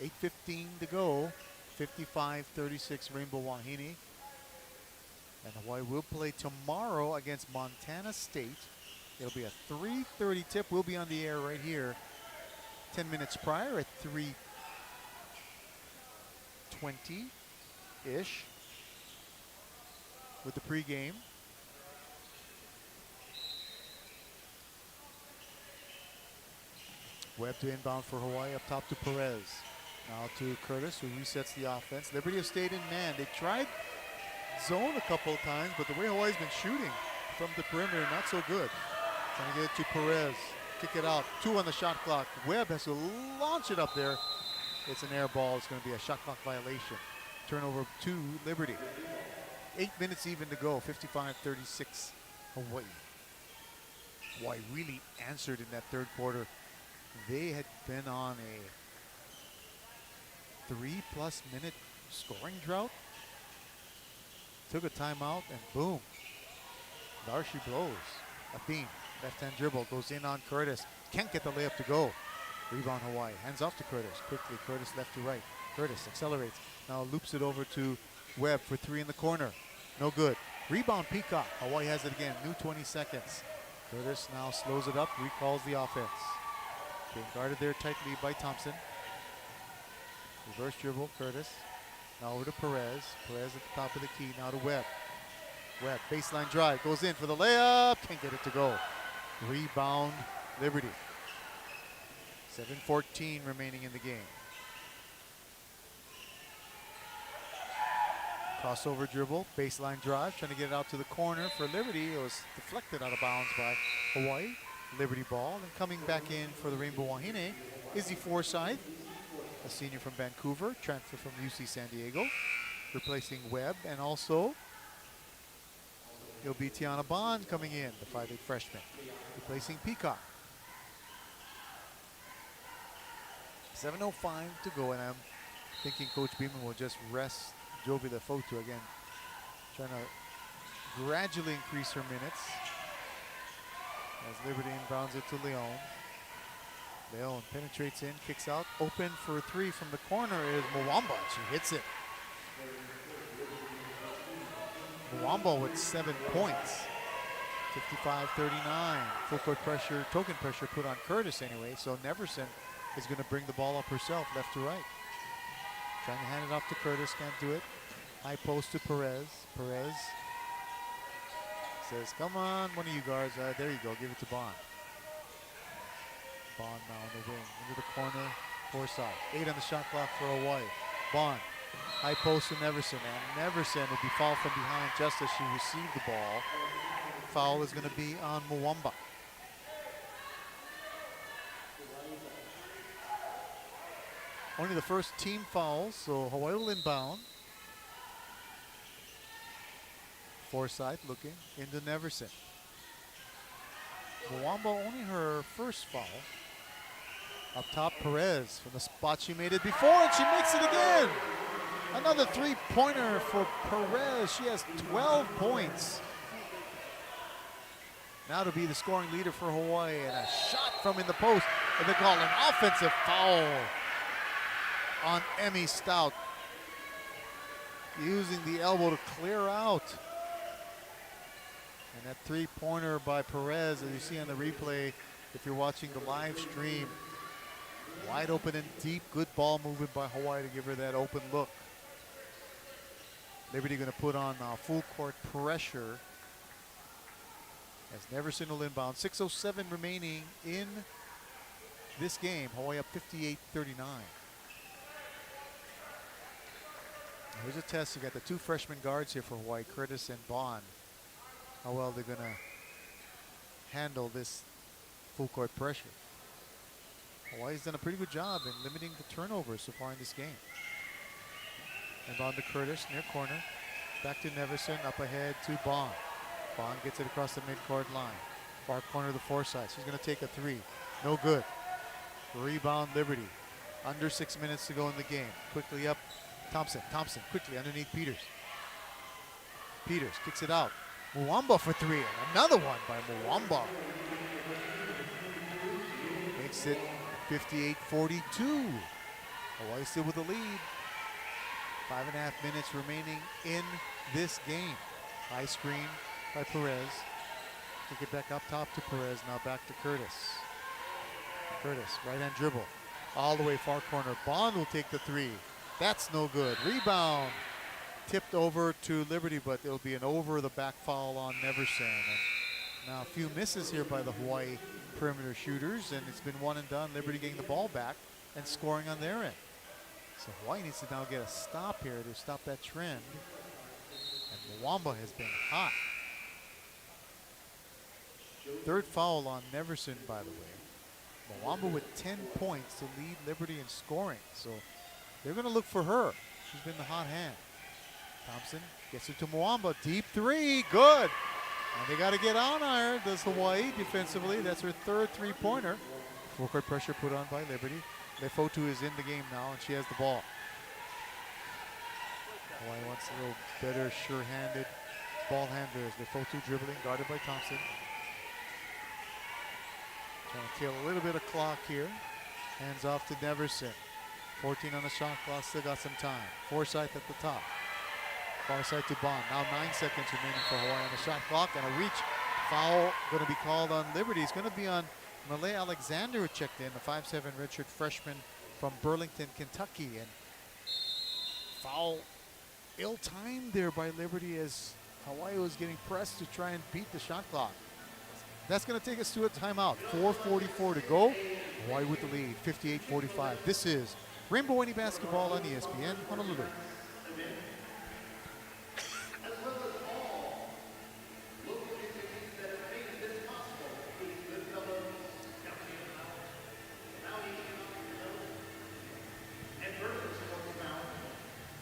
[SPEAKER 8] 8:15 to go, 55-36 Rainbow Wahine. And Hawaii will play tomorrow against Montana State. It'll be a 3:30 tip. We'll be on the air right here 10 minutes prior at 3:20-ish with the pregame. Webb to inbound for Hawaii, up top to Perez. Now to Curtis, who resets the offense. Liberty have stayed in man. They tried zone a couple of times, but the way Hawaii's been shooting from the perimeter, not so good. Trying to get it to Perez. Kick it out. 2 on the shot clock. Webb has to launch it up there. It's an air ball. It's going to be a shot clock violation. Turnover to Liberty. 8 minutes even to go. 55-36 Hawaii. Hawaii really answered in that third quarter. They had been on a 3+ minute scoring drought. Took a timeout and boom. Darcy blows. Athene. Left-hand dribble, goes in on Curtis. Can't get the layup to go. Rebound Hawaii. Hands off to Curtis. Quickly, Curtis left to right. Curtis accelerates. Now loops it over to Webb for 3 in the corner. No good. Rebound Peacock. Hawaii has it again. New 20 seconds. Curtis now slows it up, recalls the offense. Being guarded there tightly by Thompson. Reverse dribble, Curtis. Now over to Perez. Perez at the top of the key. Now to Webb. Webb, baseline drive, goes in for the layup. Can't get it to go. Rebound, Liberty. 7:14 remaining in the game. Crossover dribble, baseline drive, trying to get it out to the corner for Liberty. It was deflected out of bounds by Hawaii. Liberty ball, and coming back in for the Rainbow Wahine, Izzy Forsyth, a senior from Vancouver, transfer from UC San Diego, replacing Webb, and also It'll be Tiana Bond coming in, the 5'8 freshman, replacing Peacock. 7:05 to go, and I'm thinking Coach Beeman will just rest Jovi Lefotu again, trying to gradually increase her minutes. As Liberty inbounds it to Leon. Leon penetrates in, kicks out, open for three from the corner is Mwamba. She hits it. Mwamba with 7 points. 55-39. Full court pressure, token pressure put on Curtis anyway, so Neverson is going to bring the ball up herself, left to right. Trying to hand it off to Curtis, can't do it. High post to Perez. Perez says, come on, one of you guards. There you go, give it to Bond. Bond now on the wing, into the corner, Forsyth. 8 on the shot clock for Hawaii. Bond, high post to Neverson, and Neverson will be fouled from behind just as she received the ball. Foul is going to be on Mwamba. Only the first team fouls, so Hawaii will inbound. Forsyth looking into Neverson. Mwamba only her first foul. Up top, Perez from the spot she made it before, and she makes it again. Another three-pointer for Perez. She has 12 points. Now to be the scoring leader for Hawaii, and a shot from in the post, and they call an offensive foul on Emmy Stout, using the elbow to clear out. And that three-pointer by Perez, as you see on the replay, if you're watching the live stream, wide open and deep, good ball movement by Hawaii to give her that open look. Liberty going to put on full court pressure as Neverson will inbound. 6:07 remaining in this game. Hawaii up 58-39. Here's a test. You got the two freshman guards here for Hawaii, Curtis and Bond. How well they're going to handle this full court pressure. Hawaii's done a pretty good job in limiting the turnovers so far in this game. And on to Curtis, near corner. Back to Neverson, up ahead to Bond. Bond gets it across the midcourt line. Far corner to the Forsyth. She's going to take a three. No good. Rebound Liberty. Under 6 minutes to go in the game. Quickly up. Thompson quickly underneath Peters. Peters kicks it out. Mwamba for three. And another one by Mwamba. Makes it 58-42. Hawaii still with the lead. 5.5 minutes remaining in this game. High screen by Perez. Kick it back up top to Perez. Now back to Curtis. Curtis, right hand dribble. All the way far corner. Bond will take the three. That's no good. Rebound. Tipped over to Liberty, but it'll be an over the back foul on Neverson. And now a few misses here by the Hawaii perimeter shooters, and it's been one and done. Liberty getting the ball back and scoring on their end. So Hawaii needs to now get a stop here to stop that trend. And Mwamba has been hot. Third foul on Neverson, by the way. Mwamba with 10 points to lead Liberty in scoring. So they're going to look for her. She's been the hot hand. Thompson gets it to Mwamba. Deep three. Good. And they got to get on her. Does Hawaii defensively. That's her third three-pointer. Full court pressure put on by Liberty. Lefotu is in the game now, and she has the ball. Hawaii wants a little better, sure-handed ball handlers. Lefotu dribbling, guarded by Thompson. Trying to kill a little bit of clock here. Hands off to Neverson. 14 on the shot clock, still got some time. Forsyth at the top. Far side to Bond. Now 9 seconds remaining for Hawaii on the shot clock, and a reach foul going to be called on Liberty. It's going to be on Malay Alexander, who checked in, the 5'7" redshirt freshman from Burlington, Kentucky. And foul ill-timed there by Liberty as Hawaii was getting pressed to try and beat the shot clock. That's going to take us to a timeout. 4:44 to go. Hawaii with the lead, 58-45. This is Rainbow Whitney Basketball on ESPN Honolulu.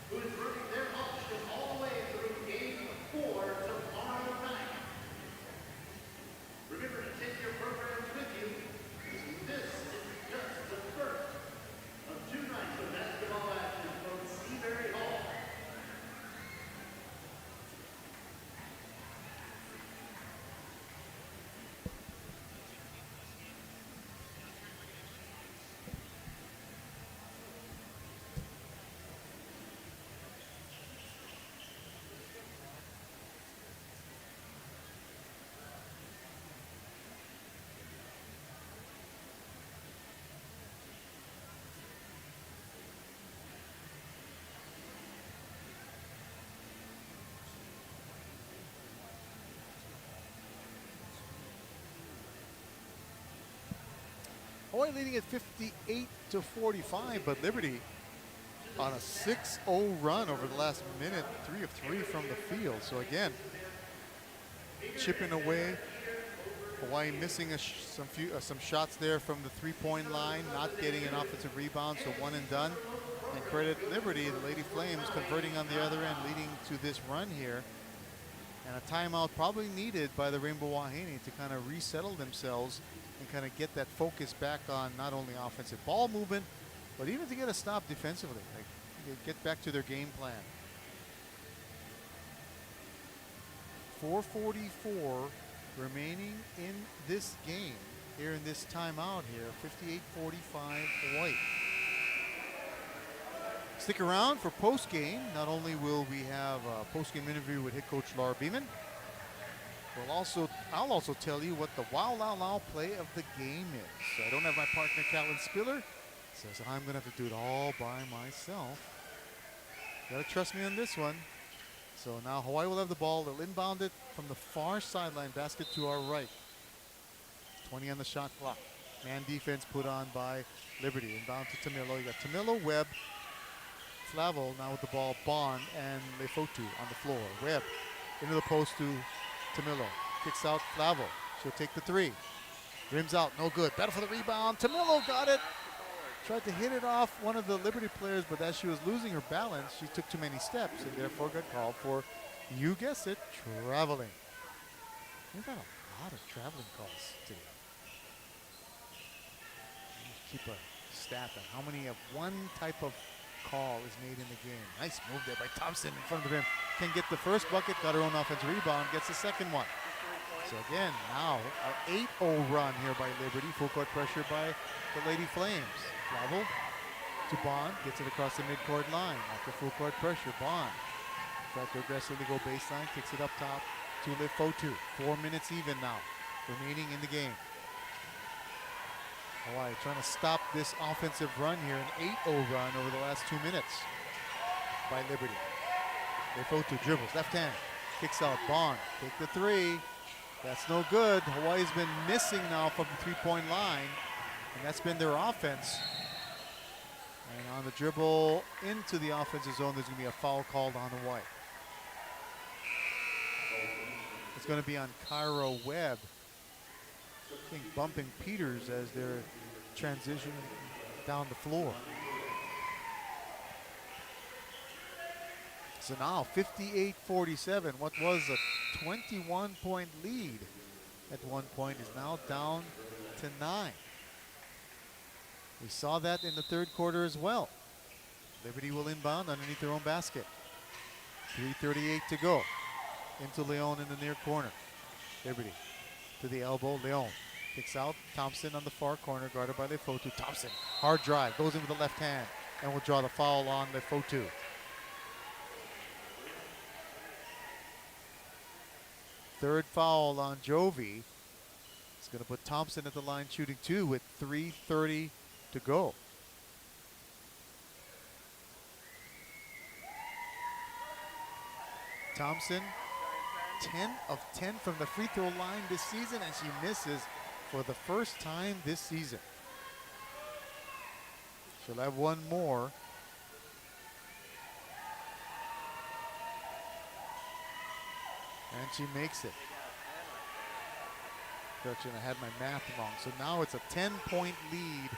[SPEAKER 4] Who is working their option all the way through game 4 tomorrow night.
[SPEAKER 8] Hawaii leading at 58-45, but Liberty on a 6-0 run over the last minute, 3 of 3 from the field. So again, chipping away. Hawaii missing some shots there from the three-point line, not getting an offensive rebound, so one and done. And credit Liberty, the Lady Flames converting on the other end, leading to this run here. And a timeout probably needed by the Rainbow Wahine to kind of resettle themselves and kind of get that focus back on not only offensive ball movement, but even to get a stop defensively, like get back to their game plan. 4:44 remaining in this game here in this timeout here, 58-45 Hawaii. Stick around for post-game. Not only will we have a post-game interview with head coach Laura Beeman, I'll also tell you what the wow lao lao play of the game is. So I don't have my partner Callan Spiller, so I'm gonna have to do it all by myself. Gotta trust me on this one. So now Hawaii will have the ball. They'll inbound it from the far sideline, basket to our right. 20 on the shot clock. Man defense put on by Liberty. Inbound to Tamilo. You got Tamilo, Webb, Flavel now with the ball, Bond, and Lefotu on the floor. Webb into the post to Tamilo. Kicks out Flavel. She'll take the three. Rims out, no good. Battle for the rebound. Tamilo got it. Tried to hit it off one of the Liberty players, but as she was losing her balance, she took too many steps and therefore got called for, you guessed it, traveling. We've got a lot of traveling calls today. Keep a stat on how many of one type of call is made in the game. Nice move there by Thompson in front of the rim. Can get the first bucket, got her own offensive rebound, gets the second one. So again, now an 8-0 run here by Liberty. Full court pressure by the Lady Flames. Flavel to Bond, gets it across the midcourt line. After full court pressure, Bond tried to aggressively go baseline, kicks it up top to Lefotu. 4 minutes even now, remaining in the game. Hawaii trying to stop this offensive run here, an 8-0 run over the last 2 minutes by Liberty. Lefotu dribbles, left hand, kicks out, Bond, take the three. That's no good. Hawaii's been missing now from the three-point line, and that's been their offense. And on the dribble into the offensive zone, there's going to be a foul called on Hawaii. It's going to be on Kyra Webb. I think bumping Peters as they're transitioning down the floor. So now 58-47, what was a 21-point lead at one point is now down to 9. We saw that in the third quarter as well. Liberty will inbound underneath their own basket. 3:38 to go. Into Leon in the near corner. Liberty to the elbow. Leon kicks out. Thompson on the far corner, guarded by Lefotu. Thompson, hard drive, goes in with the left hand, and will draw the foul on Lefotu. Third foul on Jovi. It's going to put Thompson at the line shooting 2 with 3:30 to go. Thompson, 10 of 10 from the free throw line this season, and she misses for the first time this season. She'll have one more. And she makes it. Correction, I had my math wrong. So now it's a 10-point lead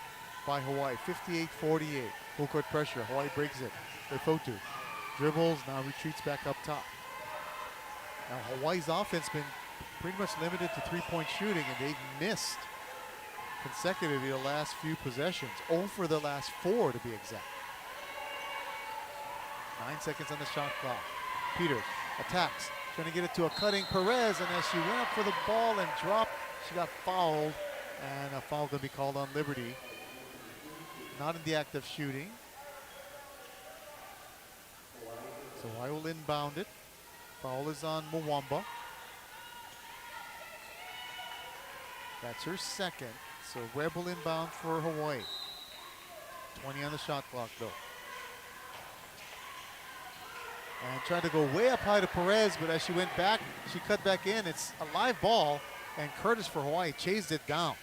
[SPEAKER 8] by Hawaii, 58-48. Full court pressure, Hawaii breaks it. Lefotu dribbles, now retreats back up top. Now Hawaii's offense been pretty much limited to three-point shooting, and they've missed consecutively the last few possessions. 0 for the last 4 to be exact. 9 seconds on the shot clock. Peters attacks, trying to get it to a cutting Perez, and as she went up for the ball and dropped, she got fouled, and a foul going to be called on Liberty. Not in the act of shooting. So I will inbound it. Foul is on Mwamba. That's her second. So Webb will inbound for Hawaii. 20 on the shot clock though. And tried to go way up high to Perez, but as she went back, she cut back in. It's a live ball, and Curtis for Hawaii chased it down.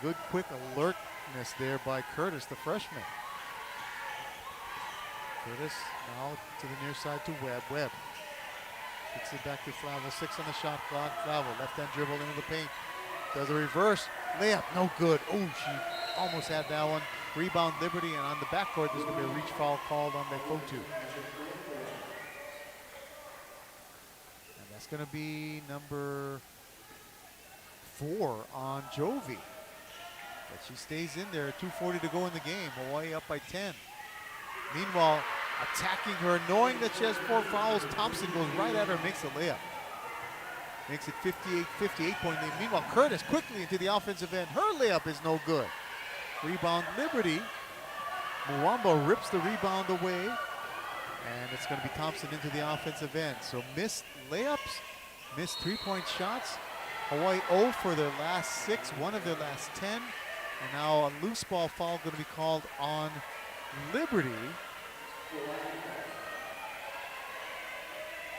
[SPEAKER 8] Good quick alertness there by Curtis, the freshman. Curtis now to the near side to Webb. Webb gets it back to Flavel. 6 on the shot clock. Flavel, left hand dribble into the paint. Does a reverse layup, no good. Oh, she almost had that one. Rebound Liberty, and on the backcourt, there's going to be a reach foul called on Lefotu. And that's going to be number 4 on Jovi. But she stays in there. 2:40 to go in the game. Hawaii up by 10. Meanwhile, attacking her, knowing that she has 4 fouls, Thompson goes right at her, makes a layup. Makes it 58-point lead. Meanwhile, Curtis quickly into the offensive end. Her layup is no good. Rebound Liberty. Muamba rips the rebound away. And it's going to be Thompson into the offensive end. So missed layups, missed 3-point shots. Hawaii 0 for their last 6, 1 of their last 10. And now a loose ball foul going to be called on Liberty.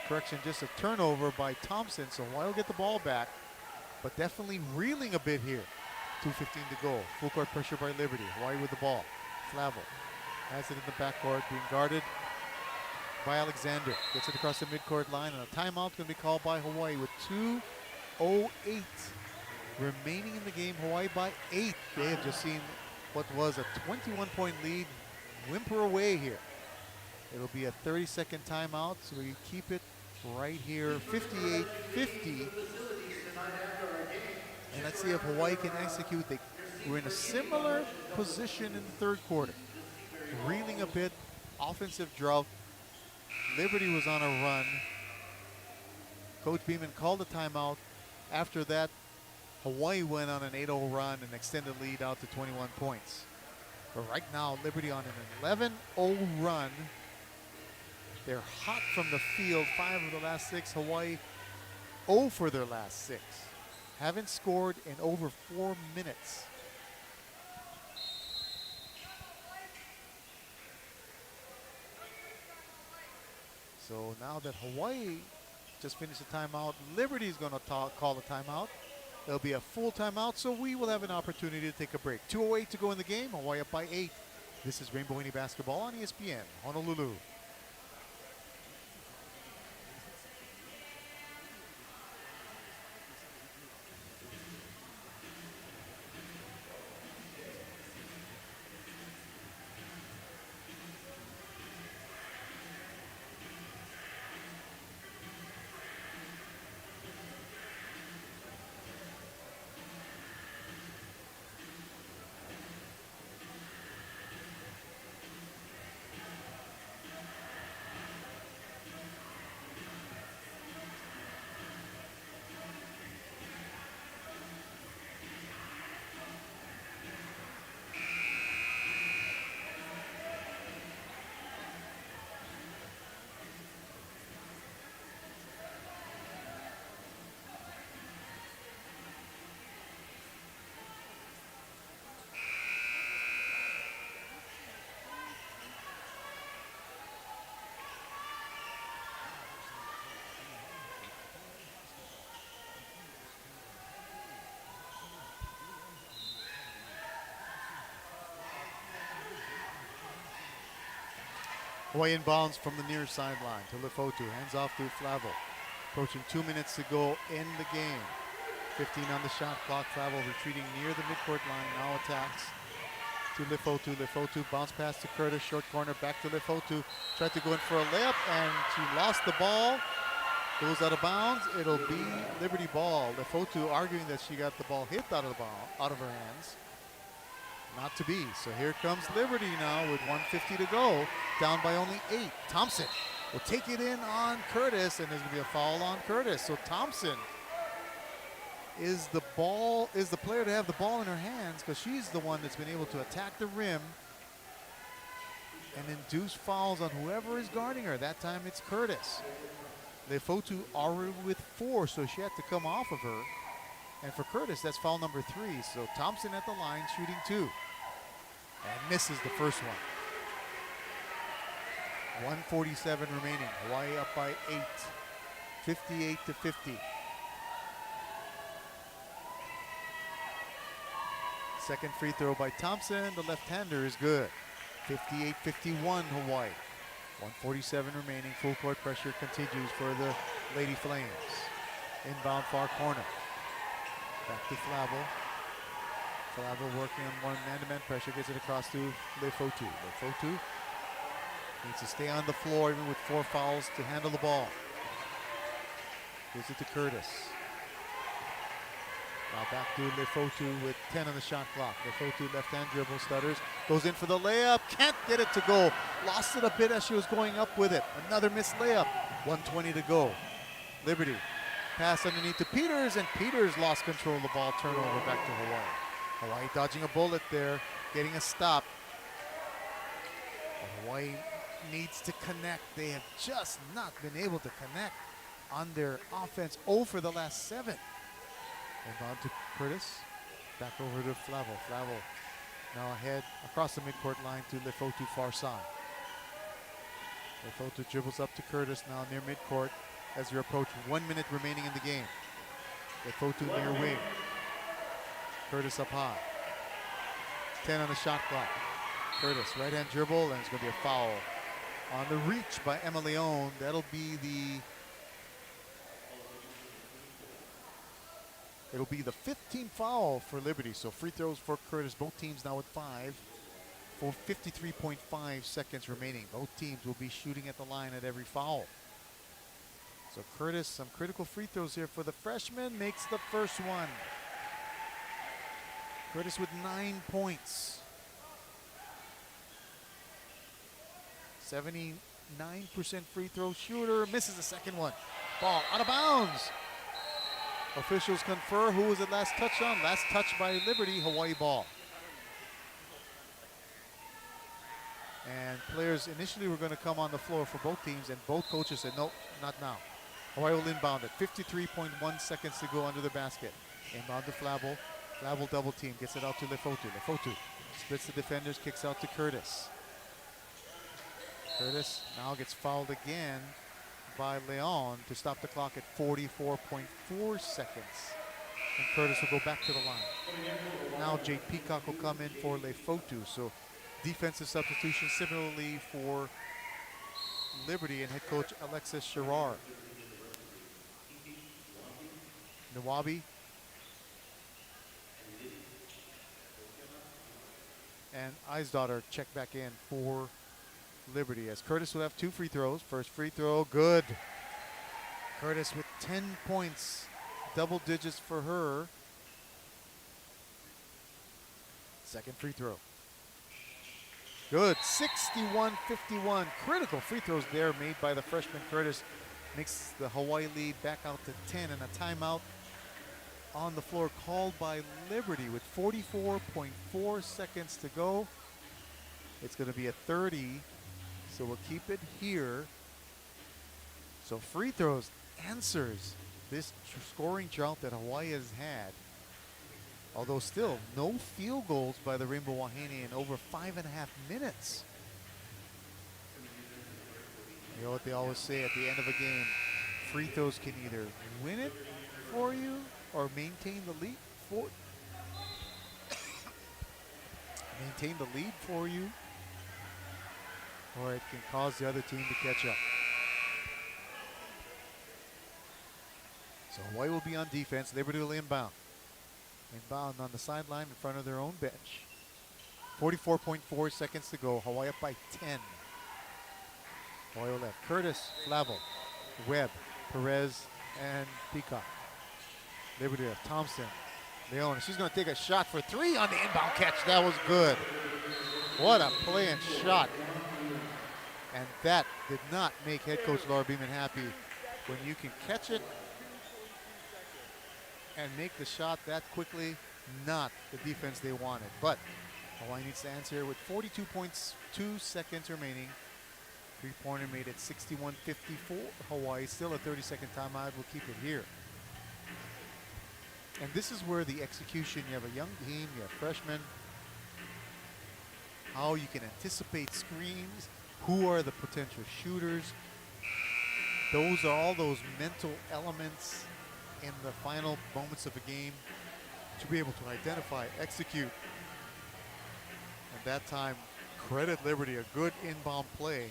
[SPEAKER 8] Correction, just a turnover by Thompson, so Hawaii will get the ball back, but definitely reeling a bit here. 2:15 to go. Full court pressure by Liberty. Hawaii with the ball. Flavel has it in the backcourt, being guarded by Alexander. Gets it across the midcourt line, and a timeout going to be called by Hawaii with 2:08 remaining in the game. Hawaii by 8. They have just seen what was a 21-point lead whimper away here. It'll be a 30-second timeout, so we keep it right here, 58-50. And let's see if Hawaii can execute. They were in a similar position in the third quarter. Reeling a bit, offensive drought. Liberty was on a run. Coach Beeman called a timeout. After that, Hawaii went on an 8-0 run and extended lead out to 21 points. But right now, Liberty on an 11-0 run. They're hot from the field, 5 of the last 6. Hawaii 0 for their last 6. Haven't scored in over 4 minutes. So now that Hawaii just finished a timeout, Liberty is going to call a timeout. There'll be a full timeout, so we will have an opportunity to take a break. 2:08 to go in the game. Hawaii up by 8. This is Rainbow Indy Basketball on ESPN, Honolulu. Hawaii inbounds from the near sideline to Lefotu. Hands off to Flavel. Approaching 2 minutes to go in the game. 15 on the shot clock. Flavel retreating near the midcourt line. Now attacks to Lefotu. Lefotu bounce pass to Curtis. Short corner back to Lefotu. Tried to go in for a layup and she lost the ball. Goes out of bounds. It'll be Liberty ball. Lefotu arguing that she got the ball hit out of the ball, out of her hands. Not to be. So here comes Liberty now with 1:50 to go. Down by only 8. Thompson will take it in on Curtis, and there's going to be a foul on Curtis. So Thompson is the player to have the ball in her hands, because she's the one that's been able to attack the rim and induce fouls on whoever is guarding her. That time it's Curtis. Lefotu already with 4, so she had to come off of her. And for Curtis, that's foul number 3. So Thompson at the line shooting 2. And misses the first one. 1:47 remaining. Hawaii up by 8. 58-50. Second free throw by Thompson, the left-hander, is good. 58-51 Hawaii. 1:47 remaining. Full court pressure continues for the Lady Flames. Inbound far corner. Back to Flavel. Flavel working on one man-to-man pressure. Gets it across to Lefotu. Lefotu needs to stay on the floor even with 4 fouls to handle the ball. Gives it to Curtis. Now back to Lefotu with 10 on the shot clock. Lefotu left-hand dribble, stutters, goes in for the layup, can't get it to go. Lost it a bit as she was going up with it. Another missed layup. 1:20 to go. Liberty pass underneath to Peters, and Peters lost control of the ball. Turnover back to Hawaii. Hawaii dodging a bullet there, getting a stop. Hawaii needs to connect. They have just not been able to connect on their offense. 0 for the last 7. Inbound to Curtis. Back over to Flavel. Flavel now ahead across the midcourt line to Lefotu far side. Lefotu dribbles up to Curtis now near midcourt as we approach 1 minute remaining in the game. Lefotu near wing. Curtis up high. 10 on the shot clock. Curtis right hand dribble, and it's going to be a foul on the reach by Emma Leon. That'll be the 15th foul for Liberty. So free throws for Curtis. Both teams now with 5 for 53.5 seconds remaining. Both teams will be shooting at the line at every foul. So Curtis, some critical free throws here for the freshman, makes the first one. Curtis with 9 points. 79% free throw shooter, misses the second one. Ball out of bounds. Officials confer. Who was it last touched on? Last touch by Liberty. Hawaii ball. And players initially were going to come on the floor for both teams, and both coaches said, nope, not now. Hawaii will inbound it. 53.1 seconds to go under the basket. Inbound to Flavel. Flavel double team. Gets it out to Lefotu. Lefotu splits the defenders, kicks out to Curtis. Curtis now gets fouled again by Leon to stop the clock at 44.4 seconds. And Curtis will go back to the line. Now Jade Peacock will come in for Lefotu. So defensive substitution similarly for Liberty and head coach Alexis Sherrard. Nawabi. And Eisdottir check back in for Liberty as Curtis will have 2 free throws. First free throw, good. Curtis with 10 points, double digits for her. Second free throw. Good, 61-51. Critical free throws there made by the freshman Curtis. Makes the Hawaii lead back out to 10, and a timeout on the floor called by Liberty with 44.4 seconds to go. It's going to be a 30. So we'll keep it here. So free throws answers this scoring drought that Hawaii has had. Although still no field goals by the Rainbow Wahine in over 5.5 minutes. You know what they always say at the end of a game, free throws can either win it for you or maintain the lead for you, or it can cause the other team to catch up. So Hawaii will be on defense. Liberty will inbound. Inbound on the sideline in front of their own bench. 44.4 seconds to go. Hawaii up by 10. Hawaii left. Curtis, Flavel, Webb, Perez, and Peacock. Liberty left. Thompson, Leon. She's going to take a shot for 3 on the inbound catch. That was good. What a play and shot. And that did not make head coach Laura Beeman happy. When you can catch it and make the shot that quickly, not the defense they wanted. But Hawaii needs to answer here with 42.2 seconds remaining. Three-pointer made it 61-54. Hawaii still a 30-second timeout. We'll keep it here. And this is where the execution, you have a young team, you have freshmen, how you can anticipate screens, who are the potential shooters. Those are all those mental elements in the final moments of a game. to be able to identify, execute. And that time, credit Liberty, a good inbound play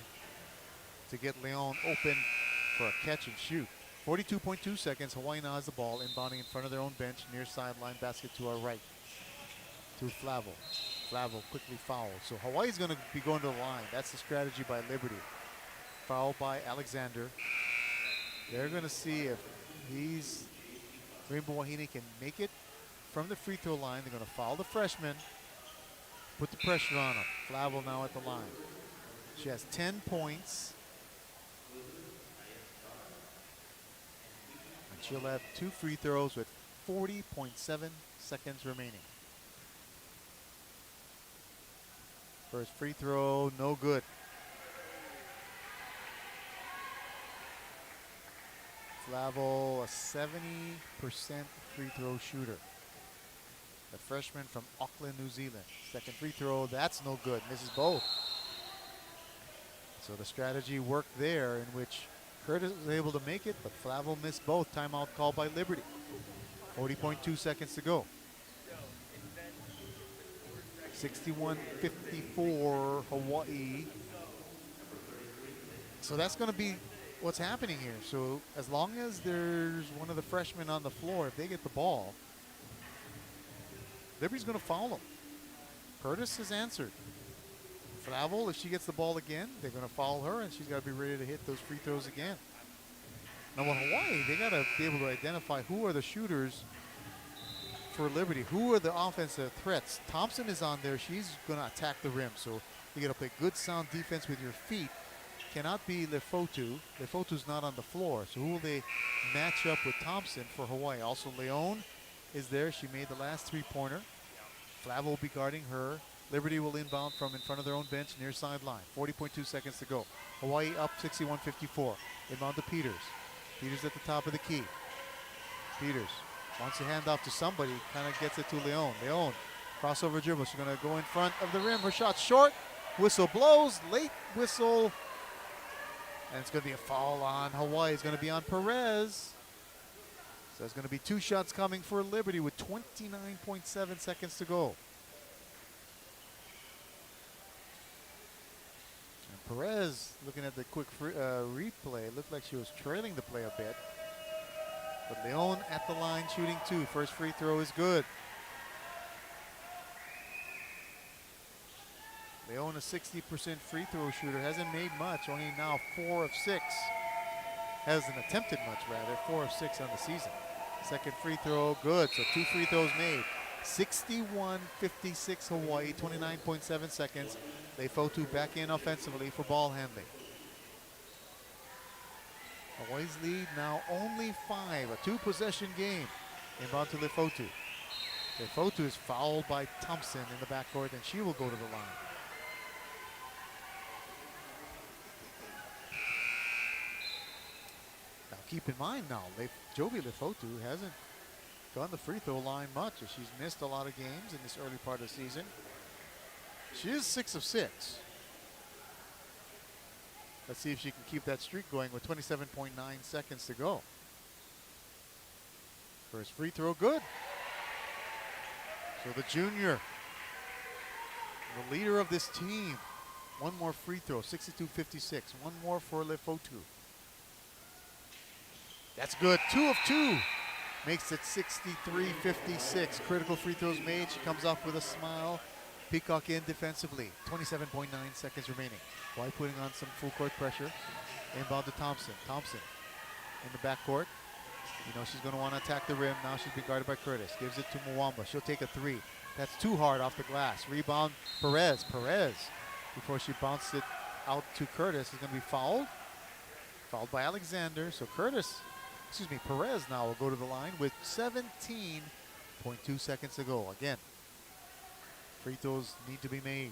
[SPEAKER 8] to get Leon open for a catch and shoot. 42.2 seconds, Hawaii now has the ball, inbounding in front of their own bench, near sideline, basket to our right. To Flavel. Flavel quickly fouled. So Hawaii's going to be going to the line. That's the strategy by Liberty. Foul by Alexander. They're going to see if Rainbow Wahine can make it from the free throw line. They're going to foul the freshman, put the pressure on him. Flavel now at the line. She has 10 points. And she'll have 2 free throws with 40.7 seconds remaining. First free throw, no good. Flavel, a 70% free throw shooter. The freshman from Auckland, New Zealand. Second free throw, that's no good. Misses both. So the strategy worked there, in which Curtis was able to make it, but Flavel missed both. Timeout called by Liberty. 40.2 seconds to go. 61-54 Hawaii. So that's going to be what's happening here. So as long as there's one of the freshmen on the floor, if they get the ball, Liberty's going to foul them. Curtis has answered. Flavel, if she gets the ball again, they're going to foul her, and she's got to be ready to hit those free throws again. Now with Hawaii, they got to be able to identify who are the shooters for Liberty. Who are the offensive threats? Thompson is on there. She's going to attack the rim. So you got to play good, sound defense with your feet. Cannot be Lefotu. Lefotu's not on the floor. So who will they match up with Thompson for Hawaii? Also, Leon is there. She made the last three-pointer. Flavel will be guarding her. Liberty will inbound from in front of their own bench near sideline. 40.2 seconds to go. Hawaii up 61-54. Inbound to Peters. Peters at the top of the key. Peters wants to hand off to somebody, kind of gets it to Leon. Leon, crossover dribble. She's going to go in front of the rim. Her shot short. Whistle blows. Late whistle. And it's going to be a foul on Hawaii. It's going to be on Perez. So there's going to be 2 shots coming for Liberty with 29.7 seconds to go. And Perez, looking at the quick replay, looked like she was trailing the play a bit. But Leon at the line shooting 2. First free throw is good. Leon, a 60% free throw shooter, hasn't made much, only now 4 of 6. Hasn't attempted much, rather, 4 of 6 on the season. Second free throw, good, so 2 free throws made. 61-56 Hawaii, 29.7 seconds. Lefotu back in offensively for ball handling. Hawaii's lead now only 5, a 2-possession game. Inbound to Lefotu. Lefotu is fouled by Thompson in the backcourt, and she will go to the line. Now keep in mind now, Jovi Lefotu hasn't gone the free throw line much, as she's missed a lot of games in this early part of the season. She is 6 of 6. Let's see if she can keep that streak going with 27.9 seconds to go. First free throw, good. So the junior, the leader of this team, one more free throw, 62-56. One more for Lefotu. That's good, 2 of 2. Makes it 63-56. Critical free throws made. She comes off with a smile. Peacock in defensively. 27.9 seconds remaining. Hawaii putting on some full court pressure. Inbound to Thompson. Thompson in the backcourt. You know she's going to want to attack the rim. Now she's being guarded by Curtis. Gives it to Mwamba. She'll take a 3. That's too hard off the glass. Rebound Perez. Perez, before she bounced it out to Curtis, is going to be fouled. Fouled by Alexander. So Perez now will go to the line with 17.2 seconds to go. Again, free throws need to be made.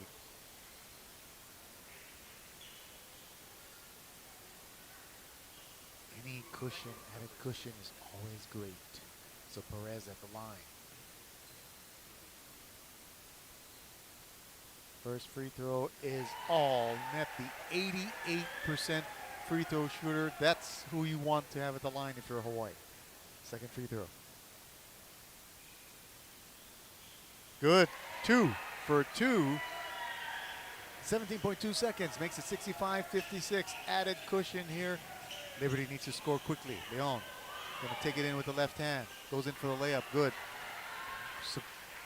[SPEAKER 8] Any cushion, added cushion is always great. So Perez at the line. First free throw is all net. The 88% free throw shooter. That's who you want to have at the line if you're Hawaii. Second free throw. Good. 2 for 2. 17.2 seconds makes it 65-56. Added cushion here. Liberty needs to score quickly. Leon going to take it in with the left hand. Goes in for the layup. Good.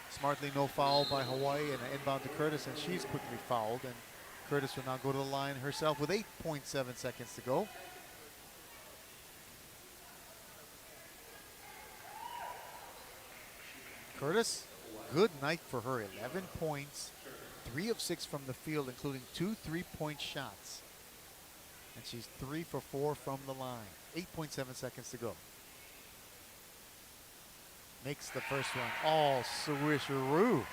[SPEAKER 8] Smartly no foul by Hawaii and an inbound to Curtis, and she's quickly fouled. And Curtis will now go to the line herself with 8.7 seconds to go. Curtis, good night for her. 11 points, 3 of 6 from the field, including 2 3-point shots. And she's 3 for 4 from the line. 8.7 seconds to go. Makes the first one. Oh, swisheroo.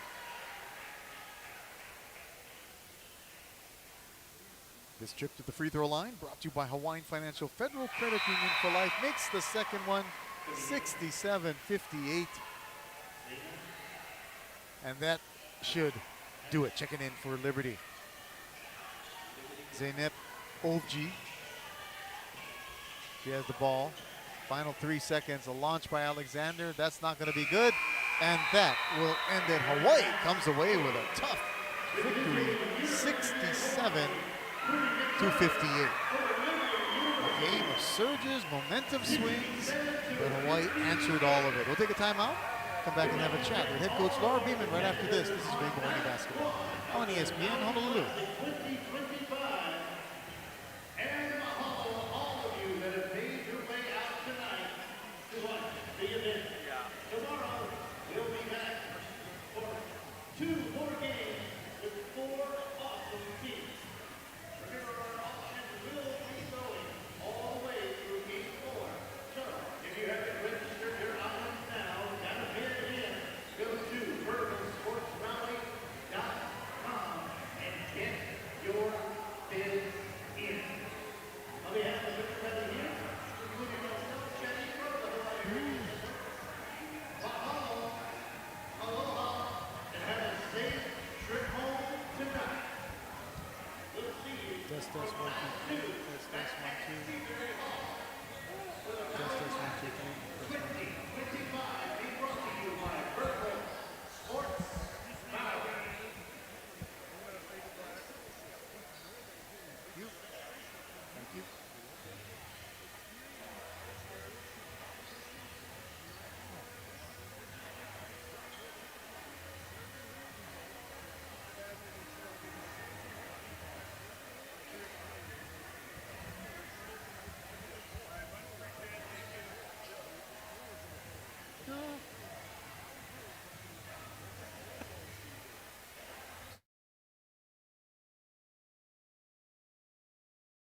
[SPEAKER 8] This trip to the free throw line brought to you by Hawaiian Financial Federal Credit Union for Life. Makes the second one 67-58. And that should do it. Checking in for Liberty. Zeynep Ovji. She has the ball. Final 3 seconds. A launch by Alexander. That's not going to be good. And that will end it. Hawaii comes away with a tough victory. 67-58. A game of surges, momentum swings, but Hawaii answered all of it. We'll take a timeout. Come back and have a chat with head coach Laura Beeman right after this. This is Rainbow Hawaii Basketball on ESPN Honolulu.
[SPEAKER 4] And mahalo all of you that have made your way out tonight to watch the event. Tomorrow, we'll be back for 2 more games with 4 awesome teams. Remember, our auction will be going all the way through Game 4. So, if you haven't registered your items now, gotta bid in. Go to bourbonsportsrally.com and get your bids in. On behalf of everybody here, including myself, Jenny, from the Hawaii mahalo, aloha, and have a safe trip home tonight. We'll see you
[SPEAKER 8] Test, 1, 2.